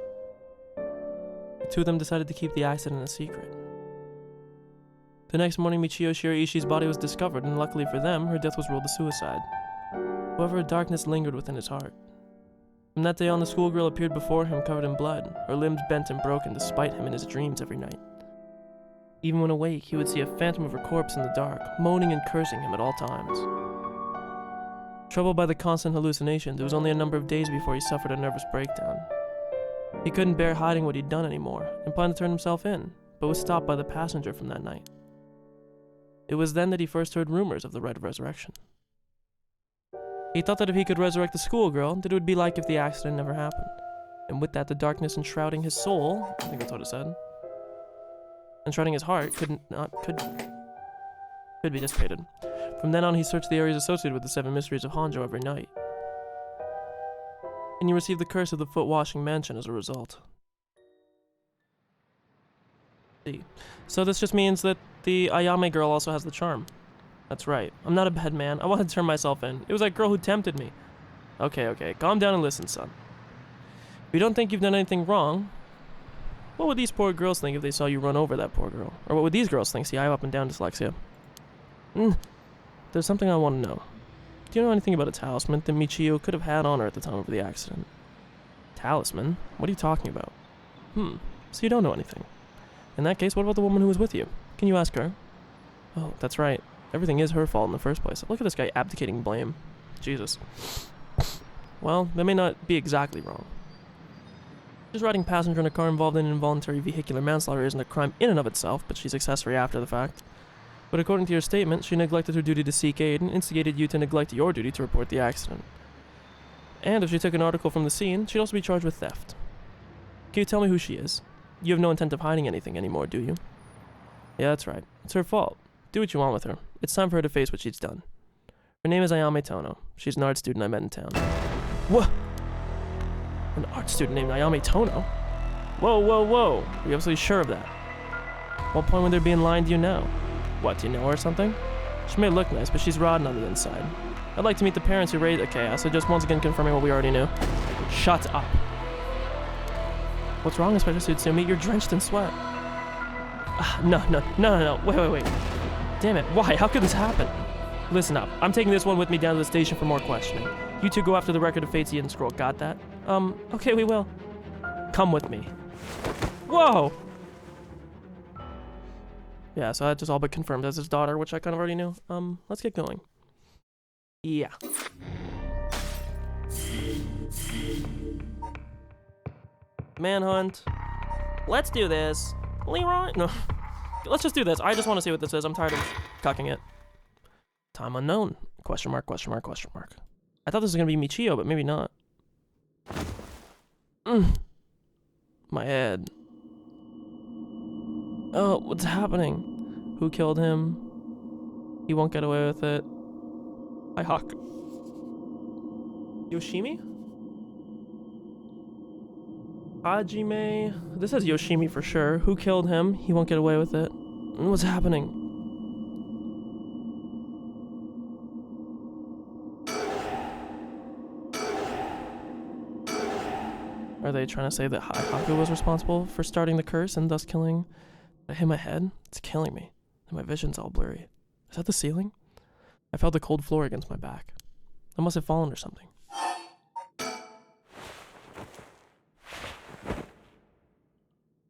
The two of them decided to keep the accident a secret. The next morning, Michio Shiraishi's body was discovered, and luckily for them, her death was ruled a suicide. However, darkness lingered within his heart. From that day on, the schoolgirl appeared before him covered in blood, her limbs bent and broken despite him in his dreams every night. Even when awake, he would see a phantom of her corpse in the dark, moaning and cursing him at all times. Troubled by the constant hallucinations, it was only a number of days before he suffered a nervous breakdown. He couldn't bear hiding what he'd done anymore, and planned to turn himself in, but was stopped by the passenger from that night. It was then that he first heard rumors of the rite of resurrection. He thought that if he could resurrect the schoolgirl, that it would be like if the accident never happened. And with that, the darkness enshrouding his soul, I think that's what it said, enshrouding his heart, could be dissipated. From then on, he searched the areas associated with the 7 mysteries of Honjo every night. And he received the curse of the foot-washing mansion as a result. So this just means that the Ayame girl also has the charm. That's right. I'm not a bad man. I wanted to turn myself in. It was that girl who tempted me. Okay. Calm down and listen, son. If you don't think you've done anything wrong, what would these poor girls think if they saw you run over that poor girl? Or what would these girls think? See, I have up and down dyslexia. There's something I want to know. Do you know anything about a talisman that Michio could have had on her at the time of the accident? Talisman? What are you talking about? So you don't know anything. In that case, what about the woman who was with you? Can you ask her? Oh, that's right. Everything is her fault in the first place. Look at this guy abdicating blame. Jesus. Well, that may not be exactly wrong. Just riding passenger in a car involved in involuntary vehicular manslaughter isn't a crime in and of itself, but she's accessory after the fact. But according to your statement, she neglected her duty to seek aid and instigated you to neglect your duty to report the accident. And if she took an article from the scene, she'd also be charged with theft. Can you tell me who she is? You have no intent of hiding anything anymore, do you? Yeah, that's right. It's her fault. Do what you want with her. It's time for her to face what she's done. Her name is Ayame Tono. She's an art student I met in town. What? An art student named Ayame Tono? Whoa, whoa, whoa. Are you absolutely sure of that? What point would there be in lying to you now? What, do you know her or something? She may look nice, but she's rotten on the inside. I'd like to meet the parents who raised Chaos, so just once again confirming what we already knew. Shut up. What's wrong, Inspector Tsutsumi? You're drenched in sweat. No. Wait. Damn it, why? How could this happen? Listen up. I'm taking this one with me down to the station for more questioning. You two go after the record of Fate's Hidden Scroll. Got that? Okay, we will. Come with me. Whoa! Yeah, so that just all but confirmed as his daughter, which I kind of already knew. Let's get going. Yeah. Manhunt. Let's do this. Leroy? No. Let's just do this. I just want to see what this is. I'm tired of cucking it. Time unknown. Question mark. I thought this was going to be Michio, but maybe not. My head. Oh, what's happening? Who killed him? He won't get away with it. Hi, Hawk. Yoshimi? Hajime. This says Yoshimi for sure. Who killed him? He won't get away with it. What's happening? Are they trying to say that Haku was responsible for starting the curse and thus killing? I hit my head. It's killing me. And my vision's all blurry. Is that the ceiling? I felt the cold floor against my back. I must have fallen or something.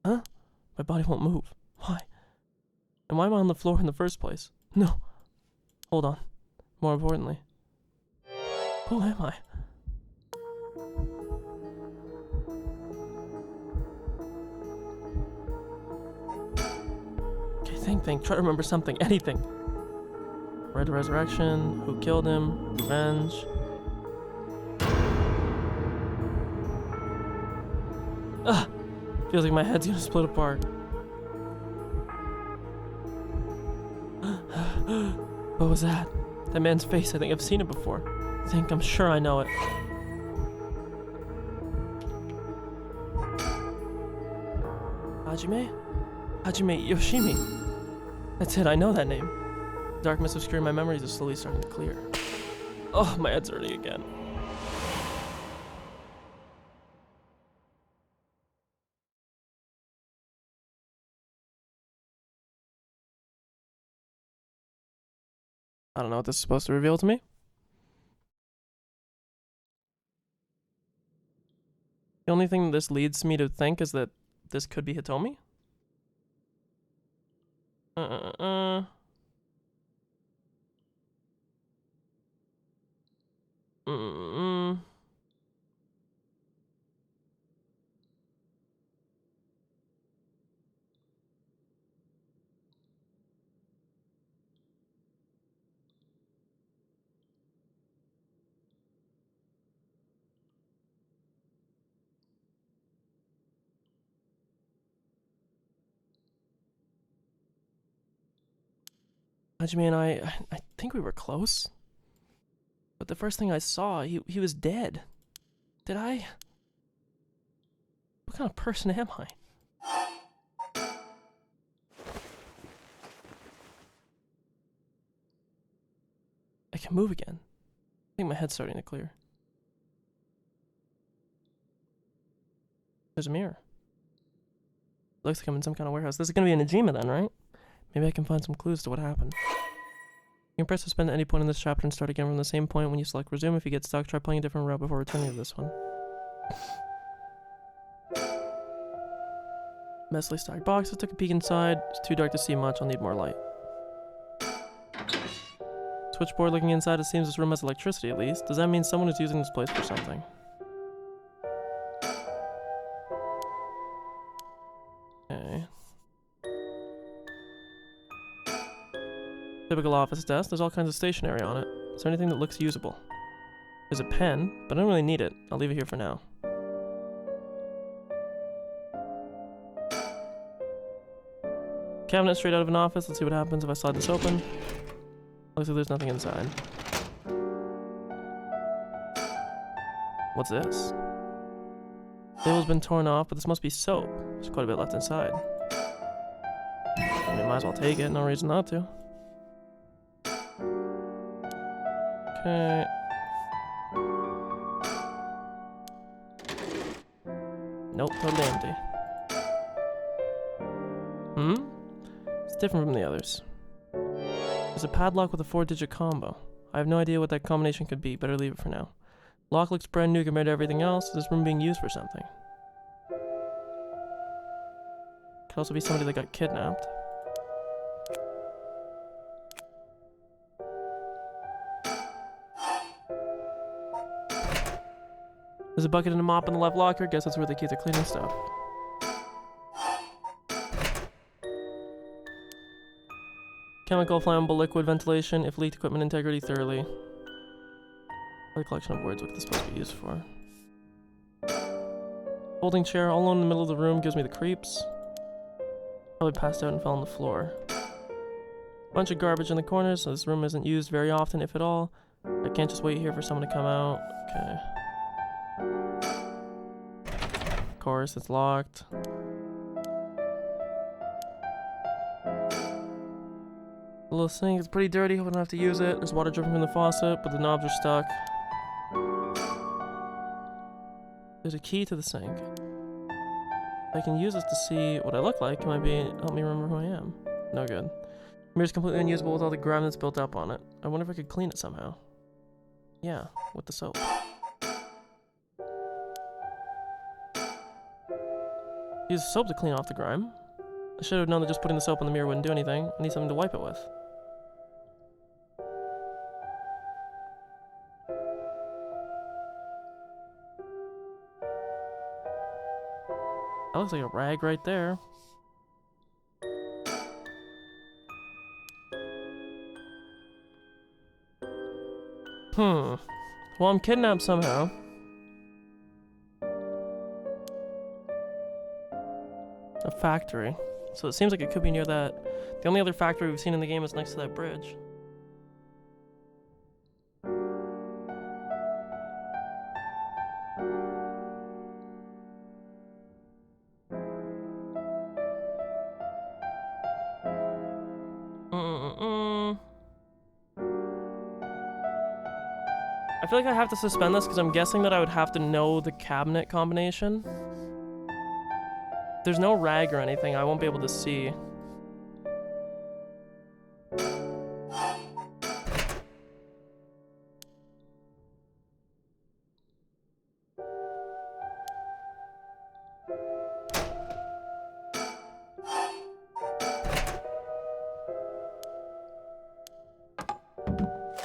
Huh? My body won't move. Why? And why am I on the floor in the first place? No. Hold on. More importantly. Who am I? Okay, think. Try to remember something. Anything. Red Resurrection. Who killed him? Revenge. Ugh! Feels like my head's gonna split apart. What was that? That man's face. I think I've seen it before. I'm sure I know it. Hajime Yoshimi. That's it, I know that name. The darkness obscuring my memories is slowly starting to clear. Oh, my head's hurting again. I don't know what this is supposed to reveal to me. The only thing this leads me to think is that this could be Hitomi. Hajime and I think we were close. But the first thing I saw, he was dead. Did I? What kind of person am I? I can move again. I think my head's starting to clear. There's a mirror. Looks like I'm in some kind of warehouse. This is gonna be an Najima then, right? Maybe I can find some clues to what happened. You can press suspend at any point in this chapter and start again from the same point. When you select resume, if you get stuck, try playing a different route before returning to this one. Messily stacked boxes. Took a peek inside. It's too dark to see much. I'll need more light. Switchboard looking inside, it seems this room has electricity at least. Does that mean someone is using this place for something? Okay. Typical office desk. There's all kinds of stationery on it. Is there anything that looks usable? There's a pen, but I don't really need it. I'll leave it here for now. Cabinet straight out of an office. Let's see what happens if I slide this open. Looks like there's nothing inside. What's this? Label's been torn off, but this must be soap. There's quite a bit left inside. I mean, might as well take it. No reason not to. Okay. Nope, totally empty. It's different from the others. There's a padlock with a 4-digit combo. I have no idea what that combination could be. Better leave it for now. Lock looks brand new compared to everything else. Is this room being used for something? Could also be somebody that got kidnapped. There's a bucket and a mop in the left locker. Guess that's where they keep their cleaning stuff. Chemical, flammable, liquid, ventilation, if leaked, equipment integrity thoroughly. What a collection of words. What could this supposed to be used for? Folding chair, all alone in the middle of the room, gives me the creeps. Probably passed out and fell on the floor. Bunch of garbage in the corners, so this room isn't used very often, if at all. I can't just wait here for someone to come out. Okay. Of course, it's locked. The little sink is pretty dirty, hope I don't have to use it. There's water dripping from the faucet, but the knobs are stuck. There's a key to the sink. I can use this to see what I look like. It might help me remember who I am. No good. Mirror's completely unusable with all the grime that's built up on it. I wonder if I could clean it somehow. Yeah, with the soap. Use soap to clean off the grime. I should have known that just putting the soap on the mirror wouldn't do anything. I need something to wipe it with. That looks like a rag right there. Well, I'm kidnapped somehow. A factory. So it seems like it could be near that. The only other factory we've seen in the game is next to that bridge. I feel like I have to suspend this because I'm guessing that I would have to know the cabinet combination. There's no rag or anything, I won't be able to see.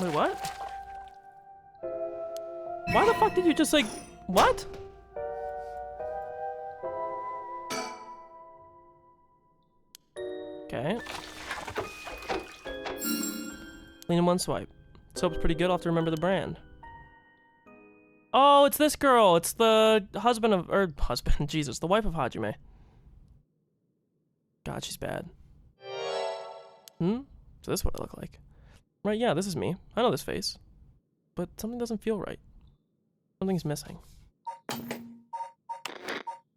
Wait, what? Why the fuck did you just like... What? Okay. Clean in one swipe. Soap's pretty good, I'll have to remember the brand. Oh, it's this girl! It's the husband of... Jesus, the wife of Hajime. God, she's bad. So this is what I look like. Right, yeah, this is me. I know this face. But something doesn't feel right. Something's missing.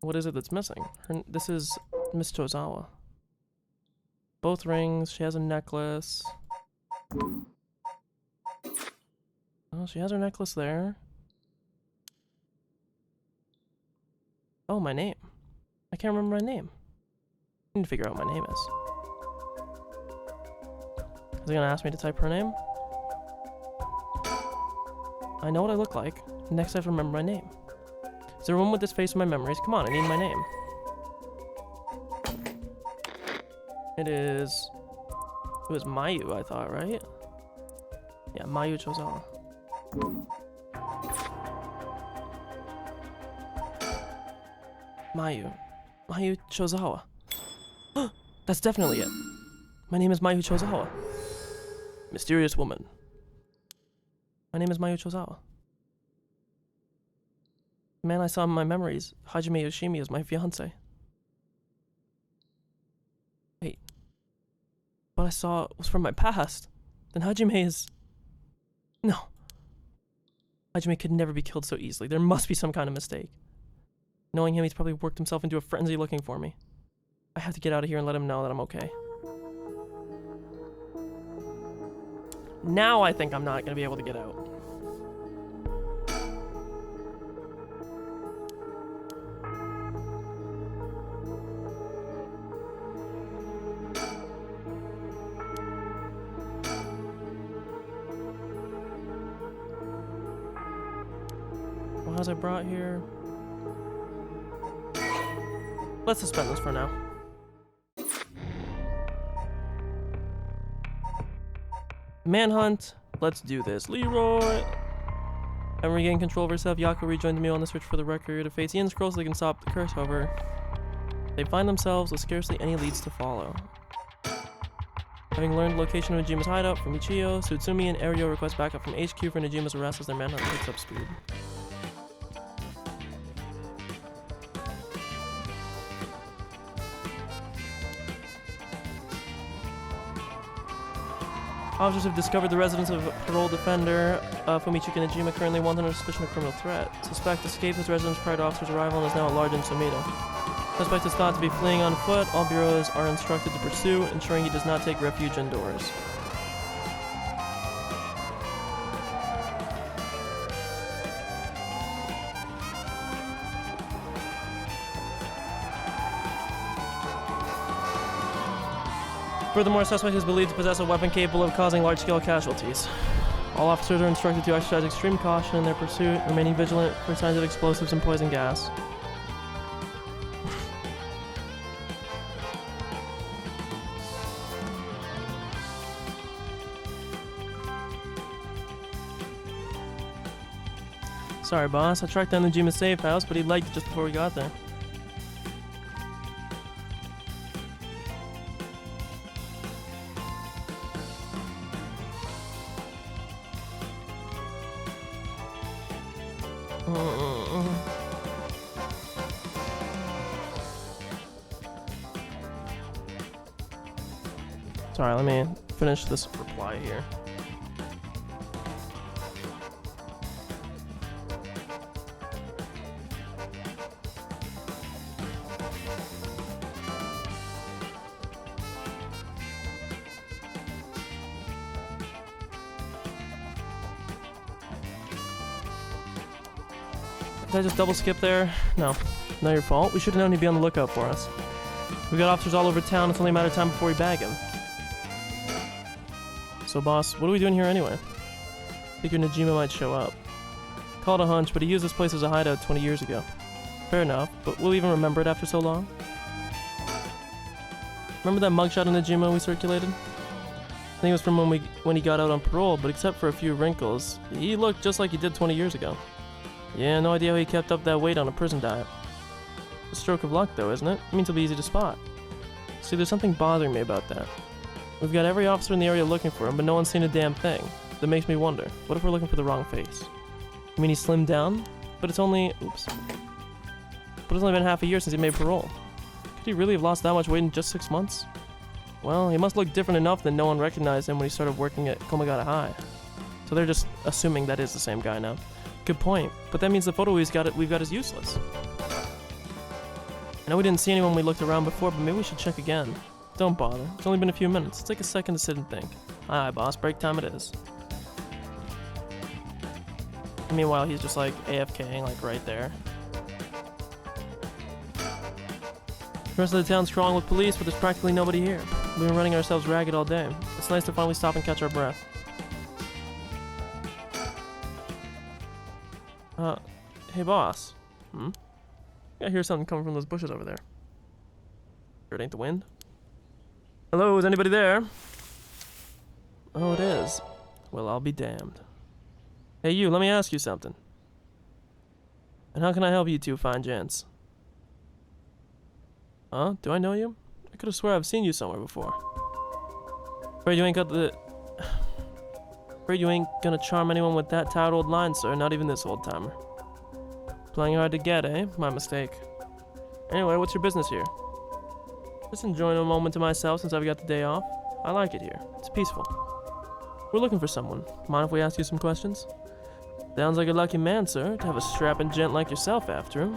What is it that's missing? This is Miss Tozawa. Both rings, she has a necklace. Oh, she has her necklace there. Oh, my name. I can't remember my name. I need to figure out what my name is. Is he gonna ask me to type her name? I know what I look like. Next I have to remember my name. Is there a woman with this face in my memories? Come on, I need my name. It was Mayu, I thought, right? Yeah, Mayu Chozawa. Mayu Chozawa. That's definitely it. My name is Mayu Chozawa. Mysterious woman. My name is Mayu Chozawa. The man I saw in my memories, Hajime Yoshimi, is my fiance. Wait. What I saw was from my past. Then Hajime is... No. Hajime could never be killed so easily. There must be some kind of mistake. Knowing him, he's probably worked himself into a frenzy looking for me. I have to get out of here and let him know that I'm okay. Now I think I'm not gonna be able to get out. What was I brought here? Let's suspend this for now. Manhunt. Let's do this. Leroy. Having regained control of herself, Yako rejoined the meal on the search for the record. If Fate's scrolls so they can stop the curse, however, they find themselves with scarcely any leads to follow. Having learned the location of Najima's hideout from Michio, Tsutsumi and Ario request backup from HQ for Najima's arrest as their manhunt picks up speed. Officers have discovered the residence of parole defender Fumichika Najima, currently wanted under suspicion of criminal threat. Suspect escaped his residence prior to officers' arrival and is now at large in Sumida. Suspect is thought to be fleeing on foot. All bureaus are instructed to pursue, ensuring he does not take refuge indoors. Furthermore, suspect is believed to possess a weapon capable of causing large-scale casualties. All officers are instructed to exercise extreme caution in their pursuit, remaining vigilant for signs of explosives and poison gas. Sorry, boss. I tracked down the Najima's safe house, but he liked it just before we got there. Sorry, let me finish this reply here. Did I just double skip there? No. Not your fault. We should have known he'd be on the lookout for us. We got officers all over town. It's only a matter of time before we bag him. So, boss, what are we doing here anyway? Figured Najima might show up. Called a hunch, but he used this place as a hideout 20 years ago. Fair enough, but will we even remember it after so long? Remember that mugshot of Najima we circulated? I think it was from when he got out on parole, but except for a few wrinkles, he looked just like he did 20 years ago. Yeah, no idea how he kept up that weight on a prison diet. A stroke of luck, though, isn't it? It means he'll be easy to spot. See, there's something bothering me about that. We've got every officer in the area looking for him, but no one's seen a damn thing. That makes me wonder, what if we're looking for the wrong face? I mean, he slimmed down, but it's only... Oops. But it's only been half a year since he made parole. Could he really have lost that much weight in just 6 months? Well, he must look different enough that no one recognized him when he started working at Komagata High. So they're just assuming that is the same guy now. Good point, but that means the photo we've got is useless. I know we didn't see anyone when we looked around before, but maybe we should check again. Don't bother. It's only been a few minutes. Take a second to sit and think. Aye, boss. Break time it is. Meanwhile, he's just like AFKing, like right there. The rest of the town's crawling with police, but there's practically nobody here. We've been running ourselves ragged all day. It's nice to finally stop and catch our breath. Hey boss. I hear something coming from those bushes over there. Sure it ain't the wind? Hello, is anybody there? Oh, it is. Well, I'll be damned. Hey you, let me ask you something. And how can I help you two fine gents? Huh? Do I know you? I could have sworn I've seen you somewhere before. Afraid you ain't got the... Afraid you ain't gonna charm anyone with that tired old line, sir. Not even this old timer. Playing hard to get, eh? My mistake. Anyway, what's your business here? Just enjoying a moment to myself since I've got the day off. I like it here. It's peaceful. We're looking for someone. Mind if we ask you some questions? Sounds like a lucky man, sir, to have a strapping gent like yourself after him.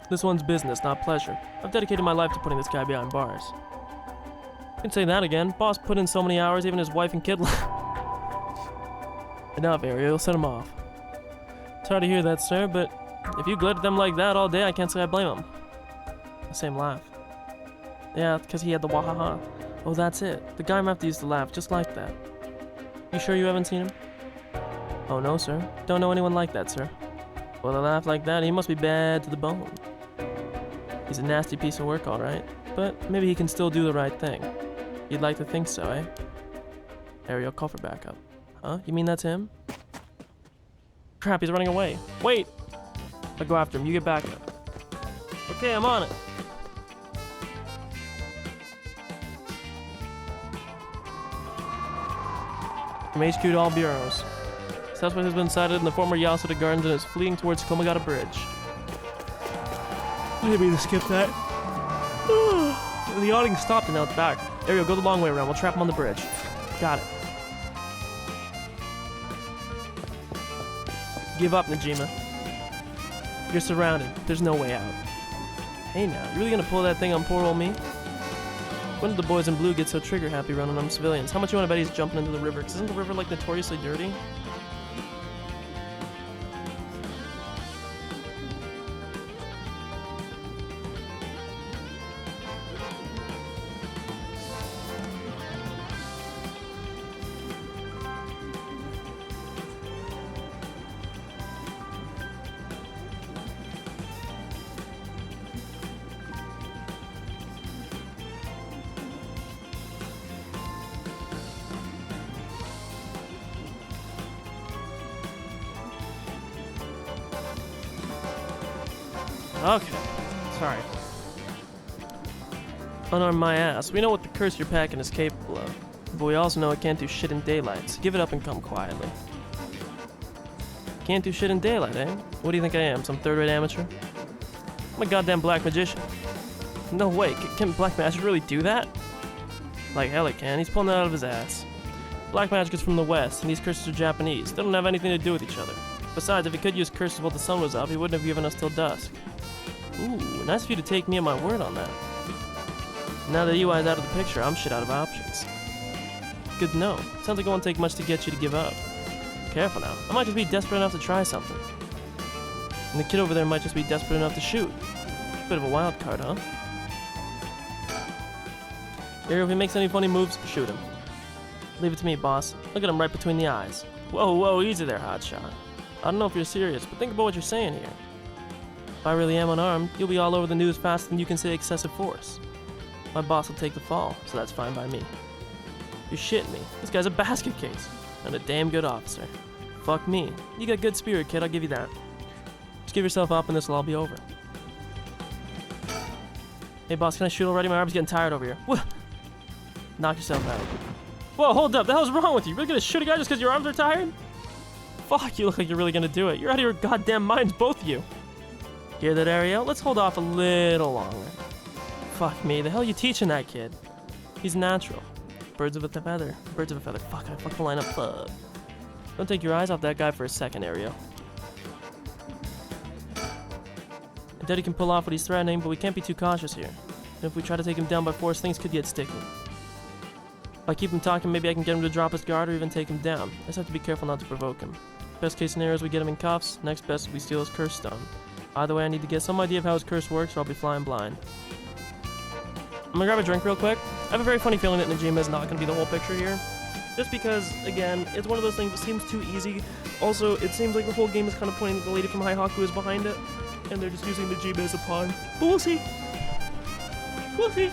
This one's business, not pleasure. I've dedicated my life to putting this guy behind bars. You can say that again. Boss put in so many hours, even his wife and kid Enough, Ariel. You'll set him off. Sorry to hear that, sir, but if you glared at them like that all day, I can't say I blame him. The same laugh. Yeah, because he had the wahaha. Oh, that's it. The guy I'm after used to laugh just like that. You sure you haven't seen him? Oh, no, sir. Don't know anyone like that, sir. Well, a laugh like that, he must be bad to the bone. He's a nasty piece of work, all right. But maybe he can still do the right thing. You'd like to think so, eh? Ariel, call for backup. Huh? You mean that's him? Crap, he's running away. Wait! I'll go after him. You get backup. Okay, I'm on it. From HQ to all bureaus. Suspect has been sighted in the former Yasuda Gardens and is fleeing towards Komagata Bridge. I didn't mean to skip that. The awning stopped and now it's back. Ariel, go the long way around. We'll trap him on the bridge. Got it. Give up, Najima. You're surrounded. There's no way out. Hey now, you really gonna pull that thing on poor old me? When did the boys in blue get so trigger happy running on civilians? How much you wanna bet he's jumping into the river? 'Cause isn't the river like notoriously dirty? Okay, sorry. Unarm my ass. We know what the curse you're packing is capable of, but we also know it can't do shit in daylight, so give it up and come quietly. Can't do shit in daylight, eh? What do you think I am, some third-rate amateur? I'm a goddamn black magician. No way, can black magic really do that? Like hell it can, he's pulling that out of his ass. Black magic is from the west, and these curses are Japanese. They don't have anything to do with each other. Besides, if he could use curses while the sun was up, he wouldn't have given us till dusk. Ooh, nice of you to take me at my word on that. Now that EY's out of the picture, I'm shit out of options. Good to know. Sounds like it won't take much to get you to give up. Careful now. I might just be desperate enough to try something. And the kid over there might just be desperate enough to shoot. Bit of a wild card, huh? Here, if he makes any funny moves, shoot him. Leave it to me, boss. Look at him right between the eyes. Whoa, easy there, hotshot. I don't know if you're serious, but think about what you're saying here. If I really am unarmed, you'll be all over the news faster than you can say excessive force. My boss will take the fall, so that's fine by me. You're shitting me. This guy's a basket case. And a damn good officer. Fuck me. You got good spirit, kid, I'll give you that. Just give yourself up and this will all be over. Hey boss, can I shoot already? My arm's getting tired over here. What? Knock yourself out. Whoa, hold up, the hell's wrong with you? You really gonna shoot a guy just because your arms are tired? Fuck, you look like you're really gonna do it. You're out of your goddamn minds, both of you. Hear that, Ariel? Let's hold off a little longer. Fuck me, the hell are you teaching that kid? He's natural. Birds of a feather. Birds of a feather. Fuck, I fucked the line up. Don't take your eyes off that guy for a second, Ariel. I doubt he can pull off what he's threatening, but we can't be too cautious here. And if we try to take him down by force, things could get sticky. If I keep him talking, maybe I can get him to drop his guard or even take him down. I just have to be careful not to provoke him. Best case scenario is we get him in cuffs. Next best is we steal his curse stone. Either way, I need to get some idea of how his curse works or I'll be flying blind. I'm gonna grab a drink real quick. I have a very funny feeling that Najima is not gonna be the whole picture here. Just because, again, it's one of those things that seems too easy. Also, it seems like the whole game is kind of pointing that the lady from Haihaku is behind it. And they're just using Najima as a pawn. But we'll see. We'll see.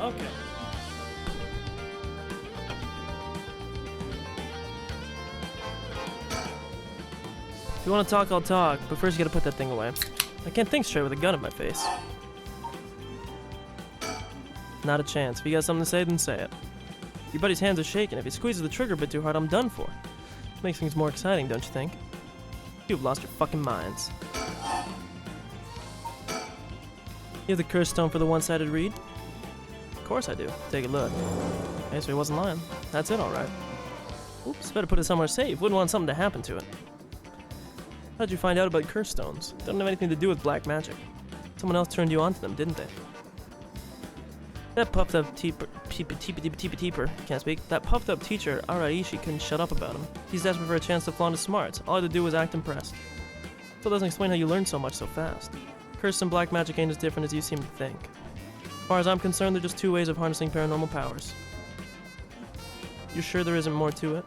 Okay. If you want to talk, I'll talk, but first you gotta put that thing away. I can't think straight with a gun in my face. Not a chance. If you got something to say, then say it. Your buddy's hands are shaking. If he squeezes the trigger a bit too hard, I'm done for. Makes things more exciting, don't you think? You've lost your fucking minds. You have the curse stone for the one-sided read? Of course I do. Take a look. Okay, so he wasn't lying. That's it, alright. Oops, better put it somewhere safe. Wouldn't want something to happen to it. How'd you find out about curse stones? Don't have anything to do with black magic. Someone else turned you onto them, didn't they? That puffed up can't speak. That puffed up teacher, Araishi, couldn't shut up about him. He's desperate for a chance to flaunt his smarts. All I had to do was act impressed. Still doesn't explain how you learned so much so fast. Curse and black magic ain't as different as you seem to think. As far as I'm concerned, they're just two ways of harnessing paranormal powers. You sure there isn't more to it?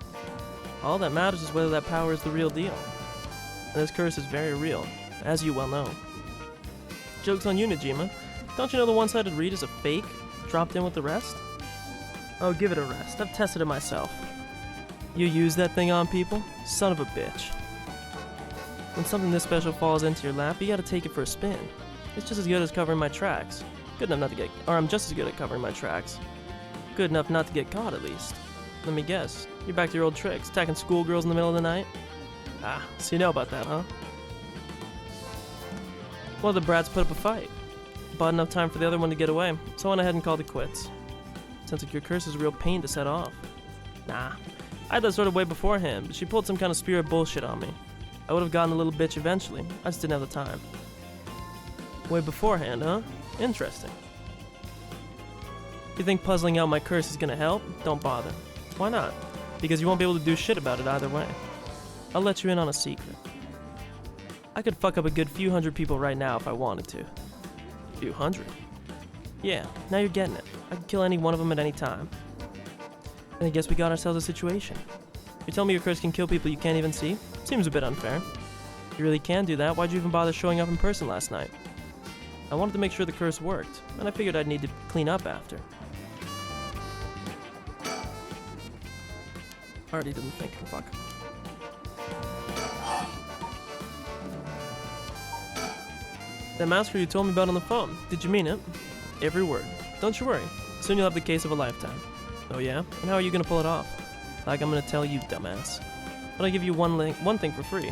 All that matters is whether that power is the real deal. And this curse is very real, as you well know. Joke's on you, Najima. Don't you know the one-sided read is a fake, dropped in with the rest? Oh, give it a rest. I've tested it myself. You use that thing on people? Son of a bitch. When something this special falls into your lap, you gotta take it for a spin. It's just as good as covering my tracks. Good enough not to get... Or I'm just as good at covering my tracks. Good enough not to get caught, at least. Let me guess. You're back to your old tricks, attacking schoolgirls in the middle of the night? Ah, so you know about that, huh? Well, the brats put up a fight. Bought enough time for the other one to get away, so I went ahead and called it quits. Sounds like your curse is a real pain to set off. Nah, I had that sort of way beforehand, but she pulled some kind of spirit bullshit on me. I would have gotten a little bitch eventually, I just didn't have the time. Way beforehand, huh? Interesting. If you think puzzling out my curse is gonna help, don't bother. Why not? Because you won't be able to do shit about it either way. I'll let you in on a secret. I could fuck up a good few hundred people right now if I wanted to. Few hundred? Yeah, now you're getting it. I could kill any one of them at any time. And I guess we got ourselves a situation. You're telling me your curse can kill people you can't even see? Seems a bit unfair. If you really can do that, why'd you even bother showing up in person last night? I wanted to make sure the curse worked, and I figured I'd need to clean up after. Already didn't think. Fuck. That massacre you told me about on the phone, did you mean it? Every word. Don't you worry. Soon you'll have the case of a lifetime. Oh yeah? And how are you gonna pull it off? Like I'm gonna tell you, dumbass. But I give you one thing for free.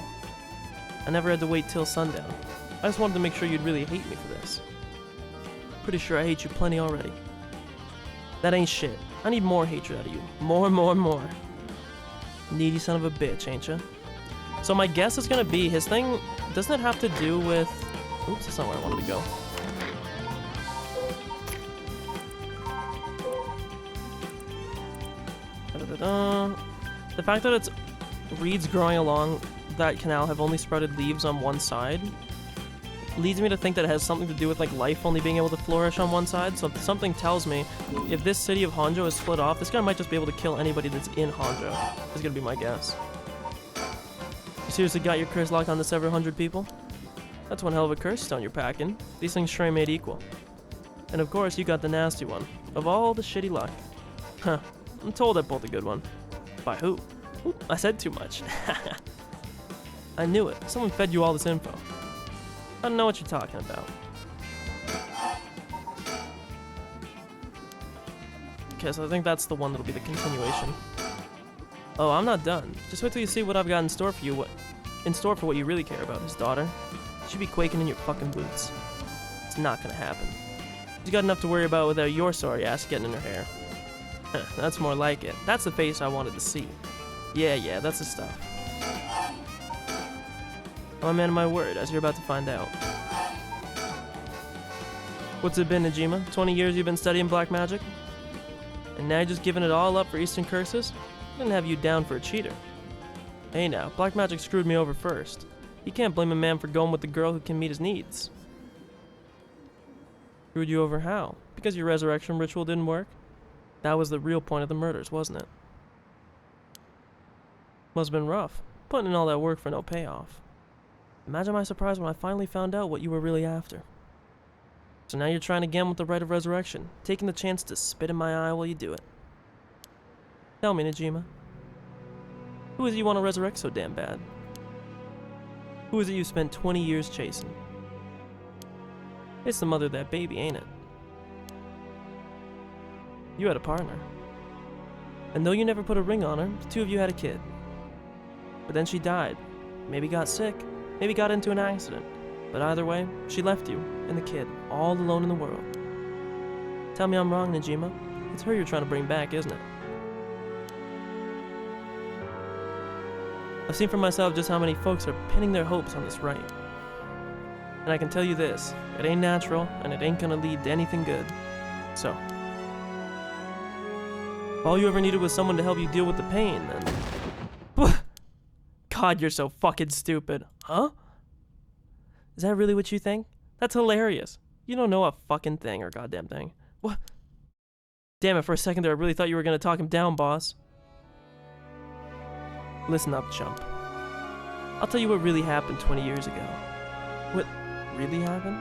I never had to wait till sundown. I just wanted to make sure you'd really hate me for this. Pretty sure I hate you plenty already. That ain't shit. I need more hatred out of you. More. Needy son of a bitch, ain't ya? So my guess is gonna be his thing. Doesn't it have to do with... Oops, that's not where I wanted to go. The fact that it's reeds growing along that canal have only sprouted leaves on one side leads me to think that it has something to do with like life only being able to flourish on one side. So something tells me if this city of Honjo is split off, this guy might just be able to kill anybody that's in Honjo. Is gonna be my guess. You seriously got your curse locked on to several hundred people? That's one hell of a curse stone you're packing. These things sure ain't made equal. And of course, you got the nasty one. Of all the shitty luck. Huh. I'm told I pulled a good one. By who? Ooh, I said too much. I knew it. Someone fed you all this info. I don't know what you're talking about. Okay, so I think that's the one that'll be the continuation. Oh, I'm not done. Just wait till you see what I've got in store for you. In store for what you really care about, his daughter. She'd be quaking in your fucking boots. It's not gonna happen. You got enough to worry about without your sorry ass getting in her hair. That's more like it. That's the face I wanted to see. Yeah, that's the stuff. I'm a man of my word, as you're about to find out. What's it been, Najima? 20 years you've been studying black magic? And now you're just giving it all up for Eastern curses? I didn't have you down for a cheater. Hey now, black magic screwed me over first. You can't blame a man for going with the girl who can meet his needs. Screwed you over how? Because your resurrection ritual didn't work? That was the real point of the murders, wasn't it? Must have been rough, putting in all that work for no payoff. Imagine my surprise when I finally found out what you were really after. So now you're trying again with the rite of resurrection, taking the chance to spit in my eye while you do it. Tell me, Najima. Who is it you want to resurrect so damn bad? Who is it you spent 20 years chasing? It's the mother of that baby, ain't it? You had a partner. And though you never put a ring on her, the two of you had a kid. But then she died. Maybe got sick. Maybe got into an accident. But either way, she left you and the kid all alone in the world. Tell me I'm wrong, Najima. It's her you're trying to bring back, isn't it? I've seen for myself just how many folks are pinning their hopes on this rite. And I can tell you this, it ain't natural and it ain't gonna lead to anything good. So, if all you ever needed was someone to help you deal with the pain, then... God, you're so fucking stupid. Huh? Is that really what you think? That's hilarious. You don't know a fucking thing or goddamn thing. What? Damn it, for a second there I really thought you were gonna talk him down, boss. Listen up, chump. I'll tell you what really happened 20 years ago. What really happened?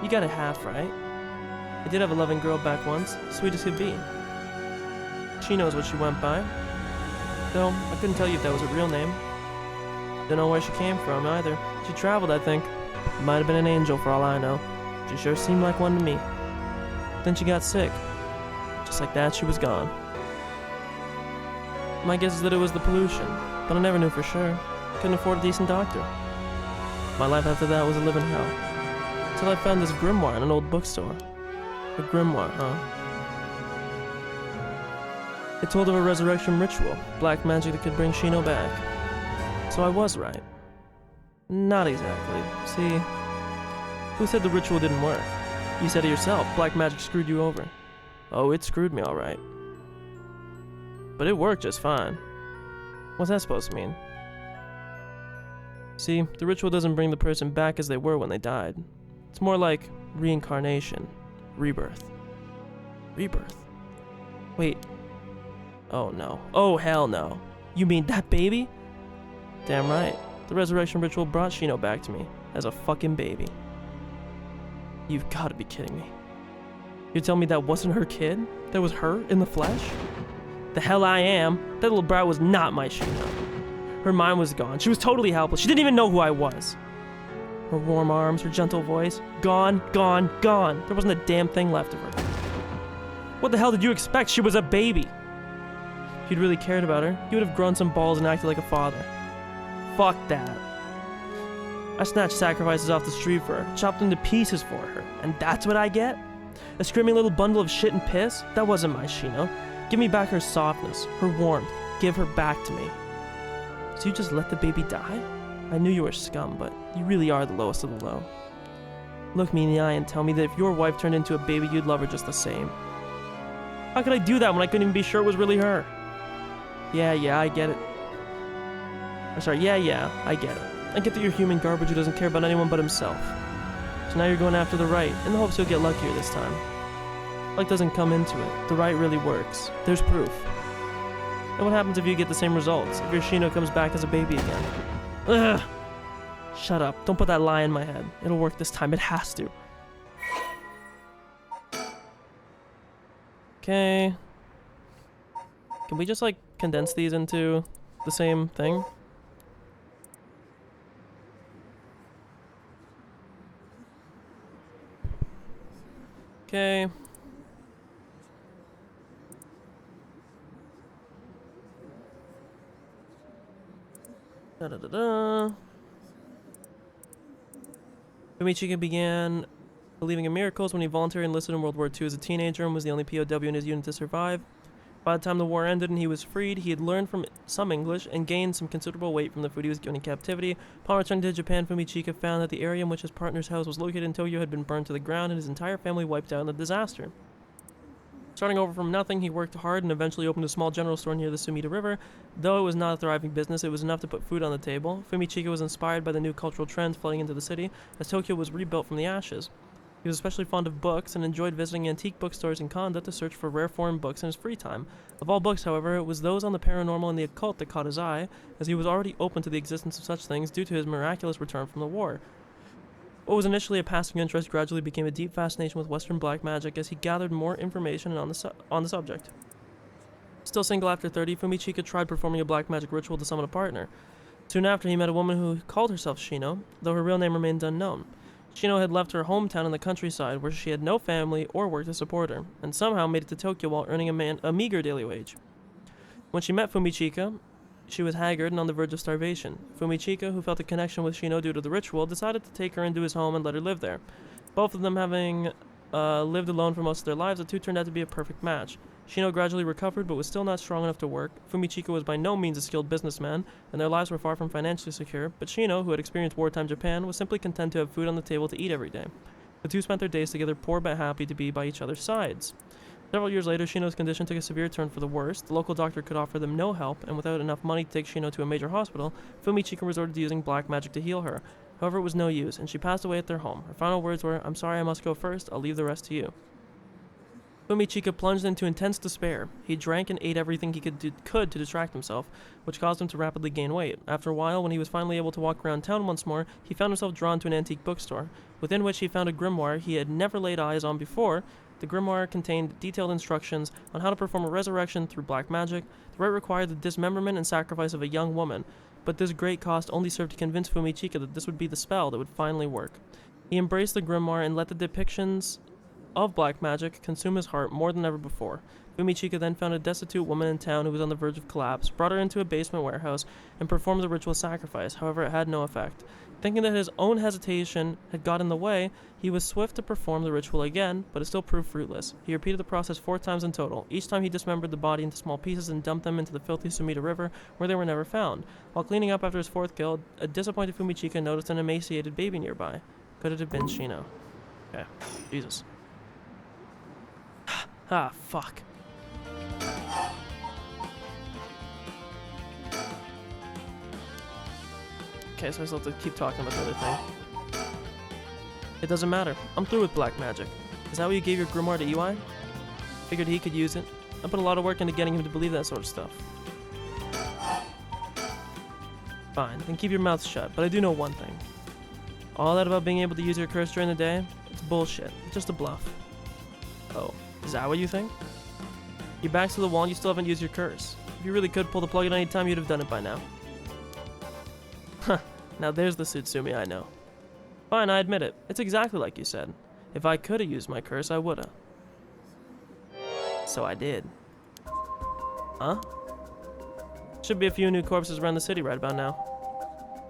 You got it half right. I did have a loving girl back once, sweet as could be. She knows what she went by. Though, I couldn't tell you if that was her real name. Don't know where she came from either. She traveled, I think. Might have been an angel for all I know. She sure seemed like one to me. Then she got sick. Just like that, she was gone. My guess is that it was the pollution, but I never knew for sure. Couldn't afford a decent doctor. My life after that was a living hell. Until I found this grimoire in an old bookstore. A grimoire, huh? It told of a resurrection ritual, black magic that could bring Shino back. So I was right. Not exactly. See, who said the ritual didn't work? You said it yourself, black magic screwed you over. Oh, it screwed me alright. But it worked just fine. What's that supposed to mean? See, the ritual doesn't bring the person back as they were when they died. It's more like reincarnation, rebirth. Rebirth? Wait. Oh no. Oh hell no. You mean that baby? Damn right. The resurrection ritual brought Shino back to me as a fucking baby. You've got to be kidding me. You're telling me that wasn't her kid? That was her in the flesh? The hell I am. That little brat was not my Shino. Her mind was gone. She was totally helpless. She didn't even know who I was. Her warm arms, her gentle voice, gone, gone, gone. There wasn't a damn thing left of her. What the hell did you expect? She was a baby. If you'd really cared about her, you would have grown some balls and acted like a father. Fuck that. I snatched sacrifices off the street for her, chopped them to pieces for her, and that's what I get? A screaming little bundle of shit and piss? That wasn't my Shino. Give me back her softness, her warmth. Give her back to me. So you just let the baby die? I knew you were scum, but you really are the lowest of the low. Look me in the eye and tell me that if your wife turned into a baby, you'd love her just the same. How could I do that when I couldn't even be sure it was really her? Yeah, I get it. I'm sorry, yeah, I get it. I get that you're human garbage who doesn't care about anyone but himself. So now you're going after the right, in the hopes you'll get luckier this time. Luck doesn't come into it. The right really works. There's proof. And what happens if you get the same results? If your Shino comes back as a baby again? Ugh! Shut up. Don't put that lie in my head. It'll work this time. It has to. Okay. Can we just, like, condense these into the same thing? Okay. Fumichika began believing in miracles when he voluntarily enlisted in World War II as a teenager and was the only POW in his unit to survive. By the time the war ended and he was freed, he had learned from some English and gained some considerable weight from the food he was given in captivity. Upon returning to Japan, Fumichika found that the area in which his partner's house was located in Tokyo had been burned to the ground and his entire family wiped out in the disaster. Starting over from nothing, he worked hard and eventually opened a small general store near the Sumida River. Though it was not a thriving business, it was enough to put food on the table. Fumichika was inspired by the new cultural trends flooding into the city as Tokyo was rebuilt from the ashes. He was especially fond of books and enjoyed visiting antique bookstores in Kanda to search for rare foreign books in his free time. Of all books, however, it was those on the paranormal and the occult that caught his eye, as he was already open to the existence of such things due to his miraculous return from the war. What was initially a passing interest gradually became a deep fascination with Western black magic as he gathered more information on the subject. Still single after 30, Fumichika tried performing a black magic ritual to summon a partner. Soon after, he met a woman who called herself Shino, though her real name remained unknown. Shino had left her hometown in the countryside where she had no family or work to support her, and somehow made it to Tokyo while earning a meager daily wage. When she met Fumichika, she was haggard and on the verge of starvation. Fumichika, who felt a connection with Shino due to the ritual, decided to take her into his home and let her live there. Both of them having lived alone for most of their lives, the two turned out to be a perfect match. Shino gradually recovered but was still not strong enough to work. Fumichika was by no means a skilled businessman, and their lives were far from financially secure, but Shino, who had experienced wartime Japan, was simply content to have food on the table to eat every day. The two spent their days together, poor but happy to be by each other's sides. Several years later, Shino's condition took a severe turn for the worse. The local doctor could offer them no help, and without enough money to take Shino to a major hospital, Fumichika resorted to using black magic to heal her. However, it was no use, and she passed away at their home. Her final words were, "I'm sorry I must go first, I'll leave the rest to you." Fumichika plunged into intense despair. He drank and ate everything he could to distract himself, which caused him to rapidly gain weight. After a while, when he was finally able to walk around town once more, he found himself drawn to an antique bookstore, within which he found a grimoire he had never laid eyes on before. The grimoire contained detailed instructions on how to perform a resurrection through black magic. The rite required the dismemberment and sacrifice of a young woman, but this great cost only served to convince Fumichika that this would be the spell that would finally work. He embraced the grimoire and let the depictions of black magic consume his heart more than ever before. Fumichika then found a destitute woman in town who was on the verge of collapse, brought her into a basement warehouse, and performed the ritual sacrifice. However, it had no effect. Thinking that his own hesitation had got in the way, he was swift to perform the ritual again, but it still proved fruitless. He repeated the process 4 times in total. Each time he dismembered the body into small pieces and dumped them into the filthy Sumida River, where they were never found. While cleaning up after his 4th kill, a disappointed Fumichika noticed an emaciated baby nearby. Could it have been Shino? Okay. Jesus. Ah, fuck. Okay, so I still have to keep talking about the other thing. It doesn't matter. I'm through with black magic. Is that why you gave your grimoire to Iwai? Figured he could use it. I put a lot of work into getting him to believe that sort of stuff. Fine, then keep your mouth shut, but I do know one thing. All that about being able to use your curse during the day? It's bullshit. It's just a bluff. Oh. Is that what you think? Your back's to the wall and you still haven't used your curse. If you really could pull the plug at any time, you'd have done it by now. Huh, now there's the Tsutsumi I know. Fine, I admit it. It's exactly like you said. If I could have used my curse, I would have. So I did. Huh? Should be a few new corpses around the city right about now.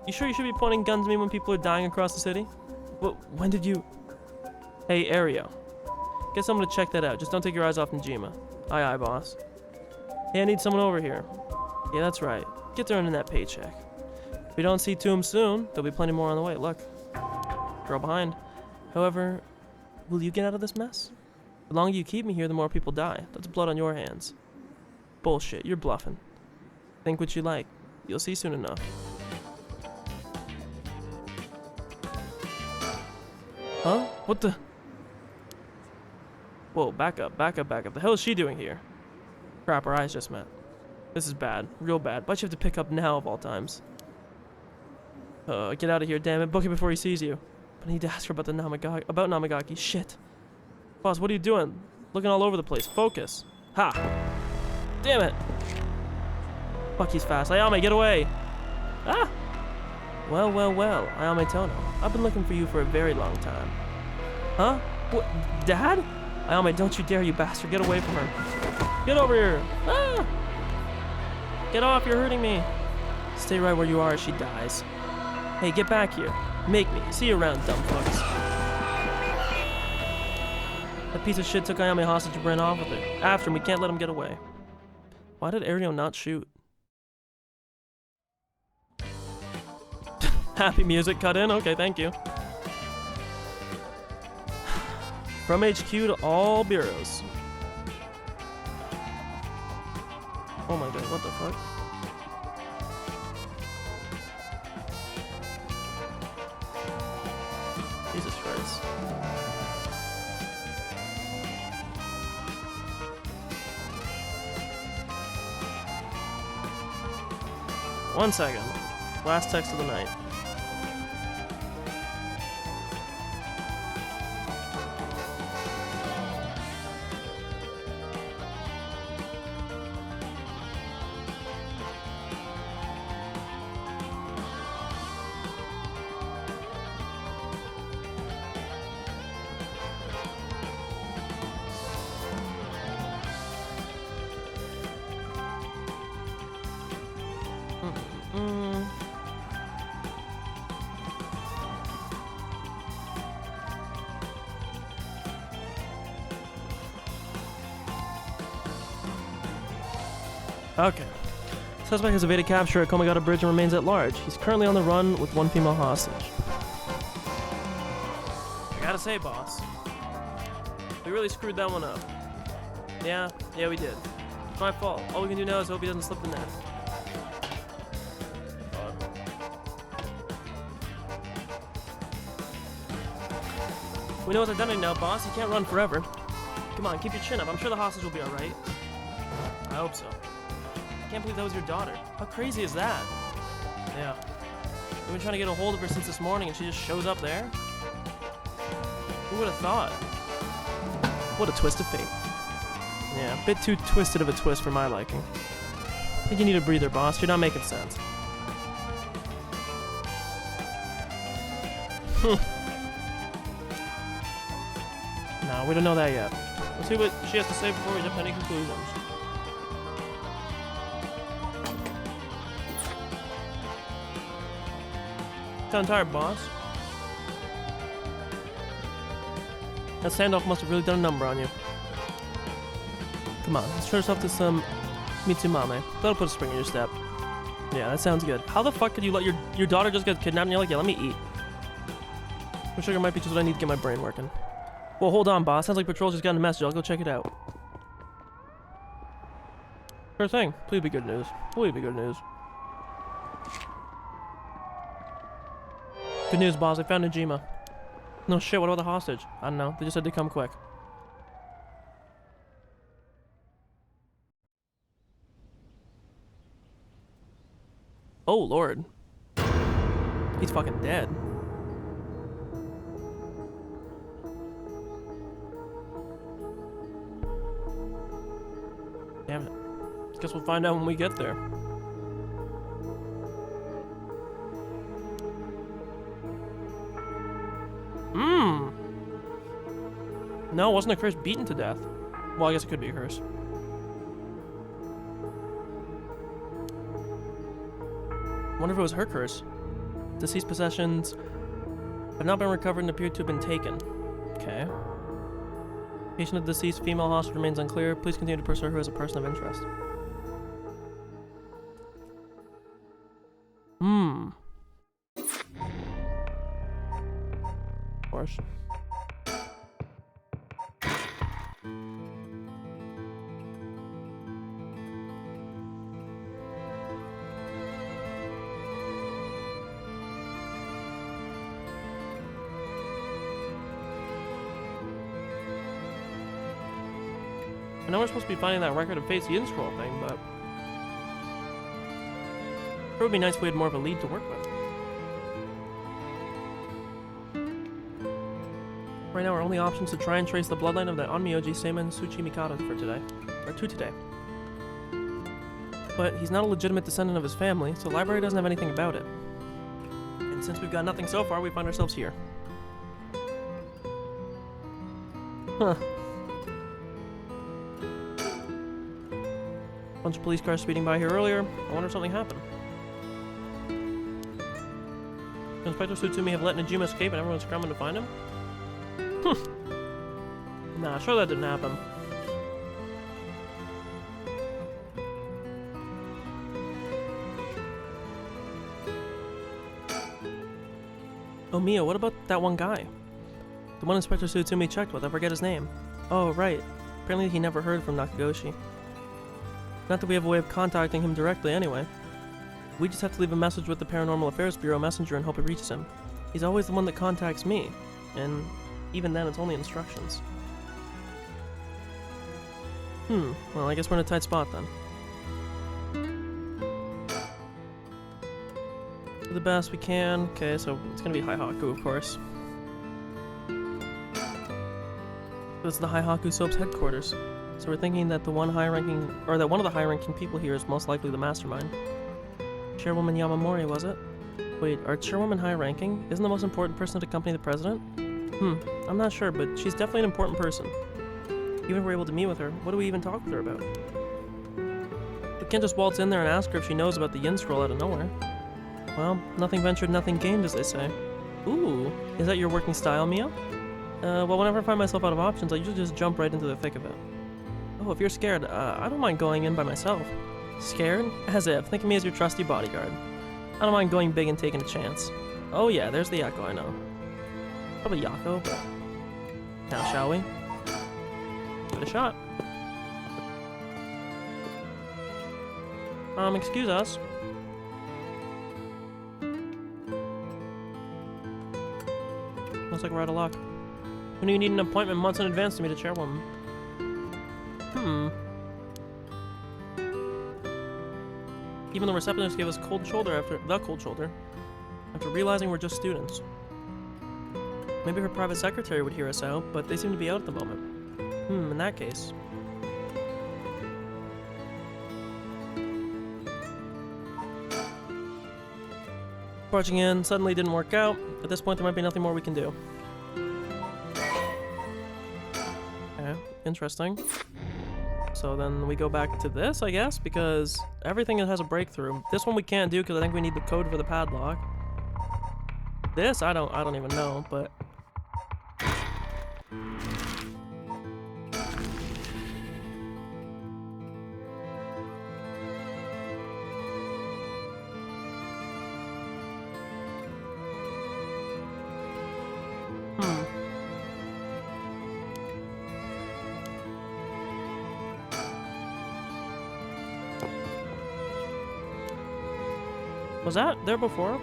You sure you should be pointing guns at me when people are dying across the city? When did you... Hey, Ario. Guess I'm gonna check that out. Just don't take your eyes off Najima. Aye, aye, boss. Hey, I need someone over here. Yeah, that's right. Get to earning that paycheck. If we don't see to him soon, there'll be plenty more on the way. Look. Girl behind. However, will you get out of this mess? The longer you keep me here, the more people die. That's blood on your hands. Bullshit. You're bluffing. Think what you like. You'll see soon enough. Huh? What the... Whoa, back up. The hell is she doing here? Crap, our eyes just met. This is bad. Real bad. But you have to pick up now of all times. Get out of here, damn it. Book it before he sees you. But I need to ask her about Namagaki. Shit. Boss, what are you doing? Looking all over the place. Focus. Ha! Damn it! Fuck, he's fast. Ayame, get away! Ah! Well, Ayame Tono. I've been looking for you for a very long time. Huh? What? Dad? Ayame, don't you dare, you bastard. Get away from her. Get over here. Ah! Get off, you're hurting me. Stay right where you are as she dies. Hey, get back here. Make me. See you around, dumb fucks. That piece of shit took Ayame hostage and ran off with her. After him, we can't let him get away. Why did Ario not shoot? Happy music cut in? Okay, thank you. From HQ to all bureaus. Oh my god, what the fuck? Jesus Christ. One second. Last text of the night. Okay. Suspect has evaded capture at Komagata Bridge and remains at large. He's currently on the run with one female hostage. I gotta say, boss, we really screwed that one up. Yeah, we did. It's my fault. All we can do now is hope he doesn't slip the net. We know his identity now, boss. He can't run forever. Come on, keep your chin up. I'm sure the hostage will be alright. I hope so. I can't believe that was your daughter. How crazy is that? Yeah. We've been trying to get a hold of her since this morning and she just shows up there? Who would have thought? What a twist of fate. Yeah, a bit too twisted of a twist for my liking. I think you need a breather, boss. You're not making sense. No, we don't know that yet. We'll see what she has to say before we jump to any conclusions. Sound tired, boss? That standoff must have really done a number on you. Come on, let's treat yourself to some Mitsumame. That'll put a spring in your step. Yeah, that sounds good. How the fuck could you let your daughter just get kidnapped and you're like, yeah, let me eat? I'm sure it might be just what I need to get my brain working. Well, hold on, boss. Sounds like Patrol's just gotten a message. I'll go check it out. Sure thing. Please be good news. Please be good news. Good news, boss. I found Najima. No shit, what about the hostage? I don't know. They just said to come quick. Oh, Lord. He's fucking dead. Damn it. Guess we'll find out when we get there. No, wasn't a curse beaten to death? Well, I guess it could be a curse. Wonder if it was her curse. Deceased possessions have not been recovered and appear to have been taken. Okay. Location of the deceased female hostage remains unclear. Please continue to pursue her as a person of interest. Of course. I know we're supposed to be finding that record of Fate's Yin Scroll thing, but it would be nice if we had more of a lead to work with. Right now, our only option is to try and trace the bloodline of the Onmyoji Seimen Tsuchi Mikado for today. Or to today. But he's not a legitimate descendant of his family, so the library doesn't have anything about it. And since we've got nothing so far, we find ourselves here. Huh. Bunch of police cars speeding by here earlier. I wonder if something happened. Could Inspector Tsutsumi have let Najima escape and everyone's scrambling to find him? Nah, sure that didn't happen. Oh, Mia, what about that one guy? The one Inspector Tsutsumi checked with, I forget his name. Oh, right. Apparently he never heard from Nakagoshi. Not that we have a way of contacting him directly anyway. We just have to leave a message with the Paranormal Affairs Bureau messenger and hope it reaches him. He's always the one that contacts me, and even then it's only instructions. Well, I guess we're in a tight spot then. Do the best we can. Okay, so it's gonna be Haihaku, of course. This is the Haihaku Soap's headquarters. So we're thinking that one of the high-ranking people here is most likely the mastermind. Chairwoman Yamamori, was it? Wait, are chairwomen high-ranking? Isn't the most important person to accompany the president? I'm not sure, but she's definitely an important person. Even if we're able to meet with her, what do we even talk with her about? We can't just waltz in there and ask her if she knows about the Yin Scroll out of nowhere. Well, nothing ventured, nothing gained, as they say. Ooh, is that your working style, Mia? Well, whenever I find myself out of options, I usually just jump right into the thick of it. Oh, if you're scared, I don't mind going in by myself. Scared? As if. Think of me as your trusty bodyguard. I don't mind going big and taking a chance. Oh yeah, there's the Yakko I know. Probably Yakko, but... Now, shall we? Give it a shot. Excuse us. Looks like we're out of luck. When do you need an appointment months in advance to meet a chairwoman? Even the receptionist gave us the cold shoulder after realizing we're just students. Maybe her private secretary would hear us out, but they seem to be out at the moment. In that case. Barging in suddenly didn't work out. At this point, there might be nothing more we can do. Okay, interesting. So then we go back to this, I guess, because everything has a breakthrough. This one we can't do because I think we need the code for the padlock. This, I don't even know, but... Was that there before?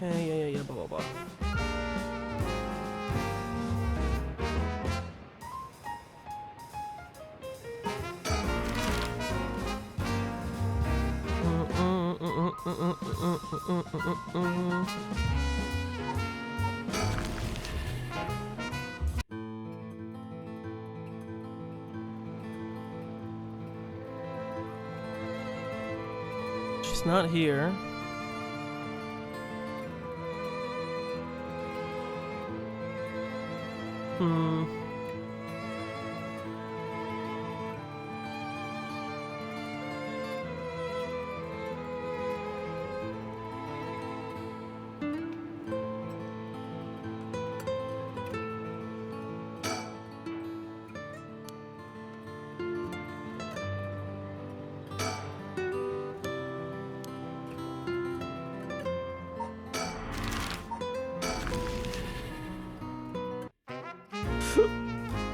Okay, yeah, blah, blah, blah. She's not here.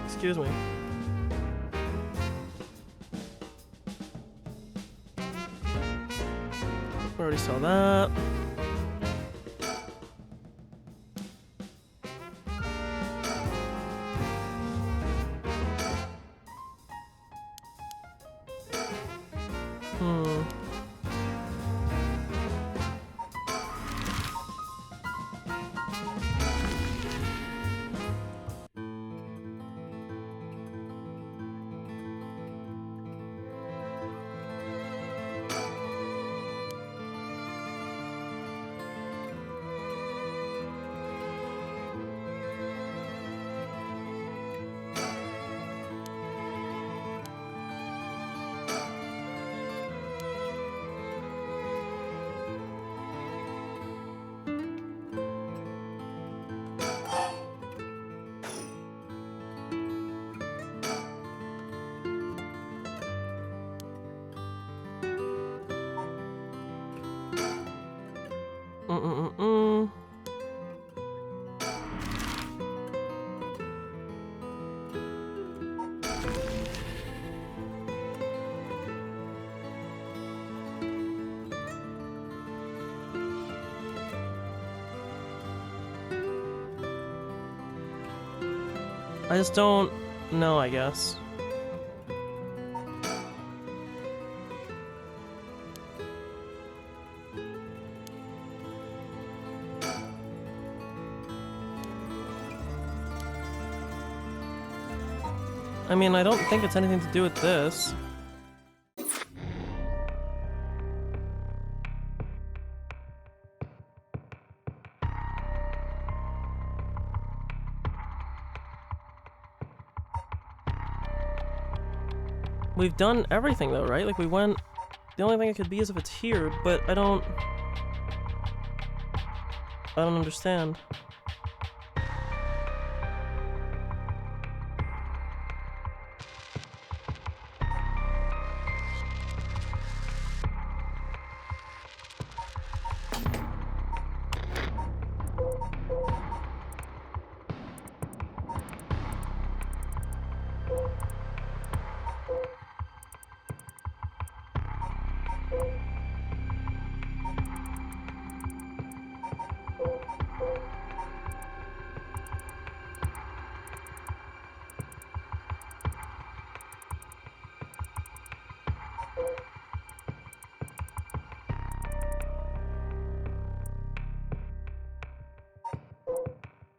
Excuse me. We already saw that. I just don't know, I guess. I mean, I don't think it's anything to do with this. We've done everything though, right? Like we went... The only thing it could be is if it's here, but I don't understand.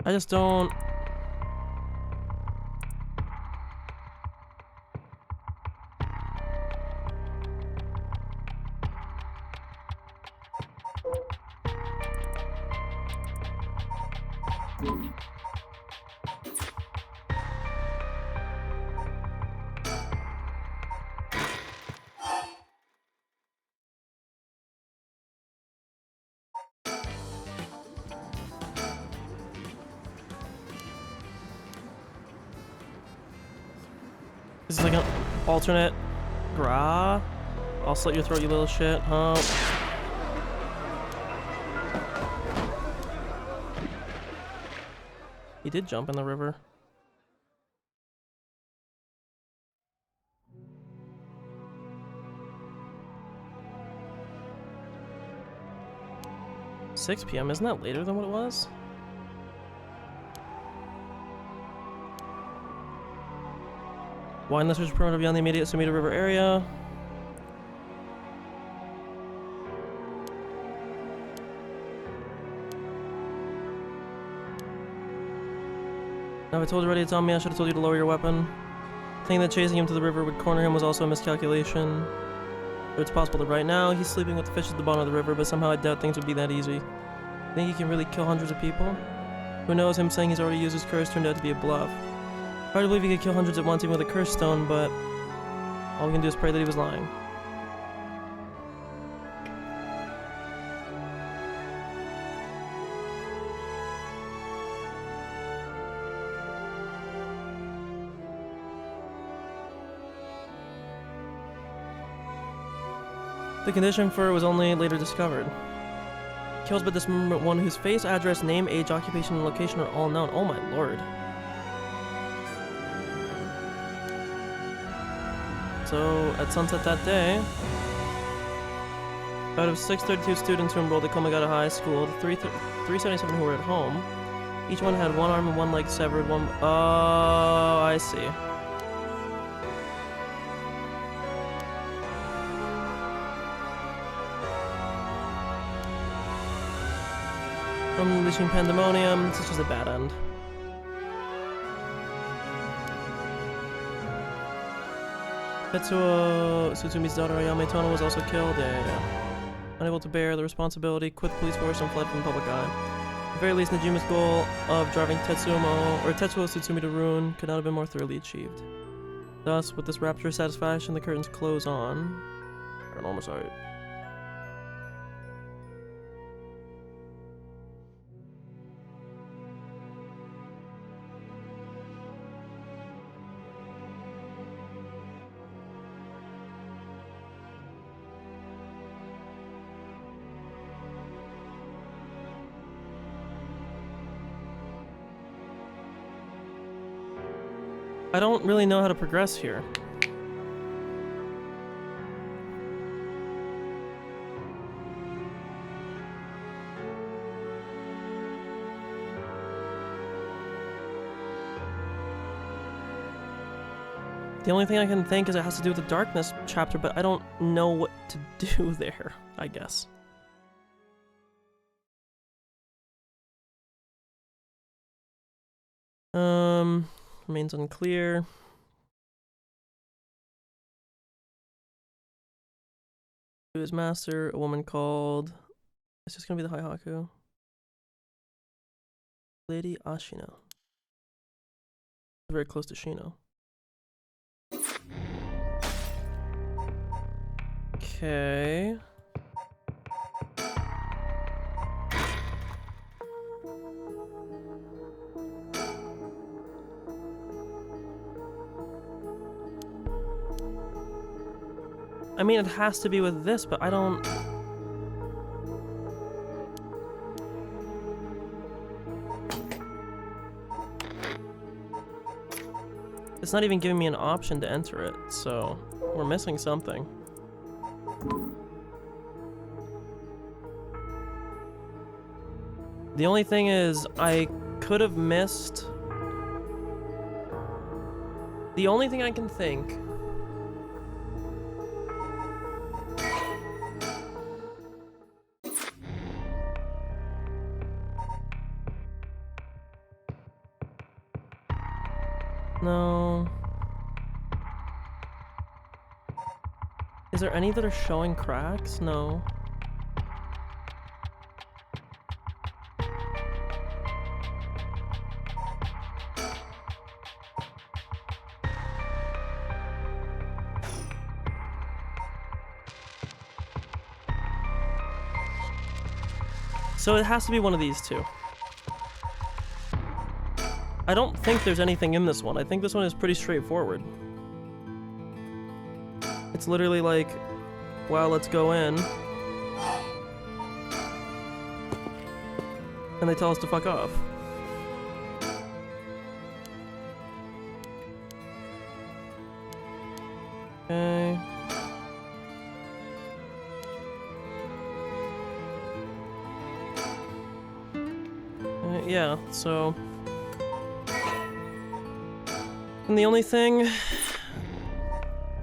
I just don't... This is like an alternate... Gra? I'll slit your throat, you little shit. Huh? He did jump in the river. $6 p.m. Isn't that later than what it was? Wine listers permitted beyond the immediate Sumida River area. Now, if I told you already it's on me, I should have told you to lower your weapon. Thinking that chasing him to the river would corner him was also a miscalculation. But it's possible that right now he's sleeping with the fish at the bottom of the river, but somehow I doubt things would be that easy. Think he can really kill hundreds of people? Who knows, him saying he's already used his curse turned out to be a bluff. Hard to believe he could kill hundreds at once even with a curse stone, but all we can do is pray that he was lying. The condition for it was only later discovered. Kills but dismemberment one whose face, address, name, age, occupation, and location are all known. Oh my lord. So, at sunset that day, out of 632 students who enrolled at Komagata High School, the 377 who were at home, each one had one arm and one leg severed, Oh, I see. From unleashing pandemonium, this is just a bad end. Tetsuo Tsutsumi's daughter Ayame Tono was also killed. Yeah. Unable to bear the responsibility, quit the police force and fled from the public eye. At the very least, Najuma's goal of driving Tetsuo Tsutsumi to ruin could not have been more thoroughly achieved. Thus, with this rapturous satisfaction, the curtains close on Paranormasight. I don't really know how to progress here. The only thing I can think is it has to do with the darkness chapter, but I don't know what to do there, I guess. Remains unclear. To his master, a woman called... It's just gonna be the Haihaku. Lady Ashina. Very close to Shino. Okay. I mean, it has to be with this, but I don't... It's not even giving me an option to enter it, so we're missing something. The only thing is, I could have missed... The only thing I can think... No... Is there any that are showing cracks? No. So it has to be one of these two. I don't think there's anything in this one. I think this one is pretty straightforward. It's literally like, well, let's go in. And they tell us to fuck off. Okay. Yeah, so... And the only thing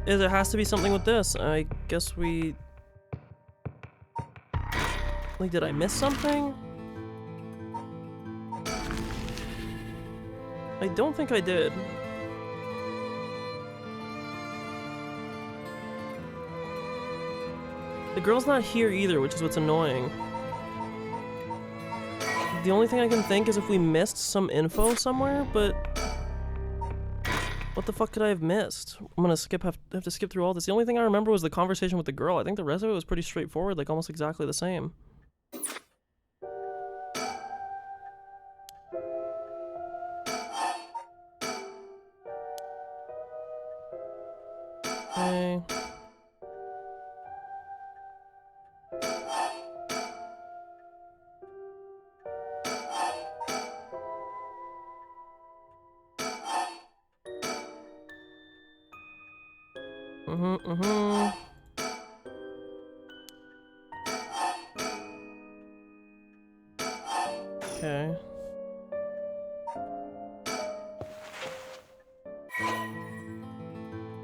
is it has to be something with this. I guess we... Like, did I miss something? I don't think I did. The girl's not here either, which is what's annoying. The only thing I can think is if we missed some info somewhere, but... What the fuck could I have missed? I'm gonna have to skip through all this. The only thing I remember was the conversation with the girl. I think the rest of it was pretty straightforward, like almost exactly the same. Okay. Okay.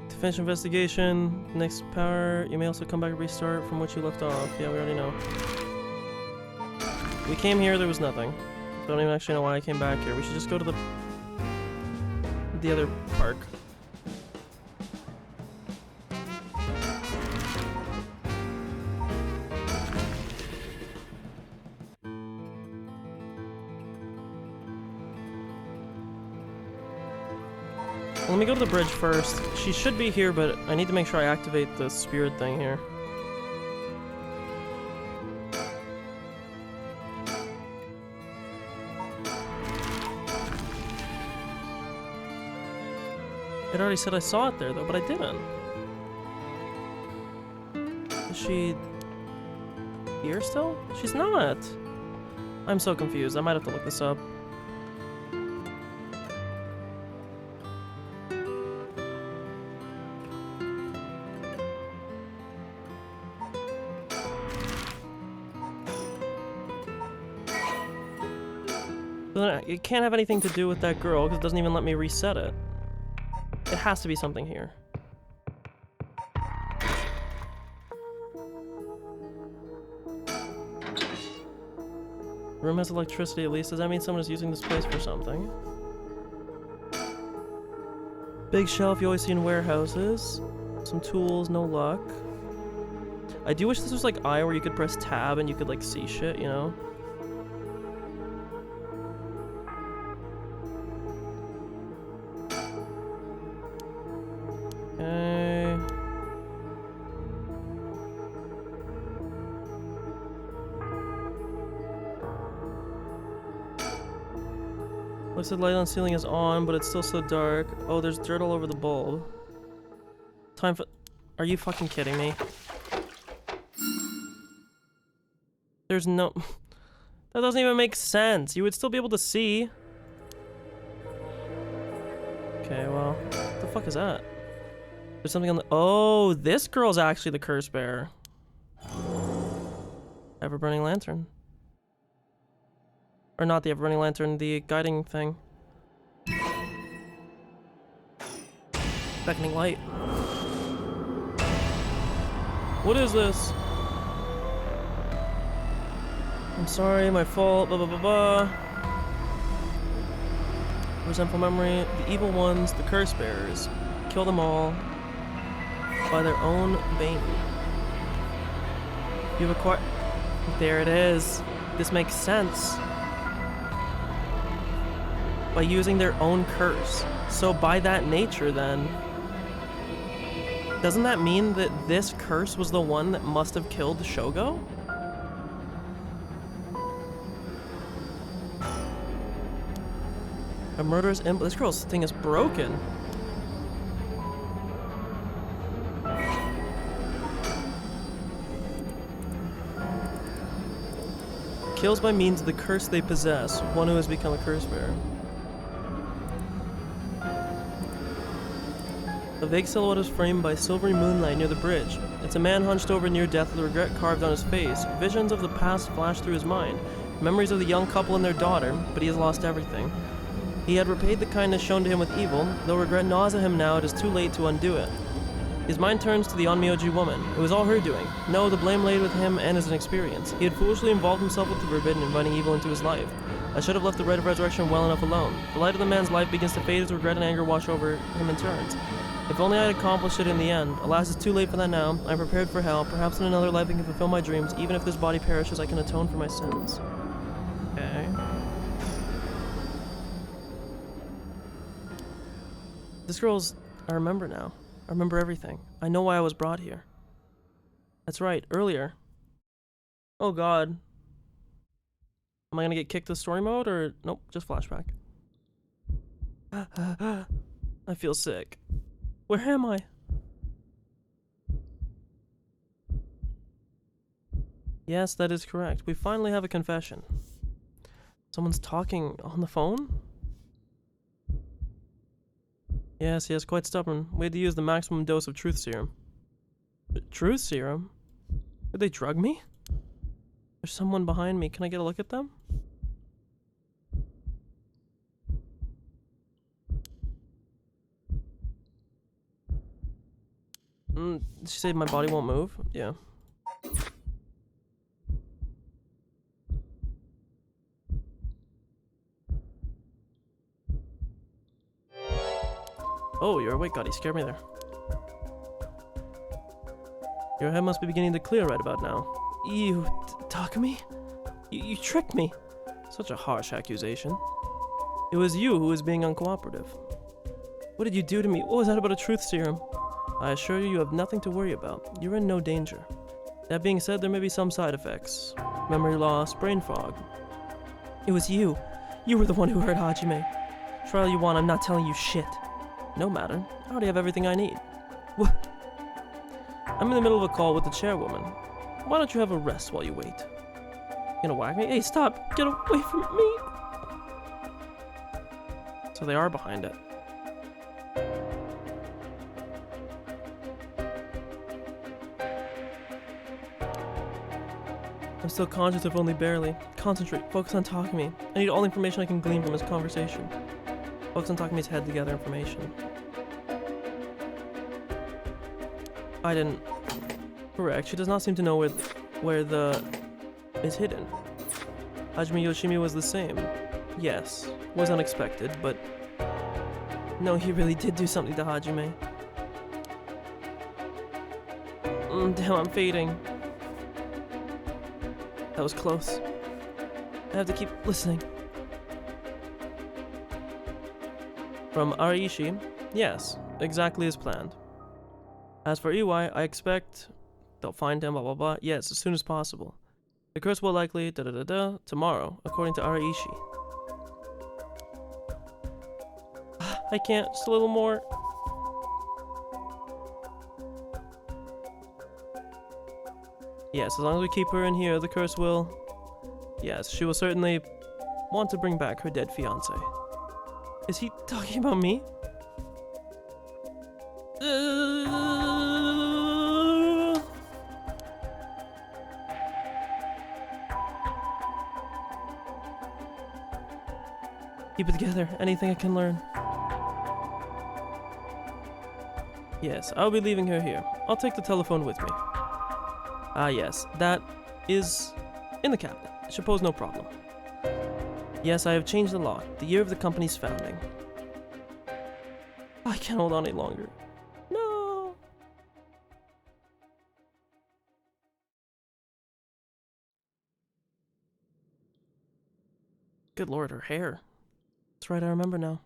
To finish investigation, next power, you may also come back and restart from which you left off. Yeah, we already know. We came here, there was nothing. Don't even actually know why I came back here. We should just go to the other park. Let me go to the bridge first. She should be here, but I need to make sure I activate the spirit thing here. It already said I saw it there, though, but I didn't. Is she here still? She's not. I'm so confused. I might have to look this up. It can't have anything to do with that girl because it doesn't even let me reset it. It has to be something here. Room has electricity at least. Does that mean someone is using this place for something? Big shelf you always see in warehouses. Some tools, no luck. I do wish this was like I where you could press tab and you could like see shit, you know? Looks like the light on the ceiling is on, but it's still so dark. Oh, there's dirt all over the bulb. Time for... Are you fucking kidding me? There's no... That doesn't even make sense. You would still be able to see. Okay, well... What the fuck is that? There's something on the... Oh, this girl's actually the curse bearer. Ever-burning lantern. Or not the ever-burning lantern, the guiding thing. Beckoning light. What is this? I'm sorry, my fault, blah blah blah blah. Resentful memory. The evil ones, the curse bearers. Kill them all. By their own bane. You've acquired... There it is. This makes sense. By using their own curse. So by that nature then... Doesn't that mean that this curse was the one that must have killed Shogo? A murderous imp... This girl's thing is broken. Kills by means of the curse they possess, one who has become a curse bearer. A vague silhouette is framed by silvery moonlight near the bridge. It's a man hunched over near death with regret carved on his face. Visions of the past flash through his mind. Memories of the young couple and their daughter, but he has lost everything. He had repaid the kindness shown to him with evil. Though regret gnaws at him now, it is too late to undo it. His mind turns to the Onmyoji woman. It was all her doing. No, the blame laid with him and his inexperience. He had foolishly involved himself with the forbidden, inviting evil into his life. I should have left the rite of resurrection well enough alone. The light of the man's life begins to fade as regret and anger wash over him in turns. If only I had accomplished it in the end. Alas, it's too late for that now. I'm prepared for hell. Perhaps in another life I can fulfill my dreams. Even if this body perishes, I can atone for my sins. Okay. This girl's... I remember now. I remember everything. I know why I was brought here. That's right, earlier. Oh god. Am I gonna get kicked to story mode or... Nope, just flashback. I feel sick. Where am I? Yes, that is correct. We finally have a confession. Someone's talking on the phone? Yes, quite stubborn. We had to use the maximum dose of truth serum. Truth serum? Did they drug me? There's someone behind me. Can I get a look at them? Did she say my body won't move? Yeah. Oh, you're awake, God. You scared me there. Your head must be beginning to clear right about now. You Takumi? You tricked me. Such a harsh accusation. It was you who was being uncooperative. What did you do to me? What was that about a truth serum? I assure you, you have nothing to worry about. You're in no danger. That being said, there may be some side effects. Memory loss, brain fog. It was you. You were the one who hurt Hajime. Try all you want, I'm not telling you shit. No matter. I already have everything I need. What? I'm in the middle of a call with the chairwoman. Why don't you have a rest while you wait? You gonna whack me? Hey, stop! Get away from me! So they are behind it. I'm still conscious, if only barely. Concentrate. Focus on Takumi. I need all the information I can glean from his conversation. Focus on Takumi's head to gather information. I didn't... Correct. She does not seem to know where the... is hidden. Hajime Yoshimi was the same. Yes. Was unexpected, but... No, he really did do something to Hajime. Damn, I'm fading. That was close. I have to keep listening. From Araishi, yes, exactly as planned. As for Iwai, I expect they'll find him, blah blah blah. Yes, as soon as possible. The curse will likely, tomorrow, according to Araishi. I can't. Just a little more. Yes, as long as we keep her in here, the curse will... Yes, she will certainly want to bring back her dead fiancé. Is he talking about me? Keep it together. Anything I can learn. Yes, I'll be leaving her here. I'll take the telephone with me. Ah, yes, that is in the cabinet. It should pose no problem. Yes, I have changed the lock. The year of the company's founding. I can't hold on any longer. No. Good lord, her hair. That's right, I remember now.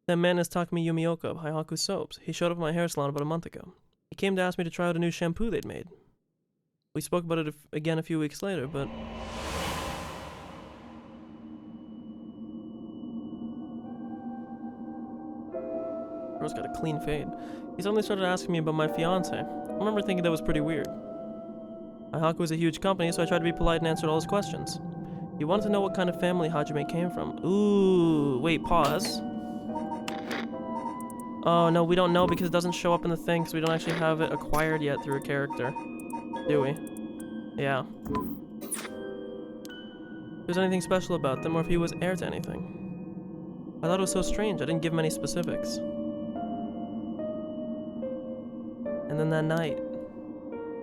That man is Takumi Yumioka of Haihaku Soaps. He showed up at my hair salon about a month ago. He came to ask me to try out a new shampoo they'd made. We spoke about it again a few weeks later, but... Girl's got a clean fade. He suddenly started asking me about my fiancé. I remember thinking that was pretty weird. Haihaku is a huge company, so I tried to be polite and answered all his questions. He wanted to know what kind of family Hajime came from. Ooh, wait, pause. Oh, no, we don't know because it doesn't show up in the thing because we don't actually have it acquired yet through a character. Do we? Yeah. If there's anything special about them or if he was heir to anything. I thought it was so strange, I didn't give him any specifics. And then that night,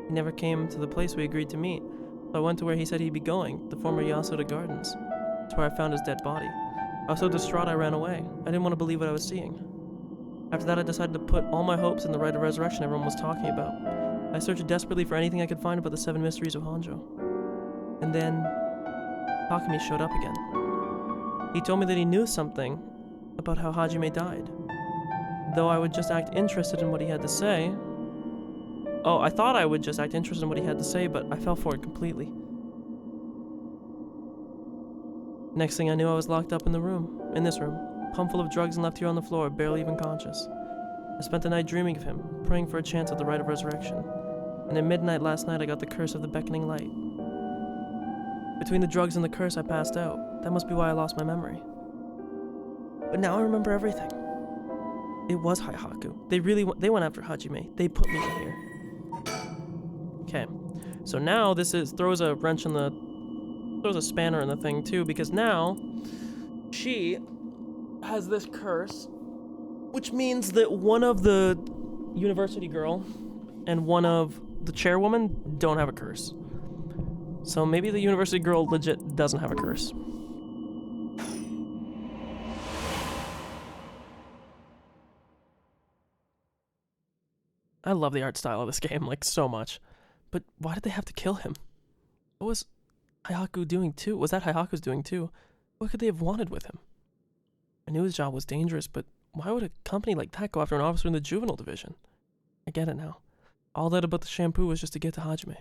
he never came to the place we agreed to meet. So I went to where he said he'd be going, the former Yasuda Gardens. That's where I found his dead body. I was so distraught I ran away. I didn't want to believe what I was seeing. After that, I decided to put all my hopes in the rite of resurrection everyone was talking about. I searched desperately for anything I could find about the 7 mysteries of Honjo. And then, Takumi showed up again. He told me that he knew something about how Hajime died. Though I would just act interested in what he had to say. Oh, I thought I would just act interested in what he had to say, but I fell for it completely. Next thing I knew, I was locked up in this room, pumped full of drugs and left here on the floor, barely even conscious. I spent the night dreaming of him, praying for a chance at the rite of resurrection. And at midnight last night, I got the curse of the beckoning light. Between the drugs and the curse, I passed out. That must be why I lost my memory. But now I remember everything. It was Haihaku. They went after Hajime. They put me in here. Okay, so now this throws a spanner in the thing too, because now she has this curse, which means that one of the university girl and one of the chairwoman don't have a curse. So maybe the university girl legit doesn't have a curse. I love the art style of this game, like, so much. But why did they have to kill him? What was Haihaku doing too? Was that Haihaku's doing too? What could they have wanted with him? I knew his job was dangerous, but why would a company like that go after an officer in the juvenile division? I get it now. All that about the shampoo was just to get to Hajime.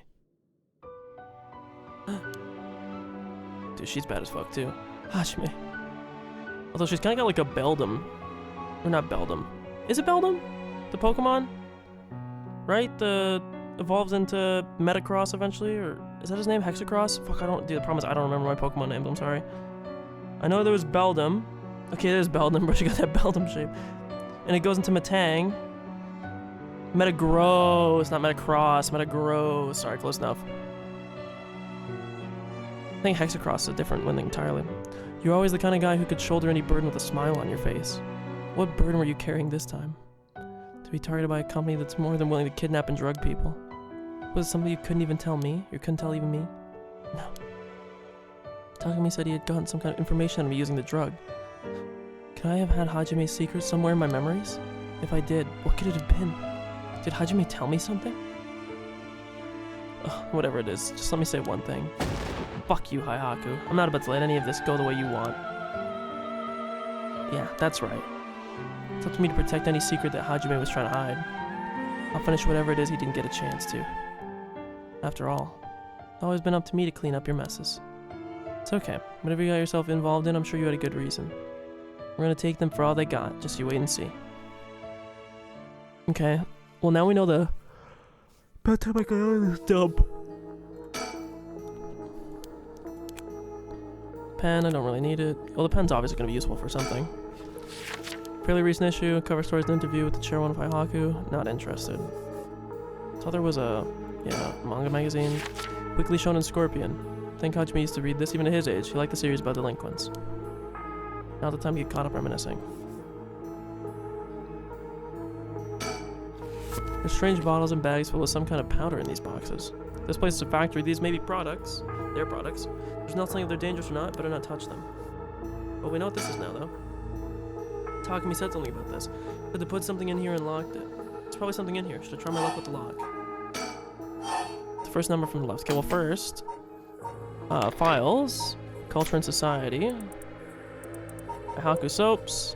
Dude, she's bad as fuck too. Hajime. Although she's kind of got like a Beldum. Or not Beldum. Is it Beldum? The Pokemon? Right? The evolves into Metacross eventually? Or is that his name? Hexacross? Fuck, dude, the problem is I don't remember my Pokemon names, I'm sorry. I know there was Beldum. Okay, there's Beldum, bro. She got that Beldum shape. And it goes into Metang. Metagross, not Metacross. Metagross. Sorry, close enough. I think Hexacross is a different one entirely. You're always the kind of guy who could shoulder any burden with a smile on your face. What burden were you carrying this time? To be targeted by a company that's more than willing to kidnap and drug people. Was it something you couldn't even tell me? You couldn't tell even me? No. Takumi said he had gotten some kind of information on me using the drug. Could I have had Hajime's secret somewhere in my memories? If I did, what could it have been? Did Hajime tell me something? Ugh, whatever it is, just let me say one thing. Fuck you, Haihaku. I'm not about to let any of this go the way you want. Yeah, that's right. It's up to me to protect any secret that Hajime was trying to hide. I'll finish whatever it is he didn't get a chance to. After all, it's always been up to me to clean up your messes. It's okay. Whatever you got yourself involved in, I'm sure you had a good reason. We're gonna take them for all they got. Just you wait and see. Okay. Well, now we know the bad time I got out of this dump. Pen, I don't really need it. Well, the pen's obviously gonna be useful for something. Fairly recent issue, cover stories and interview with the chairman of Haihaku. Not interested. So there was a, manga magazine. Weekly Shonen Scorpion. I think Hajime used to read this even at his age. He liked the series about delinquents. Now the time to get caught up reminiscing. There's strange bottles and bags full of some kind of powder in these boxes. This place is a factory. These may be products. Their products. There's no telling if they're dangerous or not. Better not touch them. But we know what this is now, though. Takumi said something about this. Said to put something in here and locked it. There's probably something in here. Should I try my luck with the lock? The first number from the left. Okay, well first... files. Culture and Society. Haku Soaps.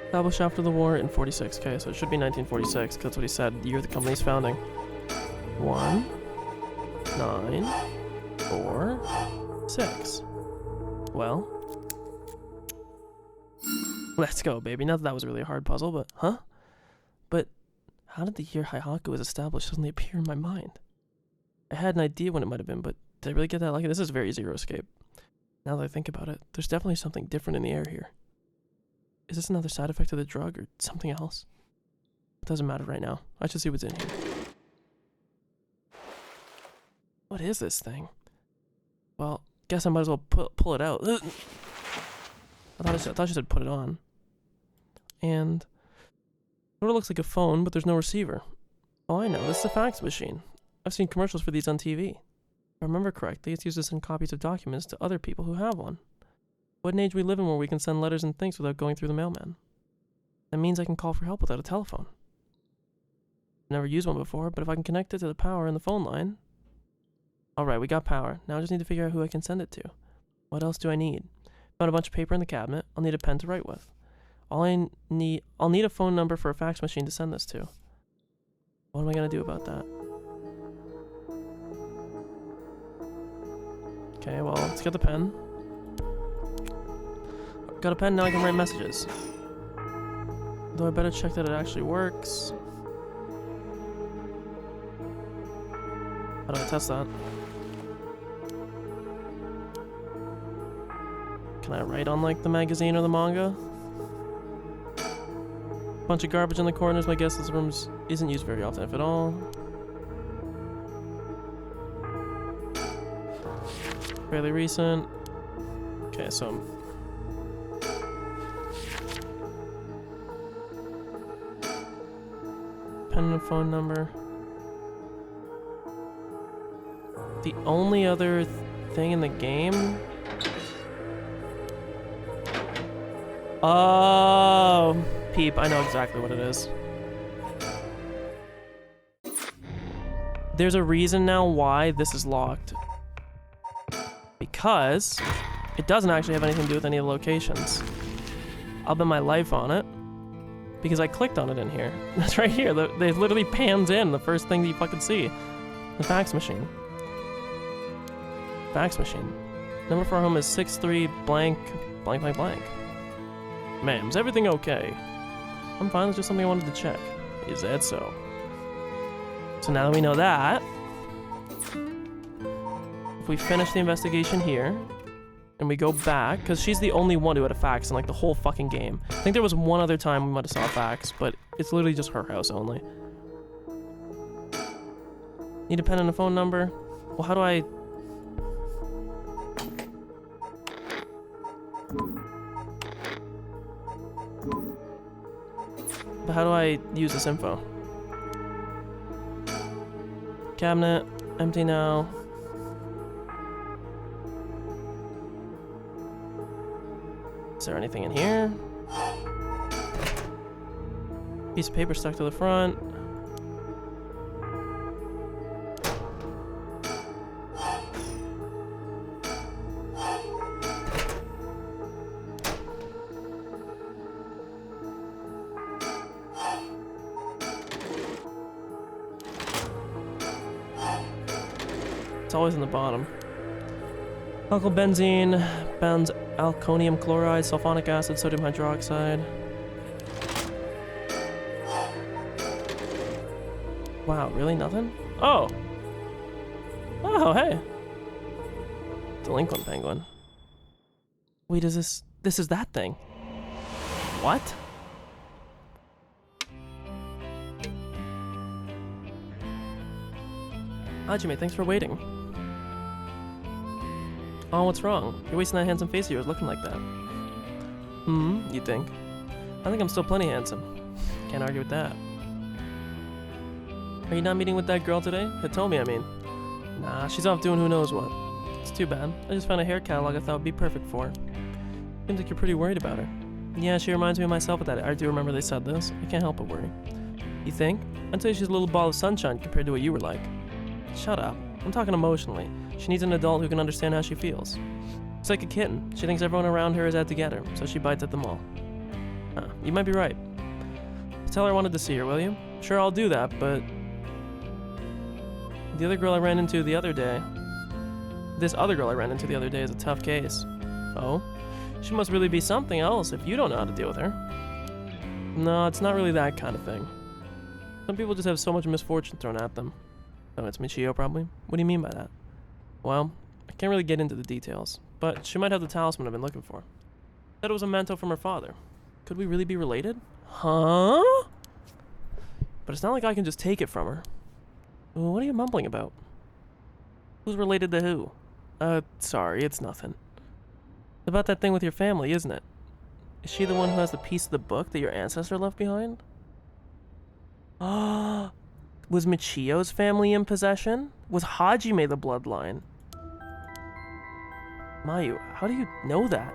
Established after the war in 46. Okay, so it should be 1946, because that's what he said, the year of the company's founding. 1, 9, 4, 6. Well. Let's go, baby. Not that that was really a hard puzzle, but... Huh? But how did the year Haihaku was established suddenly appear in my mind? I had an idea when it might have been, but did I really get that lucky? This is very Zero Escape. Now that I think about it, there's definitely something different in the air here. Is this another side effect of the drug or something else? It doesn't matter right now. I should see what's in here. What is this thing? Well, guess I might as well pull it out. I thought you said put it on. And it sort of looks like a phone, but there's no receiver. Oh, I know. This is a fax machine. I've seen commercials for these on TV. If I remember correctly, it's used to send copies of documents to other people who have one. What an age we live in where we can send letters and things without going through the mailman. That means I can call for help without a telephone. I've never used one before, but if I can connect it to the power in the phone line... Alright, we got power. Now I just need to figure out who I can send it to. What else do I need? Found a bunch of paper in the cabinet. I'll need a pen to write with. I'll need a phone number for a fax machine to send this to. What am I gonna do about that? Okay, well, let's get the pen. Got a pen, now I can write messages. Though I better check that it actually works. How do I test that? Can I write on, like, the magazine or the manga? Bunch of garbage in the corners. My guess this room isn't used very often, if at all. Fairly recent. Okay, so... pen and a phone number. The only other thing in the game... Oh, peep, I know exactly what it is. There's a reason now why this is locked. Because it doesn't actually have anything to do with any of the locations. I'll bet my life on it. Because I clicked on it in here. That's right here. They literally pans in the first thing that you fucking see. The fax machine. Fax machine. Number for our home is 63 blank blank blank blank. Ma'am, is everything okay? I'm fine, it's just something I wanted to check. Is that so? So now that we know that, if we finish the investigation here, and we go back, because she's the only one who had a fax in like the whole fucking game. I think there was one other time we might have saw a fax, but it's literally just her house only. Need a pen and a phone number? Well, how do I... But how do I use this info? Cabinet, empty now. Is there anything in here? Piece of paper stuck to the front. It's always in the bottom. Alkylbenzene, benzalkonium chloride, sulfonic acid, sodium hydroxide. Wow, really nothing? Oh! Oh, hey! Delinquent penguin. Wait, is this is that thing? What? Hajime, thanks for waiting. Oh, what's wrong? You're wasting that handsome face of yours looking like that. You think? I think I'm still plenty handsome. Can't argue with that. Are you not meeting with that girl today? Hitomi, I mean. Nah, she's off doing who knows what. It's too bad. I just found a hair catalog I thought would be perfect for her. Seems like you're pretty worried about her. Yeah, she reminds me of myself with that. I do remember they said this. I can't help but worry. You think? I'd say she's a little ball of sunshine compared to what you were like. Shut up. I'm talking emotionally. She needs an adult who can understand how she feels. It's like a kitten. She thinks everyone around her is out to get her, so she bites at them all. Huh, you might be right. Tell her I wanted to see her, will you? Sure, I'll do that, but... The other girl I ran into the other day... This other girl I ran into the other day is a tough case. Oh? She must really be something else if you don't know how to deal with her. No, it's not really that kind of thing. Some people just have so much misfortune thrown at them. Oh, it's Michio, probably? What do you mean by that? Well, I can't really get into the details, but she might have the talisman I've been looking for. Said it was a memento from her father. Could we really be related? Huh? But it's not like I can just take it from her. What are you mumbling about? Who's related to who? Sorry, it's nothing. It's about that thing with your family, isn't it? Is she the one who has the piece of the book that your ancestor left behind? Ah. Was Michio's family in possession? Was Hajime the bloodline? Mayu, how do you know that?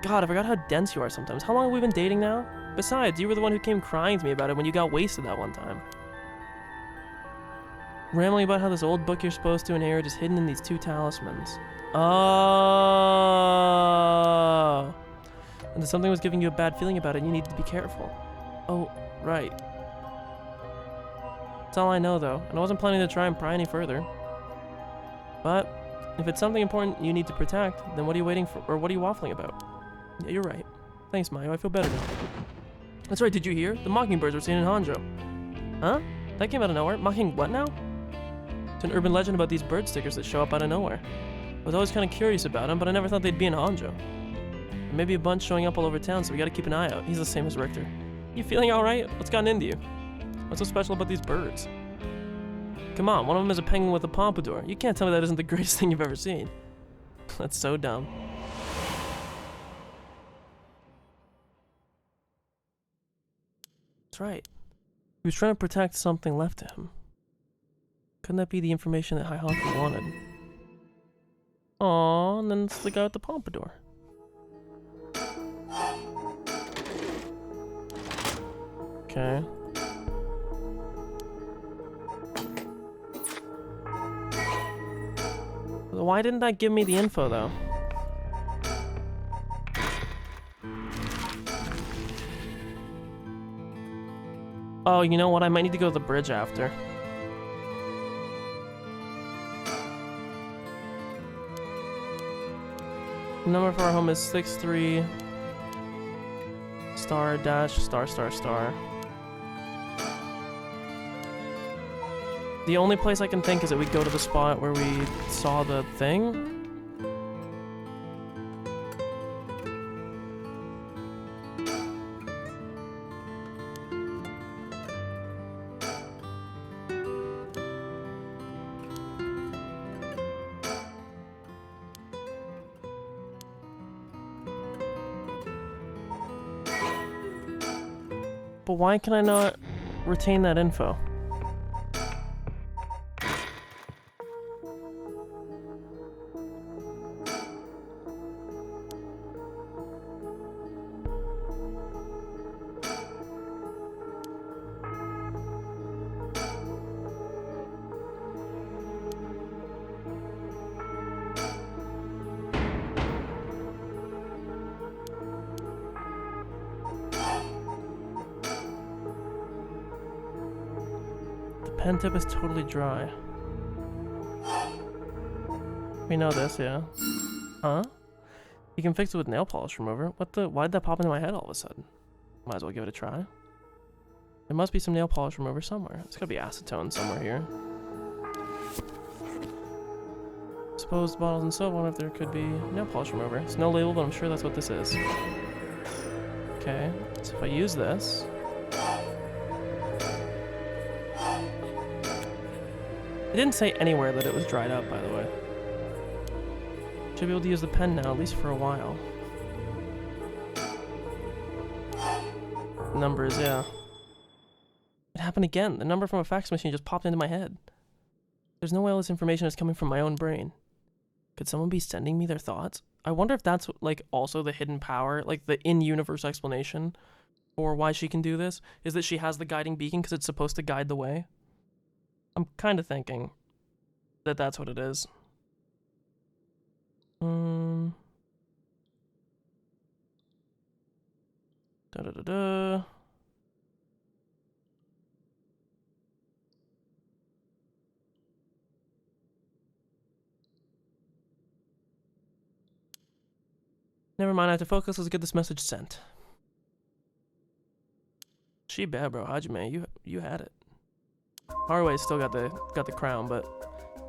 God, I forgot how dense you are sometimes. How long have we been dating now? Besides, you were the one who came crying to me about it when you got wasted that one time. Rambling about how this old book you're supposed to inherit is hidden in these two talismans. Oh! And that something was giving you a bad feeling about it and you needed to be careful. Oh, right. That's all I know, though, and I wasn't planning to try and pry any further. But if it's something important you need to protect, then what are you waiting for, or what are you waffling about? Yeah, you're right. Thanks, Mayu. I feel better now. That's right. Did you hear? The mockingbirds were seen in Honjo. Huh? That came out of nowhere. Mocking what now? It's an urban legend about these bird stickers that show up out of nowhere. I was always kind of curious about them, but I never thought they'd be in Honjo. There may be a bunch showing up all over town, so we gotta keep an eye out. He's the same as Richter. You feeling alright? What's gotten into you? What's so special about these birds? Come on, one of them is a penguin with a pompadour. You can't tell me that isn't the greatest thing you've ever seen. That's so dumb. That's right. He was trying to protect something left to him. Couldn't that be the information that Honjo wanted? Aww, and then it's the guy with the pompadour. Okay. Why didn't that give me the info, though? Oh, you know what? I might need to go to the bridge after. The number for our home is 63 star dash star star star. The only place I can think is that we go to the spot where we saw the thing. But why can I not retain that info? Pen tip is totally dry. We know this, yeah. Huh? You can fix it with nail polish remover. What the? Why'd that pop into my head all of a sudden? Might as well give it a try. There must be some nail polish remover somewhere. It's gotta be acetone somewhere here. Exposed bottles and soap. I wonder if there could be nail polish remover. It's no label, but I'm sure that's what this is. Okay, so if I use this. It didn't say anywhere that it was dried up, by the way. Should be able to use the pen now, at least for a while. Numbers, yeah. It happened again. The number from a fax machine just popped into my head. There's no way all this information is coming from my own brain. Could someone be sending me their thoughts? I wonder if that's like also the hidden power, like the in-universe explanation for why she can do this, is that she has the guiding beacon because it's supposed to guide the way. I'm kind of thinking that that's what it is. Da-da-da-da. Never mind, I have to focus. Let's get this message sent. She bad, bro. Hajime, you had it. Harue's still got the crown, but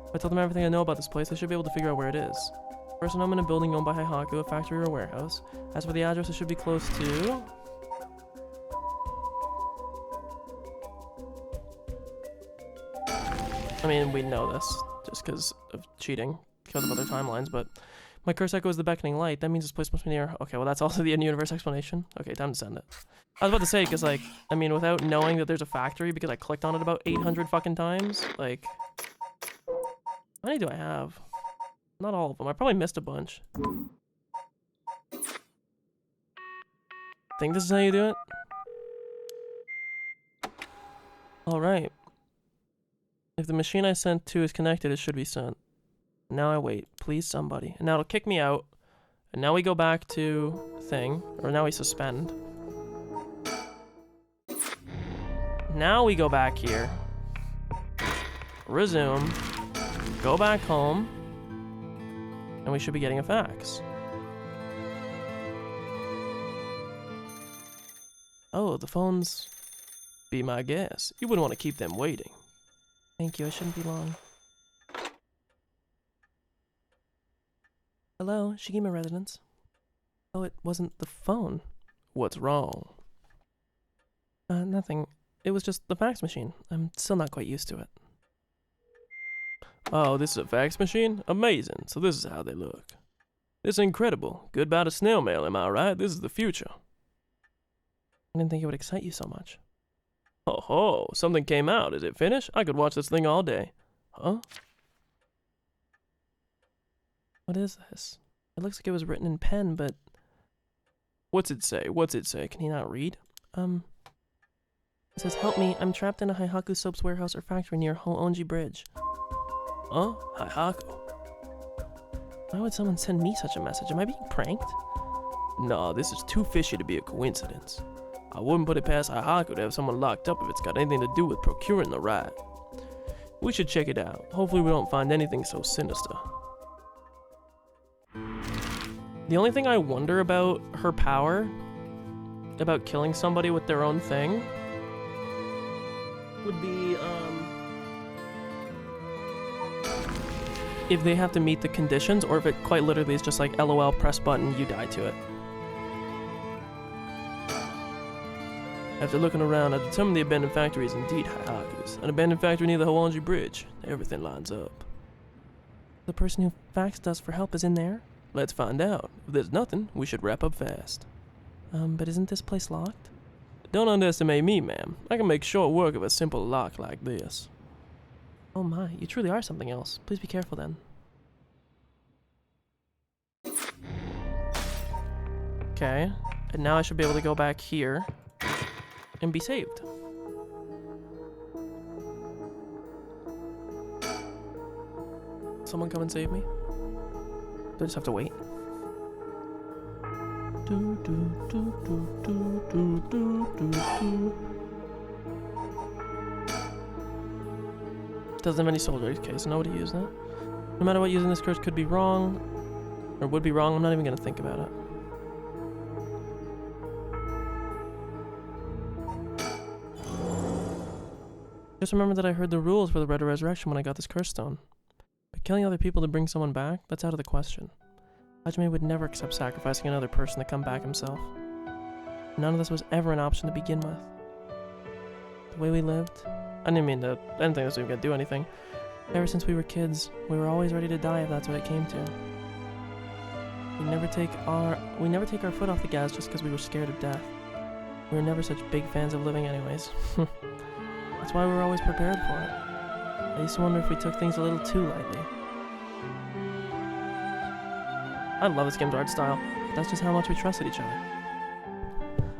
if I told them everything I know about this place, I should be able to figure out where it is. First, I'm in a building owned by Heihaku, a factory or a warehouse. As for the address, it should be close to... I mean, we know this, just because of cheating, because of other timelines, but... My curse echo is the beckoning light. That means this place must be near... Okay, well, that's also the in-universe explanation. Okay, time to send it. I was about to say, because, like, I mean, without knowing that there's a factory, because I clicked on it about 800 fucking times, like... How many do I have? Not all of them. I probably missed a bunch. Think this is how you do it? Alright. If the machine I sent to is connected, it should be sent. Now I wait. Please, somebody. And now it'll kick me out. And now we go back to thing. Or now we suspend. Now we go back here. Resume. Go back home. And we should be getting a fax. Oh, the phones. Be my guest. You wouldn't want to keep them waiting. Thank you. I shouldn't be long. Hello, Shigima residence. Oh, it wasn't the phone. What's wrong? Nothing. It was just the fax machine. I'm still not quite used to it. Oh, this is a fax machine? Amazing. So this is how they look. This is incredible. Good about a snail mail, am I right? This is the future. I didn't think it would excite you so much. Oh ho, something came out. Is it finished? I could watch this thing all day. Huh? What is this? It looks like it was written in pen, but... What's it say? What's it say? Can he not read? It says, help me, I'm trapped in a Heihaku soaps warehouse or factory near Honjo Bridge. Huh? Heihaku? Why would someone send me such a message? Am I being pranked? Nah, this is too fishy to be a coincidence. I wouldn't put it past Heihaku to have someone locked up if it's got anything to do with procuring the ride. We should check it out. Hopefully we don't find anything so sinister. The only thing I wonder about her power, about killing somebody with their own thing, would be, if they have to meet the conditions, or if it quite literally is just like, LOL, press button, you die to it. After looking around, I determined the abandoned factory is indeed Heihaku's. An abandoned factory near the Honjo Bridge. Everything lines up. The person who faxed us for help is in there? Let's find out. If there's nothing, we should wrap up fast. But isn't this place locked? Don't underestimate me, ma'am. I can make short work of a simple lock like this. Oh my, you truly are something else. Please be careful then. Okay, and now I should be able to go back here and be saved. Someone come and save me? Do I just have to wait? Doesn't have any soldiers. Okay, so nobody use that. No matter what, using this curse could be wrong, or would be wrong. I'm not even gonna think about it. Just remember that I heard the rules for the Red Resurrection when I got this curse stone. But killing other people to bring someone back, that's out of the question. Hajime would never accept sacrificing another person to come back himself. None of this was ever an option to begin with. The way we lived, I didn't think this was gonna do anything. Ever since we were kids, we were always ready to die if that's what it came to. We never take our foot off the gas just because we were scared of death. We were never such big fans of living anyways. That's why we were always prepared for it. I used to wonder if we took things a little too lightly. I love this game's art style, but that's just how much we trusted each other.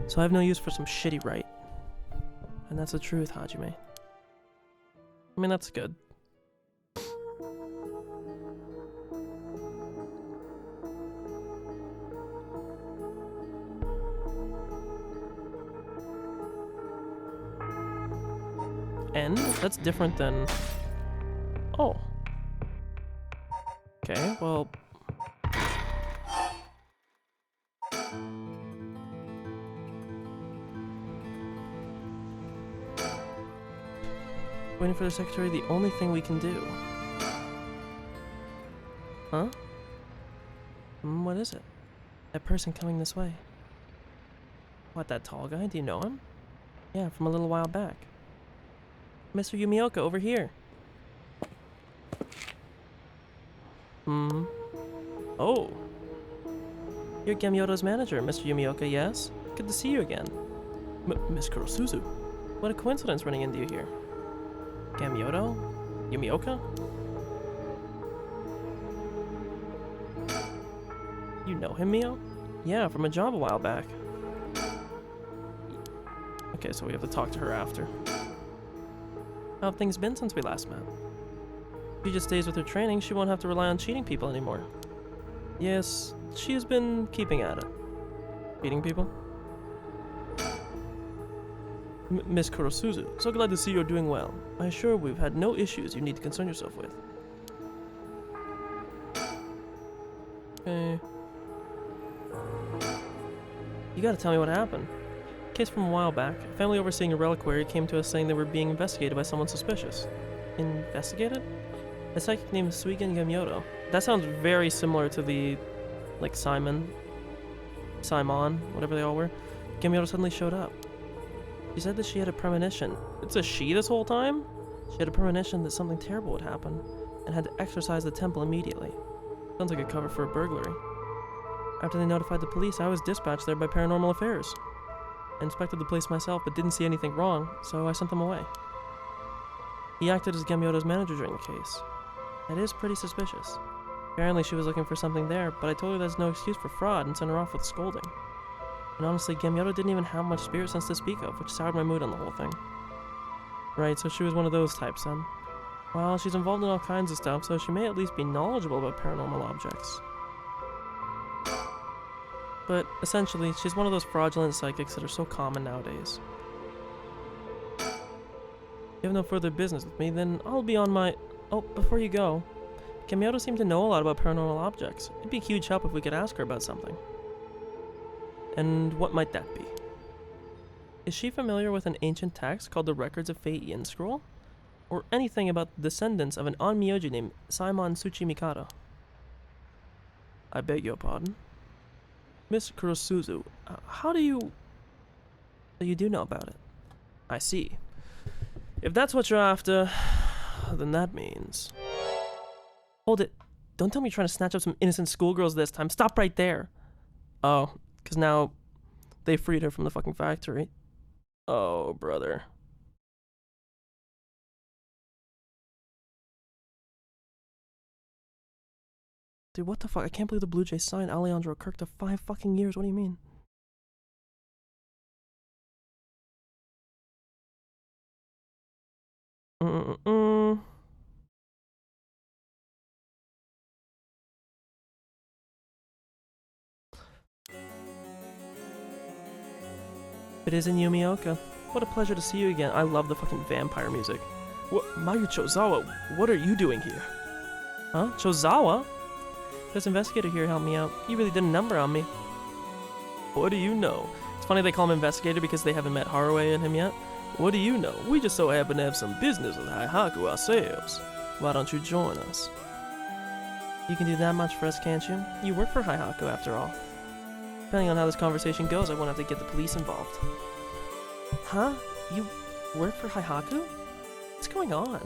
So I have no use for some shitty right. And that's the truth, Hajime. I mean, that's good. End? That's different than... Oh. Okay, well... Waiting for the secretary, the only thing we can do. Huh? What is it? That person coming this way. What, that tall guy? Do you know him? Yeah, from a little while back. Mr. Yumioka, over here. Oh. You're Gemyoto's manager, Mr. Yumioka, yes? Good to see you again. Miss Kurosuzu. What a coincidence running into you here. Gemyoto? Yumioka? You know him, Mio? Yeah, from a job a while back. Okay, so we have to talk to her after. How have things been since we last met? If she just stays with her training, she won't have to rely on cheating people anymore. Yes, she has been keeping at it. Cheating people? Miss Kurosuzu, so glad to see you're doing well. I assure we've had no issues you need to concern yourself with. Okay. You gotta tell me what happened. Case from a while back, a family overseeing a reliquary came to us saying they were being investigated by someone suspicious. Investigated? A psychic named Suigen Gemyoto. That sounds very similar to the, like, Simon, whatever they all were. Gemyoto suddenly showed up. She said that she had a premonition. It's a she this whole time? She had a premonition that something terrible would happen, and had to exorcise the temple immediately. Sounds like a cover for a burglary. After they notified the police, I was dispatched there by Paranormal Affairs. I inspected the place myself, but didn't see anything wrong, so I sent them away. He acted as Gemyoto's manager during the case. That is pretty suspicious. Apparently she was looking for something there, but I told her that's no excuse for fraud and sent her off with scolding. And honestly, Gemyoto didn't even have much spirit sense to speak of, which soured my mood on the whole thing. Right, so she was one of those types then. Well, she's involved in all kinds of stuff, so she may at least be knowledgeable about paranormal objects. But essentially, she's one of those fraudulent psychics that are so common nowadays. If you have no further business with me, then I'll be on my... Oh, before you go, Gemyoto seemed to know a lot about paranormal objects. It'd be a huge help if we could ask her about something. And what might that be? Is she familiar with an ancient text called the Records of Fate Yin Scroll? Or anything about the descendants of an onmyoji named Saimon Tsuchi Mikado? I beg your pardon? Miss Kurosuzu, how do you... So you do know about it? I see. If that's what you're after, then that means... Hold it. Don't tell me you're trying to snatch up some innocent schoolgirls this time. Stop right there. Oh, because now they freed her from the fucking factory. Oh, brother. Dude, what the fuck? I can't believe the Blue Jays signed Alejandro Kirk to 5 fucking years. What do you mean? It is in Yumioka. What a pleasure to see you again. I love the fucking vampire music. What, Mayucho Zawa, what are you doing here? Huh? Chozawa? This investigator here helped me out. He really did a number on me. What do you know? It's funny they call him investigator because they haven't met Haruhi and him yet. What do you know? We just so happen to have some business with Haihaku ourselves. Why don't you join us? You can do that much for us, can't you? You work for Haihaku after all. Depending on how this conversation goes, I won't have to get the police involved. Huh? You work for Haihaku? What's going on?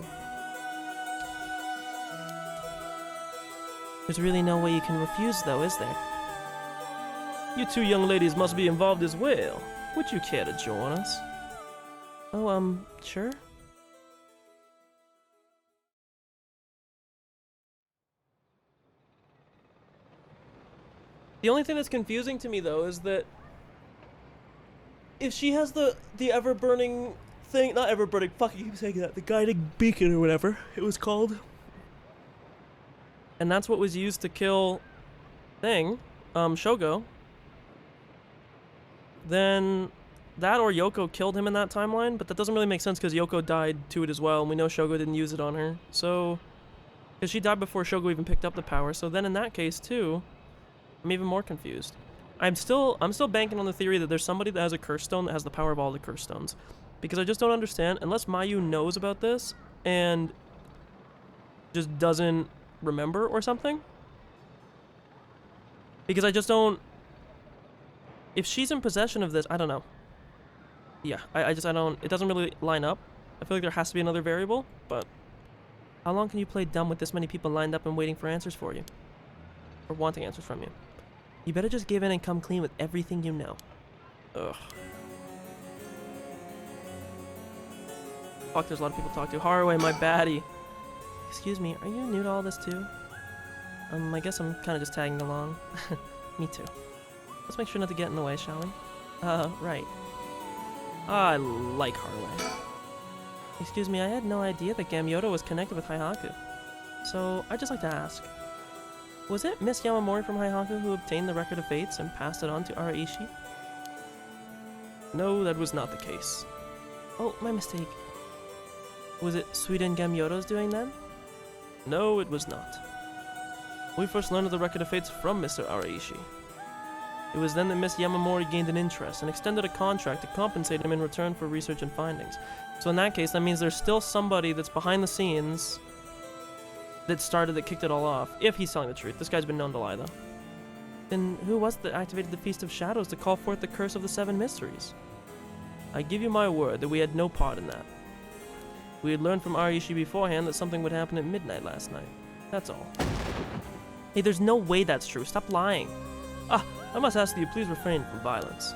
There's really no way you can refuse, though, is there? You two young ladies must be involved as well. Would you care to join us? Oh, sure. The only thing that's confusing to me, though, is that if she has the ever-burning thing, not ever-burning, fuck, I keep saying that, the guiding beacon or whatever it was called, and that's what was used to kill Shogo, then that or Yoko killed him in that timeline, but that doesn't really make sense because Yoko died to it as well, and we know Shogo didn't use it on her, so, because she died before Shogo even picked up the power, so then in that case, too, I'm even more confused. I'm still banking on the theory that there's somebody that has a curse stone that has the power of all the curse stones. Because I just don't understand, unless Mayu knows about this and just doesn't remember or something. Because I just don't... If she's in possession of this, I don't know. Yeah, I don't... It doesn't really line up. I feel like there has to be another variable, but... How long can you play dumb with this many people lined up and waiting for answers for you? Or wanting answers from you? You better just give in and come clean with everything you know. Ugh. Fuck, there's a lot of people to talk to. Haruhi, my baddie. Excuse me, are you new to all this too? I guess I'm kind of just tagging along. Me too. Let's make sure not to get in the way, shall we? Right. I like Haruhi. Excuse me, I had no idea that Gamyoto was connected with Haihaku. So, I'd just like to ask. Was it Miss Yamamori from Haihaku who obtained the Record of Fates and passed it on to Araishi? No, that was not the case. Oh, my mistake. Was it Suiden Gamyoto's doing then? No, it was not. We first learned of the Record of Fates from Mr. Araishi. It was then that Miss Yamamori gained an interest and extended a contract to compensate him in return for research and findings. So in that case, that means there's still somebody that's behind the scenes that kicked it all off, if he's telling the truth. This guy's been known to lie, though. Then who was it that activated the Feast of Shadows to call forth the Curse of the Seven Mysteries? I give you my word that we had no part in that. We had learned from Araishi beforehand that something would happen at midnight last night. That's all. Hey, there's no way that's true. Stop lying. Ah, I must ask that you please refrain from violence.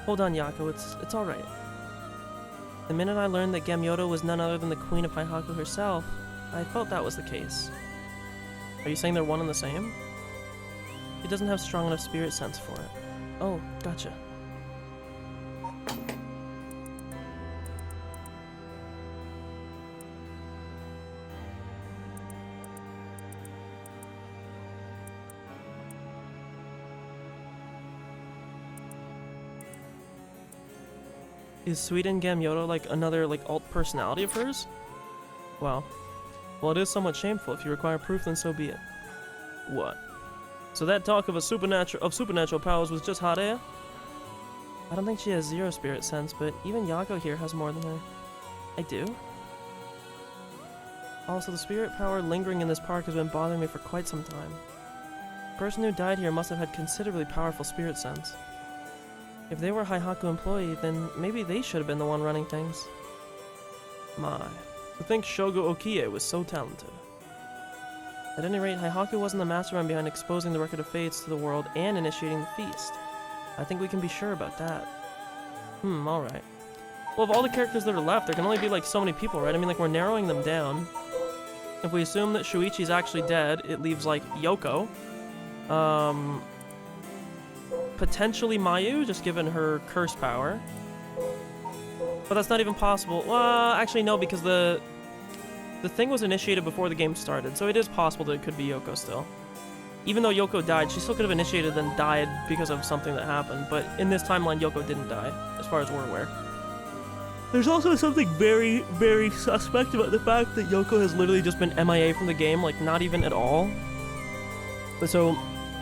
Hold on, Yako. It's alright. The minute I learned that Gamyoto was none other than the Queen of Haihaku herself, I felt that was the case. Are you saying they're one and the same? He doesn't have strong enough spirit sense for it. Oh, gotcha. Is Suiden Gamyoto like another alt personality of hers? Wow. Well, it is somewhat shameful. If you require proof, then so be it. What? So that talk of supernatural powers was just hot air? I don't think she has zero spirit sense, but even Yako here has more than her. I do? Also, the spirit power lingering in this park has been bothering me for quite some time. The person who died here must have had considerably powerful spirit sense. If they were a Haihaku employee, then maybe they should have been the one running things. My. To think Shogo Okie was so talented. At any rate, Haihaku wasn't the mastermind behind exposing the Record of Fates to the world and initiating the feast. I think we can be sure about that. Alright. Well, of all the characters that are left, there can only be so many people, right? I mean, we're narrowing them down. If we assume that Shuichi's actually dead, it leaves, Yoko. Potentially Mayu, just given her curse power. But that's not even possible. Well, actually no, because the thing was initiated before the game started, so it is possible that it could be Yoko still. Even though Yoko died, she still could have initiated and died because of something that happened, but in this timeline, Yoko didn't die, as far as we're aware. There's also something very, very suspect about the fact that Yoko has literally just been MIA from the game, like, not even at all. But so,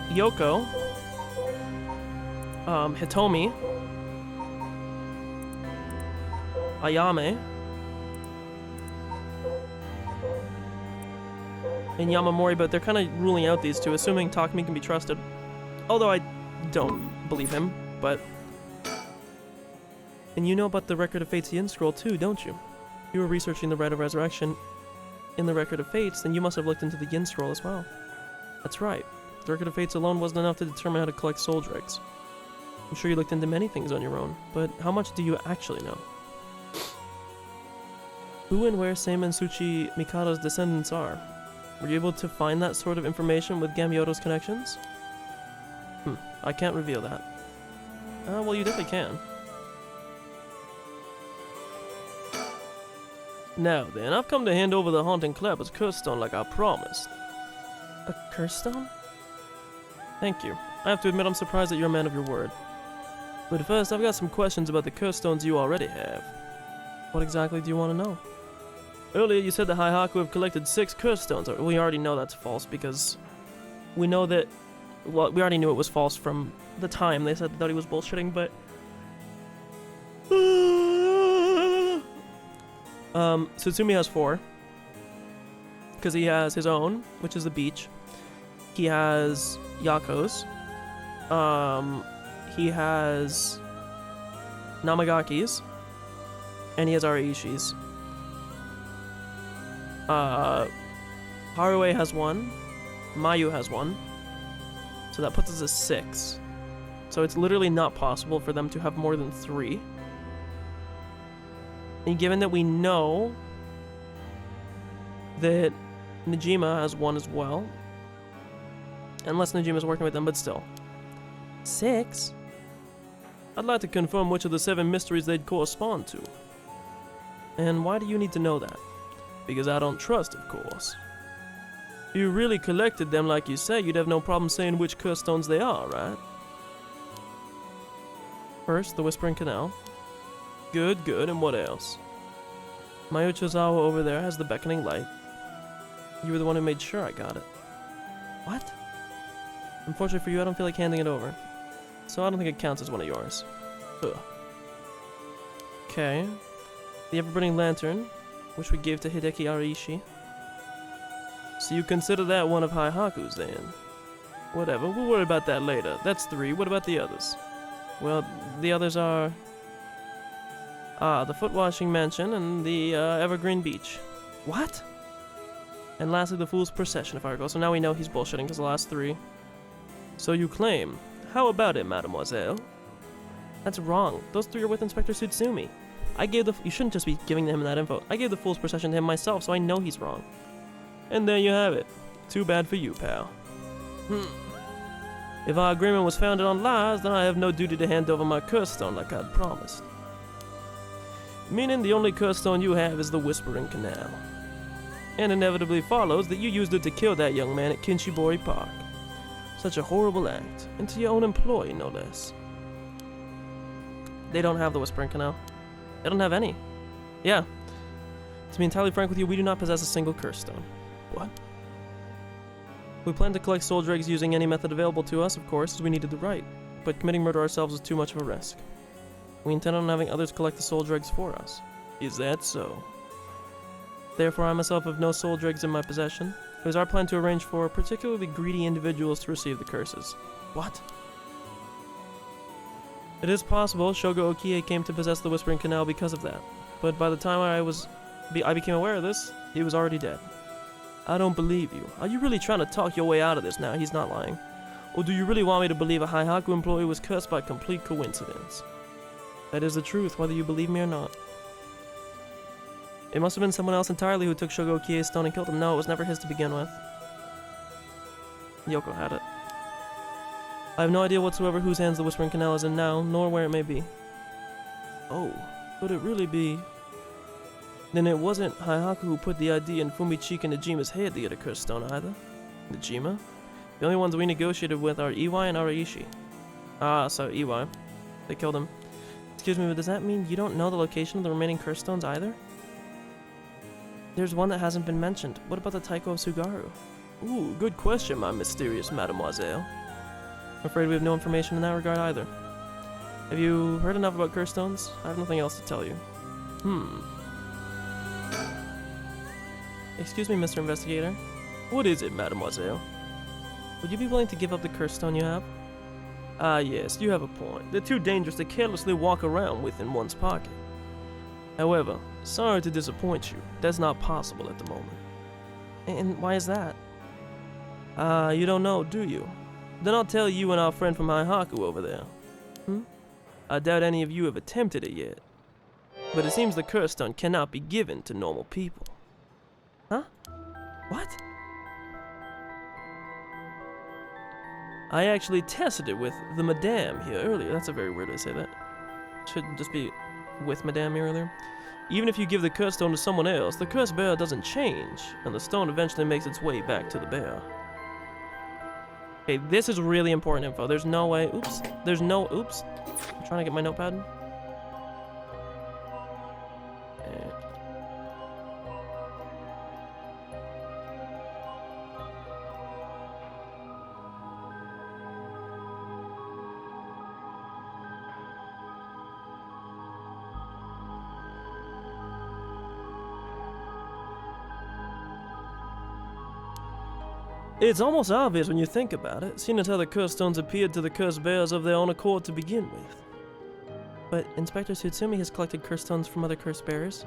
Yoko, Hitomi, Ayame, and Yamamori, but they're kind of ruling out these two, assuming Takumi can be trusted. Although I don't believe him, but... And you know about the Record of Fates Yin scroll too, don't you? If you were researching the Rite of Resurrection in the Record of Fates, then you must have looked into the Yin scroll as well. That's right. The Record of Fates alone wasn't enough to determine how to collect soul dregs. I'm sure you looked into many things on your own, but how much do you actually know? Who and where Seimen Tsuchi Mikado's descendants are? Were you able to find that sort of information with Gamyoto's connections? I can't reveal that. Well, you definitely can. Now then, I've come to hand over the Haunting Clapper's curse stone like I promised. A curse stone? Thank you. I have to admit I'm surprised that you're a man of your word. But first, I've got some questions about the curse stones you already have. What exactly do you want to know? Earlier you said the Haihaku have collected 6 curse stones. We already know that's false because we know that... Well, we already knew it was false from the time they said that he was bullshitting, but... Tsutsumi has 4. Because he has his own, which is the beach. He has Yako's. He has Namagaki's. And he has Araishi's. Harue has 1. Mayu has 1. So that puts us at 6. So it's literally not possible for them to have more than 3. And given that we know that Najima has 1 as well, unless Najima's working with them, but still. 6? I'd like to confirm which of the 7 mysteries they'd correspond to. And why do you need to know that? Because I don't trust, of course. If you really collected them like you say, you'd have no problem saying which curse stones they are, right? First, the Whispering Canal. Good, good, and what else? Mayuchizawa over there has the Beckoning Light. You were the one who made sure I got it. What? Unfortunately for you, I don't feel like handing it over. So I don't think it counts as one of yours. Ugh. Okay. The Ever-Burning Lantern, which we gave to Hideki Araishi. So you consider that one of Haihaku's then? Whatever, we'll worry about that later. That's 3. What about the others? Well, the others are... the Foot Washing Mansion and the Evergreen Beach. What? And lastly, the Fool's Procession, if I recall. So now we know he's bullshitting because the last 3. So you claim. How about it, mademoiselle? That's wrong. Those 3 are with Inspector Tsutsumi. I gave the... You shouldn't just be giving him that info. I gave the Fool's Procession to him myself, so I know he's wrong. And there you have it. Too bad for you, pal. If our agreement was founded on lies, then I have no duty to hand over my curse stone like I'd promised. Meaning the only curse stone you have is the Whispering Canal. And inevitably follows that you used it to kill that young man at Kinshibori Park. Such a horrible act, and to your own employee, no less. They don't have the Whispering Canal. They don't have any. Yeah. To be entirely frank with you, we do not possess a single curse stone. What? We plan to collect soul dregs using any method available to us, of course, as we needed the right. But committing murder ourselves was too much of a risk. We intend on having others collect the soul dregs for us. Is that so? Therefore, I myself have no soul dregs in my possession. It was our plan to arrange for particularly greedy individuals to receive the curses. What? It is possible Shogo Okie came to possess the Whispering Canal because of that. But by the time I became aware of this, he was already dead. I don't believe you. Are you really trying to talk your way out of this now? He's not lying. Or do you really want me to believe a Haihaku employee was cursed by complete coincidence? That is the truth, whether you believe me or not. It must have been someone else entirely who took Shogo Okie's stone and killed him. No, it was never his to begin with. Yoko had it. I have no idea whatsoever whose hands the Whispering Canal is in now, nor where it may be. Oh, could it really be? Then it wasn't Haihaku who put the idea in Fumichika Najima's head to get a cursed stone either. Najima? The only ones we negotiated with are Iwai and Araishi. Ah, so Iwai. They killed him. Excuse me, but does that mean you don't know the location of the remaining curse stones either? There's one that hasn't been mentioned. What about the Taiko of Sugaru? Ooh, good question, my mysterious mademoiselle. I'm afraid we have no information in that regard either. Have you heard enough about curse stones? I have nothing else to tell you. Excuse me, Mr. Investigator. What is it, mademoiselle? Would you be willing to give up the curse stone you have? Ah, yes, you have a point. They're too dangerous to carelessly walk around with in one's pocket. However, sorry to disappoint you, that's not possible at the moment. And why is that? You don't know, do you? Then I'll tell you and our friend from Haihaku over there. I doubt any of you have attempted it yet. But it seems the curse stone cannot be given to normal people. Huh? What? I actually tested it with the madame here earlier. That's a very weird way to say that. Shouldn't just be with madame here earlier. Even if you give the curse stone to someone else, the curse bearer doesn't change, and the stone eventually makes its way back to the bearer. Okay, this is really important info. There's no way. Oops. There's no. Oops. I'm trying to get my notepad. It's almost obvious when you think about it, seeing as how the curse stones appeared to the curse bearers of their own accord to begin with. But Inspector Tsutsumi has collected curse stones from other curse bearers.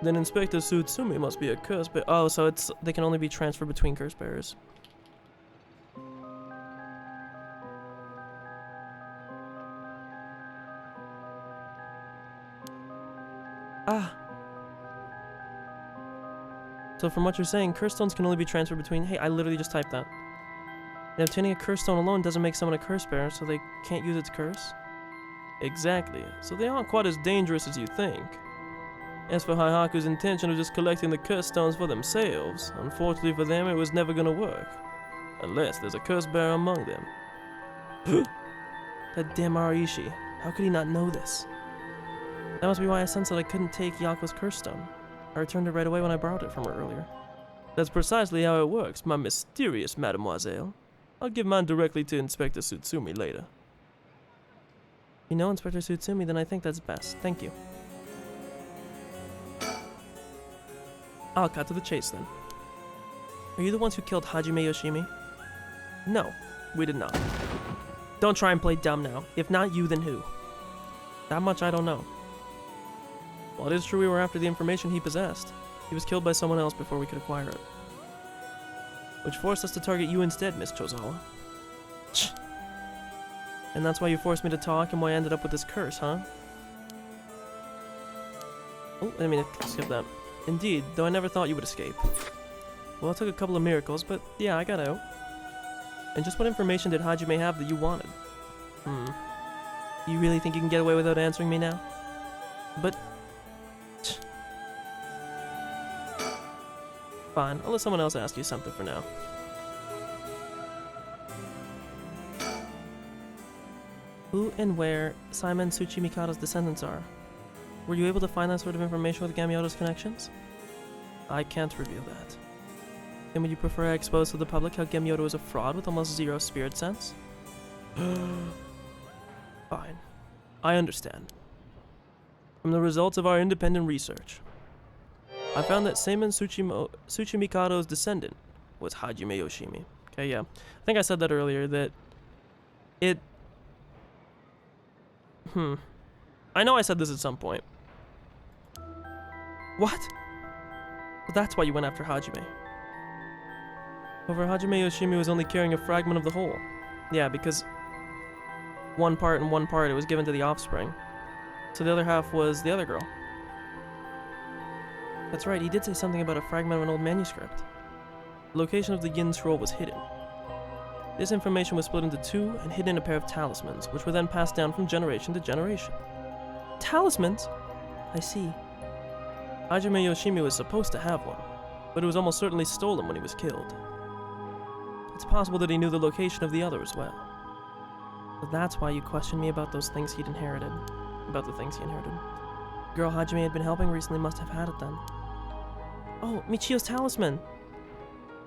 Then Inspector Tsutsumi must be a curse bearer. Oh, so they can only be transferred between curse bearers. Ah. So from what you're saying, curse stones can only be transferred between... Hey, I literally just typed that. And obtaining a curse stone alone doesn't make someone a curse bearer, so they can't use its curse? Exactly. So they aren't quite as dangerous as you think. As for Haihaku's intention of just collecting the curse stones for themselves, unfortunately for them, it was never gonna work. Unless there's a curse bearer among them. That damn Arishi. How could he not know this? That must be why I sensed that I couldn't take Yako's curse stone. I returned it right away when I borrowed it from her earlier. That's precisely how it works, my mysterious mademoiselle. I'll give mine directly to Inspector Tsutsumi later. You know Inspector Tsutsumi, then I think that's best. Thank you. I'll cut to the chase then. Are you the ones who killed Hajime Yoshimi? No, we did not. Don't try and play dumb now. If not you, then who? That much I don't know. Well, it is true we were after the information he possessed. He was killed by someone else before we could acquire it. Which forced us to target you instead, Miss Chozawa. And that's why you forced me to talk and why I ended up with this curse, huh? Oh, I mean, skip that. Indeed, though I never thought you would escape. Well, it took a couple of miracles, but yeah, I got out. And just what information did Hajime have that you wanted? You really think you can get away without answering me now? But... Fine, I'll let someone else ask you something for now. Who and where Simon Tsuchimikado's descendants are? Were you able to find that sort of information with Gamyoto's connections? I can't reveal that. Then would you prefer I expose to the public how Gamyoto is a fraud with almost zero spirit sense? Fine. I understand. From the results of our independent research, I found that Seimen Tsuchimikado's descendant was Hajime Yoshimi. Okay, yeah. I think I said that earlier, that it... I know I said this at some point. What? Well, that's why you went after Hajime. However, Hajime Yoshimi was only carrying a fragment of the whole. Yeah, because one part and one part it was given to the offspring. So the other half was the other girl. That's right, he did say something about a fragment of an old manuscript. The location of the Yin scroll was hidden. This information was split into two and hidden in a pair of talismans, which were then passed down from generation to generation. Talismans? I see. Hajime Yoshimi was supposed to have one, but it was almost certainly stolen when he was killed. It's possible that he knew the location of the other as well. So that's why you questioned me about those things he'd inherited. About the things he inherited. The girl Hajime had been helping recently must have had it then. Oh, Michio's talisman!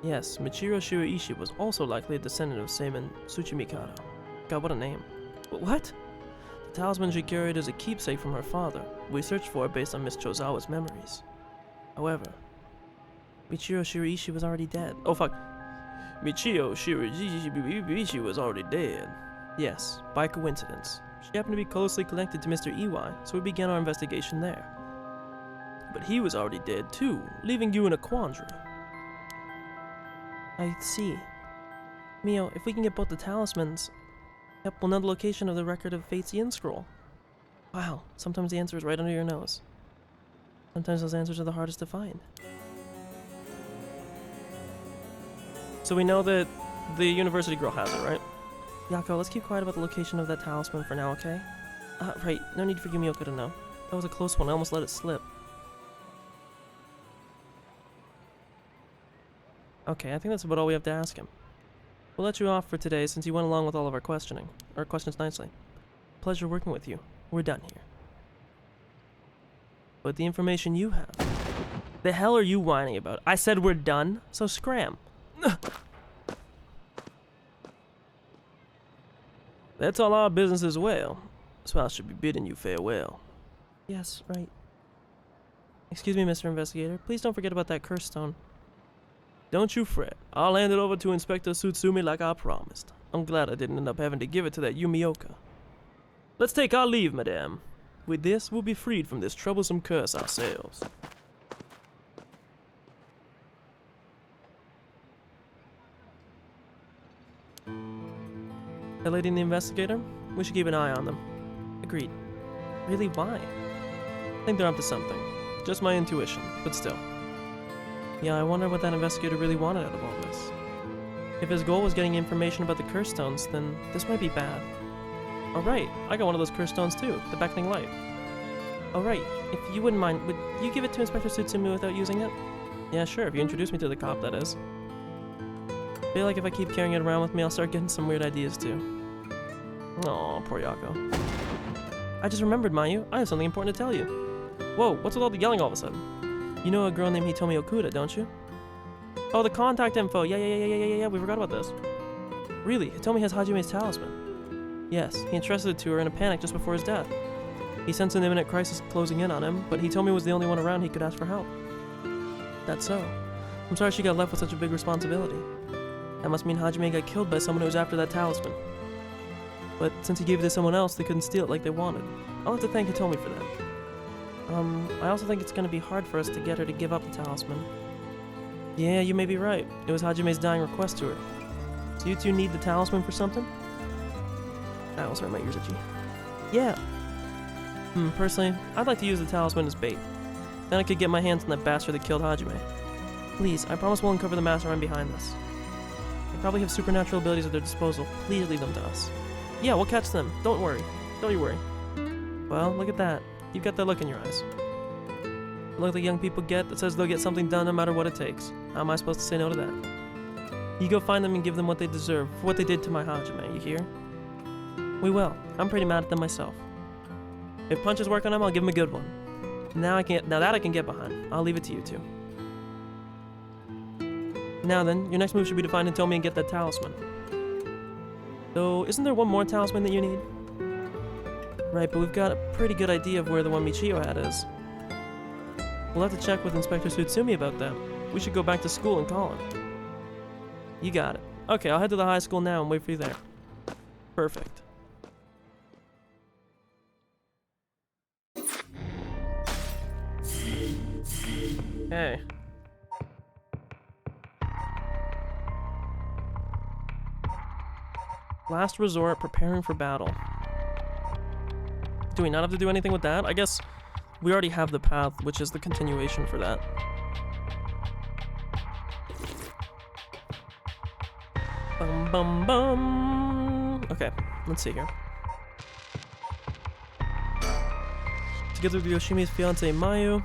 Yes, Michiro Shiraishi was also likely a descendant of Seimin Tsuchimikado. God, what a name. But what? The talisman she carried is a keepsake from her father. We searched for it based on Miss Chozawa's memories. However, Michiro Shiraishi was already dead. Oh fuck. Michio Shiraishi was already dead. Yes, by coincidence. She happened to be closely connected to Mr. Iwai, so we began our investigation there. But he was already dead too, leaving you in a quandary. I see. Mio, if we can get both the talismans, yep, we'll know the location of the record of Fate's Yin scroll. Wow, sometimes the answer is right under your nose. Sometimes those answers are the hardest to find. So we know that the university girl has it, right? Yako, let's keep quiet about the location of that talisman for now, okay? Right, no need for Yumioka to know. That was a close one, I almost let it slip. Okay, I think that's about all we have to ask him. We'll let you off for today since you went along with all of our questioning. Or questions nicely. Pleasure working with you. We're done here. But the information you have... The hell are you whining about? I said we're done, so scram. That's all our business as well. So I should be bidding you farewell. Yes, right. Excuse me, Mr. Investigator. Please don't forget about that curse stone. Don't you fret. I'll hand it over to Inspector Tsutsumi like I promised. I'm glad I didn't end up having to give it to that Yumioka. Let's take our leave, madame. With this, we'll be freed from this troublesome curse ourselves. That lady and the investigator? We should keep an eye on them. Agreed. Really, why? I think they're up to something. Just my intuition, but still. Yeah, I wonder what that investigator really wanted out of all this. If his goal was getting information about the curse stones, then this might be bad. Oh right, I got one of those curse stones too, the beckoning light. Oh right, if you wouldn't mind, would you give it to Inspector Tsutsumi without using it? Yeah, sure, if you introduce me to the cop, that is. I feel like if I keep carrying it around with me, I'll start getting some weird ideas too. Aw, poor Yako. I just remembered, Mayu, I have something important to tell you. Whoa, what's with all the yelling all of a sudden? You know a girl named Hitomi Okuda, don't you? Oh, the contact info, yeah, we forgot about this. Really, Hitomi has Hajime's talisman. Yes, he entrusted it to her in a panic just before his death. He sensed an imminent crisis closing in on him, but Hitomi was the only one around he could ask for help. That's so. I'm sorry she got left with such a big responsibility. That must mean Hajime got killed by someone who was after that talisman. But since he gave it to someone else, they couldn't steal it like they wanted. I'll have to thank Hitomi for that. I also think it's gonna be hard for us to get her to give up the talisman. Yeah, you may be right. It was Hajime's dying request to her. So you two need the talisman for something? I almost hurt my ears itchy. Yeah. Personally, I'd like to use the talisman as bait. Then I could get my hands on that bastard that killed Hajime. Please, I promise we'll uncover the mastermind behind this. They probably have supernatural abilities at their disposal. Please leave them to us. Yeah, we'll catch them. Don't worry. Don't you worry. Well, look at that. You've got that look in your eyes. The look that young people get that says they'll get something done no matter what it takes. How am I supposed to say no to that? You go find them and give them what they deserve for what they did to my Hajime, you hear? We will. I'm pretty mad at them myself. If punches work on them, I'll give them a good one. Now that I can get behind. I'll leave it to you two. Now then, your next move should be to find Hitomi and get that talisman. Though, isn't there one more talisman that you need? Right, but we've got a pretty good idea of where the one Michio had is. We'll have to check with Inspector Tsutsumi about that. We should go back to school and call him. You got it. Okay, I'll head to the high school now and wait for you there. Perfect. Hey. Last resort, preparing for battle. Do we not have to do anything with that? I guess we already have the path, which is the continuation for that. Bum bum bum. Okay, let's see here. Together with Yoshimi's fiancée Mayu,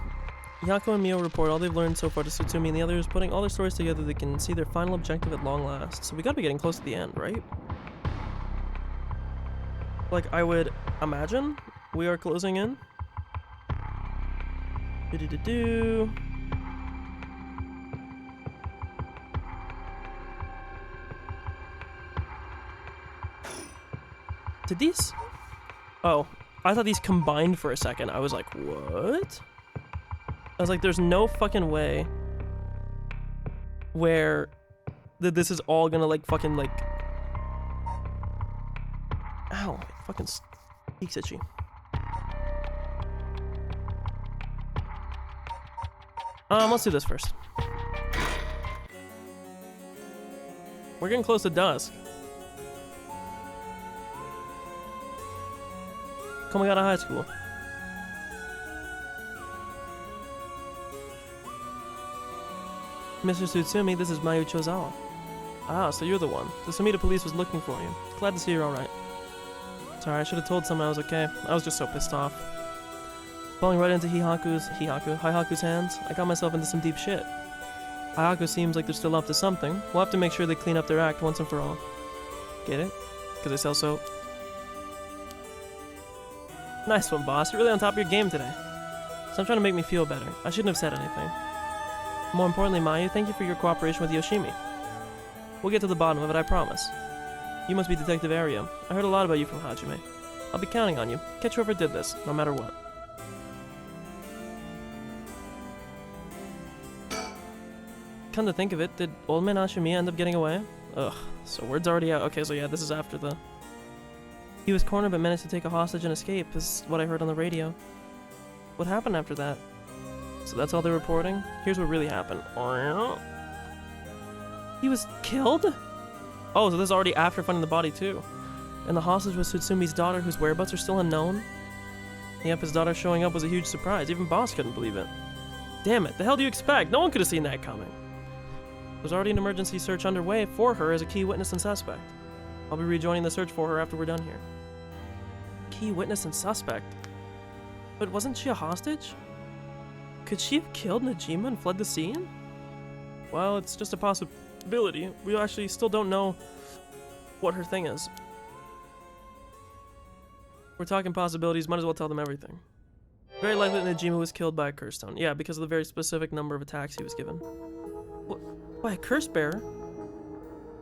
Yako and Mio report all they've learned so far to Tsutsumi and the others, putting all their stories together they can see their final objective at long last. So we gotta be getting close to the end, right? like I would imagine. We are closing in. Do-do-do-do. Did these? Oh, I thought these combined for a second. I was like, what? I was like, there's no fucking way where this is all gonna like fucking like. Ow, it fucking sneaks itchy. Let's do this first. We're getting close to dusk. Coming out of high school. Mr. Tsutsumi, this is Mayu Chozawa. Ah, so you're the one. The Sumida police was looking for you. Glad to see you're alright. Sorry, I should have told someone I was okay. I was just so pissed off. Falling right into Hihaku's hands, I got myself into some deep shit. Hihaku seems like they're still up to something. We'll have to make sure they clean up their act once and for all. Get it? Because they sell soap. Nice one, boss. You're really on top of your game today. So I'm trying to make me feel better. I shouldn't have said anything. More importantly, Mayu, thank you for your cooperation with Yoshimi. We'll get to the bottom of it, I promise. You must be Detective Aria. I heard a lot about you from Hajime. I'll be counting on you. Catch whoever did this, no matter what. Come to think of it, did old man Ashimi end up getting away? Ugh, so word's already out. Okay, so yeah, this is after the... He was cornered but managed to take a hostage and escape, is what I heard on the radio. What happened after that? So that's all they're reporting? Here's what really happened. He was killed? Oh, so this is already after finding the body too. And the hostage was Tsutsumi's daughter, whose whereabouts are still unknown? Yep, his daughter showing up was a huge surprise. Even Boss couldn't believe it. Damn it, the hell do you expect? No one could have seen that coming. There's already an emergency search underway for her as a key witness and suspect. I'll be rejoining the search for her after we're done here. Key witness and suspect? But wasn't she a hostage? Could she have killed Najima and fled the scene? Well, it's just a possibility. We actually still don't know what her thing is. We're talking possibilities, might as well tell them everything. Very likely that Najima was killed by a curse stone. Yeah, because of the very specific number of attacks he was given. What? By a curse bearer?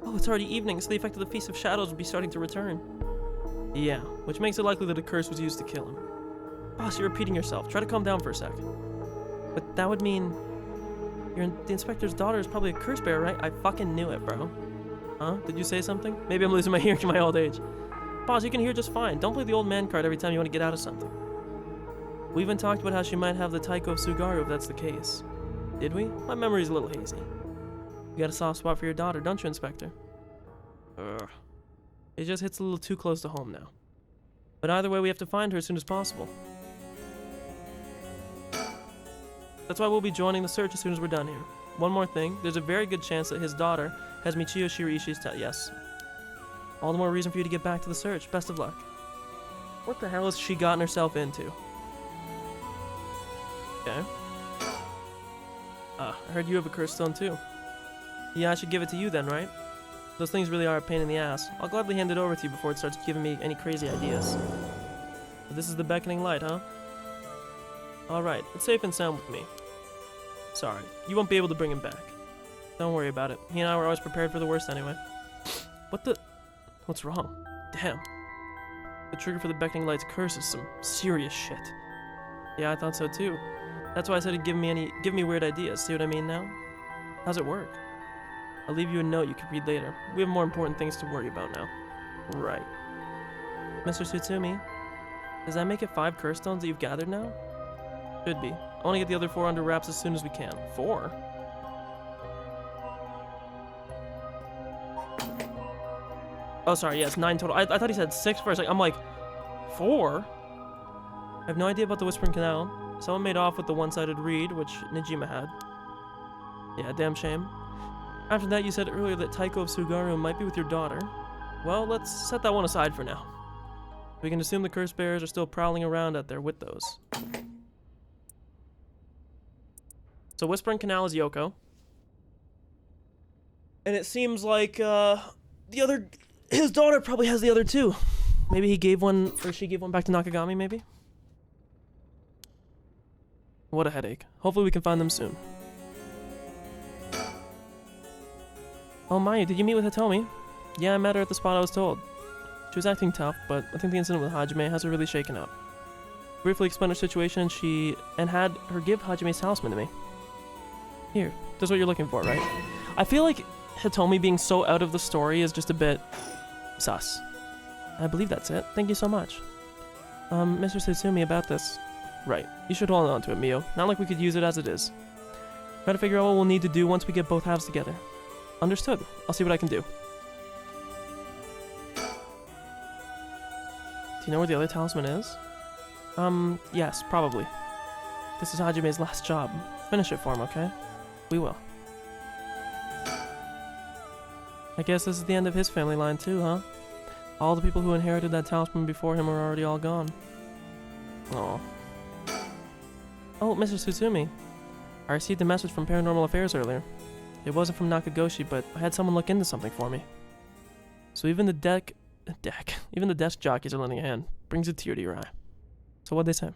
Oh, it's already evening, so the effect of the Feast of Shadows will be starting to return. Yeah, which makes it likely that a curse was used to kill him. Boss, you're repeating yourself. Try to calm down for a second. But that would mean... the inspector's daughter is probably a curse bearer, right? I fucking knew it, bro. Huh? Did you say something? Maybe I'm losing my hearing in my old age. Boss, you can hear just fine. Don't play the old man card every time you want to get out of something. We even talked about how she might have the Taiko of Sugaru if that's the case. Did we? My memory's a little hazy. You got a soft spot for your daughter, don't you, Inspector? Ugh. It just hits a little too close to home now. But either way, we have to find her as soon as possible. That's why we'll be joining the search as soon as we're done here. One more thing, there's a very good chance that his daughter has Michio Shiraishi's yes. All the more reason for you to get back to the search. Best of luck. What the hell has she gotten herself into? Okay. I heard you have a curse stone too. Yeah, I should give it to you then, right? Those things really are a pain in the ass. I'll gladly hand it over to you before it starts giving me any crazy ideas. But this is the beckoning light, huh? Alright, it's safe and sound with me. Sorry, you won't be able to bring him back. Don't worry about it. He and I were always prepared for the worst anyway. What the... What's wrong? Damn. The trigger for the beckoning light's curse is some serious shit. Yeah, I thought so too. That's why I said he'd give me weird ideas. See what I mean now? How's it work? I'll leave you a note you can read later. We have more important things to worry about now. Right. Mr. Tsutsumi, does that make it 5 curse stones that you've gathered now? Should be. I want to get the other 4 under wraps as soon as we can. 4? Oh, sorry, yes, 9 total. I thought he said 6 first. I'm like, 4? I have no idea about the Whispering Canal. Someone made off with the one-sided reed, which Najima had. Yeah, damn shame. After that, you said earlier that Taiko of Sugaru might be with your daughter. Well, let's set that one aside for now. We can assume the curse bearers are still prowling around out there with those. So Whispering Canal is Yoko. And it seems like, his daughter probably has the other 2. Maybe he gave one, or she gave one back to Nakagami, maybe? What a headache. Hopefully we can find them soon. Oh, Mayu, did you meet with Hitomi? Yeah, I met her at the spot I was told. She was acting tough, but I think the incident with Hajime has her really shaken up. Briefly explained her situation, and had her give Hajime's talisman to me. Here, that's what you're looking for, right? I feel like Hitomi being so out of the story is just a bit sus. I believe that's it. Thank you so much. Mr. Sutsumi, about this. Right. You should hold on to it, Mio. Not like we could use it as it is. Try to figure out what we'll need to do once we get both halves together. Understood. I'll see what I can do. Do you know where the other talisman is? Yes, probably. This is Hajime's last job. Finish it for him, okay? We will. I guess this is the end of his family line too, huh? All the people who inherited that talisman before him are already all gone. Oh. Oh, Mr. Sutsumi. I received a message from Paranormal Affairs earlier. It wasn't from Nakagoshi, but I had someone look into something for me. So even the even the desk jockeys are lending a hand. Brings a tear to your eye. So what'd they say?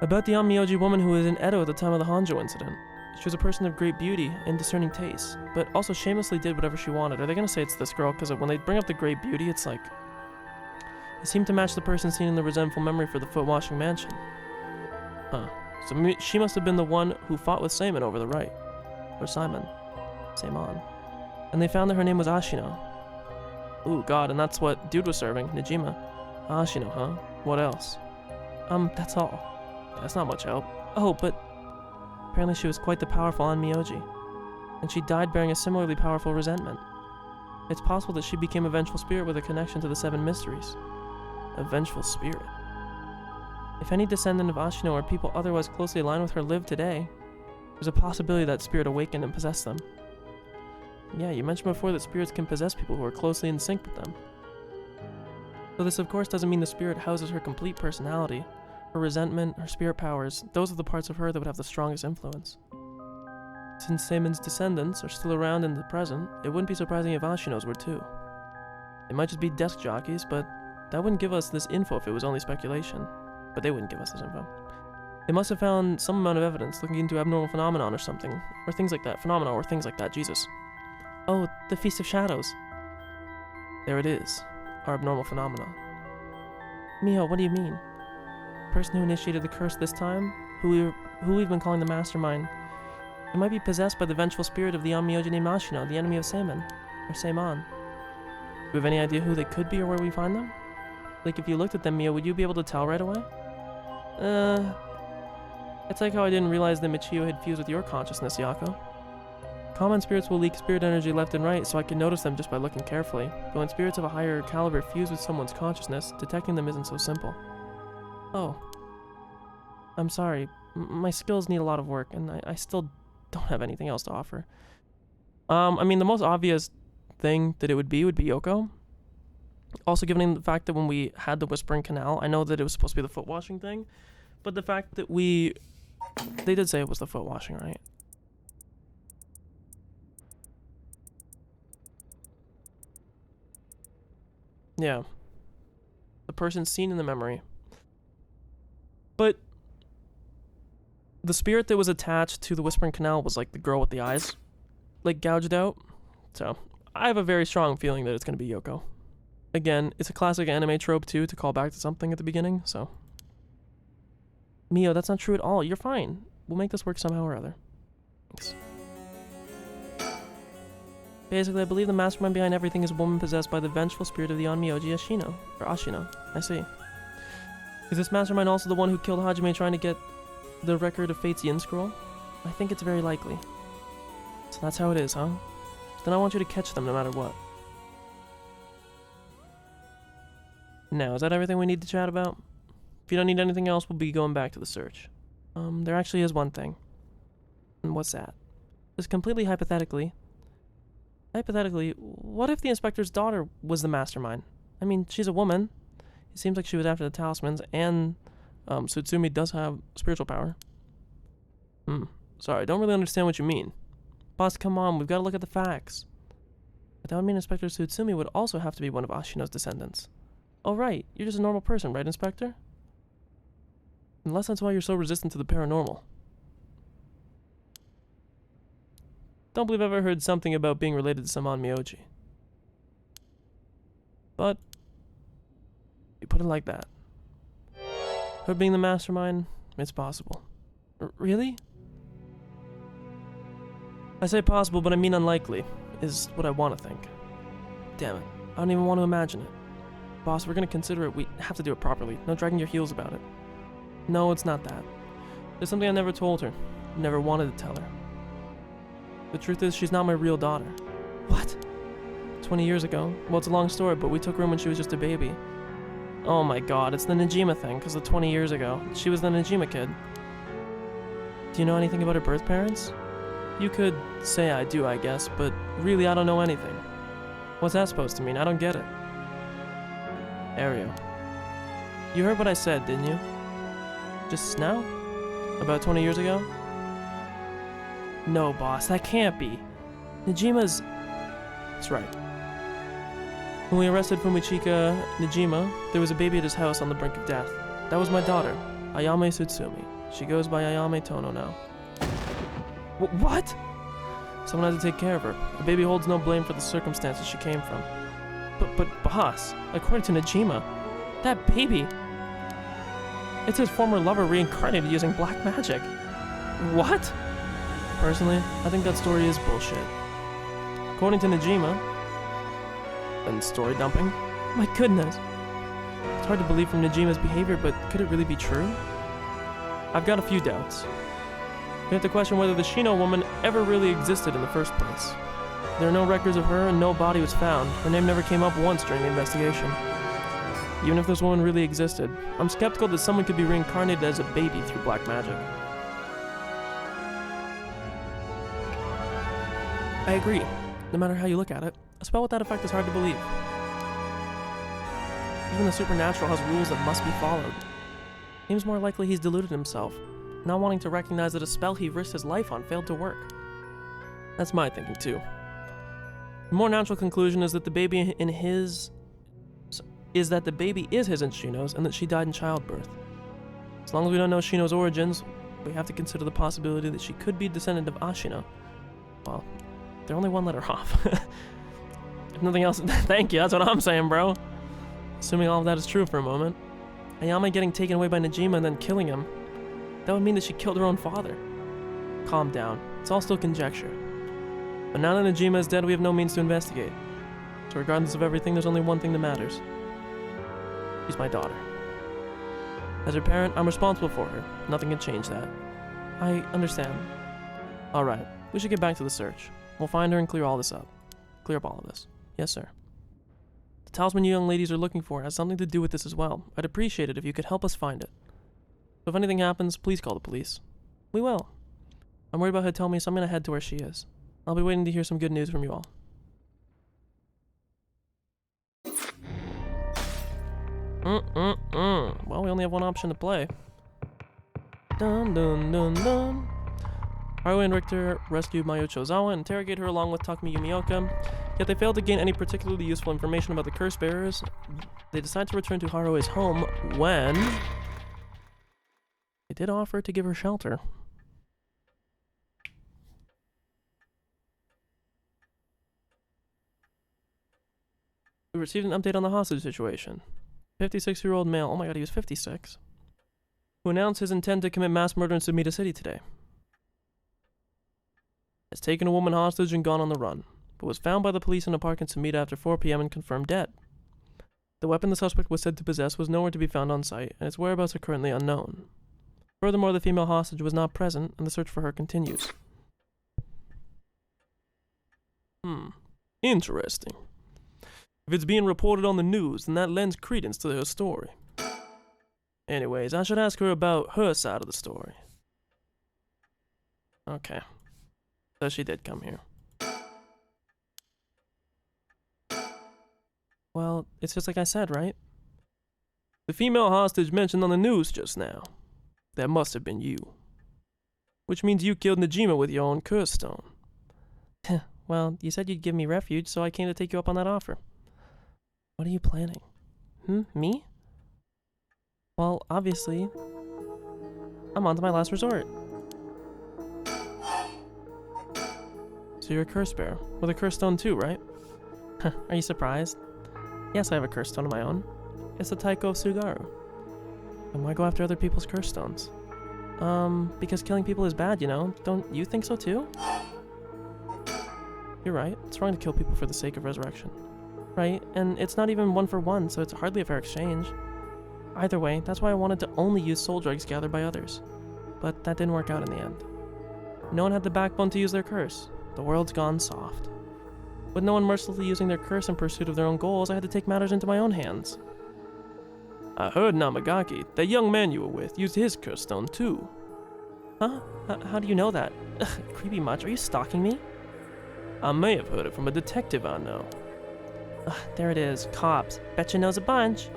About the Onmyoji woman who was in Edo at the time of the Honjo incident. She was a person of great beauty and discerning taste, but also shamelessly did whatever she wanted. Are they gonna say it's this girl? Because when they bring up the great beauty, it's like... It seemed to match the person seen in the resentful memory for the foot-washing mansion. Huh. So she must have been the one who fought with Simon over the right. Or Simon. Simon. And they found that her name was Ashino. Ooh, God, and that's what dude was serving, Najima. Ashino, huh? What else? That's all. That's not much help. Oh, but... Apparently she was quite the powerful Onmyoji. And she died bearing a similarly powerful resentment. It's possible that she became a vengeful spirit with a connection to the Seven Mysteries. A vengeful spirit. If any descendant of Ashino or people otherwise closely aligned with her live today, there's a possibility that spirit awakened and possessed them. Yeah, you mentioned before that spirits can possess people who are closely in sync with them. So this of course doesn't mean the spirit houses her complete personality. Her resentment, her spirit powers, those are the parts of her that would have the strongest influence. Since Seimon's descendants are still around in the present, it wouldn't be surprising if Ashino's were too. It might just be desk jockeys, but that wouldn't give us this info if it was only speculation. But they wouldn't give us this info. They must have found some amount of evidence looking into abnormal phenomenon or something, or things like that. Phenomena or things like that, Jesus. Oh, the Feast of Shadows. There it is, our abnormal phenomena. Miho, what do you mean? The person who initiated the curse this time, who we've been calling the Mastermind, it might be possessed by the vengeful spirit of the Onmyoji named Ashino, the enemy of Seimon, or Seimon. Do we have any idea who they could be or where we find them? Like, if you looked at them, Mio, would you be able to tell right away? It's like how I didn't realize that Michio had fused with your consciousness, Yako. Common spirits will leak spirit energy left and right, so I can notice them just by looking carefully. But when spirits of a higher caliber fuse with someone's consciousness, detecting them isn't so simple. Oh. I'm sorry. My skills need a lot of work, and I still don't have anything else to offer. I mean, the most obvious thing that it would be Yoko. Also, given the fact that when we had the Whispering Canal, I know that it was supposed to be the foot washing thing, but the fact that they did say it was the foot washing, right? Yeah. The person seen in the memory. But the spirit that was attached to the Whispering Canal was like the girl with the eyes, like gouged out. So I have a very strong feeling that it's going to be Yoko. Again, it's a classic anime trope too to call back to something at the beginning, so. Mio, that's not true at all. You're fine. We'll make this work somehow or other. Thanks. Basically, I believe the mastermind behind everything is a woman possessed by the vengeful spirit of the Onmyoji Ashino. Or Ashino. I see. Is this mastermind also the one who killed Hajime trying to get the record of Fate's Yin Scroll? I think it's very likely. So that's how it is, huh? Then I want you to catch them no matter what. Now, is that everything we need to chat about? If you don't need anything else, we'll be going back to the search. There actually is one thing. And what's that? Just completely hypothetically, what if the inspector's daughter was the mastermind? I mean, she's a woman. It seems like she was after the talismans, and Sutsumi does have spiritual power. Sorry, I don't really understand what you mean. Boss, come on, we've got to look at the facts. But that would mean Inspector Tsutsumi would also have to be one of Ashino's descendants. Oh right, you're just a normal person, right, Inspector? Unless that's why you're so resistant to the paranormal. Don't believe I've ever heard something about being related to Saman Miyoji. But you put it like that. Her being the mastermind, it's possible. Really? I say possible, but I mean unlikely, is what I want to think. Damn it, I don't even want to imagine it. Boss, we're gonna consider it, we have to do it properly. No dragging your heels about it. No, it's not that. There's something I never told her. Never wanted to tell her. The truth is, she's not my real daughter. What? 20 years ago. Well, it's a long story, but we took her in when she was just a baby. Oh my god, it's the Najima thing, because of 20 years ago. She was the Najima kid. Do you know anything about her birth parents? You could say I do, I guess, but really I don't know anything. What's that supposed to mean? I don't get it. Ariel. You heard what I said, didn't you? Just now? About 20 years ago? No, boss, that can't be. Najima's... That's right. When we arrested Fumichika Najima, there was a baby at his house on the brink of death. That was my daughter, Ayame Tsutsumi. She goes by Ayame Tono now. What? Someone had to take care of her. The baby holds no blame for the circumstances she came from. But boss, according to Najima, that baby... It's his former lover reincarnated using black magic. What? Personally, I think that story is bullshit. According to Najima... And story dumping? My goodness. It's hard to believe from Najima's behavior, but could it really be true? I've got a few doubts. We have to question whether the Shino woman ever really existed in the first place. There are no records of her and no body was found. Her name never came up once during the investigation. Even if this woman really existed, I'm skeptical that someone could be reincarnated as a baby through black magic. I agree. No matter how you look at it, a spell with that effect is hard to believe. Even the supernatural has rules that must be followed. Seems more likely he's deluded himself, not wanting to recognize that a spell he risked his life on failed to work. That's my thinking too. The more natural conclusion is that the baby is his and Shino's, and that she died in childbirth. As long as we don't know Shino's origins, we have to consider the possibility that she could be a descendant of Ashina. Well, they're only one letter off. If nothing else, thank you, that's what I'm saying, bro. Assuming all of that is true for a moment. Ayame getting taken away by Najima and then killing him, that would mean that she killed her own father. Calm down, it's all still conjecture. But now that Najima is dead, we have no means to investigate. So regardless of everything, there's only one thing that matters. She's my daughter. As her parent, I'm responsible for her. Nothing can change that. I understand. Alright, we should get back to the search. We'll find her and clear all this up. Clear up all of this. Yes, sir. The talisman you young ladies are looking for has something to do with this as well. I'd appreciate it if you could help us find it. So if anything happens, please call the police. We will. I'm worried about Hitomi, so I'm gonna head to where she is. I'll be waiting to hear some good news from you all. Well, we only have one option to play. Dun dun dun dun. Haruo and Richter rescued Mayo Chozawa and interrogate her along with Takumi Yumioka, yet they failed to gain any particularly useful information about the curse bearers. They decide to return to Haruo's home when... they did offer to give her shelter. We received an update on the hostage situation. 56-year-old male, oh my god, he was 56, who announced his intent to commit mass murder in Sumida City today. Has taken a woman hostage and gone on the run, but was found by the police in a park in Sumida after 4 p.m. and confirmed dead. The weapon the suspect was said to possess was nowhere to be found on site, and its whereabouts are currently unknown. Furthermore, the female hostage was not present, and the search for her continues. Interesting. If it's being reported on the news, then that lends credence to her story. Anyways, I should ask her about her side of the story. Okay. So she did come here. Well, it's just like I said, right? The female hostage mentioned on the news just now. That must have been you. Which means you killed Najima with your own curse stone. Well, you said you'd give me refuge, so I came to take you up on that offer. What are you planning? Me? Well, obviously, I'm on to my last resort. So you're a curse bearer, with a curse stone too, right? Are you surprised? Yes, I have a curse stone of my own. It's the Taiko of Sugaru. And why go after other people's curse stones? Because killing people is bad, you know? Don't you think so too? You're right. It's wrong to kill people for the sake of resurrection. Right, and it's not even 1 for 1, so it's hardly a fair exchange. Either way, that's why I wanted to only use soul dregs gathered by others. But that didn't work out in the end. No one had the backbone to use their curse. The world's gone soft. With no one mercilessly using their curse in pursuit of their own goals, I had to take matters into my own hands. I heard, Namagaki, that young man you were with used his curse stone too. Huh? How do you know that? Ugh, creepy much. Are you stalking me? I may have heard it from a detective I know. Ugh, there it is. Cops. Betcha knows a bunch.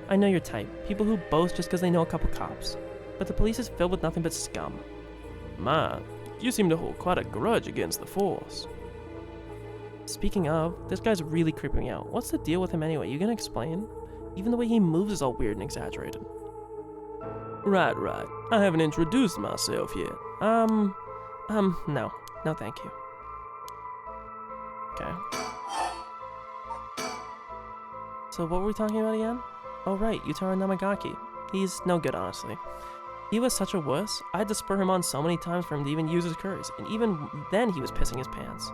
I know your type. People who boast just because they know a couple cops. But the police is filled with nothing but scum. Man, you seem to hold quite a grudge against the force. Speaking of, this guy's really creeping me out. What's the deal with him anyway? You gonna explain? Even the way he moves is all weird and exaggerated. Right. I haven't introduced myself yet. No. No, thank you. Okay. So what were we talking about again? Oh right, Yutaro Namagaki. He's no good, honestly. He was such a wuss, I had to spur him on so many times for him to even use his curse, and even then he was pissing his pants.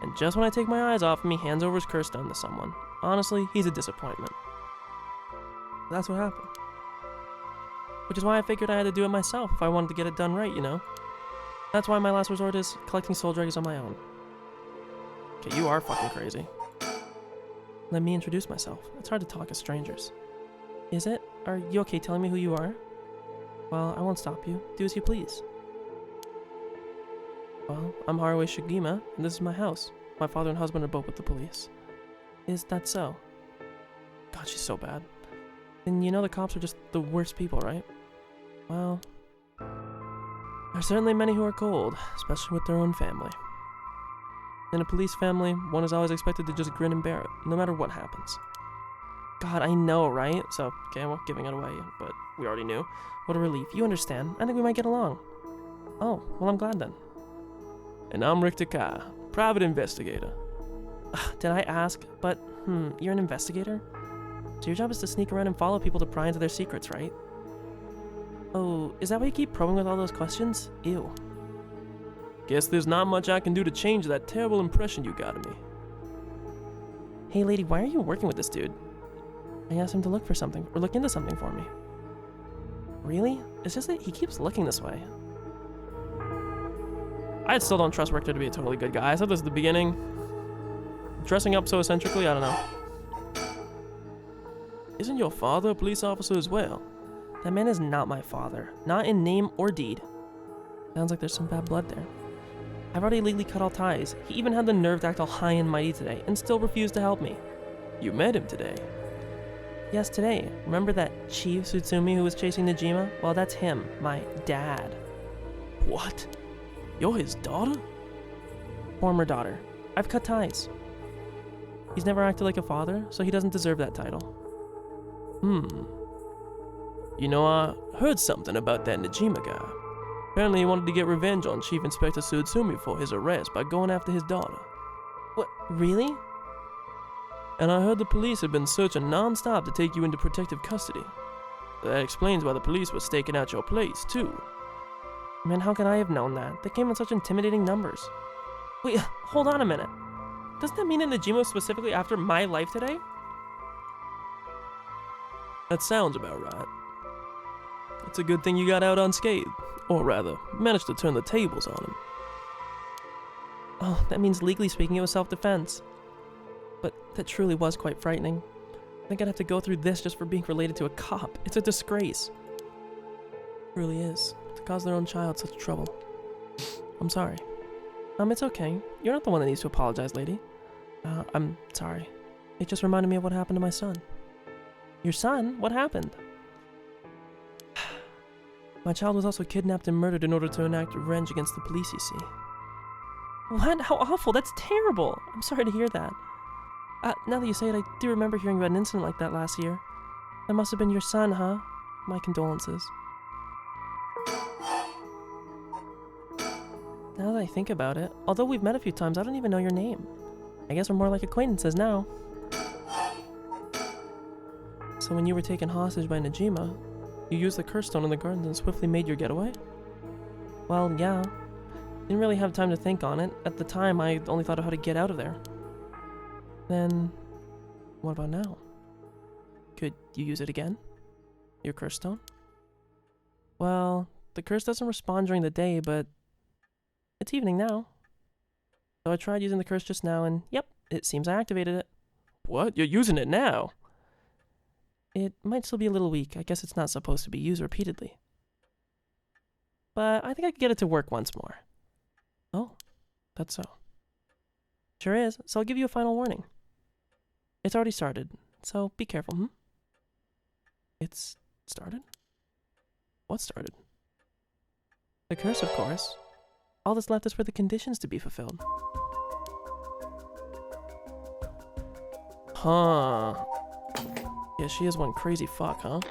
And just when I take my eyes off him, he hands over his curse stone to someone. Honestly, he's a disappointment. That's what happened. Which is why I figured I had to do it myself if I wanted to get it done right, you know? That's why my last resort is collecting soul dregs on my own. Okay, you are fucking crazy. Let me introduce myself. It's hard to talk as strangers. Is it? Are you okay telling me who you are? Well, I won't stop you. Do as you please. Well, I'm Haruo Shigima, and this is my house. My father and husband are both with the police. Is that so? God, she's so bad. Then you know the cops are just the worst people, right? Well, there are certainly many who are cold, especially with their own family. In a police family, one is always expected to just grin and bear it, no matter what happens. God, I know, right? So, okay, I'm not giving it away, but we already knew. What a relief. You understand. I think we might get along. Oh, well, I'm glad then. And I'm Rick Takai, private investigator. Did I ask? But, you're an investigator? So your job is to sneak around and follow people to pry into their secrets, right? Oh, is that why you keep probing with all those questions? Ew. Guess there's not much I can do to change that terrible impression you got of me. Hey lady, why are you working with this dude? I asked him to look for something, or look into something for me. Really? It's just that he keeps looking this way. I still don't trust Richter to be a totally good guy. I said this at the beginning. Dressing up so eccentrically, I don't know. Isn't your father a police officer as well? That man is not my father. Not in name or deed. Sounds like there's some bad blood there. I've already legally cut all ties. He even had the nerve to act all high and mighty today, and still refused to help me. You met him today? Yes, today. Remember that Chief Tsutsumi who was chasing Najima? Well, that's him. My dad. What? You're his daughter? Former daughter. I've cut ties. He's never acted like a father, so he doesn't deserve that title. You know, I heard something about that Najima guy. Apparently he wanted to get revenge on Chief Inspector Tsutsumi for his arrest by going after his daughter. What, really? And I heard the police had been searching non-stop to take you into protective custody. That explains why the police were staking out your place, too. Man, how could I have known that? They came in such intimidating numbers. Wait, hold on a minute. Doesn't that mean that Najima was specifically after my life today? That sounds about right. It's a good thing you got out unscathed. Or rather, managed to turn the tables on him. Oh, that means legally speaking it was self-defense. But that truly was quite frightening. I think I'd have to go through this just for being related to a cop. It's a disgrace. It really is. To cause their own child such trouble. I'm sorry. It's okay. You're not the one that needs to apologize, lady. I'm sorry. It just reminded me of what happened to my son. Your son? What happened? My child was also kidnapped and murdered in order to enact revenge against the police, you see. What? How awful. That's terrible. I'm sorry to hear that. Now that you say it, I do remember hearing about an incident like that last year. That must have been your son, huh? My condolences. Now that I think about it, although we've met a few times, I don't even know your name. I guess we're more like acquaintances now. So when you were taken hostage by Najima, you used the curse stone in the gardens and swiftly made your getaway? Well, yeah. Didn't really have time to think on it. At the time, I only thought of how to get out of there. Then, what about now? Could you use it again? Your curse stone? Well, the curse doesn't respond during the day, but it's evening now. So I tried using the curse just now, and yep, it seems I activated it. What? You're using it now? It might still be a little weak. I guess it's not supposed to be used repeatedly. But I think I could get it to work once more. Oh, that's so. Sure is, so I'll give you a final warning. It's already started, so be careful, hmm? It's started? What started? The curse, of course. All that's left is for the conditions to be fulfilled. Huh. Yeah, she is one crazy fuck, huh?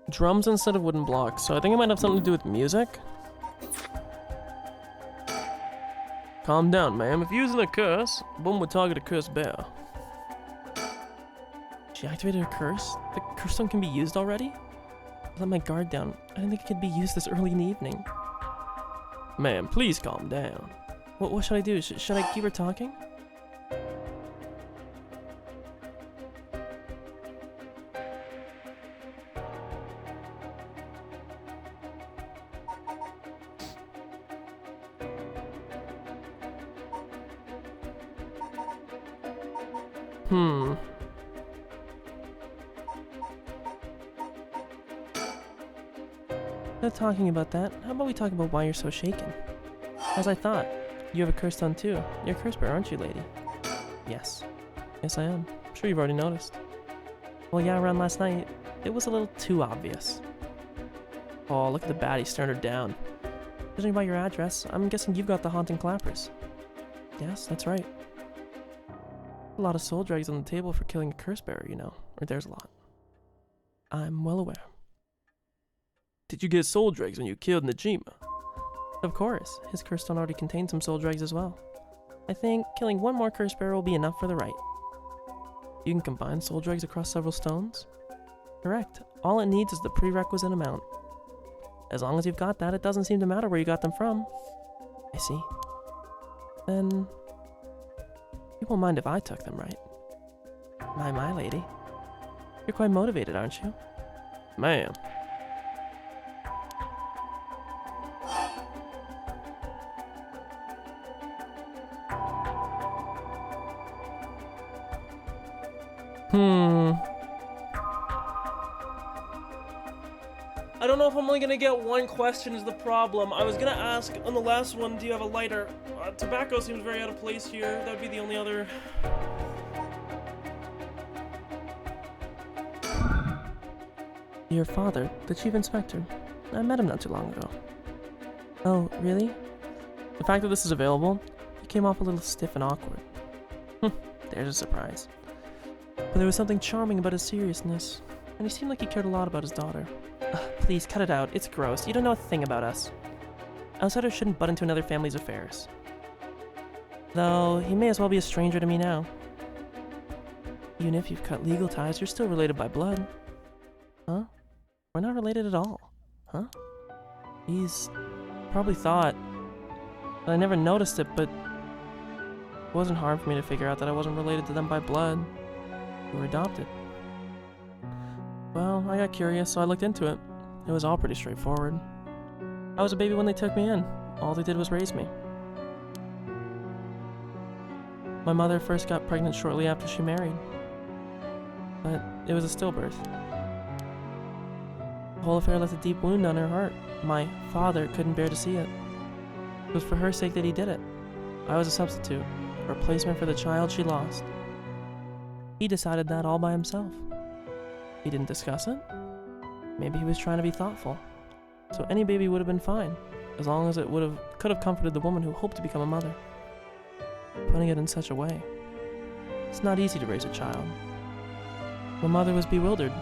Drums instead of wooden blocks, so I think it might have something to do with music. Calm down, ma'am. If you're using a curse, one would target a cursed bear. She activated her curse? The curse stone can be used already? I let my guard down. I didn't think it could be used this early in the evening. Ma'am, please calm down. What should I do? Should I keep her talking? Not talking about that, how about we talk about why you're so shaken? As I thought, you have a curse stone too. You're a curse bear, aren't you, lady? Yes. Yes, I am. I'm sure you've already noticed. Well, yeah, around last night, it was a little too obvious. Oh, look at the baddie staring her down. Judging by your address, I'm guessing you've got the haunting clappers. Yes, that's right. A lot of soul drags on the table for killing a curse bearer, you know. Or there's a lot. I'm well aware. Did you get soul dregs when you killed Najima? Of course. His curse stone already contains some soul dregs as well. I think killing one more curse bearer will be enough for the rite. You can combine soul dregs across several stones? Correct. All it needs is the prerequisite amount. As long as you've got that, it doesn't seem to matter where you got them from. I see. Then you won't mind if I took them, right? My lady. You're quite motivated, aren't you? Ma'am. I don't know if I'm only gonna get one question is the problem. I was gonna ask on the last one, do you have a lighter? Tobacco seems very out of place here. That would be the only other... Your father, the chief inspector. I met him not too long ago. Oh, really? The fact that this is available, he came off a little stiff and awkward. There's a surprise. But there was something charming about his seriousness, and he seemed like he cared a lot about his daughter. Please, cut it out. It's gross. You don't know a thing about us. Outsiders shouldn't butt into another family's affairs. Though, he may as well be a stranger to me now. Even if you've cut legal ties, you're still related by blood. Huh? We're not related at all. Huh? He's probably thought that I never noticed it, but it wasn't hard for me to figure out that I wasn't related to them by blood. We were adopted. Well, I got curious, so I looked into it. It was all pretty straightforward. I was a baby when they took me in. All they did was raise me. My mother first got pregnant shortly after she married. But it was a stillbirth. The whole affair left a deep wound on her heart. My father couldn't bear to see it. It was for her sake that he did it. I was a substitute. a replacement for the child she lost. He decided that all by himself. He didn't discuss it. Maybe he was trying to be thoughtful. So any baby would have been fine, as long as it could have comforted the woman who hoped to become a mother. Putting it in such a way. It's not easy to raise a child. The mother was bewildered.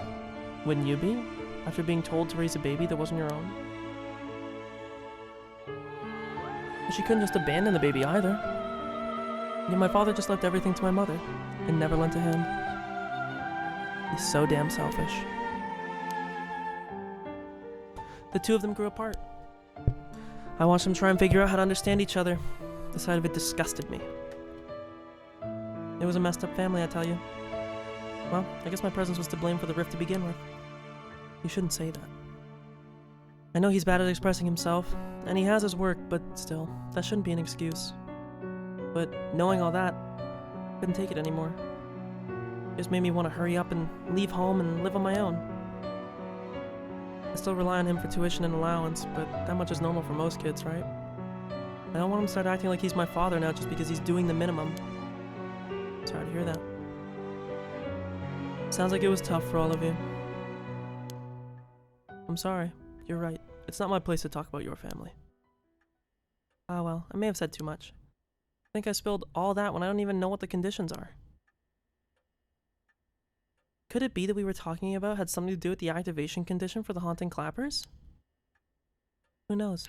Wouldn't you be, after being told to raise a baby that wasn't your own? But she couldn't just abandon the baby either. Yet my father just left everything to my mother, and never lent a hand. He's so damn selfish. The two of them grew apart. I watched them try and figure out how to understand each other. The sight of it disgusted me. It was a messed up family, I tell you. Well, I guess my presence was to blame for the rift to begin with. You shouldn't say that. I know he's bad at expressing himself, and he has his work, but still, that shouldn't be an excuse. But knowing all that, I couldn't take it anymore. It just made me want to hurry up and leave home and live on my own. I still rely on him for tuition and allowance, but that much is normal for most kids, right? I don't want him to start acting like he's my father now just because he's doing the minimum. Sorry to hear that. Sounds like it was tough for all of you. I'm sorry. You're right. It's not my place to talk about your family. Ah well, I may have said too much. I think I spilled all that when I don't even know what the conditions are. Could it be that we were talking about had something to do with the activation condition for the haunting clappers? Who knows?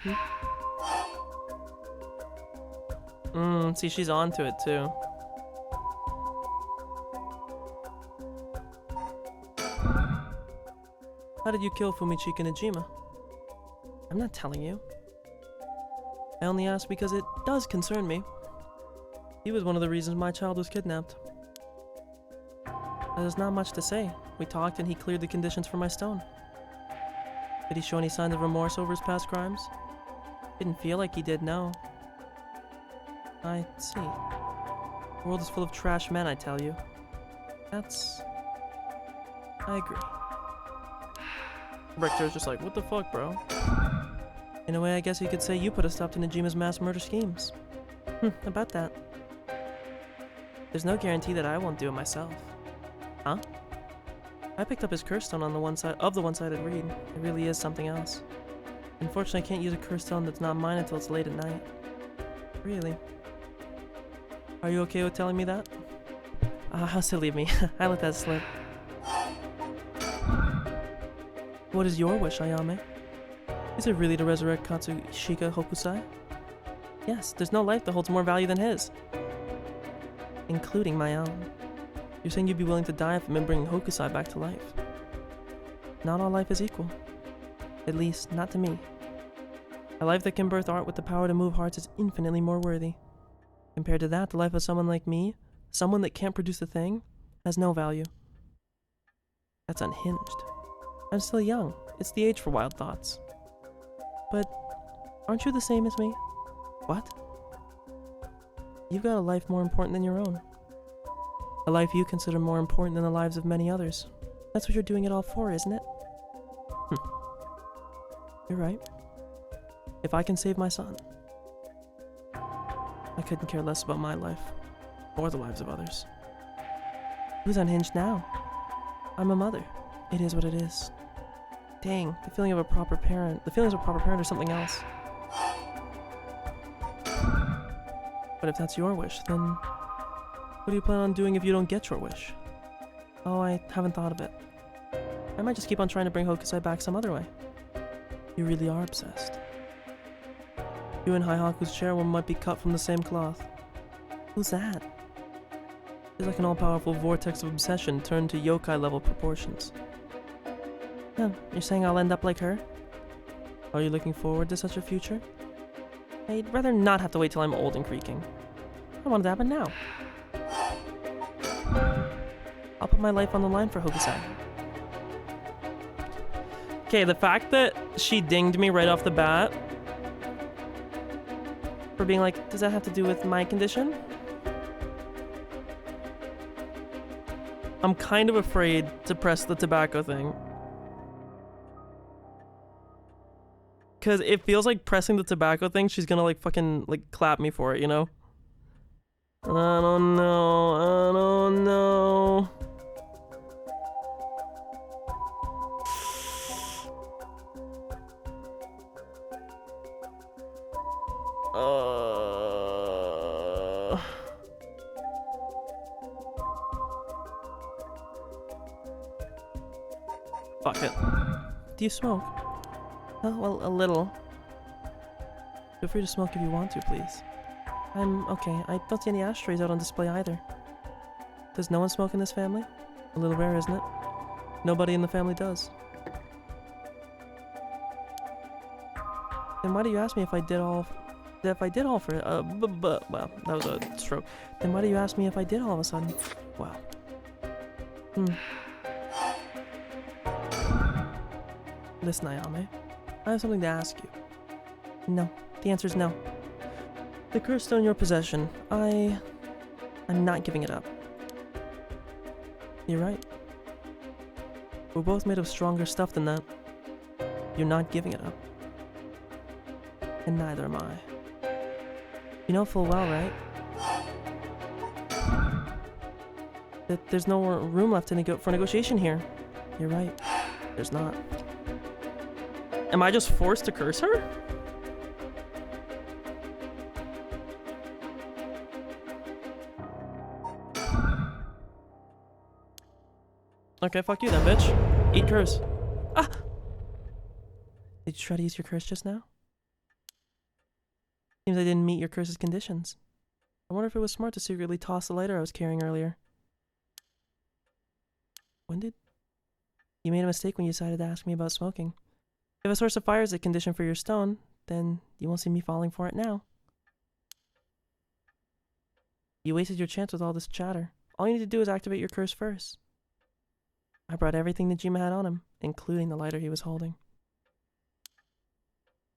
See, she's onto it too. How did you kill Fumichika Najima? I'm not telling you. I only asked because it does concern me. He was one of the reasons my child was kidnapped. There's not much to say. We talked and he cleared the conditions for my stone. Did he show any signs of remorse over his past crimes? Didn't feel like he did, no. I see. The world is full of trash men, I tell you. I agree. Richter's just like, what the fuck, bro? In a way, I guess you could say you put a stop to Najima's mass murder schemes. About that. There's no guarantee that I won't do it myself. Huh? I picked up his curse stone on the one-sided reed. It really is something else. Unfortunately, I can't use a curse stone that's not mine until it's late at night. Really? Are you okay with telling me that? How silly of me. I let that slip. What is your wish, Ayame? Is it really to resurrect Katsushika Hokusai? Yes, there's no life that holds more value than his. Including my own. You're saying you'd be willing to die for him and bringing Hokusai back to life. Not all life is equal. At least, not to me. A life that can birth art with the power to move hearts is infinitely more worthy. Compared to that, the life of someone like me, someone that can't produce a thing, has no value. That's unhinged. I'm still young. It's the age for wild thoughts. But aren't you the same as me? What? You've got a life more important than your own. A life you consider more important than the lives of many others. That's what you're doing it all for, isn't it? You're right. If I can save my son, I couldn't care less about my life, or the lives of others. Who's unhinged now? I'm a mother. It is what it is. Dang, the feelings of a proper parent are something else. But if that's your wish, then what do you plan on doing if you don't get your wish? Oh, I haven't thought of it. I might just keep on trying to bring Hokusai back some other way. You really are obsessed. You and Haihaku's chairwoman might be cut from the same cloth. Who's that? She's like an all-powerful vortex of obsession turned to yokai-level proportions. Oh, you're saying I'll end up like her? Are you looking forward to such a future? I'd rather not have to wait till I'm old and creaking. I want it to happen now. I'll put my life on the line for Hokusai. Okay, the fact that she dinged me right off the bat for being like, does that have to do with my condition? I'm kind of afraid to press the tobacco thing. Because it feels like pressing the tobacco thing, she's gonna like fucking like clap me for it, you know? I don't know. I don't know. Fuck it. Do you smoke? Oh, well, a little. Feel free to smoke if you want to, please. I'm okay. I don't see any ashtrays out on display either. Does no one smoke in this family? A little rare, isn't it? Nobody in the family does. Then why do you ask me if I did all... for it? Well, that was a stroke. Then why do you ask me if I did all of a sudden? Wow. Listen, Ayame. I have something to ask you. No. The answer is no. The curse still in your possession. I'm not giving it up. You're right. We're both made of stronger stuff than that. You're not giving it up. And neither am I. You know full well, right? That there's no room left for negotiation here. You're right. There's not. Am I just forced to curse her? Okay, fuck you then, bitch. Eat curse. Ah! Did you try to use your curse just now? Seems I didn't meet your curse's conditions. I wonder if it was smart to secretly toss the lighter I was carrying earlier. When did... You made a mistake when you decided to ask me about smoking. If a source of fire is a condition for your stone, then you won't see me falling for it now. You wasted your chance with all this chatter. All you need to do is activate your curse first. I brought everything Najima had on him, including the lighter he was holding.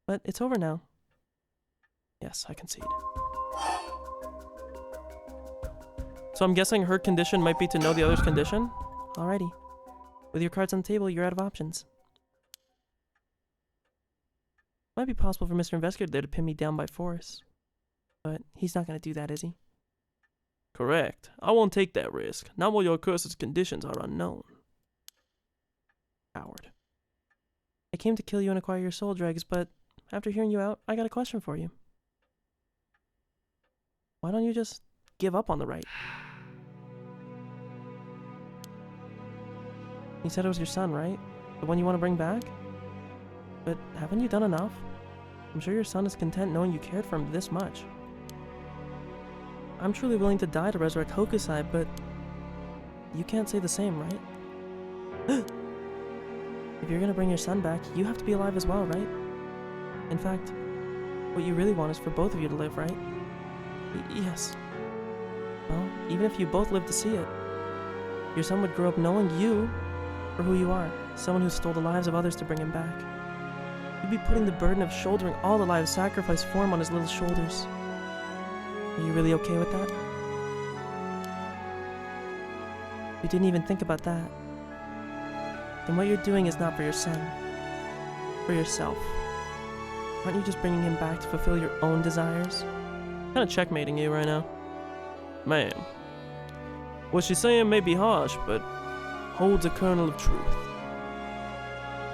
But it's over now. Yes, I concede. So I'm guessing her condition might be to know the other's condition? Alrighty. With your cards on the table, you're out of options. Might be possible for Mr. Investigator there to pin me down by force. But he's not going to do that, is he? Correct. I won't take that risk. Not while your curse's conditions are unknown. Coward. I came to kill you and acquire your soul dregs, but after hearing you out, I got a question for you. Why don't you just give up on the right? You said it was your son, right? The one you want to bring back? But haven't you done enough? I'm sure your son is content knowing you cared for him this much. I'm truly willing to die to resurrect Hokusai, but you can't say the same, right? If you're gonna bring your son back, you have to be alive as well, right? In fact, what you really want is for both of you to live, right? Yes. Well, even if you both live to see it, your son would grow up knowing you for who you are, someone who stole the lives of others to bring him back. You'd be putting the burden of shouldering all the lives sacrificed for him on his little shoulders. Are you really okay with that? You didn't even think about that. Then what you're doing is not for your son, for yourself. Aren't you just bringing him back to fulfill your own desires? Kind of checkmating you right now. Ma'am, what she's saying may be harsh, but holds a kernel of truth.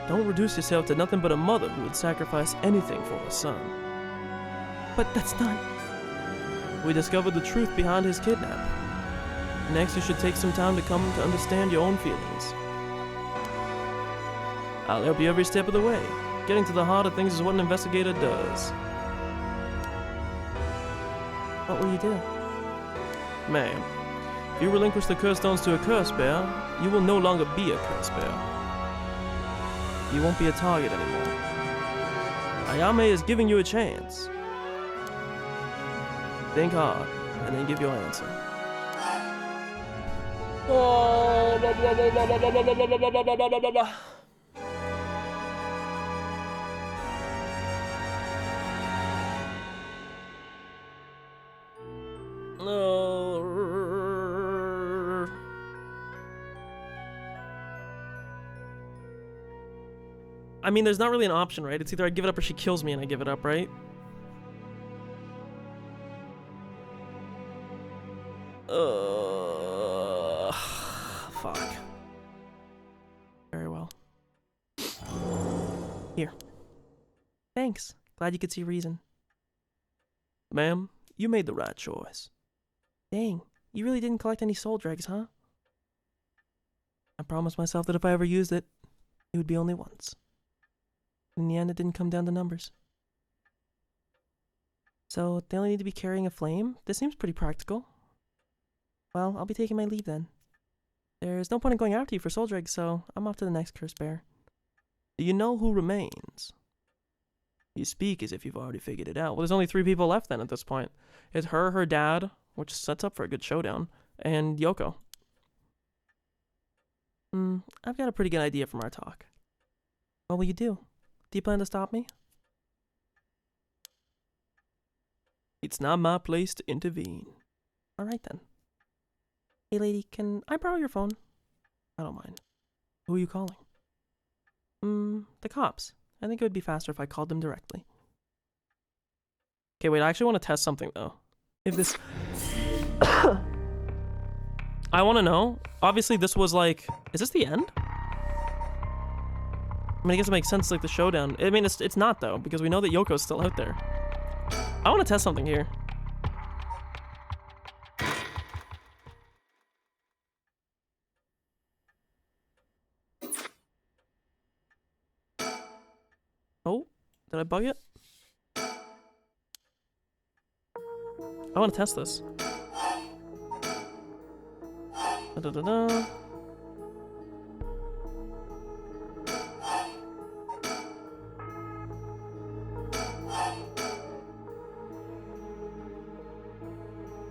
Don't reduce yourself to nothing but a mother who would sacrifice anything for her son. But that's not... We discovered the truth behind his kidnap. Next, you should take some time to come to understand your own feelings. I'll help you every step of the way. Getting to the heart of things is what an investigator does. What will you do? Ma'am, if you relinquish the curse stones to a curse bear, you will no longer be a curse bear. You won't be a target anymore. Ayame is giving you a chance. Think hard, and then give your answer. I mean, there's not really an option, right? It's either I give it up or she kills me and I give it up, right? Fuck. Very well. Here. Thanks. Glad you could see reason. Ma'am, you made the right choice. Dang, you really didn't collect any soul dregs, huh? I promised myself that if I ever used it, it would be only once. In the end, it didn't come down to numbers. So, they only need to be carrying a flame? This seems pretty practical. Well, I'll be taking my leave then. There's no point in going after you for soul dregs, so I'm off to the next cursed bear. Do you know who remains? You speak as if you've already figured it out. Well, there's only 3 people left then at this point. It's her dad, which sets up for a good showdown, and Yoko. I've got a pretty good idea from our talk. What will you do? Do you plan to stop me? It's not my place to intervene. Alright then. Hey lady, can I borrow your phone? I don't mind. Who are you calling? The cops. I think it would be faster if I called them directly. Okay, wait, I actually want to test something though. If this... I want to know. Obviously this was like... Is this the end? I mean, I guess it makes sense, like the showdown. I mean, it's not though, because we know that Yoko's still out there. I want to test something here. Oh, did I bug it? I want to test this. Da-da-da-da.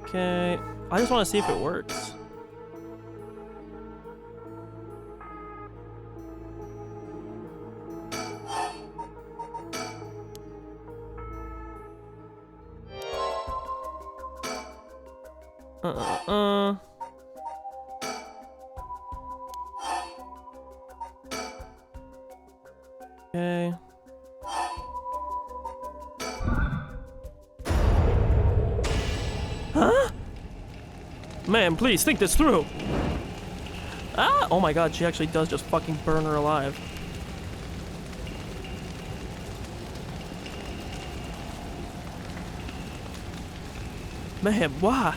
Okay, I just want to see if it works. Okay. Huh? Man, please think this through. Ah! Oh my god, she actually does just fucking burn her alive. Man, why?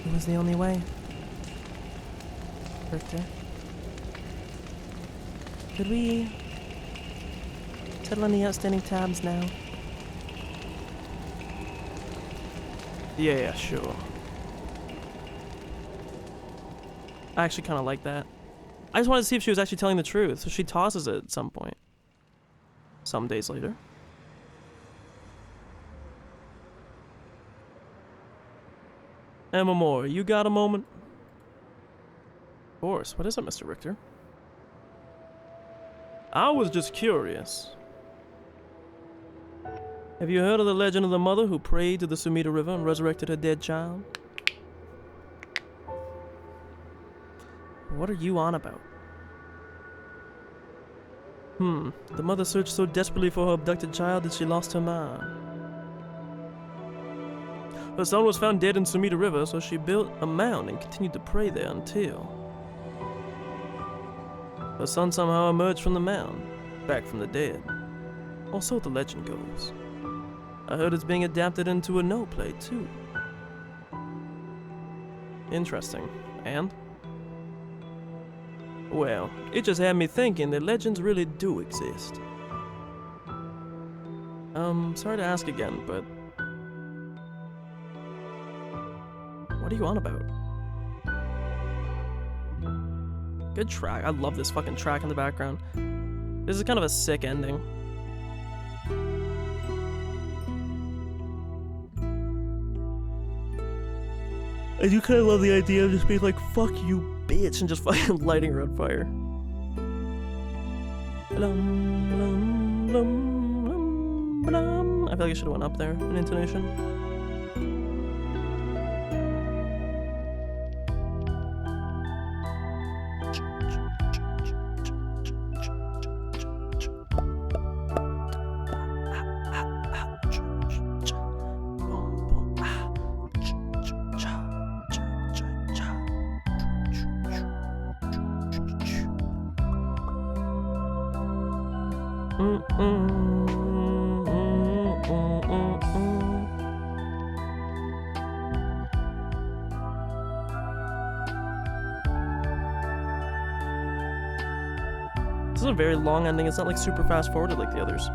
It was the only way. Richter. Could we settle any outstanding tabs now? Yeah, sure. I actually kind of like that. I just wanted to see if she was actually telling the truth, so she tosses it at some point. Some days later. Emma Moore, you got a moment? Of course. What is it, Mr. Richter? I was just curious. Have you heard of the legend of the mother who prayed to the Sumida River and resurrected her dead child? What are you on about? The mother searched so desperately for her abducted child that she lost her mind. Her son was found dead in Sumida River, so she built a mound and continued to pray there until... her son somehow emerged from the mound, back from the dead. Or so the legend goes. I heard it's being adapted into a no play too. Interesting. And? Well, it just had me thinking that legends really do exist. Sorry to ask again, but... what are you on about? Good track. I love this fucking track in the background. This is kind of a sick ending. I do kind of love the idea of just being like, fuck you, bitch, and just fucking lighting her on fire. I feel like I should have went up there in intonation. This is a very long ending. It's not like super fast forwarded like the others.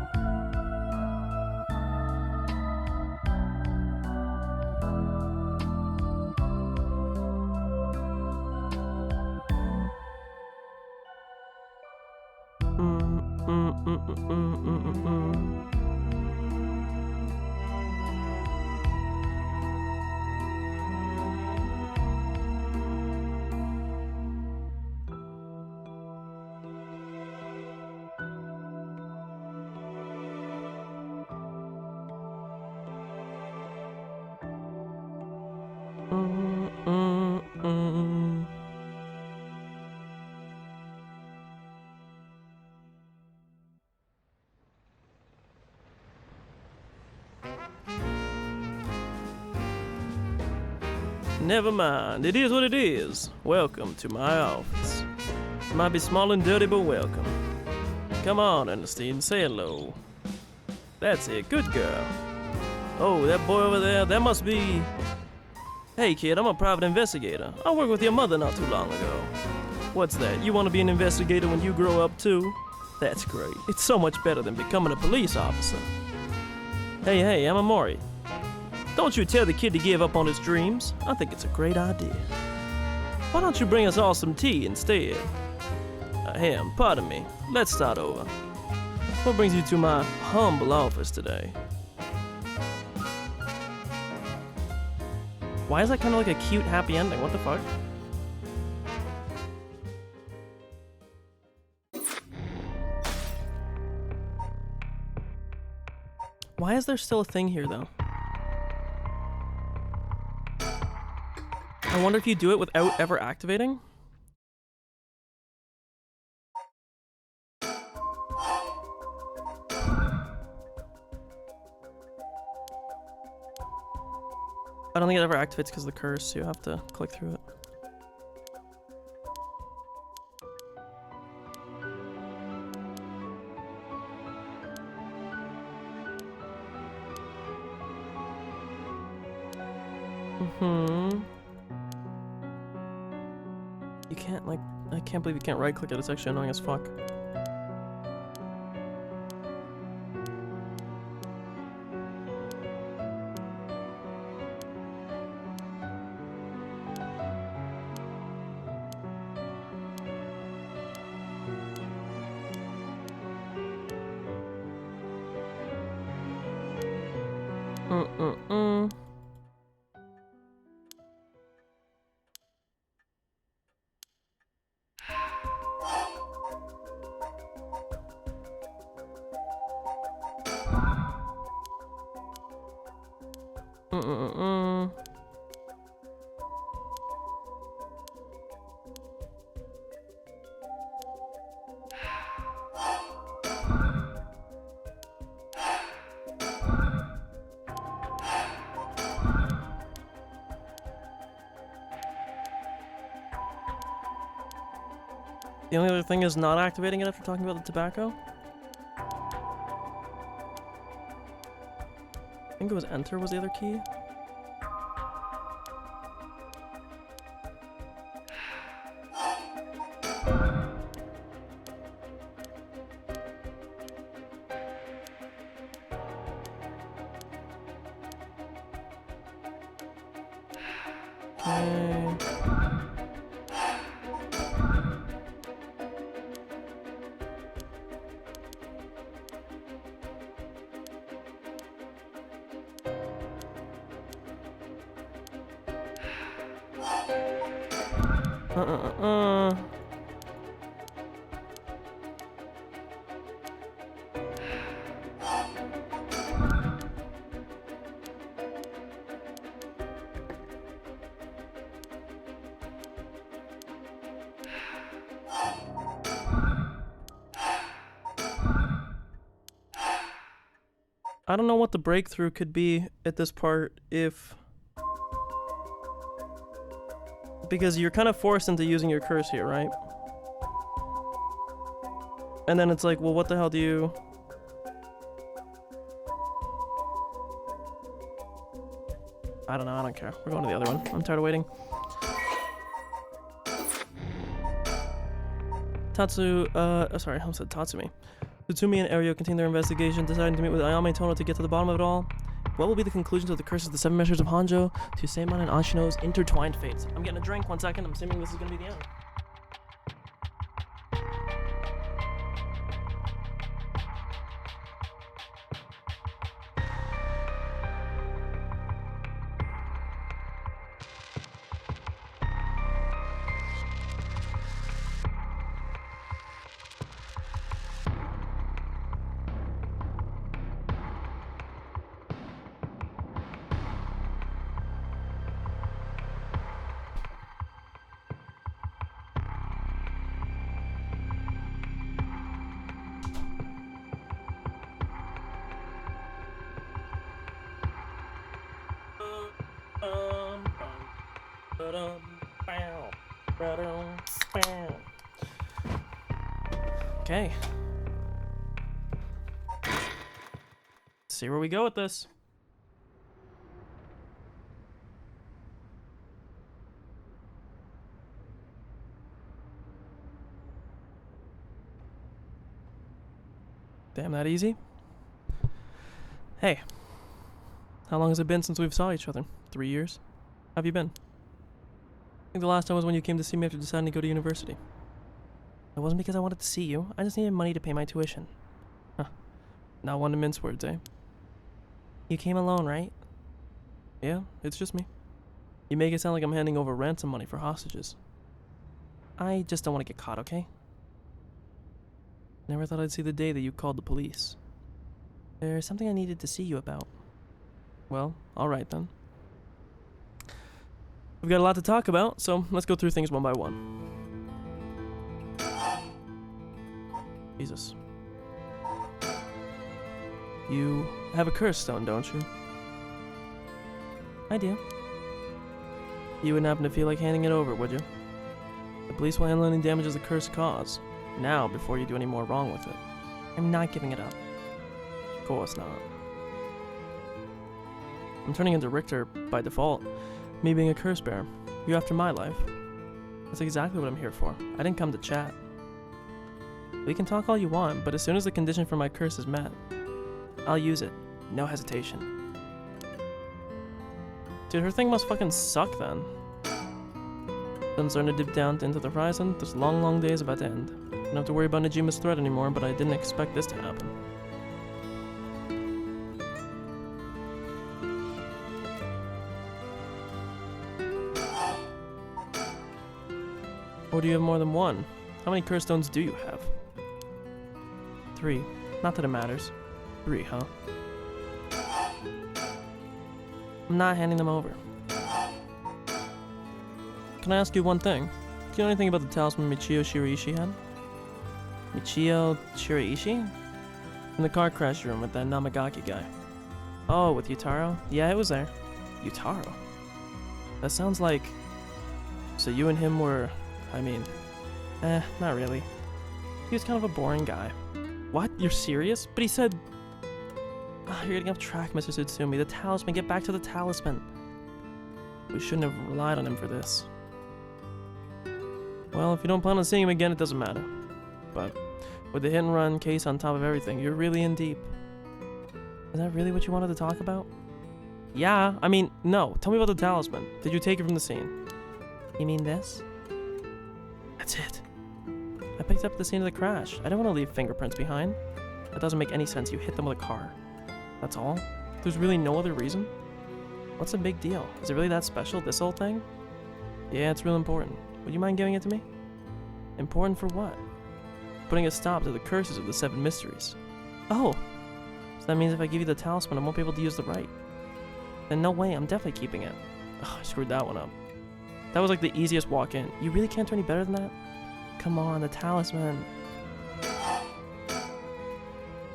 Never mind, it is what it is. Welcome to my office. It might be small and dirty, but welcome. Come on, Ernestine, say hello. That's it, good girl. Oh, that boy over there, that must be... Hey kid, I'm a private investigator. I worked with your mother not too long ago. What's that, you want to be an investigator when you grow up too? That's great. It's so much better than becoming a police officer. Hey, I'm Amori. Don't you tell the kid to give up on his dreams. I think it's a great idea. Why don't you bring us all some tea instead? Ham, pardon me. Let's start over. What brings you to my humble office today? Why is that kind of like a cute, happy ending? What the fuck? Why is there still a thing here, though? I wonder if you do it without ever activating? I don't think it ever activates because of the curse, so you have to click through it. You can't, like, I can't believe you can't right click it, it's actually annoying as fuck. The only other thing is not activating it after talking about the tobacco. I think it was enter was the other key. I don't know what the breakthrough could be at this part if... Because you're kind of forced into using your curse here, right? And then it's like, well, what the hell do you... I don't know, I don't care. We're going to the other one. I'm tired of waiting. Sorry, I said Tatsumi. Tatsumi and Ario continue their investigation, deciding to meet with Ayame Tono to get to the bottom of it all. What will be the conclusions of the curses of the 7 measures of Honjo to Seimon and Ashino's intertwined fates? I'm getting a drink, 1 second. I'm assuming this is going to be the end. Okay. Let's see where we go with this. Damn, that easy? Hey. How long has it been since we've saw each other? 3 years? How have you been? I think the last time was when you came to see me after deciding to go to university. It wasn't because I wanted to see you. I just needed money to pay my tuition. Huh. Not one to mince words, eh? You came alone, right? Yeah, it's just me. You make it sound like I'm handing over ransom money for hostages. I just don't want to get caught, okay? Never thought I'd see the day that you called the police. There's something I needed to see you about. Well, alright then. We've got a lot to talk about, so let's go through things one by one. Jesus. You have a curse stone, don't you? I do. You wouldn't happen to feel like handing it over, would you? The police will handle any damages the curse cause. Now, before you do any more wrong with it. I'm not giving it up. Of course not. I'm turning into Richter by default. Me being a curse bearer. You after my life. That's exactly what I'm here for. I didn't come to chat. We can talk all you want, but as soon as the condition for my curse is met, I'll use it. No hesitation. Dude, her thing must fucking suck then. Sun's starting to dip down into the horizon. This long, long day is about to end. Don't have to worry about Najima's threat anymore, but I didn't expect this to happen. Or do you have more than one? How many curse stones do you have? 3. Not that it matters. 3, huh? I'm not handing them over. Can I ask you one thing? Do you know anything about the talisman Michio Shiraishi had? Michio Shiraishi? In the car crash room with that Namagaki guy. Oh, with Yutaro? Yeah, it was there. Yutaro? That sounds like... So you and him were... I mean... not really. He was kind of a boring guy. What? You're serious? But he said... Oh, you're getting off track, Mr. Tsutsumi. The talisman. Get back to the talisman. We shouldn't have relied on him for this. Well, if you don't plan on seeing him again, it doesn't matter. But with the hit and run case on top of everything, you're really in deep. Is that really what you wanted to talk about? Yeah, I mean, no. Tell me about the talisman. Did you take it from the scene? You mean this? That's it. I picked up at the scene of the crash. I didn't want to leave fingerprints behind. That doesn't make any sense. You hit them with a car. That's all? There's really no other reason? What's the big deal? Is it really that special, this whole thing? Yeah, it's real important. Would you mind giving it to me? Important for what? Putting a stop to the curses of the 7 mysteries. Oh! So that means if I give you the talisman, I won't be able to use the right. Then no way, I'm definitely keeping it. Ugh, I screwed that one up. That was like the easiest walk in. You really can't do any better than that? Come on, the talisman.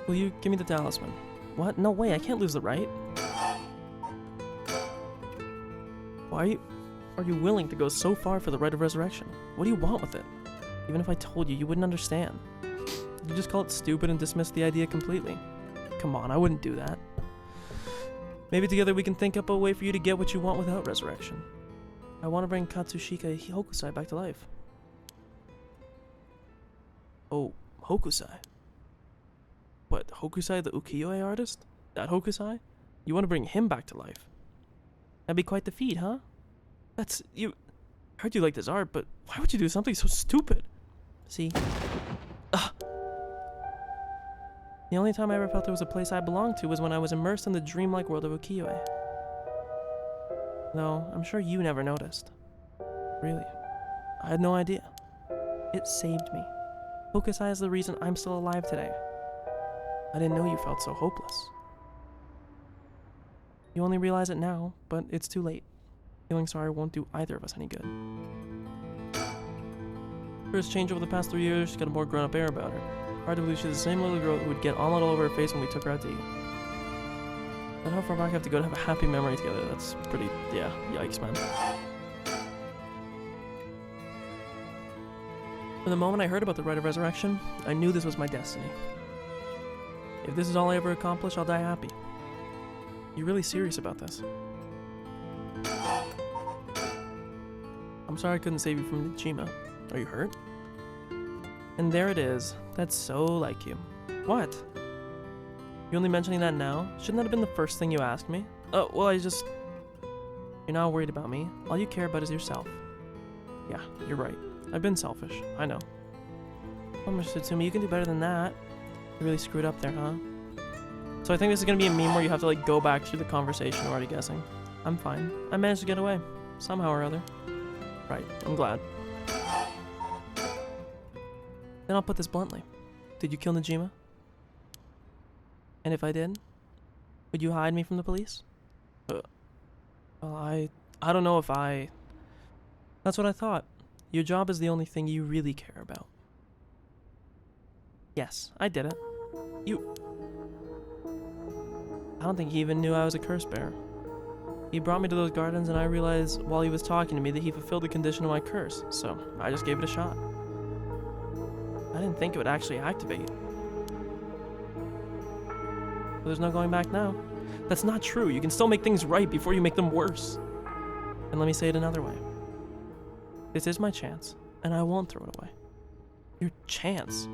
Will you give me the talisman? What? No way, I can't lose the right. Why are you willing to go so far for the right of resurrection? What do you want with it? Even if I told you, you wouldn't understand. You just call it stupid and dismiss the idea completely. Come on, I wouldn't do that. Maybe together we can think up a way for you to get what you want without resurrection. I want to bring Katsushika Hokusai back to life. Oh, Hokusai? What, Hokusai the ukiyo-e artist? That Hokusai? You want to bring him back to life? That'd be quite the feat, huh? That's... you... I heard you like this art, but why would you do something so stupid? See? Ugh. The only time I ever felt there was a place I belonged to was when I was immersed in the dreamlike world of ukiyo-e. Though, I'm sure you never noticed. Really. I had no idea. It saved me. Hokusai is the reason I'm still alive today. I didn't know you felt so hopeless. You only realize it now, but it's too late. Feeling sorry won't do either of us any good. First change over the past 3 years, she's got a more grown-up air about her. Hard to believe she's the same little girl who would get omelet all over her face when we took her out to eat. But how far back I have to go to have a happy memory together? That's pretty, yeah, yikes, man. From the moment I heard about the rite of resurrection, I knew this was my destiny. If this is all I ever accomplish, I'll die happy. You're really serious about this? I'm sorry I couldn't save you from Nijima. Are you hurt? And there it is. That's so like you. What? You're only mentioning that now? Shouldn't that have been the first thing you asked me? Oh, well, You're not worried about me. All you care about is yourself. Yeah, you're right. I've been selfish. I know. Oh, Mr. Tsumi, you can do better than that. You really screwed up there, huh? So I think this is gonna be a meme where you have to, like, go back through the conversation already guessing. I'm fine. I managed to get away. Somehow or other. Right. I'm glad. Then I'll put this bluntly. Did you kill Nijima? And if I did, would you hide me from the police? Well, I don't know if I... That's what I thought. Your job is the only thing you really care about. Yes, I did it. I don't think he even knew I was a curse bearer. He brought me to those gardens and I realized while he was talking to me that he fulfilled the condition of my curse, so I just gave it a shot. I didn't think it would actually activate. But there's no going back now. That's not true. You can still make things right before you make them worse. And let me say it another way. This is my chance, and I won't throw it away. Your chance?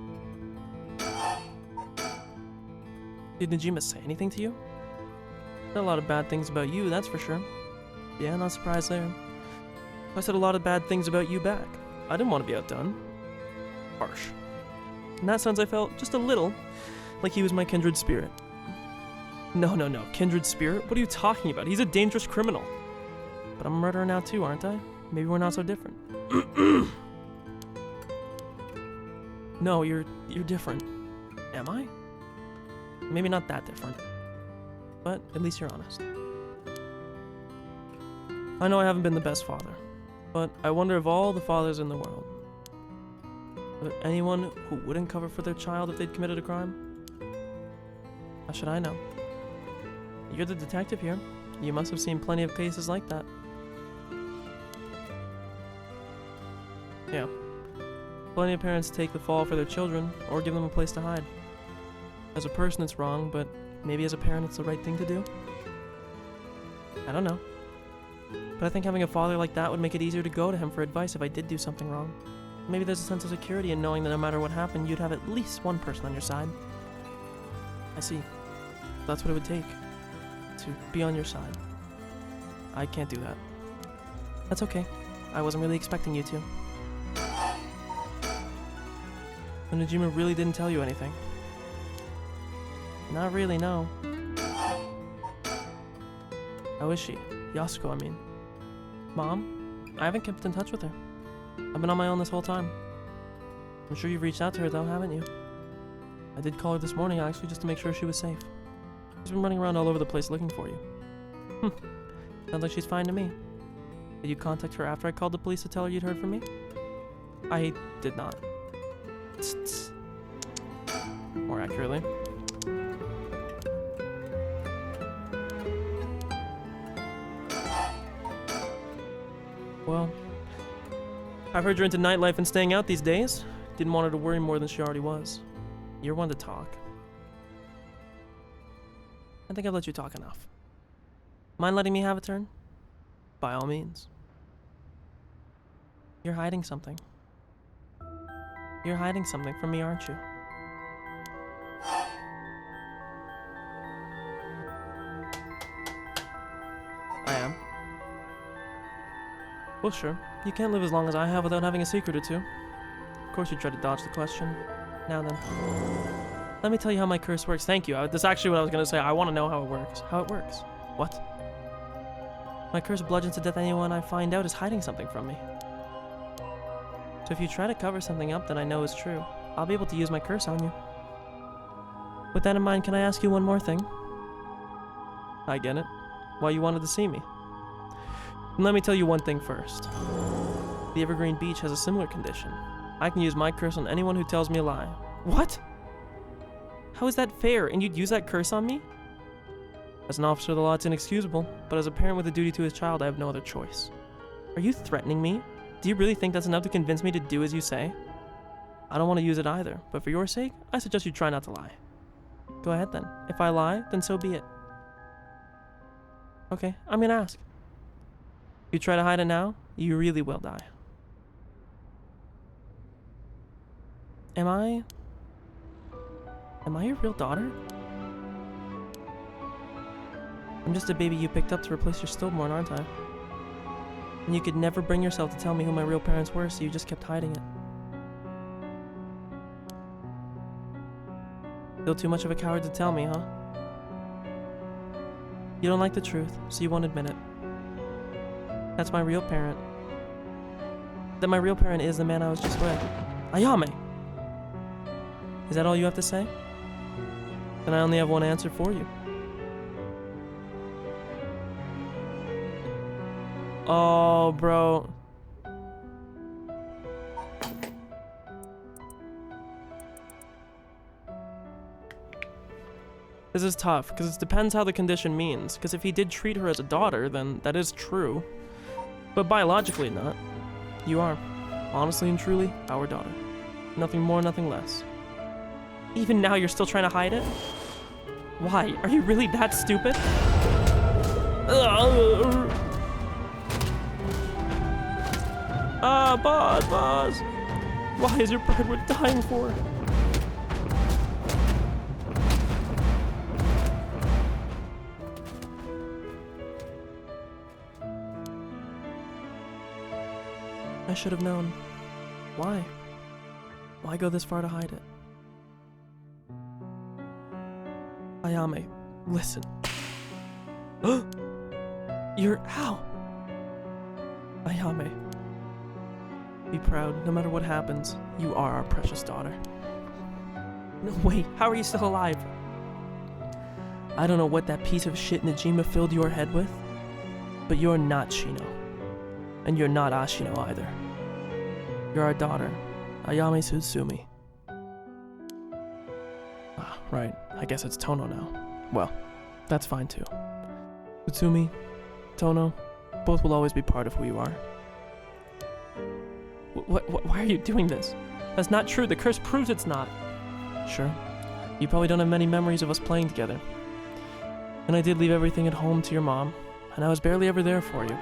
Did Nijima say anything to you? Said a lot of bad things about you, that's for sure. Yeah, not surprised there. I said a lot of bad things about you back. I didn't want to be outdone. Harsh. In that sense, I felt just a little like he was my kindred spirit. No, kindred spirit? What are you talking about? He's a dangerous criminal. But I'm a murderer now too, aren't I? Maybe we're not so different. No, you're different. Am I? Maybe not that different. But at least you're honest. I know I haven't been the best father, but I wonder of all the fathers in the world, are there anyone who wouldn't cover for their child if they'd committed a crime? How should I know? You're the detective here. You must have seen plenty of cases like that. Yeah. Plenty of parents take the fall for their children, or give them a place to hide. As a person, it's wrong, but maybe as a parent, it's the right thing to do? I don't know. But I think having a father like that would make it easier to go to him for advice if I did do something wrong. Maybe there's a sense of security in knowing that no matter what happened, you'd have at least one person on your side. I see. That's what it would take. To be on your side. I can't do that. That's okay. I wasn't really expecting you to. So Nijima really didn't tell you anything? Not really, no. How is she? Yasuko, I mean. Mom? I haven't kept in touch with her. I've been on my own this whole time. I'm sure you've reached out to her though, haven't you? I did call her this morning actually just to make sure she was safe. She's been running around all over the place looking for you. Sounds like she's fine to me. Did you contact her after I called the police to tell her you'd heard from me? I did not. More accurately. Well, I've heard you're into nightlife and staying out these days. Didn't want her to worry more than she already was. You're one to talk. I think I've let you talk enough. Mind letting me have a turn? By all means. You're hiding something. You're hiding something from me, aren't you? I am. Well, sure. You can't live as long as I have without having a secret or two. Of course you try to dodge the question. Now then. Let me tell you how my curse works. Thank you. That's actually what I was going to say. I want to know how it works. How it works. What? My curse bludgeons to death anyone I find out is hiding something from me. So if you try to cover something up that I know is true, I'll be able to use my curse on you. With that in mind, can I ask you one more thing? I get it. Why you wanted to see me. And let me tell you one thing first. The Evergreen Beach has a similar condition. I can use my curse on anyone who tells me a lie. What? How is that fair? And you'd use that curse on me? As an officer of the law, it's inexcusable, but as a parent with a duty to his child, I have no other choice. Are you threatening me? Do you really think that's enough to convince me to do as you say? I don't want to use it either, but for your sake, I suggest you try not to lie. Go ahead then. If I lie, then so be it. Okay, I'm gonna ask. If you try to hide it now, you really will die. Am I your real daughter? I'm just a baby you picked up to replace your stillborn, aren't I? And you could never bring yourself to tell me who my real parents were, so you just kept hiding it. Still too much of a coward to tell me, huh? You don't like the truth, so you won't admit it. That's my real parent. That my real parent is the man I was just with. Ayame! Is that all you have to say? Then I only have one answer for you. Oh, bro. This is tough, because it depends how the condition means. Because if he did treat her as a daughter, then that is true. But biologically not. You are, honestly and truly, our daughter. Nothing more, nothing less. Even now you're still trying to hide it? Why? Are you really that stupid? Boss! Why is your bird worth dying for? I should have known. Why? Why go this far to hide it? Ayame, listen. You're... How? Ayame. Be proud, no matter what happens, you are our precious daughter. No, wait, how are you still alive? I don't know what that piece of shit Najima filled your head with, but you're not Shino. And you're not Ashino either. You're our daughter, Ayame Tsutsumi. Ah, right, I guess it's Tono now. Well, that's fine too. Tsutsumi, Tono, both will always be part of who you are. Why are you doing this? That's not true. The curse proves it's not. Sure. You probably don't have many memories of us playing together. And I did leave everything at home to your mom, and I was barely ever there for you.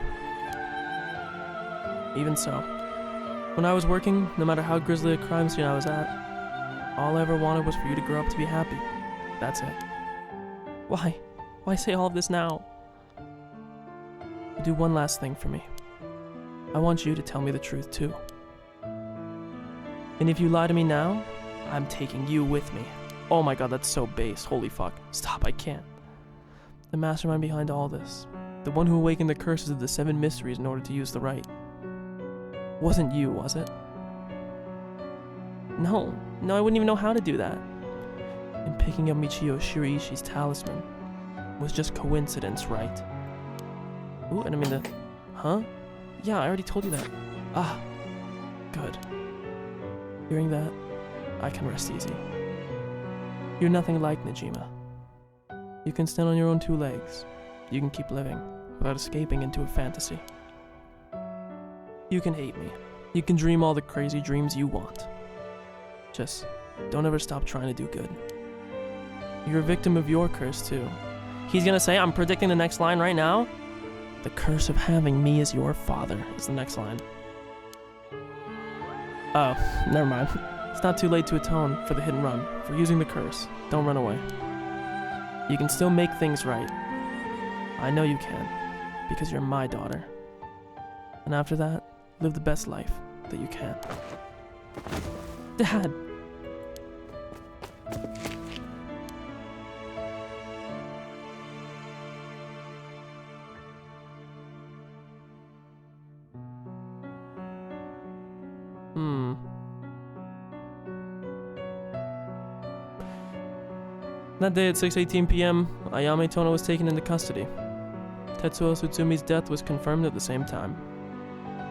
Even so, when I was working, no matter how grisly a crime scene I was at, all I ever wanted was for you to grow up to be happy. That's it. Why? Why say all of this now? Do one last thing for me. I want you to tell me the truth too. And if you lie to me now, I'm taking you with me. Oh my god, that's so base. Holy fuck. Stop, I can't. The mastermind behind all this. The one who awakened the curses of the 7 mysteries in order to use the right. Wasn't you, was it? No, I wouldn't even know how to do that. And picking up Michio Shiraishi's talisman was just coincidence, right? Ooh, I didn't mean to... Huh? Yeah, I already told you that. Ah, good. Hearing that, I can rest easy. You're nothing like Najima. You can stand on your own 2 legs. You can keep living without escaping into a fantasy. You can hate me. You can dream all the crazy dreams you want. Just don't ever stop trying to do good. You're a victim of your curse too. He's gonna say, I'm predicting the next line right now. The curse of having me as your father is the next line. Oh, never mind. It's not too late to atone for the hit and run, for using the curse. Don't run away. You can still make things right. I know you can, because you're my daughter. And after that, live the best life that you can. Dad! That day at 6:18 p.m., Ayame Tono was taken into custody. Tetsuo Tsutsumi's death was confirmed at the same time.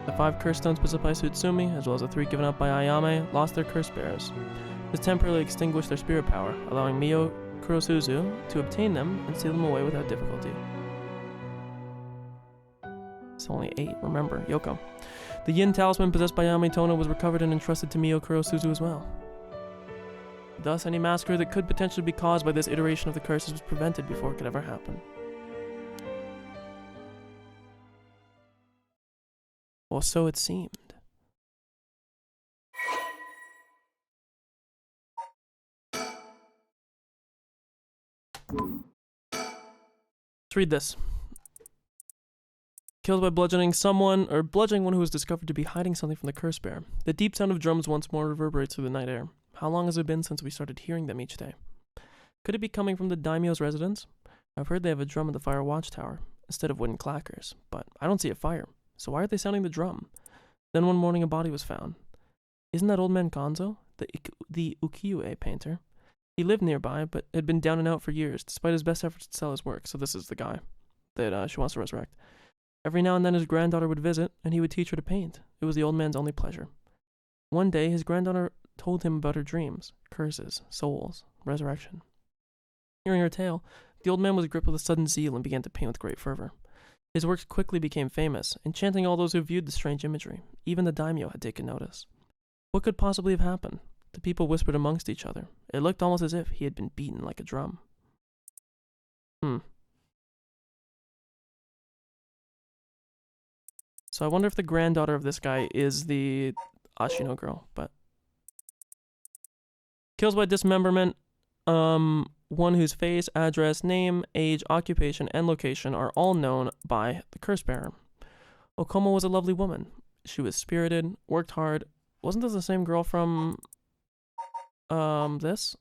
The 5 curse stones possessed by Tsutsumi, as well as the 3 given up by Ayame, lost their curse bearers. This temporarily extinguished their spirit power, allowing Mio Kurosuzu to obtain them and steal them away without difficulty. It's only 8, remember, Yoko. The Yin talisman possessed by Ayame Tono was recovered and entrusted to Mio Kurosuzu as well. Thus, any massacre that could potentially be caused by this iteration of the curses was prevented before it could ever happen. Or so it seemed. Let's read this. Killed by bludgeoning someone, or bludgeoning one who was discovered to be hiding something from the curse bearer. The deep sound of drums once more reverberates through the night air. How long has it been since we started hearing them each day? Could it be coming from the daimyo's residence? I've heard they have a drum in the fire watchtower, instead of wooden clackers, but I don't see a fire, so why are they sounding the drum? Then one morning a body was found. Isn't that old man Gonzo, the ukiyo-e painter? He lived nearby, but had been down and out for years, despite his best efforts to sell his work, so this is the guy that she wants to resurrect. Every now and then his granddaughter would visit, and he would teach her to paint. It was the old man's only pleasure. One day, his granddaughter told him about her dreams, curses, souls, resurrection. Hearing her tale, the old man was gripped with a sudden zeal and began to paint with great fervor. His works quickly became famous, enchanting all those who viewed the strange imagery. Even the daimyo had taken notice. What could possibly have happened? The people whispered amongst each other. It looked almost as if he had been beaten like a drum. So I wonder if the granddaughter of this guy is the Ashino girl, but... Kills by dismemberment. One whose face, address, name, age, occupation, and location are all known by the curse bearer. Okoma was a lovely woman. She was spirited, worked hard. Wasn't this the same girl from... this?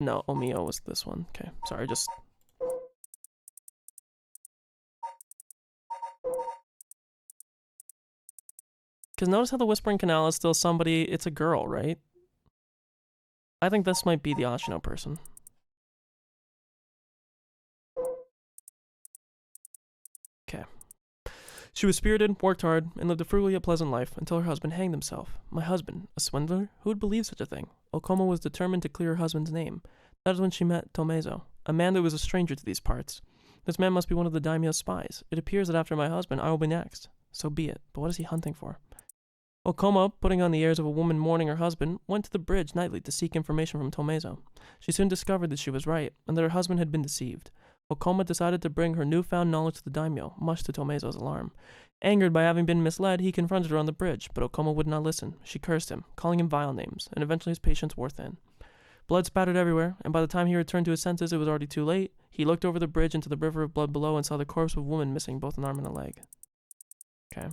No, Omio was this one. Okay, sorry, just... Because notice how the Whispering Canal is still somebody... It's a girl, right? I think this might be the Ashino person. Okay. She was spirited, worked hard, and lived a frugally yet pleasant life until her husband hanged himself. My husband, a swindler? Who would believe such a thing? Okoma was determined to clear her husband's name. That is when she met Tomezo, a man that was a stranger to these parts. This man must be one of the daimyo's spies. It appears that after my husband, I will be next. So be it, but what is he hunting for? Okoma, putting on the airs of a woman mourning her husband, went to the bridge nightly to seek information from Tomezo. She soon discovered that she was right, and that her husband had been deceived. Okoma decided to bring her newfound knowledge to the daimyo, much to Tomezo's alarm. Angered by having been misled, he confronted her on the bridge, but Okoma would not listen. She cursed him, calling him vile names, and eventually his patience wore thin. Blood spattered everywhere, and by the time he returned to his senses, it was already too late. He looked over the bridge into the river of blood below and saw the corpse of a woman missing both an arm and a leg. Okay.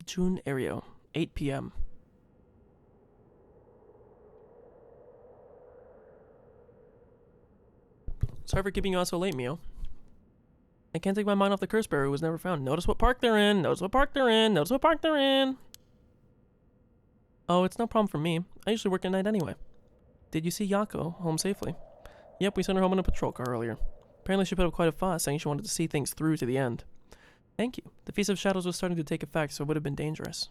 June Ario, 8 p.m. Sorry for keeping you on so late, Mio. I can't take my mind off the curse bearer who was never found. Notice what park they're in. Notice what park they're in. Notice what park they're in. Oh, it's no problem for me. I usually work at night anyway. Did you see Yako home safely? Yep, we sent her home in a patrol car earlier. Apparently she put up quite a fuss, saying she wanted to see things through to the end. Thank you. The Feast of Shadows was starting to take effect, so it would have been dangerous.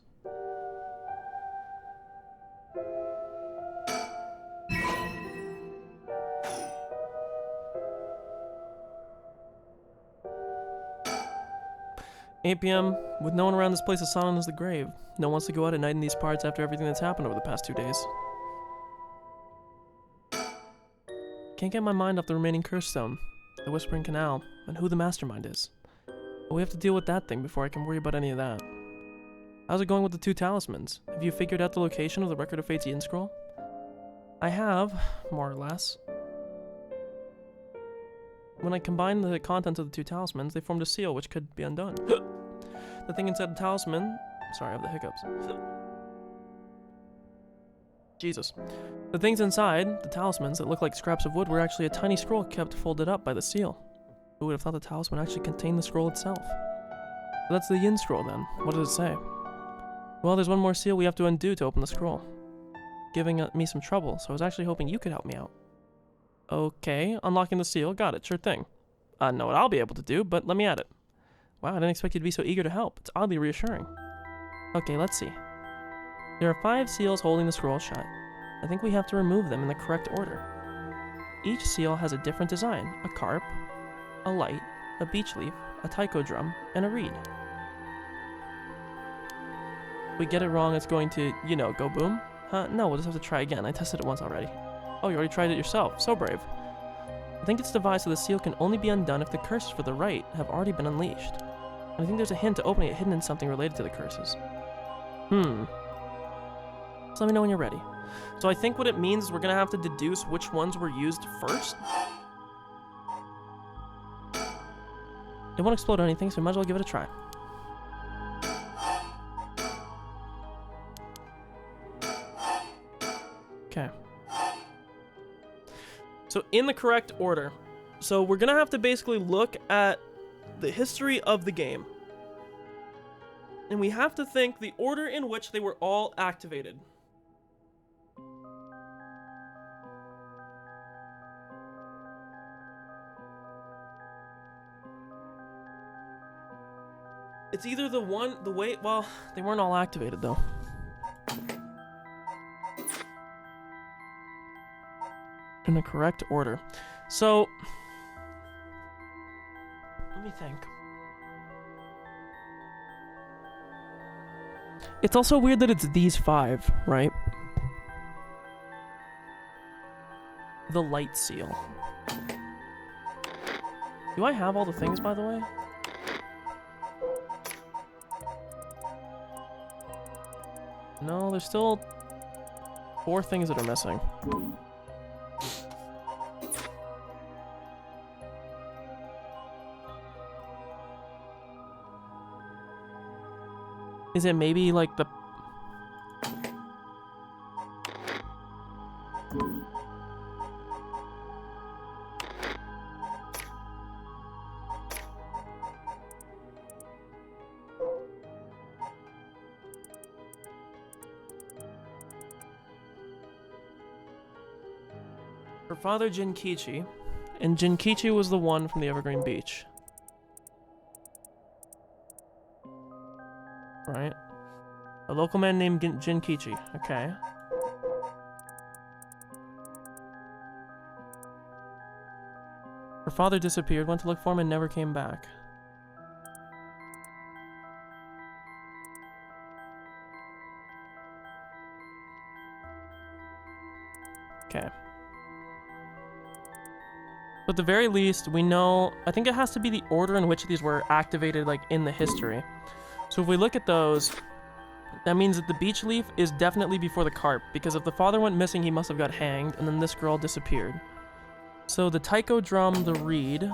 8 p.m. With no one around, this place as silent as the grave. No one wants to go out at night in these parts after everything that's happened over the past 2 days. Can't get my mind off the remaining curse stone, the Whispering Canal, and who the mastermind is. But we have to deal with that thing before I can worry about any of that. How's it going with the 2 talismans? Have you figured out the location of the Record of Fate's Yin scroll? I have, more or less. When I combined the contents of the 2 talismans, they formed a seal which could be undone. The thing inside the talisman... Sorry, I have the hiccups. Jesus. The things inside, the talismans that look like scraps of wood, were actually a tiny scroll kept folded up by the seal. Who would have thought the talisman actually contained the scroll itself? So that's the Yin scroll then. What does it say? Well, there's one more seal we have to undo to open the scroll. Giving me some trouble, so I was actually hoping you could help me out. Okay, unlocking the seal. Got it, sure thing. I know what I'll be able to do, but let me at it. Wow, I didn't expect you to be so eager to help. It's oddly reassuring. Okay, let's see. There are 5 seals holding the scroll shut. I think we have to remove them in the correct order. Each seal has a different design. A carp, a light, a beech leaf, a taiko drum, and a reed. If we get it wrong, it's going to, you know, go boom. No, we'll just have to try again. I tested it once already. Oh, you already tried it yourself. So brave. I think it's devised so the seal can only be undone if the curses for the rite have already been unleashed. And I think there's a hint to opening it hidden in something related to the curses. So let me know when you're ready. So I think what it means is we're going to have to deduce which ones were used first. It won't explode or anything, so we might as well give it a try. Okay. So in the correct order. So we're going to have to basically look at the history of the game. And we have to think the order in which they were all activated. It's either well, they weren't all activated though. In the correct order. So, let me think. It's also weird that it's these 5, right? The light seal. Do I have all the things, by the way? No, there's still 4 things that are missing. Is it maybe like the... Her father, Jinkichi, and Jinkichi was the one from the Evergreen Beach. Right. A local man named Jinkichi. Okay. Her father disappeared, went to look for him, and never came back. Okay. But at the very least, we know... I think it has to be the order in which these were activated, like, in the history. So if we look at those, that means that the beech leaf is definitely before the carp, because if the father went missing, he must have got hanged, and then this girl disappeared. So the taiko drum, the reed...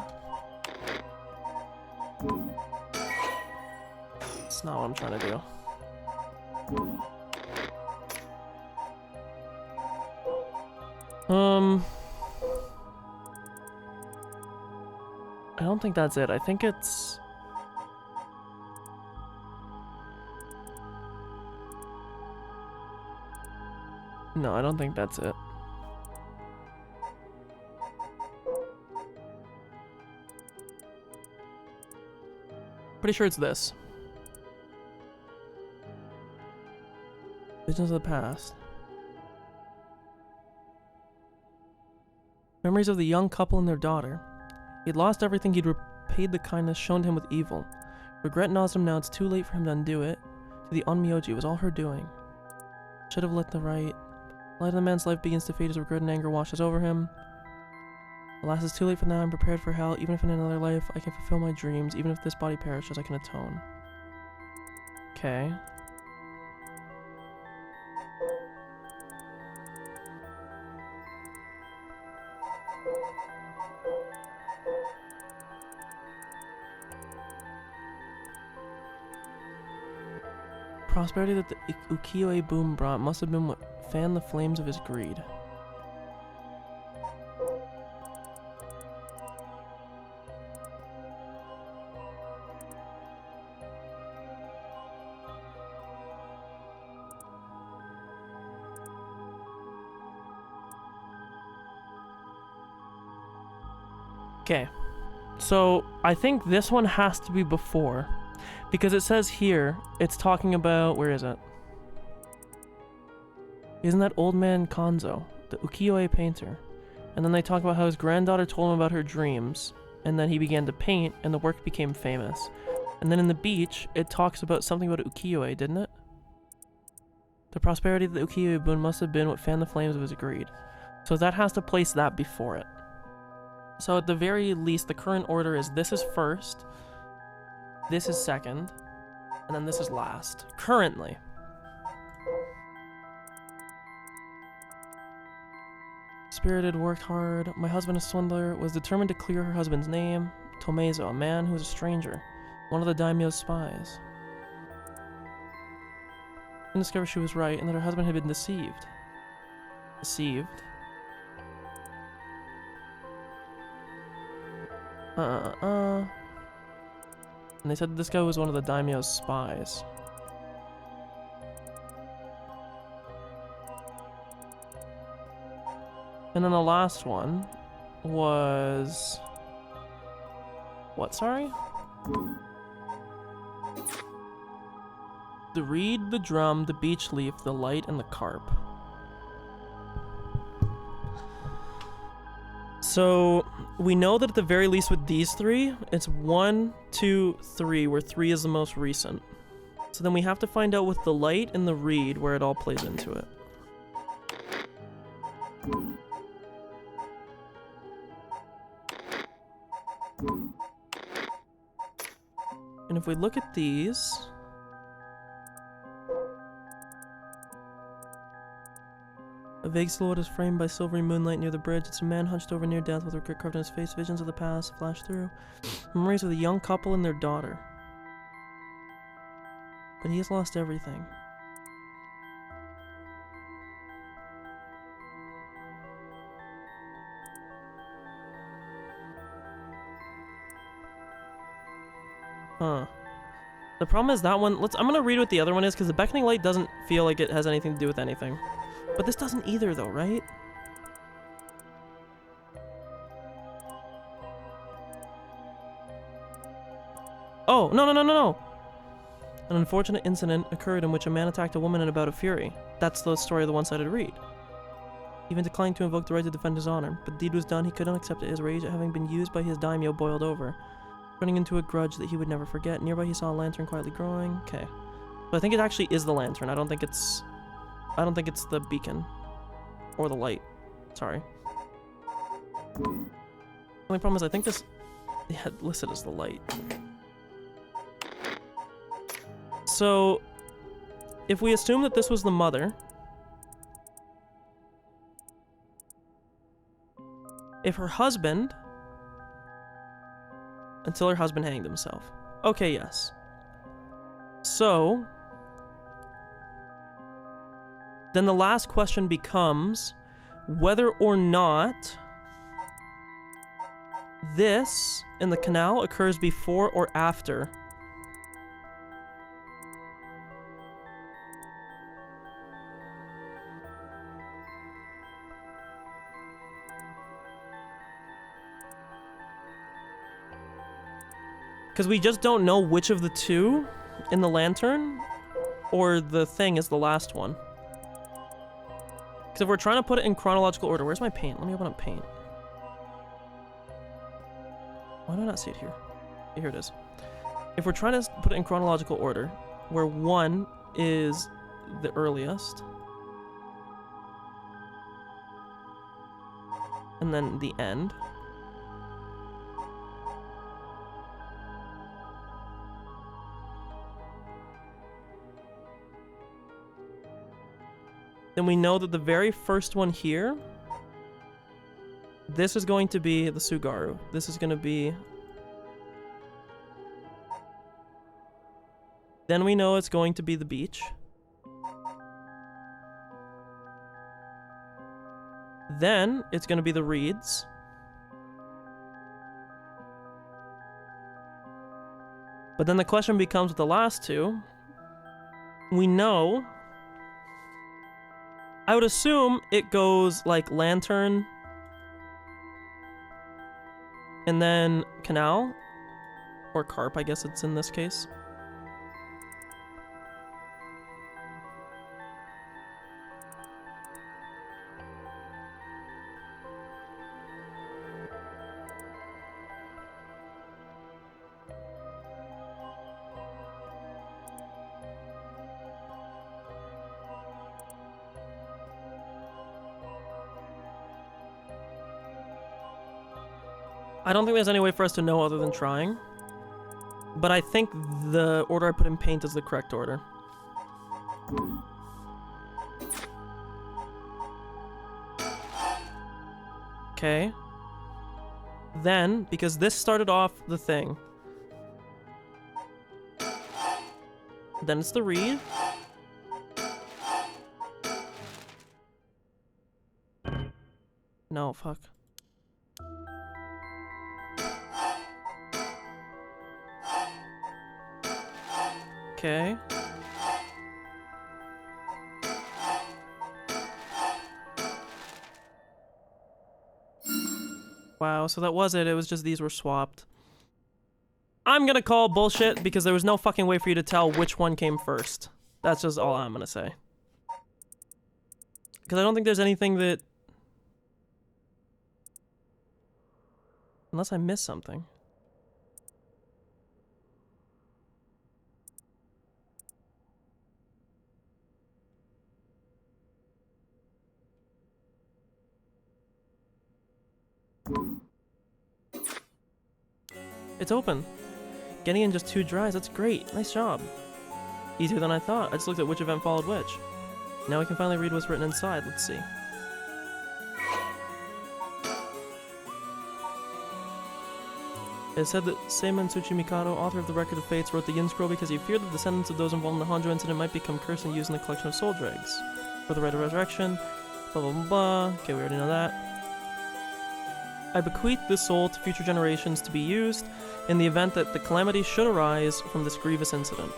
That's not what I'm trying to do. I don't think that's it. I think it's... No, I don't think that's it. Pretty sure it's this. Visions of the past. Memories of the young couple and their daughter. He'd lost everything, he'd repaid the kindness shown to him with evil. Regret gnaws him now. It's too late for him to undo it. To the Onmyoji, it was all her doing. Should have let the right. The light of the man's life begins to fade as regret and anger washes over him. Alas, it's too late for now. I'm prepared for hell. Even if in another life I can fulfill my dreams, even if this body perishes, I can atone. Okay. Prosperity that the ukiyo-e boom brought must have been what fanned the flames of his greed. Okay, so I think this one has to be before. Because it says here, it's talking about, where is it? Isn't that old man Konzo, the ukiyo-e painter? And then they talk about how his granddaughter told him about her dreams, and then he began to paint, and the work became famous. And then in the beach, it talks about something about ukiyo-e, didn't it? The prosperity of the ukiyo-e boon must have been what fanned the flames of his greed. So that has to place that before it. So at the very least, the current order is this is first, this is second, and then this is last. Currently. Spirited, worked hard. My husband, a swindler, was determined to clear her husband's name. Tomezo, a man who was a stranger. One of the daimyo's spies. And discovered she was right, and that her husband had been deceived. Deceived? And they said this guy was one of the daimyo's spies. And then the last one was... what, sorry? The reed, the drum, the beech leaf, the light, and the carp. So, we know that at the very least with these three, it's 1, 2, 3, where 3 is the most recent. So then we have to find out with the light and the reed where it all plays into it. And if we look at these... a vague silhouette is framed by silvery moonlight near the bridge. It's a man hunched over near death with regret carved in his face. Visions of the past flash through. Memories of the young couple and their daughter. But he has lost everything. Huh. The problem is that one... I'm gonna read what the other one is, because the beckoning light doesn't feel like it has anything to do with anything. But this doesn't either, though, right? Oh, no. An unfortunate incident occurred in which a man attacked a woman in a bout of fury. That's the story of the one-sided reed. Even declining to invoke the right to defend his honor. But the deed was done, he could not accept it. His rage at having been used by his daimyo boiled over, running into a grudge that he would never forget. Nearby he saw a lantern quietly growing. Okay. But I think it actually is the lantern. I don't think it's the beacon. Or the light. Sorry. The only problem is I think this... yeah, listed as the light. So... if we assume that this was the mother... if her husband... until her husband hanged himself. Okay, yes. So... then the last question becomes whether or not this in the canal occurs before or after. Because we just don't know which of the two in the lantern or the thing is the last one. Because if we're trying to put it in chronological order, where's my paint? Let me open up paint. Why do I not see it here? Here it is. if we're trying to put it in chronological order, where 1 is the earliest, and then the end, then we know that the very first one here, this is going to be the Tsugaru. This is going to be... Then we know it's going to be the beach. Then it's going to be the reeds. But then the question becomes with the last two. We know... I would assume it goes like lantern, and then canal, or carp, I guess it's in this case. I don't think there's any way for us to know other than trying. But I think the order I put in paint is the correct order. Okay. Then, because this started off the thing. Then it's the reed. No, fuck. Okay. Wow, so that was it. It was just these were swapped. I'm gonna call bullshit because there was no fucking way for you to tell which one came first. That's just all I'm gonna say. Because I don't think there's anything that... Unless I missed something. It's open. Getting in just 2 tries, that's great. Nice job. Easier than I thought. I just looked at which event followed which. Now we can finally read what's written inside. Let's see. It said that Seiman Tsuchimikado, author of the Record of Fates, wrote the Yin Scroll because he feared the descendants of those involved in the Honjo incident might become cursed and used in the collection of soul dregs. For the right of resurrection, blah blah blah blah. Okay, we already know that. I bequeath this soul to future generations to be used in the event that the calamity should arise from this grievous incident.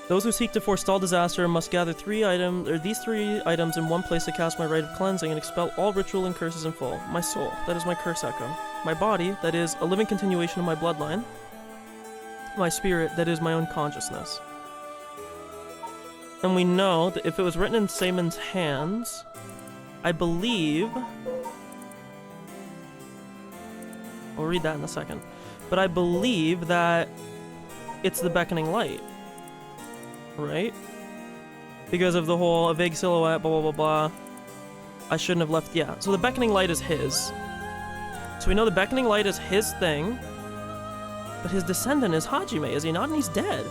Those who seek to forestall disaster must gather these three items in one place to cast my rite of cleansing and expel all ritual and curses in full. My soul, that is my curse echo. My body, that is a living continuation of my bloodline. My spirit, that is my own consciousness. And we know that if it was written in Seiman's hands, I believe... We'll read that in a second. But I believe that it's the beckoning light. Right? Because of the whole a vague silhouette, blah blah blah blah. I shouldn't have left. Yeah, so the beckoning light is his. So we know the beckoning light is his thing. But his descendant is Hajime, is he not? And he's dead.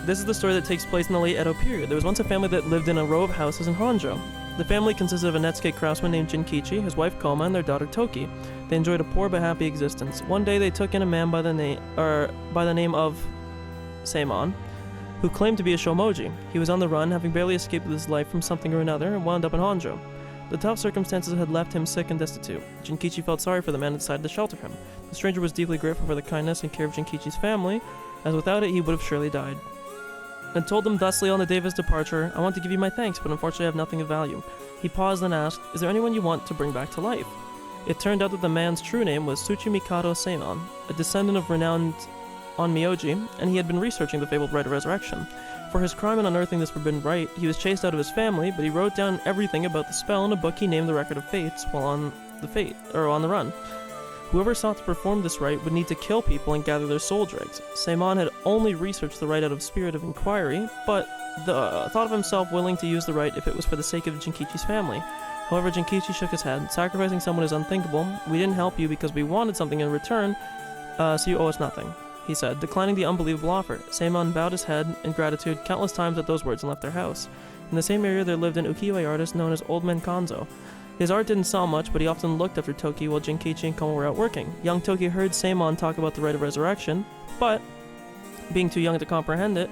This is the story that takes place in the late Edo period. There was once a family that lived in a row of houses in Honjo. The family consisted of a Netsuke craftsman named Jinkichi, his wife Koma, and their daughter Toki. They enjoyed a poor but happy existence. One day they took in a man by the name of Seiman, who claimed to be a shomoji. He was on the run, having barely escaped with his life from something or another, and wound up in Honjo. The tough circumstances had left him sick and destitute. Jinkichi felt sorry for the man and decided to shelter him. The stranger was deeply grateful for the kindness and care of Jinkichi's family, as without it he would have surely died. And told them thusly on the day of his departure, I want to give you my thanks, but unfortunately I have nothing of value. He paused and asked, is there anyone you want to bring back to life? It turned out that the man's true name was Tsuchimikado Seiman, a descendant of renowned Onmyoji, and he had been researching the fabled rite of resurrection. For his crime in unearthing this forbidden rite, he was chased out of his family, but he wrote down everything about the spell in a book he named the Record of Fates while on the run. Whoever sought to perform this rite would need to kill people and gather their soul dregs. Seimon had only researched the rite out of spirit of inquiry, but the thought of himself willing to use the rite if it was for the sake of Jinkichi's family. However, Jinkichi shook his head. Sacrificing someone is unthinkable. We didn't help you because we wanted something in return, so you owe us nothing, he said, declining the unbelievable offer. Seimon bowed his head in gratitude countless times at those words and left their house. In the same area there lived an ukiyo-e artist known as Old Man Kanzo. His art didn't sell much, but he often looked after Toki while Jinkichi and Koma were out working. Young Toki heard Seimon talk about the rite of resurrection, but, being too young to comprehend it,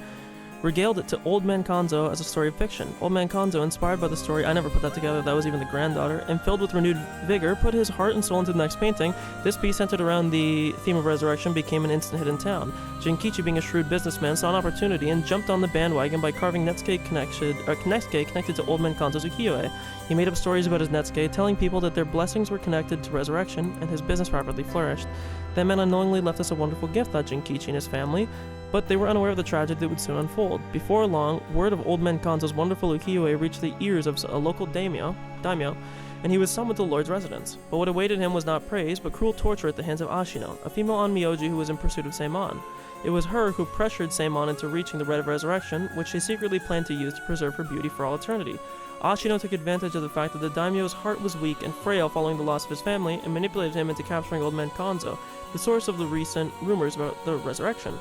regaled it to Old Man Kanzo as a story of fiction. Old Man Kanzo, inspired by the story, I never put that together, that was even the granddaughter, and filled with renewed vigor, put his heart and soul into the next painting. This piece, centered around the theme of resurrection, became an instant hit in town. Jinkichi, being a shrewd businessman, saw an opportunity and jumped on the bandwagon by carving Netsuke connected to Old Man Kanzo's ukiyo-e. He made up stories about his Netsuke, telling people that their blessings were connected to resurrection, and his business rapidly flourished. That man unknowingly left us a wonderful gift, thought Jinkichi and his family, but they were unaware of the tragedy that would soon unfold. Before long, word of Old Man Kanzo's wonderful ukiyo-e reached the ears of a local daimyo, and he was summoned to the Lord's residence. But what awaited him was not praise, but cruel torture at the hands of Ashino, a female onmyoji who was in pursuit of Seimon. It was her who pressured Seimon into reaching the rite of resurrection, which she secretly planned to use to preserve her beauty for all eternity. Ashino took advantage of the fact that the daimyo's heart was weak and frail following the loss of his family, and manipulated him into capturing Old Man Kanzo, the source of the recent rumors about resurrection.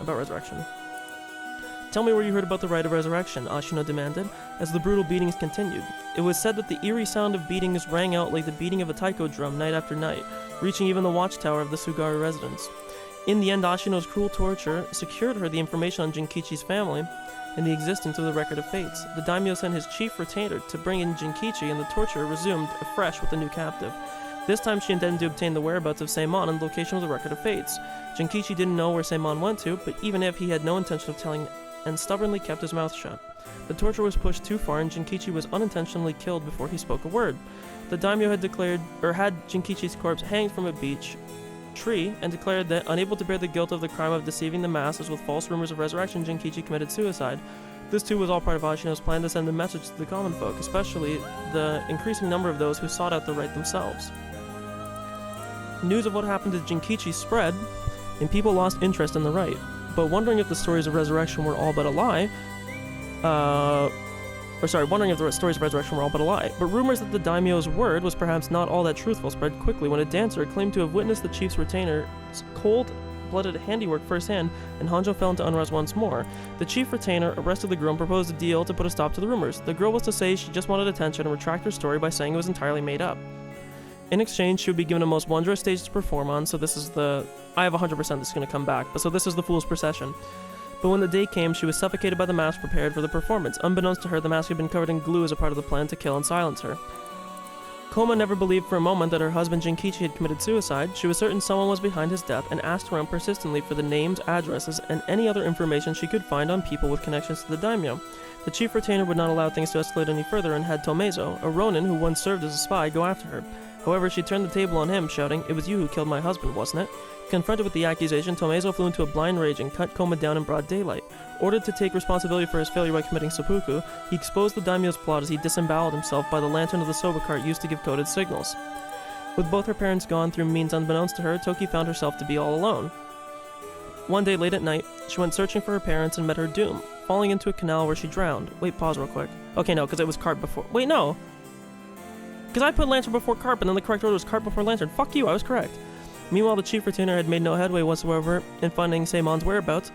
Tell me where you heard about the rite of resurrection, Ashino demanded, as the brutal beatings continued. It was said that the eerie sound of beatings rang out like the beating of a taiko drum night after night, reaching even the watchtower of the Sugaru residence. In the end, Ashino's cruel torture secured her the information on Jinkichi's family and the existence of the Record of Fates. The daimyo sent his chief retainer to bring in Jinkichi, and the torture resumed afresh with the new captive. This time she intended to obtain the whereabouts of Seimon and the location of the Record of Fates. Jinkichi didn't know where Seimon went to, but even if, he had no intention of telling and stubbornly kept his mouth shut. The torture was pushed too far, and Jinkichi was unintentionally killed before he spoke a word. The daimyo had Jinkichi's corpse hanged from a beech tree and declared that, unable to bear the guilt of the crime of deceiving the masses with false rumors of resurrection, Jinkichi committed suicide. This too was all part of Ashino's plan to send a message to the common folk, especially the increasing number of those who sought out the rite themselves. News of what happened to Jinkichi spread, and people lost interest in the rite. But wondering if the stories of resurrection were all but a lie, wondering if the stories of resurrection were all but a lie. But rumors that the daimyo's word was perhaps not all that truthful spread quickly when a dancer claimed to have witnessed the chief's retainer's cold-blooded handiwork firsthand, and Honjo fell into unrest once more. The chief retainer arrested the girl and proposed a deal to put a stop to the rumors. The girl was to say she just wanted attention and retract her story by saying it was entirely made up. In exchange, she would be given a most wondrous stage to perform on, so this is I have 100% this is going to come back, but so this is the Fool's Procession. But when the day came, she was suffocated by the mask prepared for the performance. Unbeknownst to her, the mask had been covered in glue as a part of the plan to kill and silence her. Koma never believed for a moment that her husband Jinkichi had committed suicide. She was certain someone was behind his death, and asked around persistently for the names, addresses, and any other information she could find on people with connections to the daimyo. The chief retainer would not allow things to escalate any further and had Tomezo, a ronin who once served as a spy, go after her. However, she turned the table on him, shouting, "It was you who killed my husband, wasn't it?" Confronted with the accusation, Tomezo flew into a blind rage and cut Koma down in broad daylight. Ordered to take responsibility for his failure by committing seppuku, he exposed the daimyo's plot as he disemboweled himself by the lantern of the soba cart used to give coded signals. With both her parents gone through means unbeknownst to her, Toki found herself to be all alone. One day late at night, she went searching for her parents and met her doom, falling into a canal where she drowned. Wait, pause real quick. Okay, no, because it was cart before. Wait, no! Because I put lantern before carp, and then the correct order was carp before lantern. Fuck you, I was correct. Meanwhile, the chief retainer had made no headway whatsoever in finding Seimon's whereabouts,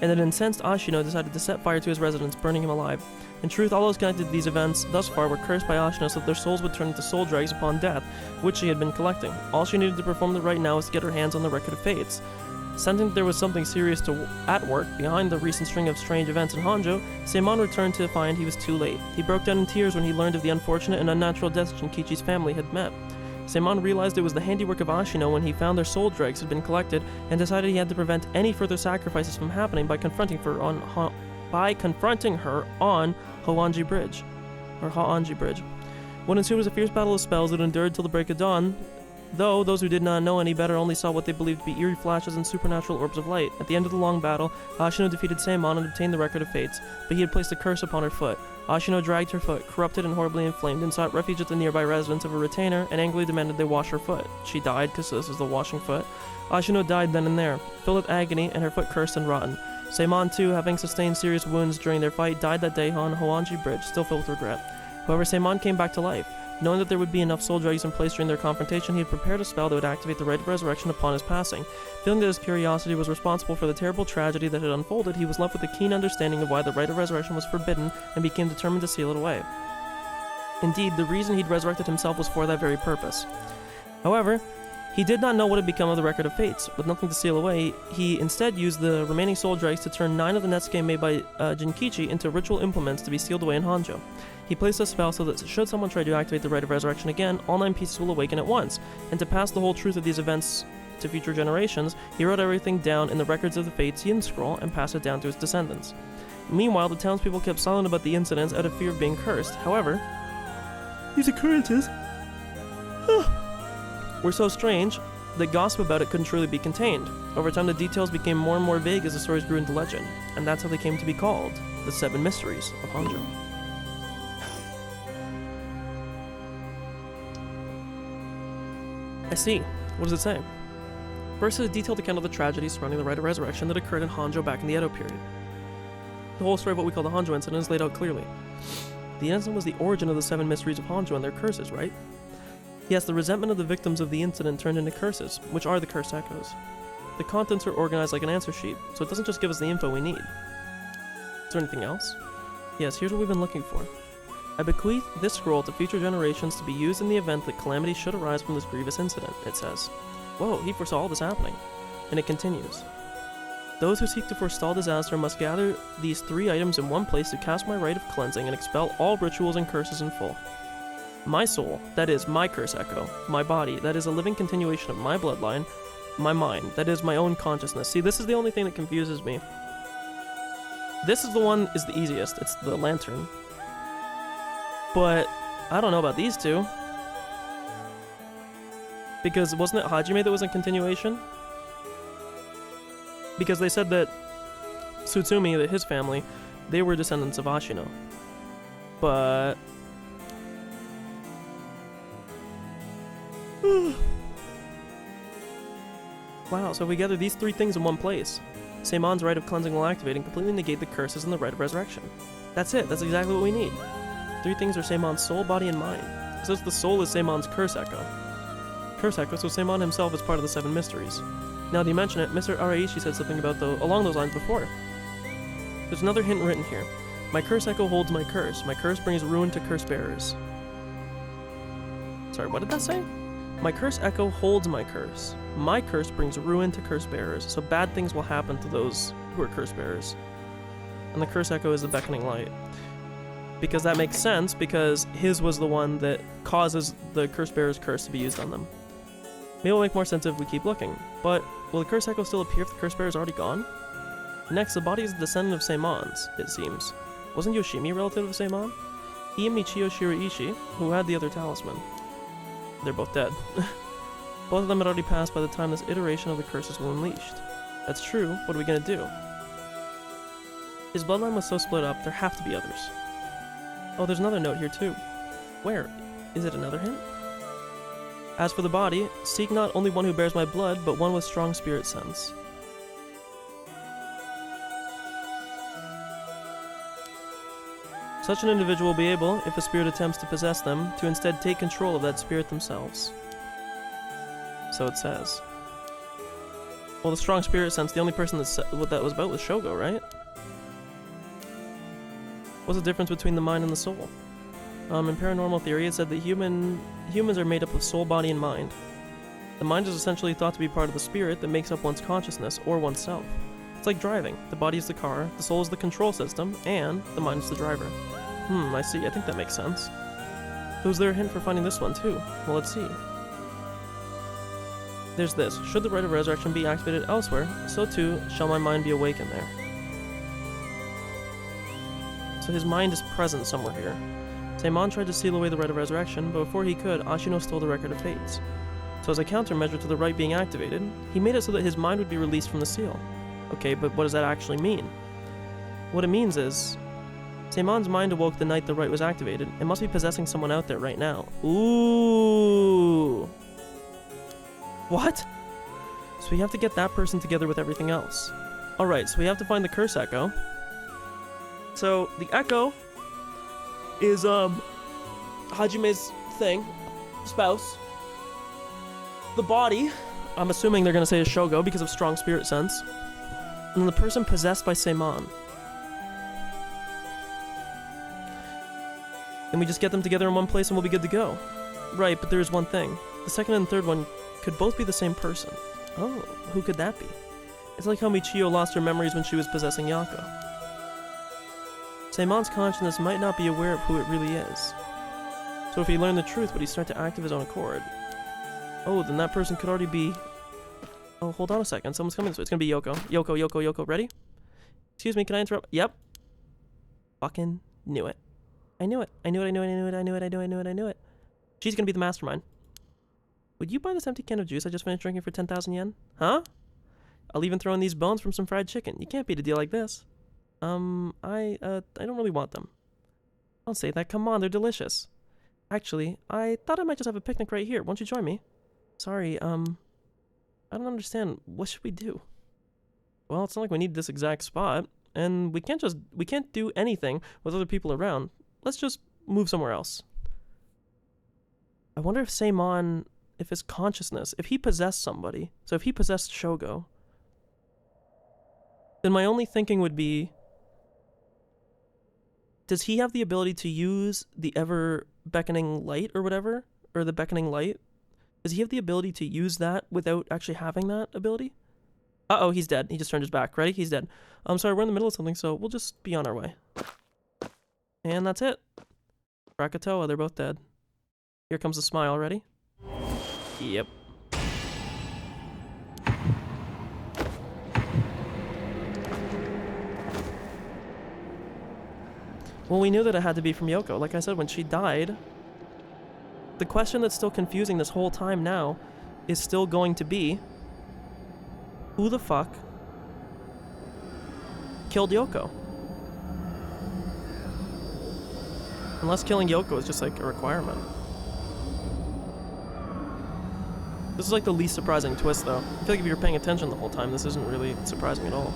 and an incensed Ashino decided to set fire to his residence, burning him alive. In truth, all those connected to these events thus far were cursed by Ashino so that their souls would turn into soul dregs upon death, which she had been collecting. All she needed to perform the rite now was to get her hands on the Record of Fates. Sensing that there was something serious at work behind the recent string of strange events in Honjo, Seimon returned to find he was too late. He broke down in tears when he learned of the unfortunate and unnatural deaths Jinkichi's family had met. Seimon realized it was the handiwork of Ashino when he found their soul dregs had been collected, and decided he had to prevent any further sacrifices from happening by confronting her on Hoanji Bridge. What ensued was a fierce battle of spells that endured till the break of dawn, Though those who did not know any better only saw what they believed to be eerie flashes and supernatural orbs of light. At the end of the long battle, Ashino defeated Seimon and obtained the record of fates, but he had placed a curse upon her foot. Ashino dragged her foot, corrupted and horribly inflamed, and sought refuge at the nearby residence of a retainer, and angrily demanded they wash her foot. She died, because this is the washing foot. Ashino died then and there, filled with agony, and her foot cursed and rotten. Seimon, too, having sustained serious wounds during their fight, died that day on Hoanji Bridge, still filled with regret. However, Seimon came back to life. Knowing that there would be enough soul dregs in place during their confrontation, he had prepared a spell that would activate the Rite of Resurrection upon his passing. Feeling that his curiosity was responsible for the terrible tragedy that had unfolded, he was left with a keen understanding of why the Rite of Resurrection was forbidden and became determined to seal it away. Indeed, the reason he'd resurrected himself was for that very purpose. However, he did not know what had become of the Record of Fates. With nothing to seal away, he instead used the remaining soul dregs to turn 9 of the Netsuke made by Jinkichi into ritual implements to be sealed away in Honjo. He placed a spell so that should someone try to activate the Rite of Resurrection again, all 9 pieces will awaken at once. And to pass the whole truth of these events to future generations, he wrote everything down in the Records of the Fates Yin Scroll and passed it down to his descendants. Meanwhile, the townspeople kept silent about the incidents out of fear of being cursed. However, these occurrences were so strange that gossip about it couldn't truly be contained. Over time, the details became more and more vague as the stories grew into legend, and that's how they came to be called the 7 Mysteries of Honjo. I see. What does it say? First is a detailed account of the tragedies surrounding the Rite of Resurrection that occurred in Honjo back in the Edo period. The whole story of what we call the Honjo incident is laid out clearly. The incident was the origin of the 7 Mysteries of Honjo and their curses, right? Yes, the resentment of the victims of the incident turned into curses, which are the cursed echoes. The contents are organized like an answer sheet, so it doesn't just give us the info we need. Is there anything else? Yes, here's what we've been looking for. I bequeath this scroll to future generations to be used in the event that calamity should arise from this grievous incident, it says. Whoa, he foresaw all this happening. And it continues. Those who seek to forestall disaster must gather these 3 items in one place to cast my rite of cleansing and expel all rituals and curses in full. My soul, that is my curse echo, my body, that is a living continuation of my bloodline, my mind, that is my own consciousness. See, this is the only thing that confuses me. This is the one is the easiest, it's the lantern. But I don't know about these two. Because wasn't it Hajime that was in continuation? Because they said that Tsutsumi, that his family, they were descendants of Ashino. But wow, so if we gather these 3 things in one place, Seimon's Rite of Cleansing will activate and completely negate the curses in the Rite of Resurrection. That's it, that's exactly what we need. 3 things are Seimon's soul, body, and mind. It says the soul is Seimon's curse echo. Curse echo, so Seimon himself is part of the 7 mysteries. Now that you mention it, Mr. Araishi said something about along those lines before. There's another hint written here. My curse echo holds my curse. My curse brings ruin to curse bearers. Sorry, what did that say? My curse echo holds my curse. My curse brings ruin to curse bearers, so bad things will happen to those who are curse bearers. And the curse echo is the beckoning light. Because that makes sense, because his was the one that causes the curse bearer's curse to be used on them. Maybe it'll make more sense if we keep looking, but will the curse echo still appear if the curse bearer is already gone? Next, the body is a descendant of Seimon's, it seems. Wasn't Yoshimi a relative of Seimon? He and Michio Shiraishi, who had the other talisman. They're both dead. Both of them had already passed by the time this iteration of the curses was unleashed. That's true, what are we gonna do? His bloodline was so split up, there have to be others. Oh, there's another note here too. Where? Is it another hint? As for the body, seek not only one who bears my blood, but one with strong spirit sense. Such an individual will be able, if a spirit attempts to possess them, to instead take control of that spirit themselves. So it says. Well, the strong spirit sense, the only person what that was about was Shogo, right? What's the difference between the mind and the soul? In paranormal theory, it said that humans are made up of soul, body, and mind. The mind is essentially thought to be part of the spirit that makes up one's consciousness, or oneself. It's like driving. The body is the car, the soul is the control system, and the mind is the driver. I see. I think that makes sense. So was there a hint for finding this one, too? Well, let's see. There's this. Should the Rite of Resurrection be activated elsewhere, so too shall my mind be awakened there. So his mind is present somewhere here. Seimon tried to seal away the Rite of Resurrection, but before he could, Ashino stole the Record of Fates. So as a countermeasure to the right being activated, he made it so that his mind would be released from the seal. Okay, but what does that actually mean? What it means is, Seimon's mind awoke the night the right was activated. It must be possessing someone out there right now. Ooh. What? So we have to get that person together with everything else. Alright, so we have to find the curse echo. So, the echo is, Hajime's thing. Spouse. The body, I'm assuming they're gonna say is Shogo because of strong spirit sense. And the person possessed by Seimon. And we just get them together in one place and we'll be good to go. Right, but there's one thing. The second and third one could both be the same person. Oh, who could that be? It's like how Michio lost her memories when she was possessing Yako. Seimon's consciousness might not be aware of who it really is. So if he learned the truth, would he start to act of his own accord? Oh, then that person could already be... Oh, hold on a second. Someone's coming this way. It's gonna be Yoko. Yoko. Ready? Excuse me, can I interrupt? Yep. Fucking knew it. I knew it. She's gonna be the mastermind. Would you buy this empty can of juice I just finished drinking for 10,000 yen? Huh? I'll even throw in these bones from some fried chicken. You can't beat a deal like this. I don't really want them. Don't say that. Come on, they're delicious. Actually, I thought I might just have a picnic right here. Won't you join me? Sorry, I don't understand. What should we do? Well, it's not like we need this exact spot, and we can't do anything with other people around. Let's just move somewhere else. I wonder if Seimon, if his consciousness, if he possessed somebody, so if he possessed Shogo, then my only thinking would be, does he have the ability to use the ever-beckoning light or whatever? Or the beckoning light? Does he have the ability to use that without actually having that ability? Uh-oh, he's dead. He just turned his back. Ready? He's dead. I'm sorry, we're in the middle of something, so we'll just be on our way. And that's it. Krakatoa, they're both dead. Here comes the smile. Ready? Yep. Well, we knew that it had to be from Yoko. Like I said, when she died, the question that's still confusing this whole time now is still going to be, who the fuck killed Yoko? Unless killing Yoko is just like a requirement. This is like the least surprising twist, though. I feel like if you were paying attention the whole time, this isn't really surprising at all.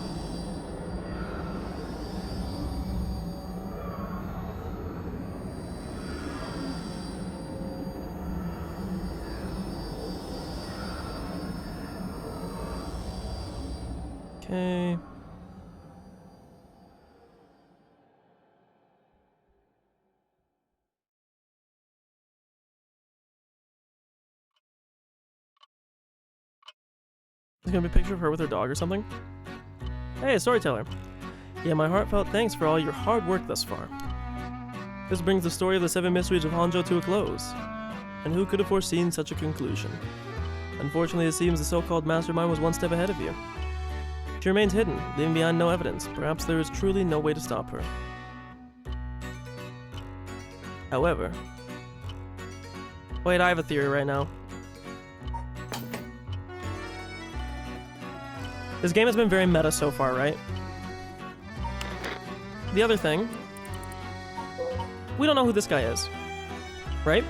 Okay. There's gonna be a picture of her with her dog or something. Hey, storyteller. Yeah, my heartfelt thanks for all your hard work thus far. This brings the story of the 7 mysteries of Honjo to a close. And who could have foreseen such a conclusion? Unfortunately, it seems the so-called mastermind was one step ahead of you. She remains hidden, leaving behind no evidence. Perhaps there is truly no way to stop her. However... Wait, I have a theory right now. This game has been very meta so far, right? The other thing... We don't know who this guy is. Right?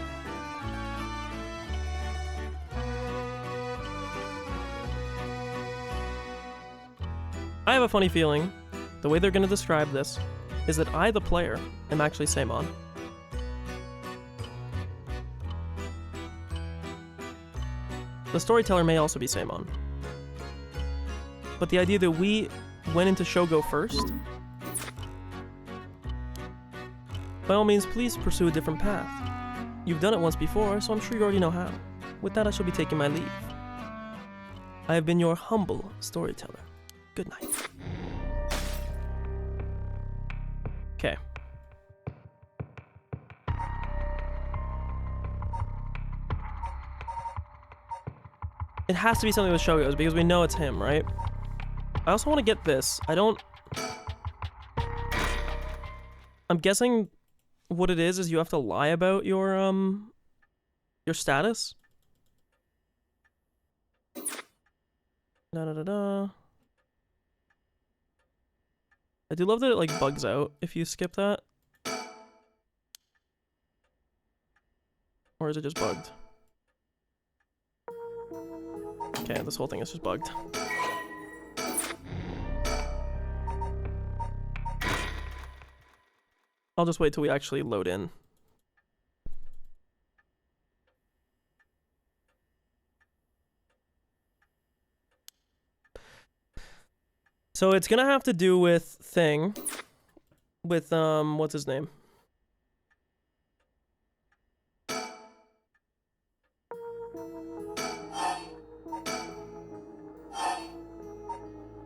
I have a funny feeling the way they're going to describe this is that I, the player, am actually Seimon. The storyteller may also be Seimon. But the idea that we went into Shogo first, by all means, please pursue a different path. You've done it once before, so I'm sure you already know how. With that, I shall be taking my leave. I have been your humble storyteller. Good night. Okay. It has to be something with Shogo's because we know it's him, right? I also want to get this. I'm guessing what it is you have to lie about your status. Da da da da. I do love that it like bugs out if you skip that. Or is it just bugged? Okay, this whole thing is just bugged. I'll just wait till we actually load in. So it's gonna have to do with thing. With, what's his name?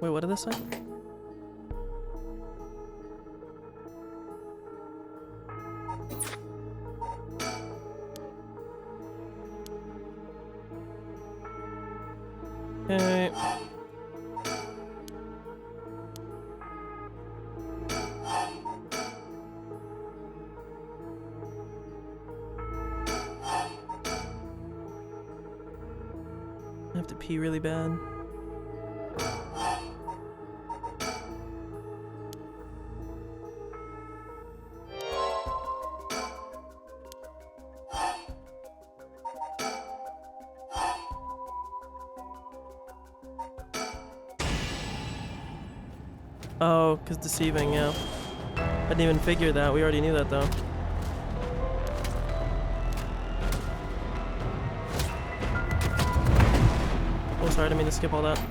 Wait, what did this say? Okay. I have to pee really bad. Oh, because deceiving, yeah. I didn't even figure that. We already knew that, though. Oh, sorry, I didn't mean to skip all that.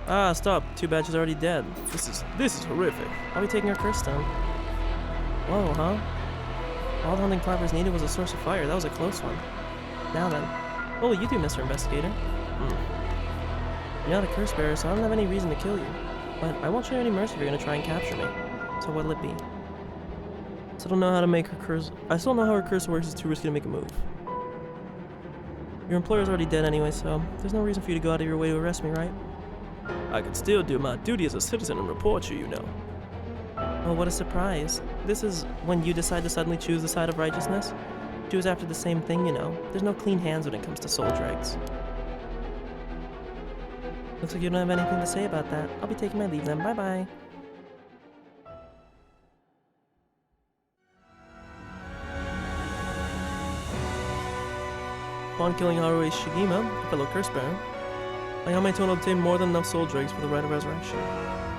Ah, stop. Too bad she's already dead. This is horrific. I'll be taking her curse down. Whoa, huh? All the hunting clappers needed was a source of fire. That was a close one. Now then. What will you do, Mr. Investigator? You're not a curse bearer, so I don't have any reason to kill you. But I won't show you any mercy if you're gonna try and capture me. So what'll it be? I still don't know how to make her curse. I still don't know how her curse works. It's too risky to make a move. Your employer's already dead anyway, so there's no reason for you to go out of your way to arrest me, right? I could still do my duty as a citizen and report you, you know. Oh, what a surprise. This is when you decide to suddenly choose the side of righteousness? Choose after the same thing, you know. There's no clean hands when it comes to soul dregs. Looks like you don't have anything to say about that. I'll be taking my leave then. Bye-bye. Upon killing Haruhi Shigima, a fellow curse bearer, Ayame obtained more than enough soul dregs for the rite of resurrection.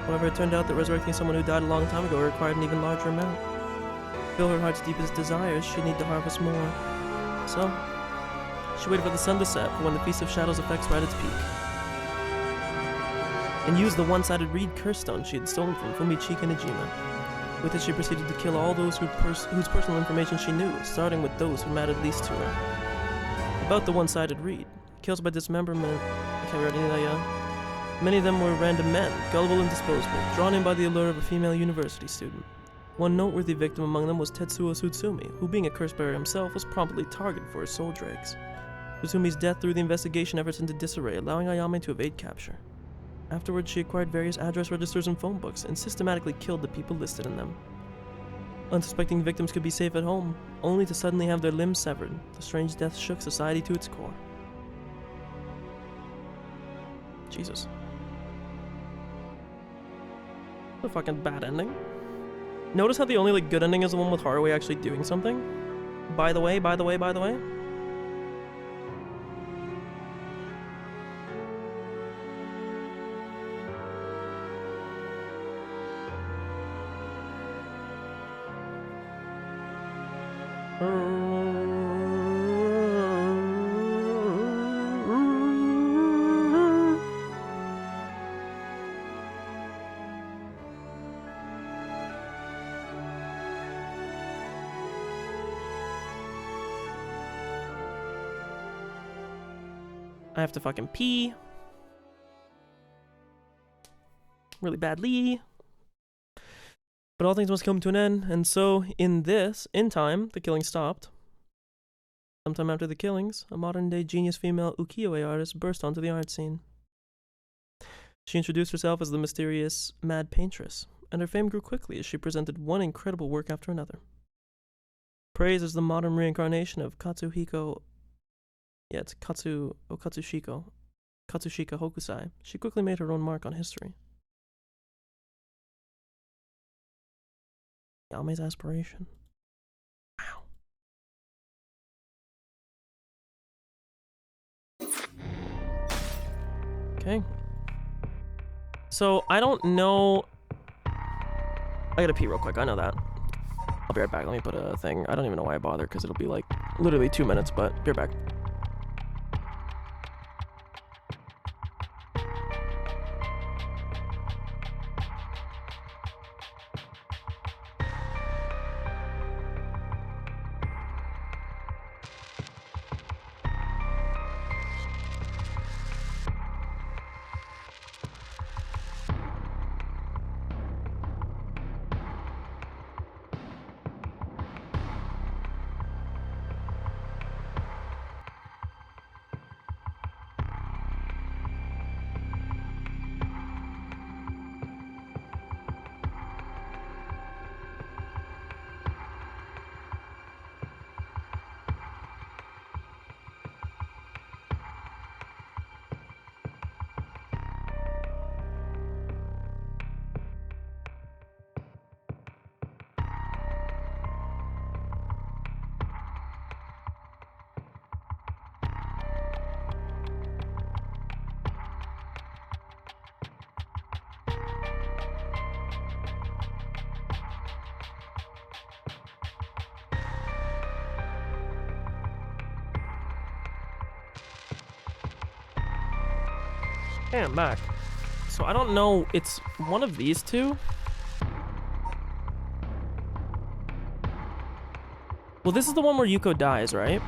However, it turned out that resurrecting someone who died a long time ago required an even larger amount. To fill her heart's deepest desires, she'd need to harvest more. So, she waited for the sun to set for when the Feast of Shadows effects were at its peak, and used the one-sided reed curse stone she had stolen from Fumichika Najima. With it, she proceeded to kill all those whose personal information she knew, starting with those who mattered least to her. About the one-sided reed, kills by dismemberment. Okay, we already knew that, yeah. Many of them were random men, gullible and disposable, drawn in by the allure of a female university student. One noteworthy victim among them was Tetsuo Tsutsumi, who, being a curse-bearer himself, was promptly targeted for his soul dregs. Tsusumi's death threw the investigation efforts into disarray, allowing Ayame to evade capture. Afterwards, she acquired various address registers and phone books, and systematically killed the people listed in them. Unsuspecting victims could be safe at home, only to suddenly have their limbs severed. The strange death shook society to its core. Jesus. What a fucking bad ending. Notice how the only good ending is the one with Haruhi actually doing something? By the way. I have to fucking pee. Really badly. But all things must come to an end, and so, in time, the killing stopped. Sometime after the killings, a modern-day genius female ukiyo-e artist burst onto the art scene. She introduced herself as the mysterious Mad Paintress, and her fame grew quickly as she presented one incredible work after another. Praised as the modern reincarnation of Katsuhiko... Yeah, it's Katsushiko. Katsushika Hokusai, she quickly made her own mark on history. Yame's aspiration. Wow. Okay. So, I don't know... I gotta pee real quick, I know that. I'll be right back, let me put a thing. I don't even know why I bother, because it'll be like, literally 2 minutes, but be right back. Hey, I'm back. So I don't know, it's one of these two? Well, this is the one where Yuko dies, right?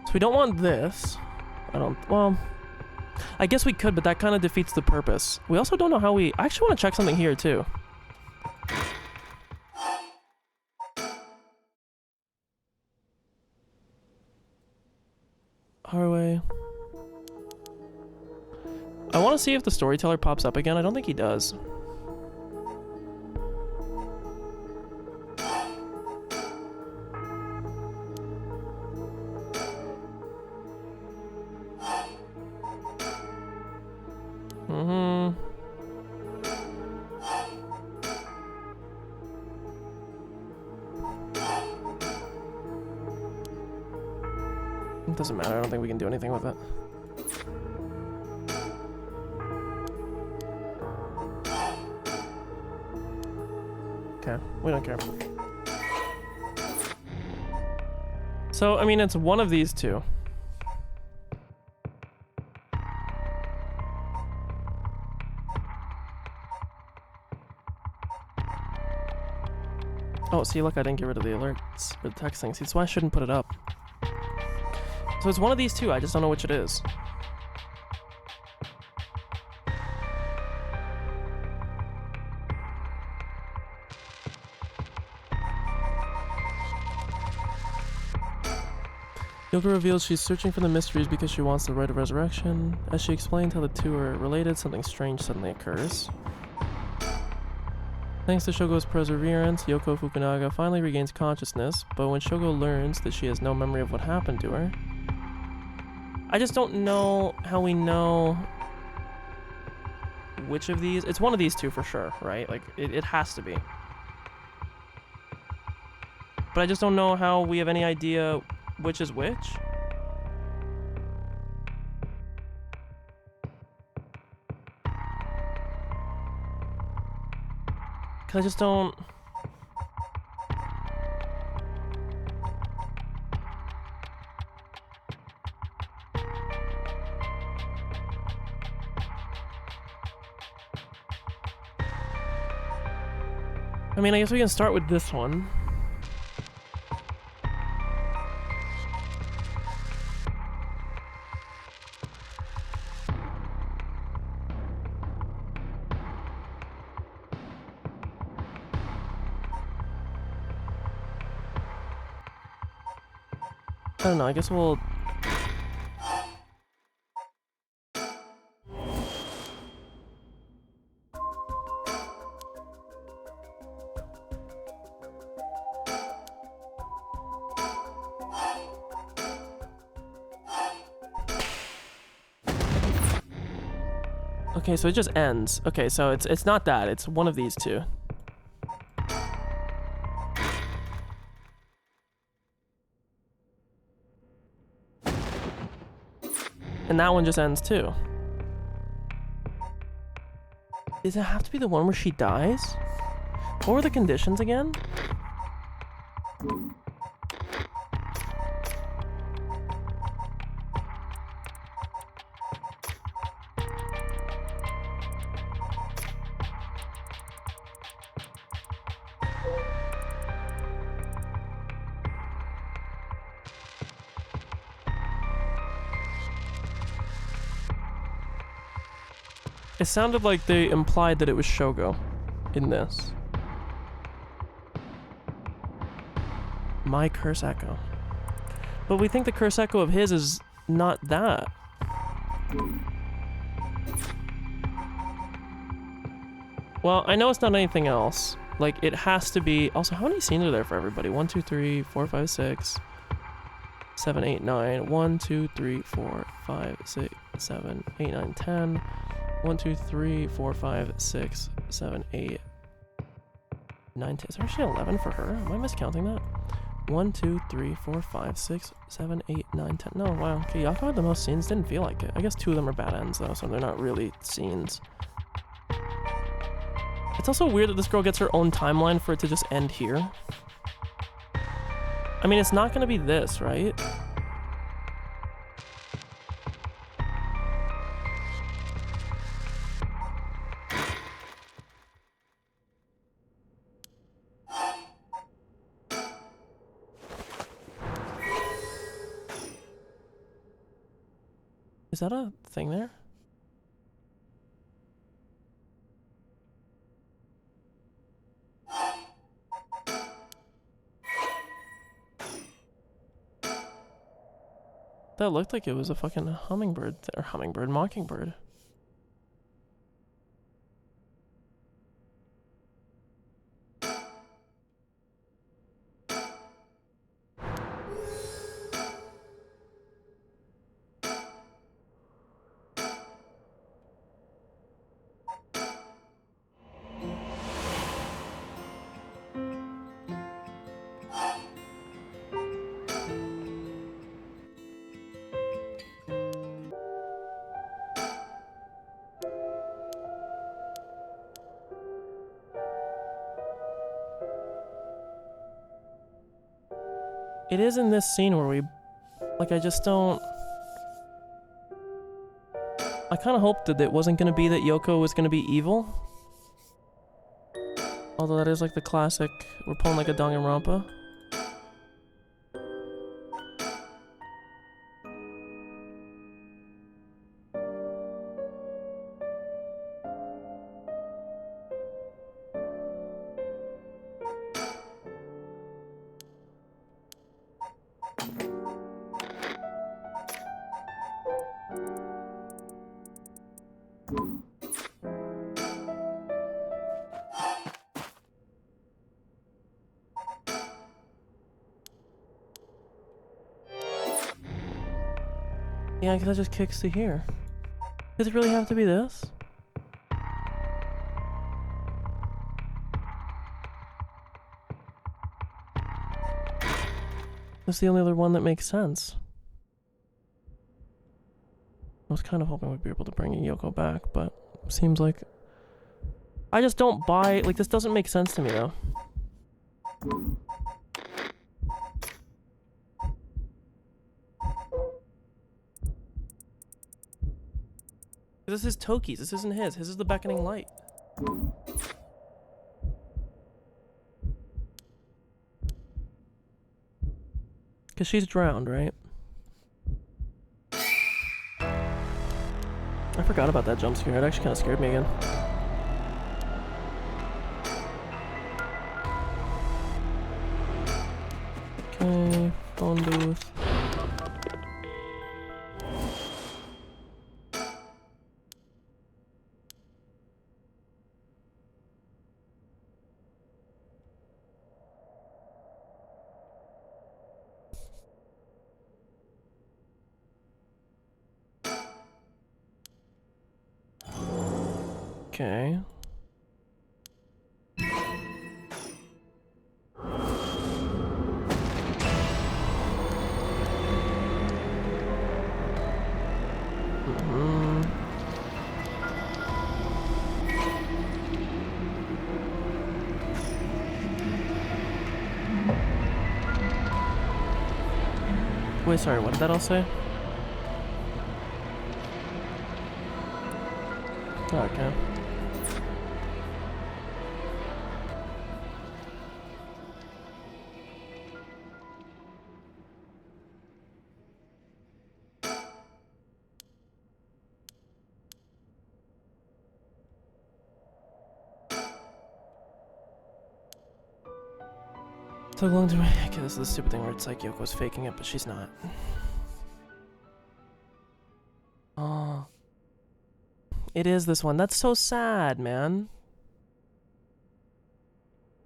So we don't want this. Well, I guess we could, but that kind of defeats the purpose. We also don't know how I actually want to check something here, too. Harway. I want to see if the storyteller pops up again. I don't think he does. It doesn't matter. I don't think we can do anything with it. Okay, we don't care. So, I mean, it's one of these two. Oh, see, look, I didn't get rid of the alerts or the text thing. See, that's why I shouldn't put it up. So it's one of these two, I just don't know which it is. Yoko reveals she's searching for the mysteries because she wants the right of resurrection. As she explained how the two are related, something strange suddenly occurs. Thanks to Shogo's perseverance, Yoko Fukunaga finally regains consciousness, but when Shogo learns that she has no memory of what happened to her... I just don't know how we know which of these... It's one of these two for sure, right? Like, it has to be. But I just don't know how we have any idea which is which. I just don't... I mean, I guess we can start with this one. I don't know, I guess we'll... Okay, so it just ends. Okay, so it's not that. It's one of these two. And that one just ends too. Does it have to be the one where she dies? What were the conditions again? It sounded like they implied that it was Shogo in this. My curse echo. But we think the curse echo of his is not that. Well, I know it's not anything else. Like, it has to be... Also, how many scenes are there for everybody? 1, 2, 3, 4, 5, 6, 7, 8, 9. 1, 2, 3, 4, 5, 6, 7, 8, 9, 10. 1, 2, 3, 4, 5, 6, 7, 8, 9, 10. Is there actually 11 for her? Am I miscounting that? 1, 2, 3, 4, 5, 6, 7, 8, 9, 10. No, wow. Okay, Yako had the most scenes. Didn't feel like it. I guess 2 of them are bad ends, though, so they're not really scenes. It's also weird that this girl gets her own timeline for it to just end here. I mean, it's not going to be this, right? Is that a thing there? That looked like it was a fucking hummingbird, or hummingbird, mockingbird. It is in this scene where we... Like, I just don't... I kind of hoped that it wasn't going to be that Yoko was going to be evil. Although that is like the classic, we're pulling like a Danganronpa. Yeah, because that just kicks to here. Does it really have to be this? That's the only other one that makes sense. I was kind of hoping we'd be able to bring Yoko back, but seems like... I just don't buy... Like, this doesn't make sense to me, though. This is Toki's. This isn't his. His is the beckoning light. Because she's drowned, right? I forgot about that jump scare. It actually kind of scared me again. Okay, phone booth. Okay. Wait, sorry, what did that all say? Okay. Took long to... Okay, this is the stupid thing where it's like Yoko's faking it, but she's not. Oh. It is this one. That's so sad, man.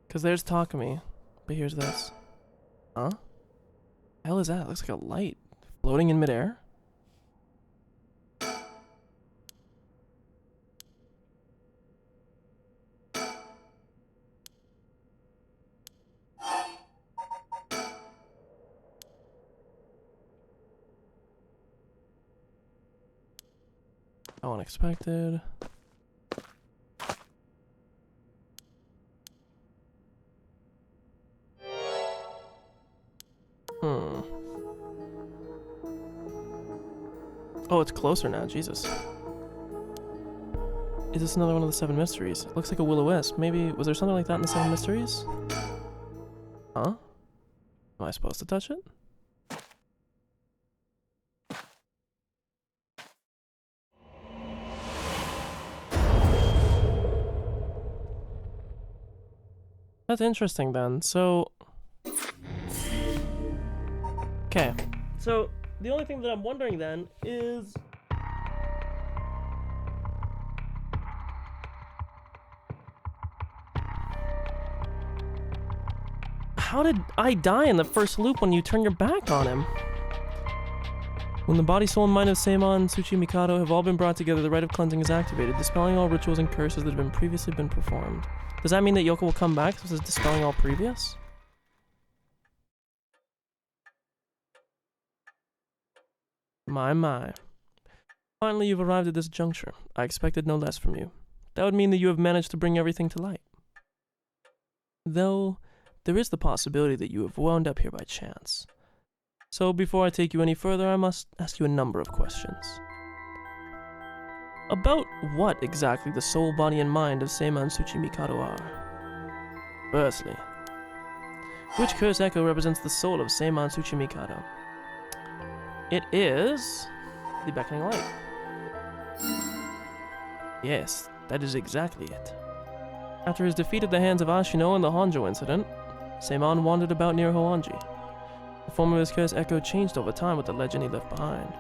Because there's Takumi. But here's this. Huh? The hell is that? It looks like a light floating in midair. Oh, unexpected. Oh, it's closer now, Jesus. Is this another one of the 7 mysteries? It looks like a will-o-wisp. Maybe, was there something like that in the 7 mysteries? Huh? Am I supposed to touch it? That's interesting then. So... Okay. So, the only thing that I'm wondering then is... How did I die in the first loop when you turn your back on him? When the body, soul, and mind of Seimon, Tsuchi, Mikado have all been brought together, the rite of cleansing is activated, dispelling all rituals and curses that have previously been performed. Does that mean that Yoko will come back? So this is dispelling all previous? My. Finally, you've arrived at this juncture. I expected no less from you. That would mean that you have managed to bring everything to light. Though, there is the possibility that you have wound up here by chance. So before I take you any further, I must ask you a number of questions. About what exactly the soul, body, and mind of Seimon Tsuchi Mikado are. Firstly, which curse echo represents the soul of Seimon Tsuchi Mikado? It is the beckoning light. Yes, that is exactly it. After his defeat at the hands of Ashino in the Honjo incident, Seimon wandered about near Hoanji. The form of his curse echo changed over time with the legend he left behind.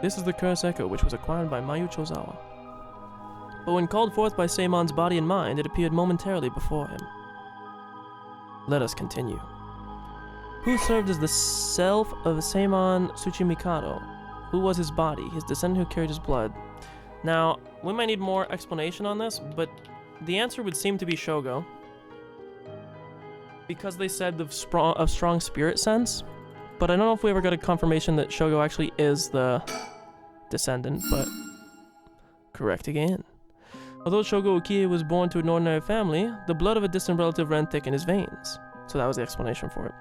This is the curse echo which was acquired by Mayu Chozawa. But when called forth by Seimon's body and mind, it appeared momentarily before him. Let us continue. Who served as the self of Seimon Tsuchi Mikado? Who was his body, his descendant who carried his blood? Now, we might need more explanation on this, but the answer would seem to be Shogo. Because they said of strong spirit sense, but I don't know if we ever got a confirmation that Shogo actually is the descendant, but correct again. Although Shogo Ukie was born to an ordinary family, the blood of a distant relative ran thick in his veins, so that was the explanation for it.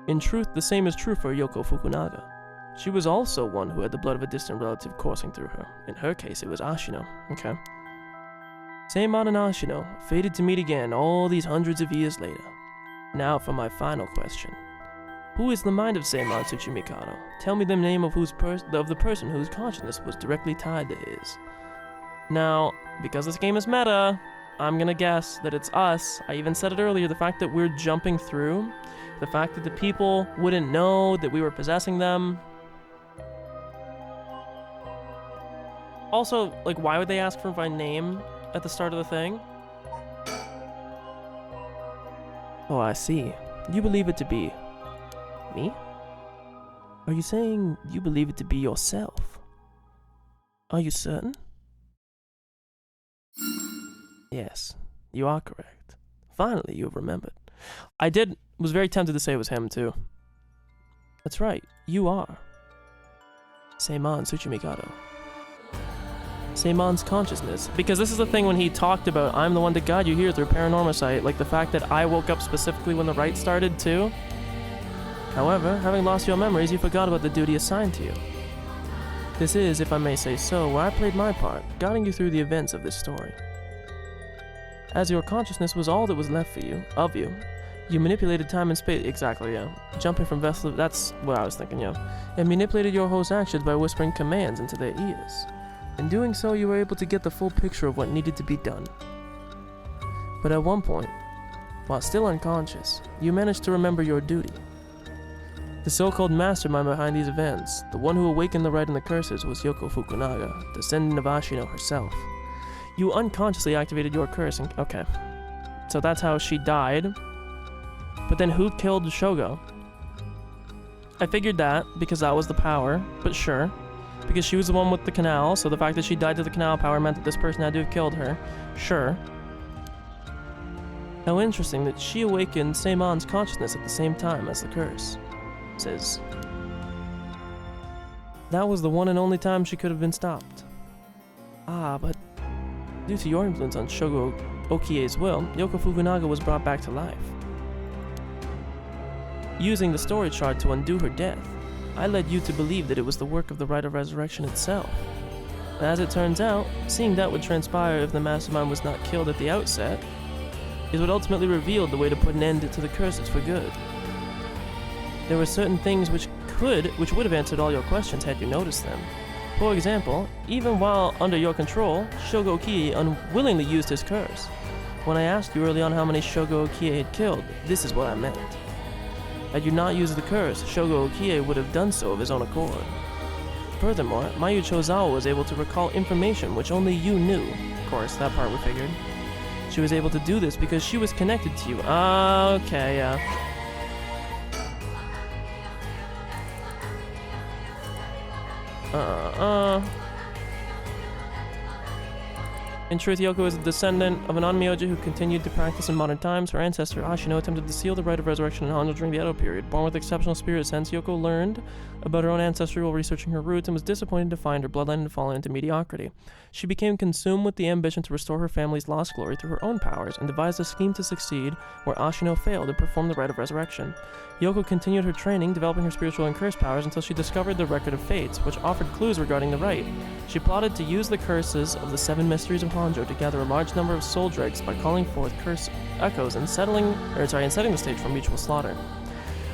In truth, the same is true for Yoko Fukunaga. She was also one who had the blood of a distant relative coursing through her. In her case, it was Ashino. Okay. Seimon and Ashino, fated to meet again all these hundreds of years later. Now for my final question. Who is the mind of Seimon Tsuchi Mikado? Tell me the name of the person whose consciousness was directly tied to his. Now, because this game is meta, I'm gonna guess that it's us. I even said it earlier, the fact that we're jumping through, the fact that the people wouldn't know that we were possessing them. Also, like, why would they ask for my name at the start of the thing? Oh, I see. You believe it to be... me? Are you saying you believe it to be yourself? Are you certain? Yes, you are correct. Finally, you have remembered. Was very tempted to say it was him, too. That's right, you are. Seimon Tsuchimikado. Seimon's consciousness. Because this is the thing when he talked about, I'm the one to guide you here through Paranormasight, like the fact that I woke up specifically when the rite started, too. However, having lost your memories, you forgot about the duty assigned to you. This is, if I may say so, where I played my part, guiding you through the events of this story. As your consciousness was all that was left for you, you manipulated time and space, exactly, yeah. Jumping from vessel, that's what I was thinking, yeah. And manipulated your host's actions by whispering commands into their ears. In doing so, you were able to get the full picture of what needed to be done. But at one point, while still unconscious, you managed to remember your duty. The so-called mastermind behind these events, the one who awakened the rite and the curses, was Yoko Fukunaga, descendant of Ashino herself. You unconsciously activated your curse and... okay. So that's how she died. But then who killed Shogo? I figured that, because that was the power, but sure. Because she was the one with the canal, so the fact that she died to the canal power meant that this person had to have killed her. Sure. How interesting that she awakened Seimon's consciousness at the same time as the curse. Says. That was the one and only time she could have been stopped. Ah, but due to your influence on Shogo Okie's will, Yoko Fukunaga was brought back to life. Using the story chart to undo her death, I led you to believe that it was the work of the Rite of Resurrection itself. But as it turns out, seeing that would transpire if the mastermind was not killed at the outset, is what ultimately revealed the way to put an end to the curses for good. There were certain things which would have answered all your questions had you noticed them. For example, even while under your control, Shogo Okie unwillingly used his curse. When I asked you early on how many Shogo Okie had killed, this is what I meant. Had you not used the curse, Shogo Okie would have done so of his own accord. Furthermore, Mayu Chozawa was able to recall information which only you knew. Of course, that part we figured. She was able to do this because she was connected to you. Okay, yeah. In truth, Yoko is a descendant of an Onmyoji who continued to practice in modern times. Her ancestor, Ashino, attempted to seal the rite of resurrection in Honjo during the Edo period. Born with exceptional spirit sense, Yoko learned about her own ancestry while researching her roots and was disappointed to find her bloodline had fallen into mediocrity. She became consumed with the ambition to restore her family's lost glory through her own powers and devised a scheme to succeed where Ashino failed and performed the rite of resurrection. Yoko continued her training, developing her spiritual and curse powers until she discovered the Record of Fates, which offered clues regarding the rite. She plotted to use the curses of the 7 mysteries of Honjo to gather a large number of soul dregs by calling forth curse echoes and setting the stage for mutual slaughter.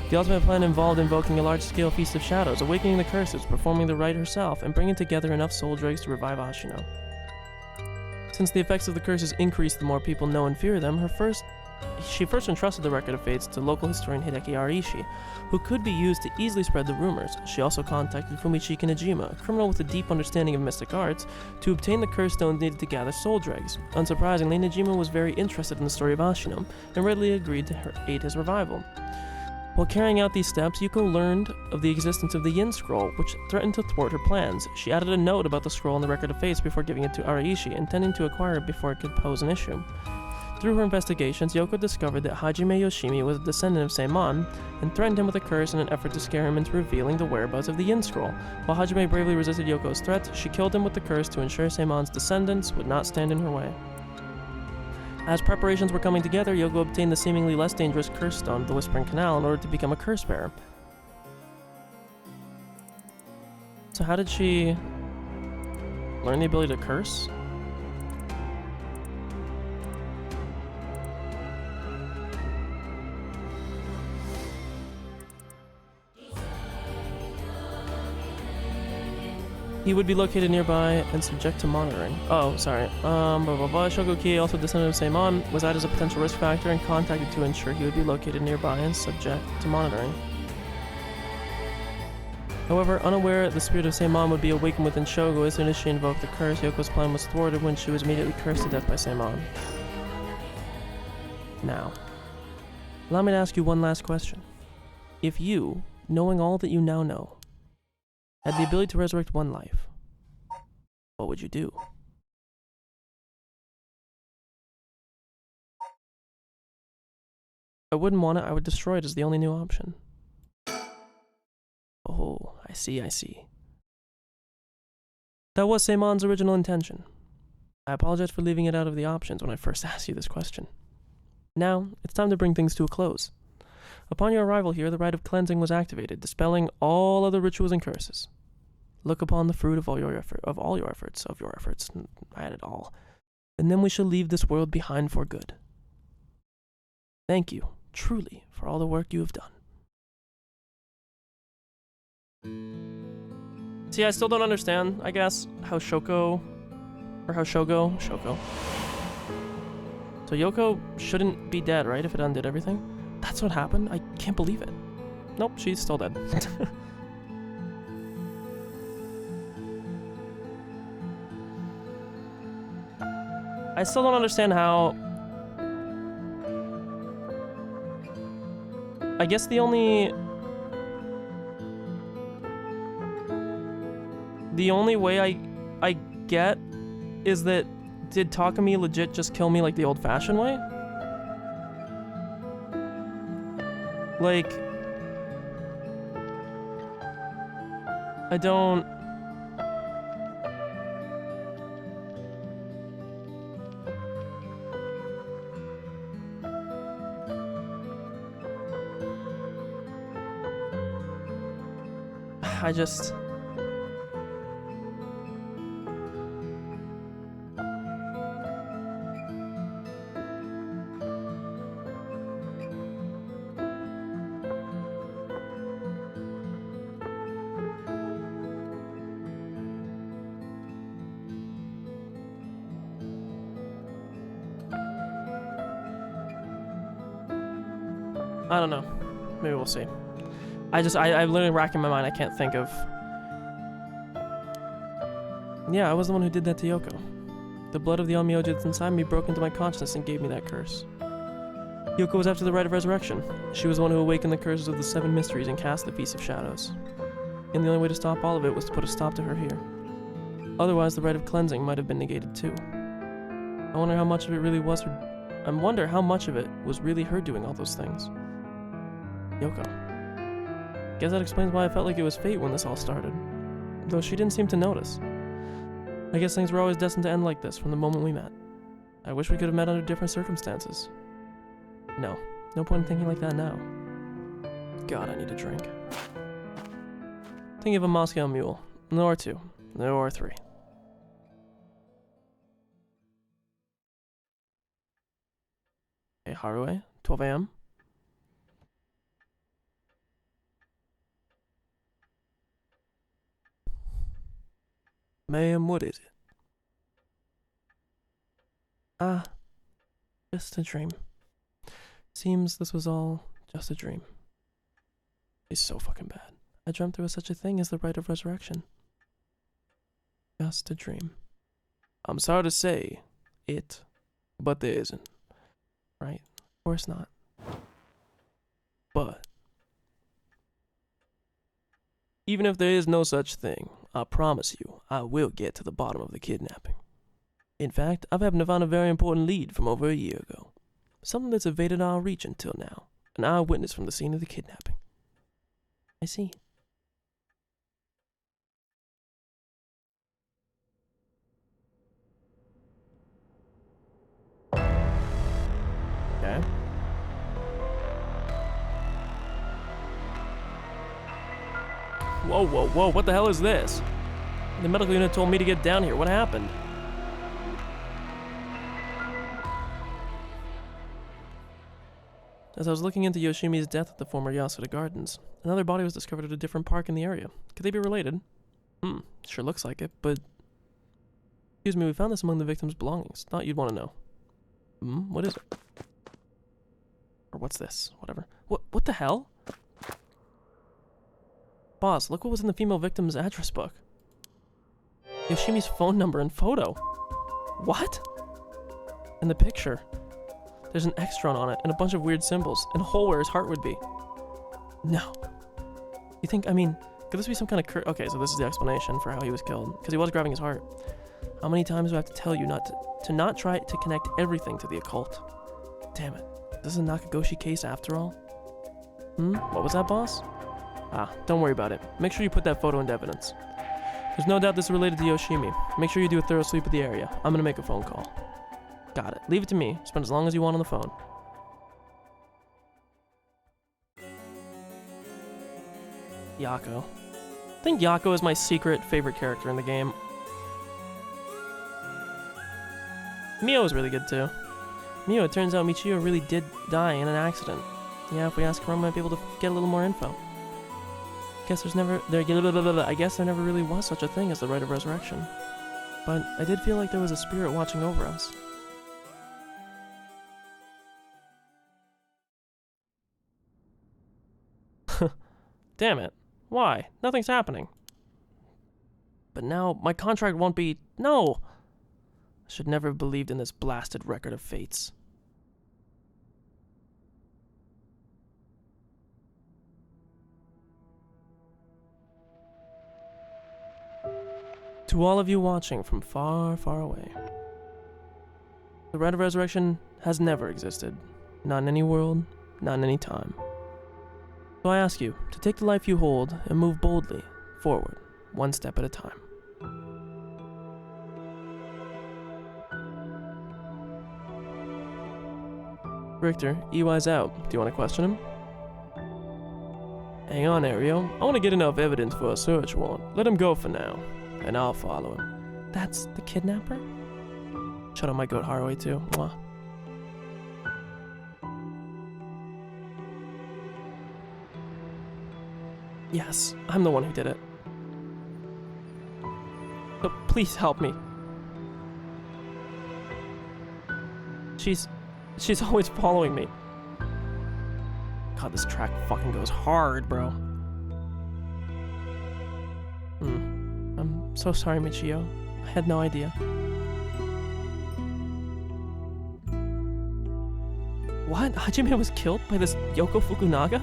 The ultimate plan involved invoking a large-scale feast of shadows, awakening the curses, performing the rite herself, and bringing together enough soul dregs to revive Ashino. Since the effects of the curses increase the more people know and fear them, she first entrusted the Record of Fates to local historian Hideki Arishi, who could be used to easily spread the rumors. She also contacted Fumichiki Najima, a criminal with a deep understanding of mystic arts, to obtain the curse stones needed to gather soul dregs. Unsurprisingly, Najima was very interested in the story of Ashino, and readily agreed to aid his revival. While carrying out these steps, Yuko learned of the existence of the Yin Scroll, which threatened to thwart her plans. She added a note about the scroll in the Record of Fates before giving it to Araishi, intending to acquire it before it could pose an issue. Through her investigations, Yoko discovered that Hajime Yoshimi was a descendant of Seimon, and threatened him with a curse in an effort to scare him into revealing the whereabouts of the Yin Scroll. While Hajime bravely resisted Yoko's threats, she killed him with the curse to ensure Seimon's descendants would not stand in her way. As preparations were coming together, Yoko obtained the seemingly less dangerous curse stone, the Whispering Canal, in order to become a curse bearer. So how did she learn the ability to curse? He would be located nearby and subject to monitoring. Oh, sorry. Shogo Kie, also descendant of Seimon, was added as a potential risk factor and contacted to ensure he would be located nearby and subject to monitoring. However, unaware the spirit of Seimon would be awakened within Shogo as soon as she invoked the curse, Yoko's plan was thwarted when she was immediately cursed to death by Seimon. Now, allow me to ask you one last question. If you, knowing all that you now know, had the ability to resurrect one life, what would you do? I wouldn't want it. I would destroy it as the only new option. Oh, I see, I see. That was Seimon's original intention. I apologize for leaving it out of the options when I first asked you this question. Now, it's time to bring things to a close. Upon your arrival here, the rite of cleansing was activated, dispelling all other rituals and curses. Look upon the fruit of all your efforts. I had it all. And then we shall leave this world behind for good. Thank you, truly, for all the work you have done. See, I still don't understand, I guess, how Shogo. So Yoko shouldn't be dead, right, if it undid everything? That's what happened? I can't believe it. Nope, she's still dead. I still don't understand how... I guess the only way I get is that, did Takumi legit just kill me like the old-fashioned way? Like, I don't... I don't know. Maybe we'll see. I'm literally racking my mind. I can't think of... Yeah, I was the one who did that to Yoko. The blood of the Onmyoji that's inside me broke into my consciousness and gave me that curse. Yoko was after the rite of resurrection. She was the one who awakened the curses of the 7 mysteries and cast the Feast of Shadows. And the only way to stop all of it was to put a stop to her here. Otherwise, the rite of cleansing might have been negated too. I wonder how much of it really was her... was really her doing all those things. Yoko. Guess that explains why I felt like it was fate when this all started. Though she didn't seem to notice. I guess things were always destined to end like this from the moment we met. I wish we could have met under different circumstances. No point in thinking like that now. God, I need a drink. Think of a Moscow Mule. Or 2. Or 3. Hey, Harué, 12 a.m. Ma'am, what is it? Just a dream. Seems this was all just a dream. It's so fucking bad. I dreamt there was such a thing as the rite of resurrection. Just a dream. I'm sorry to say it, but there isn't. Right? Of course not. But even if there is no such thing, I promise you, I will get to the bottom of the kidnapping. In fact, I've happened to find a very important lead from over a year ago. Something that's evaded our reach until now. An eyewitness from the scene of the kidnapping. I see. Okay. Whoa, what the hell is this? The medical unit told me to get down here. What happened? As I was looking into Yoshimi's death at the former Yasuda Gardens, another body was discovered at a different park in the area. Could they be related? Sure looks like it, but... Excuse me, we found this among the victim's belongings. Thought you'd want to know. What is it? Or what's this? Whatever. What the hell? Boss, look what was in the female victim's address book. Yoshimi's phone number and photo. What? And the picture. There's an extron on it, and a bunch of weird symbols, and a hole where his heart would be. No. You think, could this be some kind of okay, so this is the explanation for how he was killed, because he was grabbing his heart. How many times do I have to tell you not to not try to connect everything to the occult? Damn it. Is this a Nakagoshi case after all? What was that, boss? Don't worry about it. Make sure you put that photo into evidence. There's no doubt this is related to Yoshimi. Make sure you do a thorough sweep of the area. I'm gonna make a phone call. Got it. Leave it to me. Spend as long as you want on the phone. Yako. I think Yako is my secret favorite character in the game. Mio is really good too. Mio, it turns out Michio really did die in an accident. Yeah, if we ask her, I might be able to get a little more info. I guess there never really was such a thing as the rite of resurrection. But I did feel like there was a spirit watching over us. Damn it. Why? Nothing's happening. But now, my contract won't be... No! I should never have believed in this blasted record of fates. To all of you watching from far, far away, the rite of resurrection has never existed. Not in any world, not in any time. So I ask you to take the life you hold and move boldly forward, one step at a time. Richter, EY's out. Do you want to question him? Hang on, Ario. I want to get enough evidence for a search warrant. Let him go for now, and I'll follow him. That's the kidnapper? Shut up my goat Haraway too. Mwah. Yes, I'm the one who did it. But please help me. She's always following me. God, this track fucking goes hard, bro. I'm so sorry, Michio. I had no idea. What? Hajime was killed by this Yoko Fukunaga?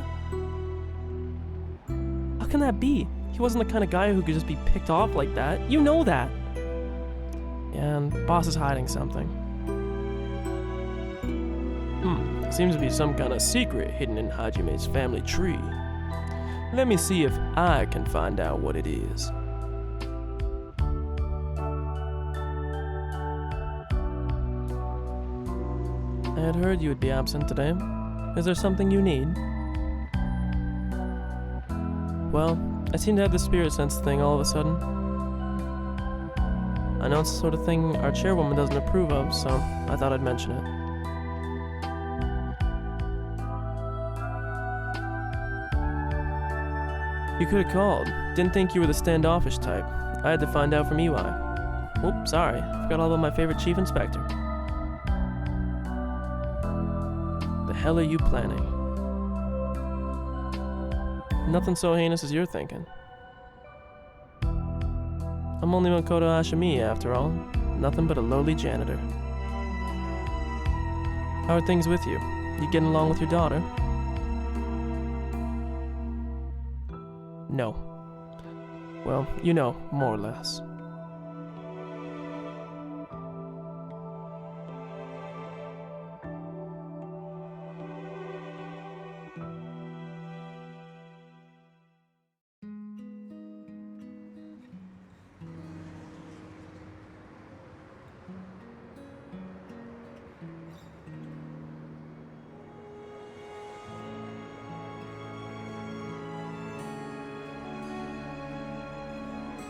How can that be? He wasn't the kind of guy who could just be picked off like that. You know that. Yeah, and boss is hiding something. Seems to be some kind of secret hidden in Hajime's family tree. Let me see if I can find out what it is. I had heard you would be absent today. Is there something you need? Well, I seem to have the spirit sense thing all of a sudden. I know it's the sort of thing our chairwoman doesn't approve of, so I thought I'd mention it. You could have called. Didn't think you were the standoffish type. I had to find out from EY. Oops, sorry. Forgot all about my favorite chief inspector. The hell are you planning? Nothing so heinous as you're thinking. I'm only Makoto Ashimi, after all. Nothing but a lowly janitor. How are things with you? You getting along with your daughter? No. Well, you know, more or less.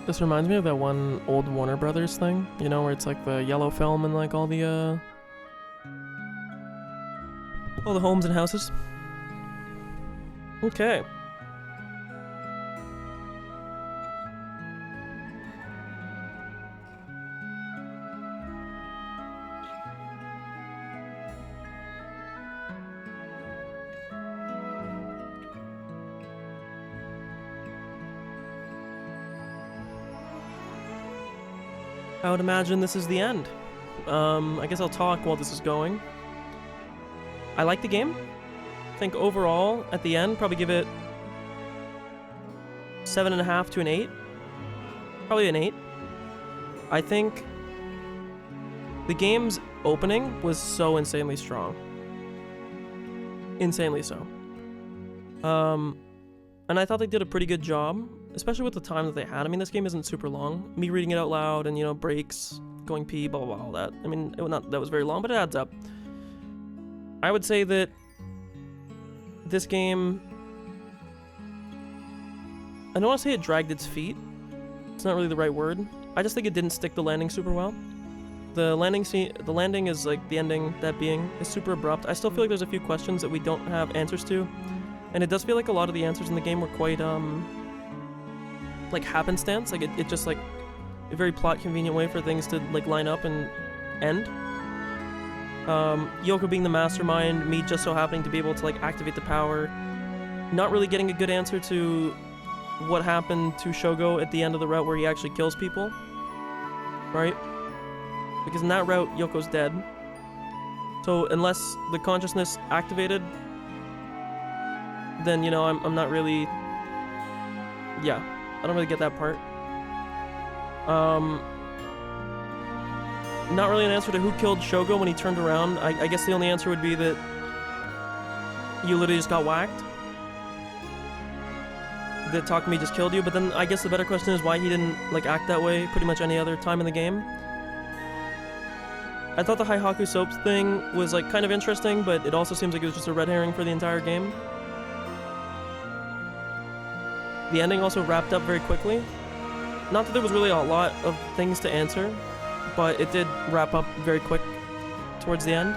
This reminds me of that one old Warner Brothers thing, you know, where it's like the yellow film and like all the homes and houses. Okay. I would imagine this is the end. I guess I'll talk while this is going. I like the game. I think overall, at the end, probably give it 7.5 to an 8. Probably an 8. I think the game's opening was so insanely strong. Insanely so. And I thought they did a pretty good job, especially with the time that they had. I mean, this game isn't super long. Me reading it out loud and, you know, breaks, going pee, blah, blah, blah, all that. I mean, that was very long, but it adds up. I would say that this game, I don't want to say it dragged its feet. It's not really the right word. I just think it didn't stick the landing super well. The landing is like the ending, that being, is super abrupt. I still feel like there's a few questions that we don't have answers to. And it does feel like a lot of the answers in the game were quite, like happenstance. Like it just like a very plot convenient way for things to like line up and end. Yoko being the mastermind, me just so happening to be able to like activate the power, not really getting a good answer to what happened to Shogo at the end of the route where he actually kills people, right? Because in that route, Yoko's dead. So unless the consciousness activated, then, you know, I'm not really, yeah, I don't really get that part. Not really an answer to who killed Shogo when he turned around. I guess the only answer would be that you literally just got whacked. That Takumi just killed you, but then I guess the better question is why he didn't, like, act that way pretty much any other time in the game. I thought the Haihaku soaps thing was, like, kind of interesting, but it also seems like it was just a red herring for the entire game. The ending also wrapped up very quickly. Not that there was really a lot of things to answer, but it did wrap up very quick towards the end.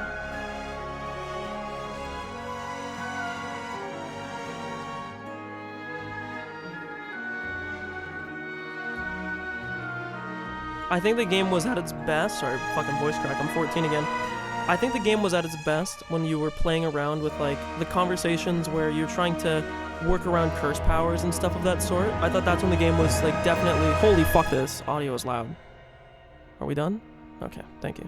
I think the game was at its best. Sorry, fucking voice crack. I'm 14 again. I think the game was at its best when you were playing around with, like, the conversations where you're trying to work around curse powers and stuff of that sort. I thought that's when the game was, like, definitely... Holy fuck, this audio is loud. Are we done? Okay, thank you.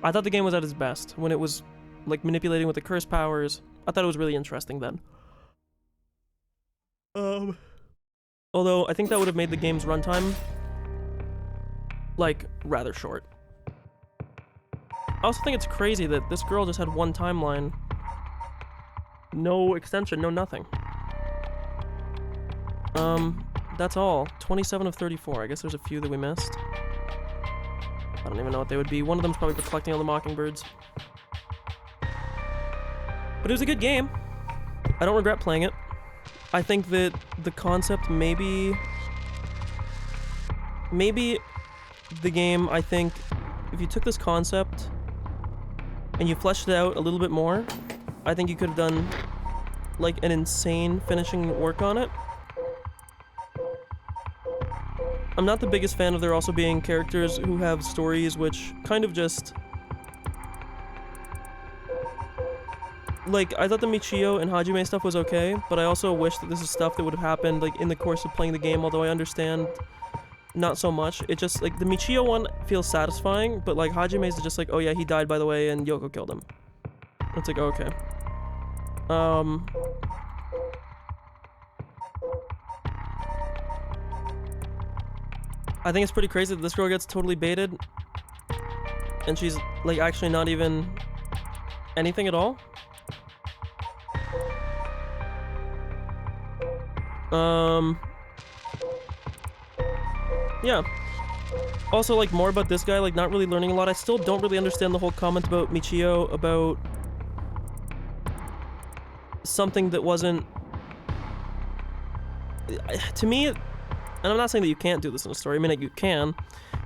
I thought the game was at its best when it was, like, manipulating with the curse powers. I thought it was really interesting then. Although, I think that would have made the game's runtime, like, rather short. I also think it's crazy that this girl just had one timeline. No extension, no nothing. That's all. 27 of 34. I guess there's a few that we missed. I don't even know what they would be. One of them's probably for collecting all the mockingbirds. But it was a good game. I don't regret playing it. I think that the concept maybe the game, I think, if you took this concept and you fleshed it out a little bit more, I think you could have done, like, an insane finishing work on it. I'm not the biggest fan of there also being characters who have stories which kind of just... Like, I thought the Michio and Hajime stuff was okay, but I also wish that this is stuff that would have happened, like, in the course of playing the game, although I understand not so much. It just, like, the Michio one feels satisfying, but, like, Hajime's is just like, oh yeah, he died, by the way, and Yoko killed him. It's like, okay. I think it's pretty crazy that this girl gets totally baited, and she's, like, actually not even anything at all. Yeah. Also, like, more about this guy, like, not really learning a lot. I still don't really understand the whole comment about Michio, about something that wasn't... To me, and I'm not saying that you can't do this in a story, I mean, like, you can.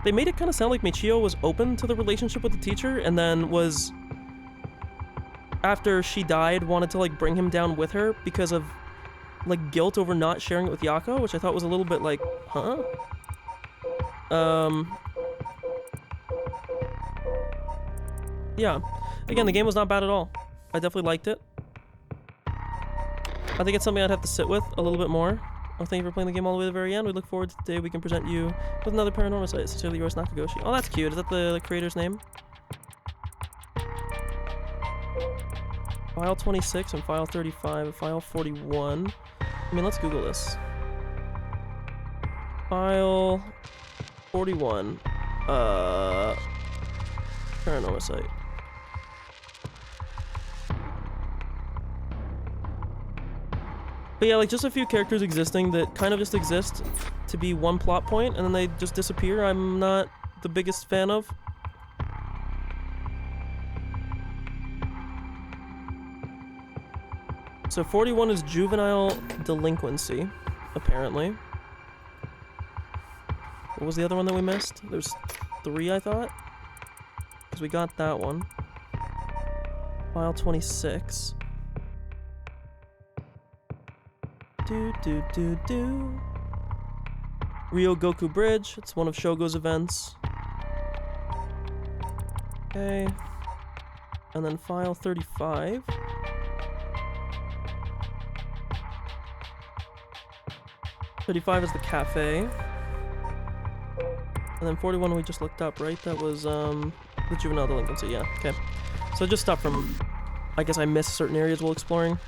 They made it kind of sound like Michio was open to the relationship with the teacher, and then was, after she died, wanted to, like, bring him down with her because of, like, guilt over not sharing it with Yako, which I thought was a little bit like, huh? Yeah. Again, the game was not bad at all. I definitely liked it. I think it's something I'd have to sit with a little bit more. Oh, thank you for playing the game all the way to the very end. We look forward to the day we can present you with another Paranormasight. Sincerely yours, Nakagoshi. Oh, that's cute. Is that the creator's name? File 26 and file 35 and file 41. I mean, let's Google this. File 41. Paranormasight. But yeah, like, just a few characters existing that kind of just exist to be one plot point, and then they just disappear, I'm not the biggest fan of. So 41 is juvenile delinquency, apparently. What was the other one that we missed? There's 3, I thought? Because we got that one. File 26. Ryogoku Bridge. It's one of Shogo's events. Okay. And then file 35. Is the cafe. And then 41 we just looked up, right? That was the juvenile delinquency, yeah. Okay. So just stuff from, I guess I missed certain areas while exploring.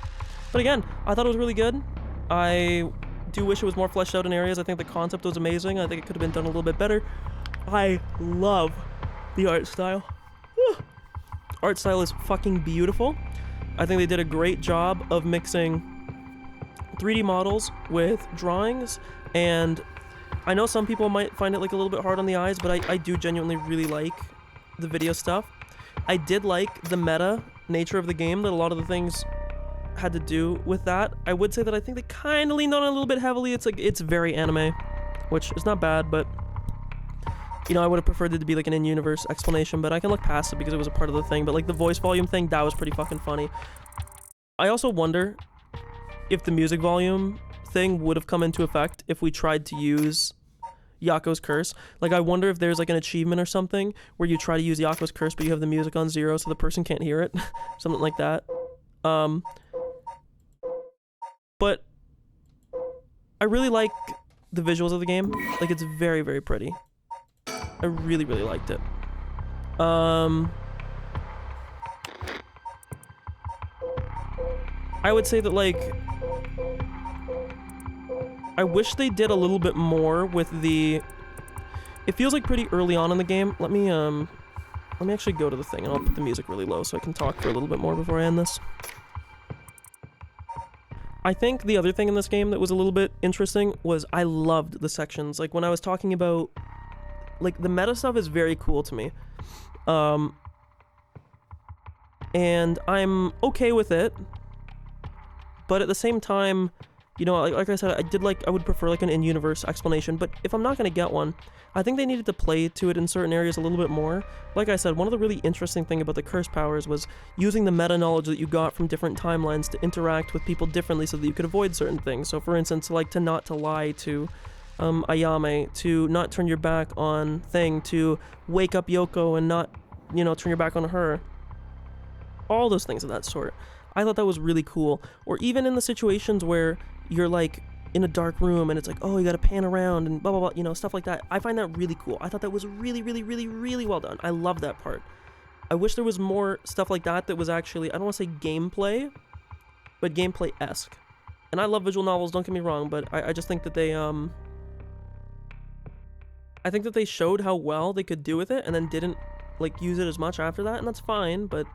But again, I thought it was really good. I do wish it was more fleshed out in areas. I think the concept was amazing. I think it could have been done a little bit better. I love the art style. Art style is fucking beautiful. I think they did a great job of mixing 3D models with drawings, and I know some people might find it like a little bit hard on the eyes, but I do genuinely really like the video stuff. I did like the meta nature of the game, that a lot of the things had to do with that. I would say that I think they kind of leaned on it a little bit heavily. It's like, it's very anime, which is not bad, but you know, I would have preferred it to be like an in-universe explanation, but I can look past it because it was a part of the thing. But like the voice volume thing, that was pretty fucking funny. I also wonder if the music volume thing would have come into effect if we tried to use Yako's curse. Like, I wonder if there's like an achievement or something where you try to use Yako's curse but you have the music on 0 so the person can't hear it. Something like that. But I really like the visuals of the game. Like, it's very, very pretty. I really, really liked it. I would say that, like, I wish they did a little bit more with the... It feels like pretty early on in the game. Let me actually go to the thing and I'll put the music really low so I can talk for a little bit more before I end this. I think the other thing in this game that was a little bit interesting was I loved the sections. Like, when I was talking about... Like, the meta stuff is very cool to me. And I'm okay with it. But at the same time, you know, like I said, I would prefer like an in-universe explanation, but if I'm not going to get one, I think they needed to play to it in certain areas a little bit more. Like I said, one of the really interesting things about the curse powers was using the meta knowledge that you got from different timelines to interact with people differently so that you could avoid certain things. So for instance, like to not to lie to Ayame, to not turn your back on Thing, to wake up Yoko and not, you know, turn your back on her. All those things of that sort. I thought that was really cool. Or even in the situations where you're like in a dark room and it's like, oh, you gotta pan around and blah blah blah, you know, stuff like that. I find that really cool. I thought that was really, really, really, really well done. I love that part. I wish there was more stuff like that that was actually, I don't want to say gameplay, but gameplay-esque. And I love visual novels, don't get me wrong, but I just think that they, I think that they showed how well they could do with it and then didn't, like, use it as much after that, and that's fine, but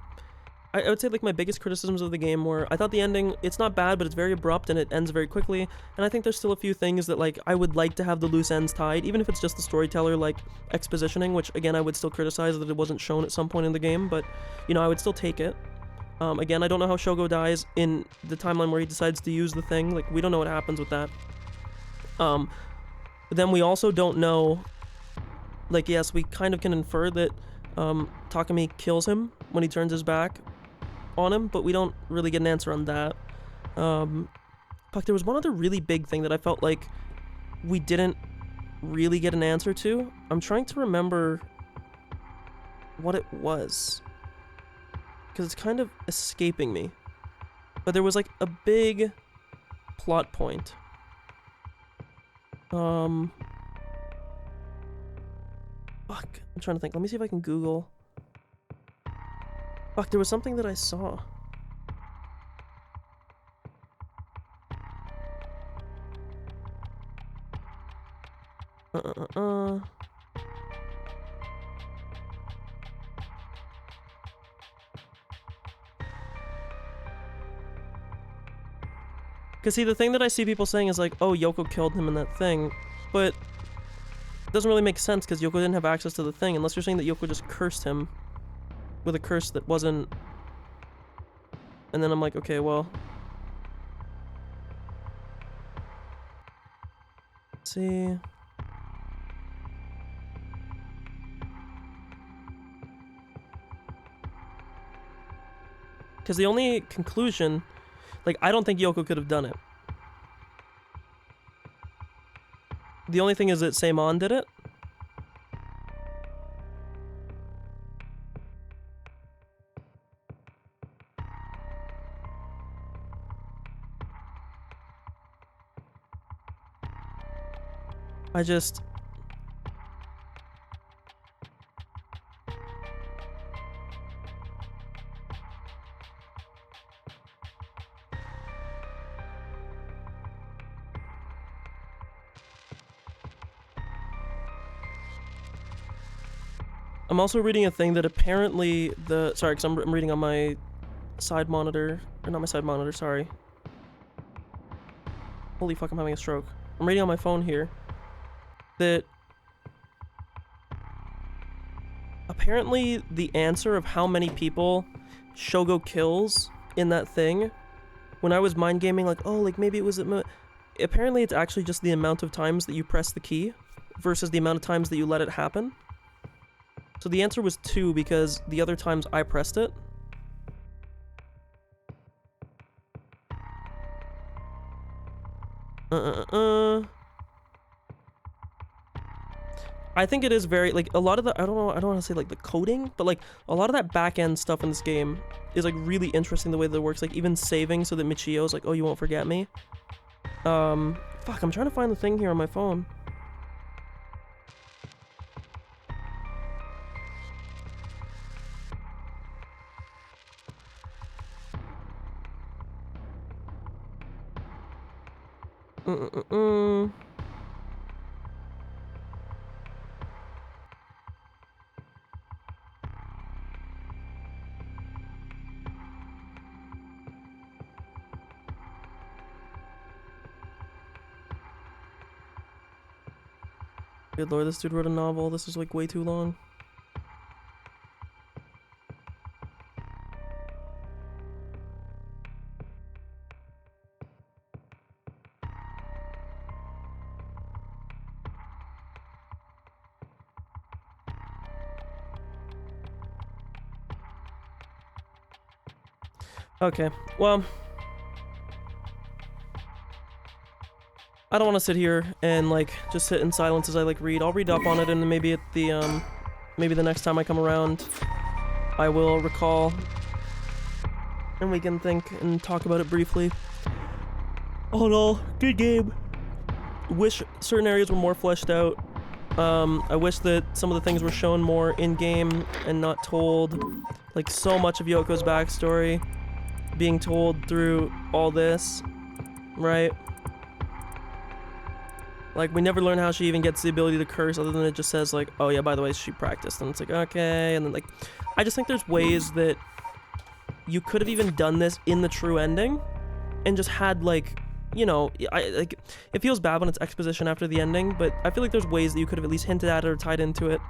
I would say, like, my biggest criticisms of the game were, I thought the ending, it's not bad, but it's very abrupt and it ends very quickly, and I think there's still a few things that, like, I would like to have the loose ends tied, even if it's just the storyteller, like, expositioning, which, again, I would still criticize that it wasn't shown at some point in the game, but, you know, I would still take it. Again, I don't know how Shogo dies in the timeline where he decides to use the thing, like, we don't know what happens with that. But then we also don't know, like, yes, we kind of can infer that Takumi kills him when he turns his back on him, but we don't really get an answer on that. Fuck, there was one other really big thing that I felt like we didn't really get an answer to. I'm trying to remember what it was, because it's kind of escaping me. But there was like a big plot point. Fuck, I'm trying to think. Let me see if I can Google. Fuck, there was something that I saw. Because see, the thing that I see people saying is like, oh, Yoko killed him in that thing, but it doesn't really make sense because Yoko didn't have access to the thing, unless you're saying that Yoko just cursed him with a curse that wasn't... And then I'm like, okay, well... Let's see... Because the only conclusion... Like, I don't think Yoko could have done it. The only thing is that Seimon did it. I just... I'm also reading a thing that apparently the... Sorry, because I'm reading on my side monitor. Or not my side monitor, sorry. Holy fuck, I'm having a stroke. I'm reading on my phone here. That... Apparently the answer of how many people Shogo kills in that thing... When I was mind gaming, like, oh, like maybe it was... Apparently it's actually just the amount of times that you press the key versus the amount of times that you let it happen. So the answer was 2 because the other times I pressed it. I think it is very, like, a lot of the, I don't want to say, like, the coding, but, like, a lot of that back-end stuff in this game is, like, really interesting the way that it works. Like, even saving so that Michio's like, oh, you won't forget me. Fuck, I'm trying to find the thing here on my phone. Good lord, this dude wrote a novel. This is like way too long. Okay, well, I don't want to sit here and like just sit in silence as I like read. I'll read up on it, and then maybe at the maybe the next time I come around, I will recall, and we can think and talk about it briefly. All in all, good game. Wish certain areas were more fleshed out. I wish that some of the things were shown more in game and not told. Like so much of Yoko's backstory being told through all this, right? Like, we never learn how she even gets the ability to curse, other than it just says, like, oh yeah, by the way, she practiced, and it's like, okay, and then, like, I just think there's ways that you could have even done this in the true ending, and just had, like, you know, like, it feels bad when it's exposition after the ending, but I feel like there's ways that you could have at least hinted at it or tied into it.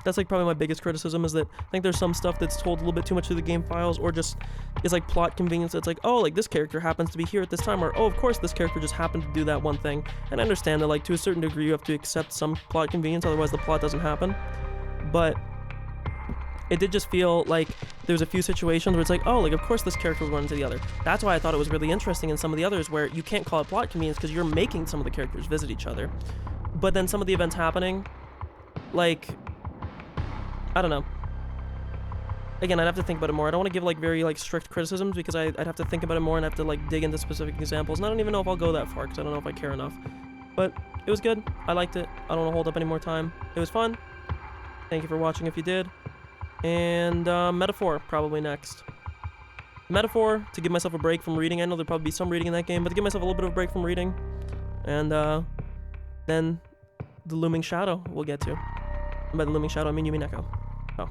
That's like probably my biggest criticism, is that I think there's some stuff that's told a little bit too much through the game files, or just is like plot convenience. It's like, oh, like this character happens to be here at this time, or oh, of course this character just happened to do that one thing. And I understand that, like, to a certain degree you have to accept some plot convenience, otherwise the plot doesn't happen. But it did just feel like there's a few situations where it's like, oh, like of course this character would run into the other. That's why I thought it was really interesting in some of the others where you can't call it plot convenience because you're making some of the characters visit each other. But then some of the events happening, like, I don't know. Again, I'd have to think about it more. I don't want to give like very like strict criticisms because I'd have to think about it more and have to like dig into specific examples. And I don't even know if I'll go that far because I don't know if I care enough. But it was good. I liked it. I don't want to hold up any more time. It was fun. Thank you for watching if you did. And Metaphor probably next. Metaphor, to give myself a break from reading. I know there'll probably be some reading in that game, but to give myself a little bit of a break from reading. And then the Looming Shadow we'll get to. And by the Looming Shadow, I mean Yumi Neko. Oh.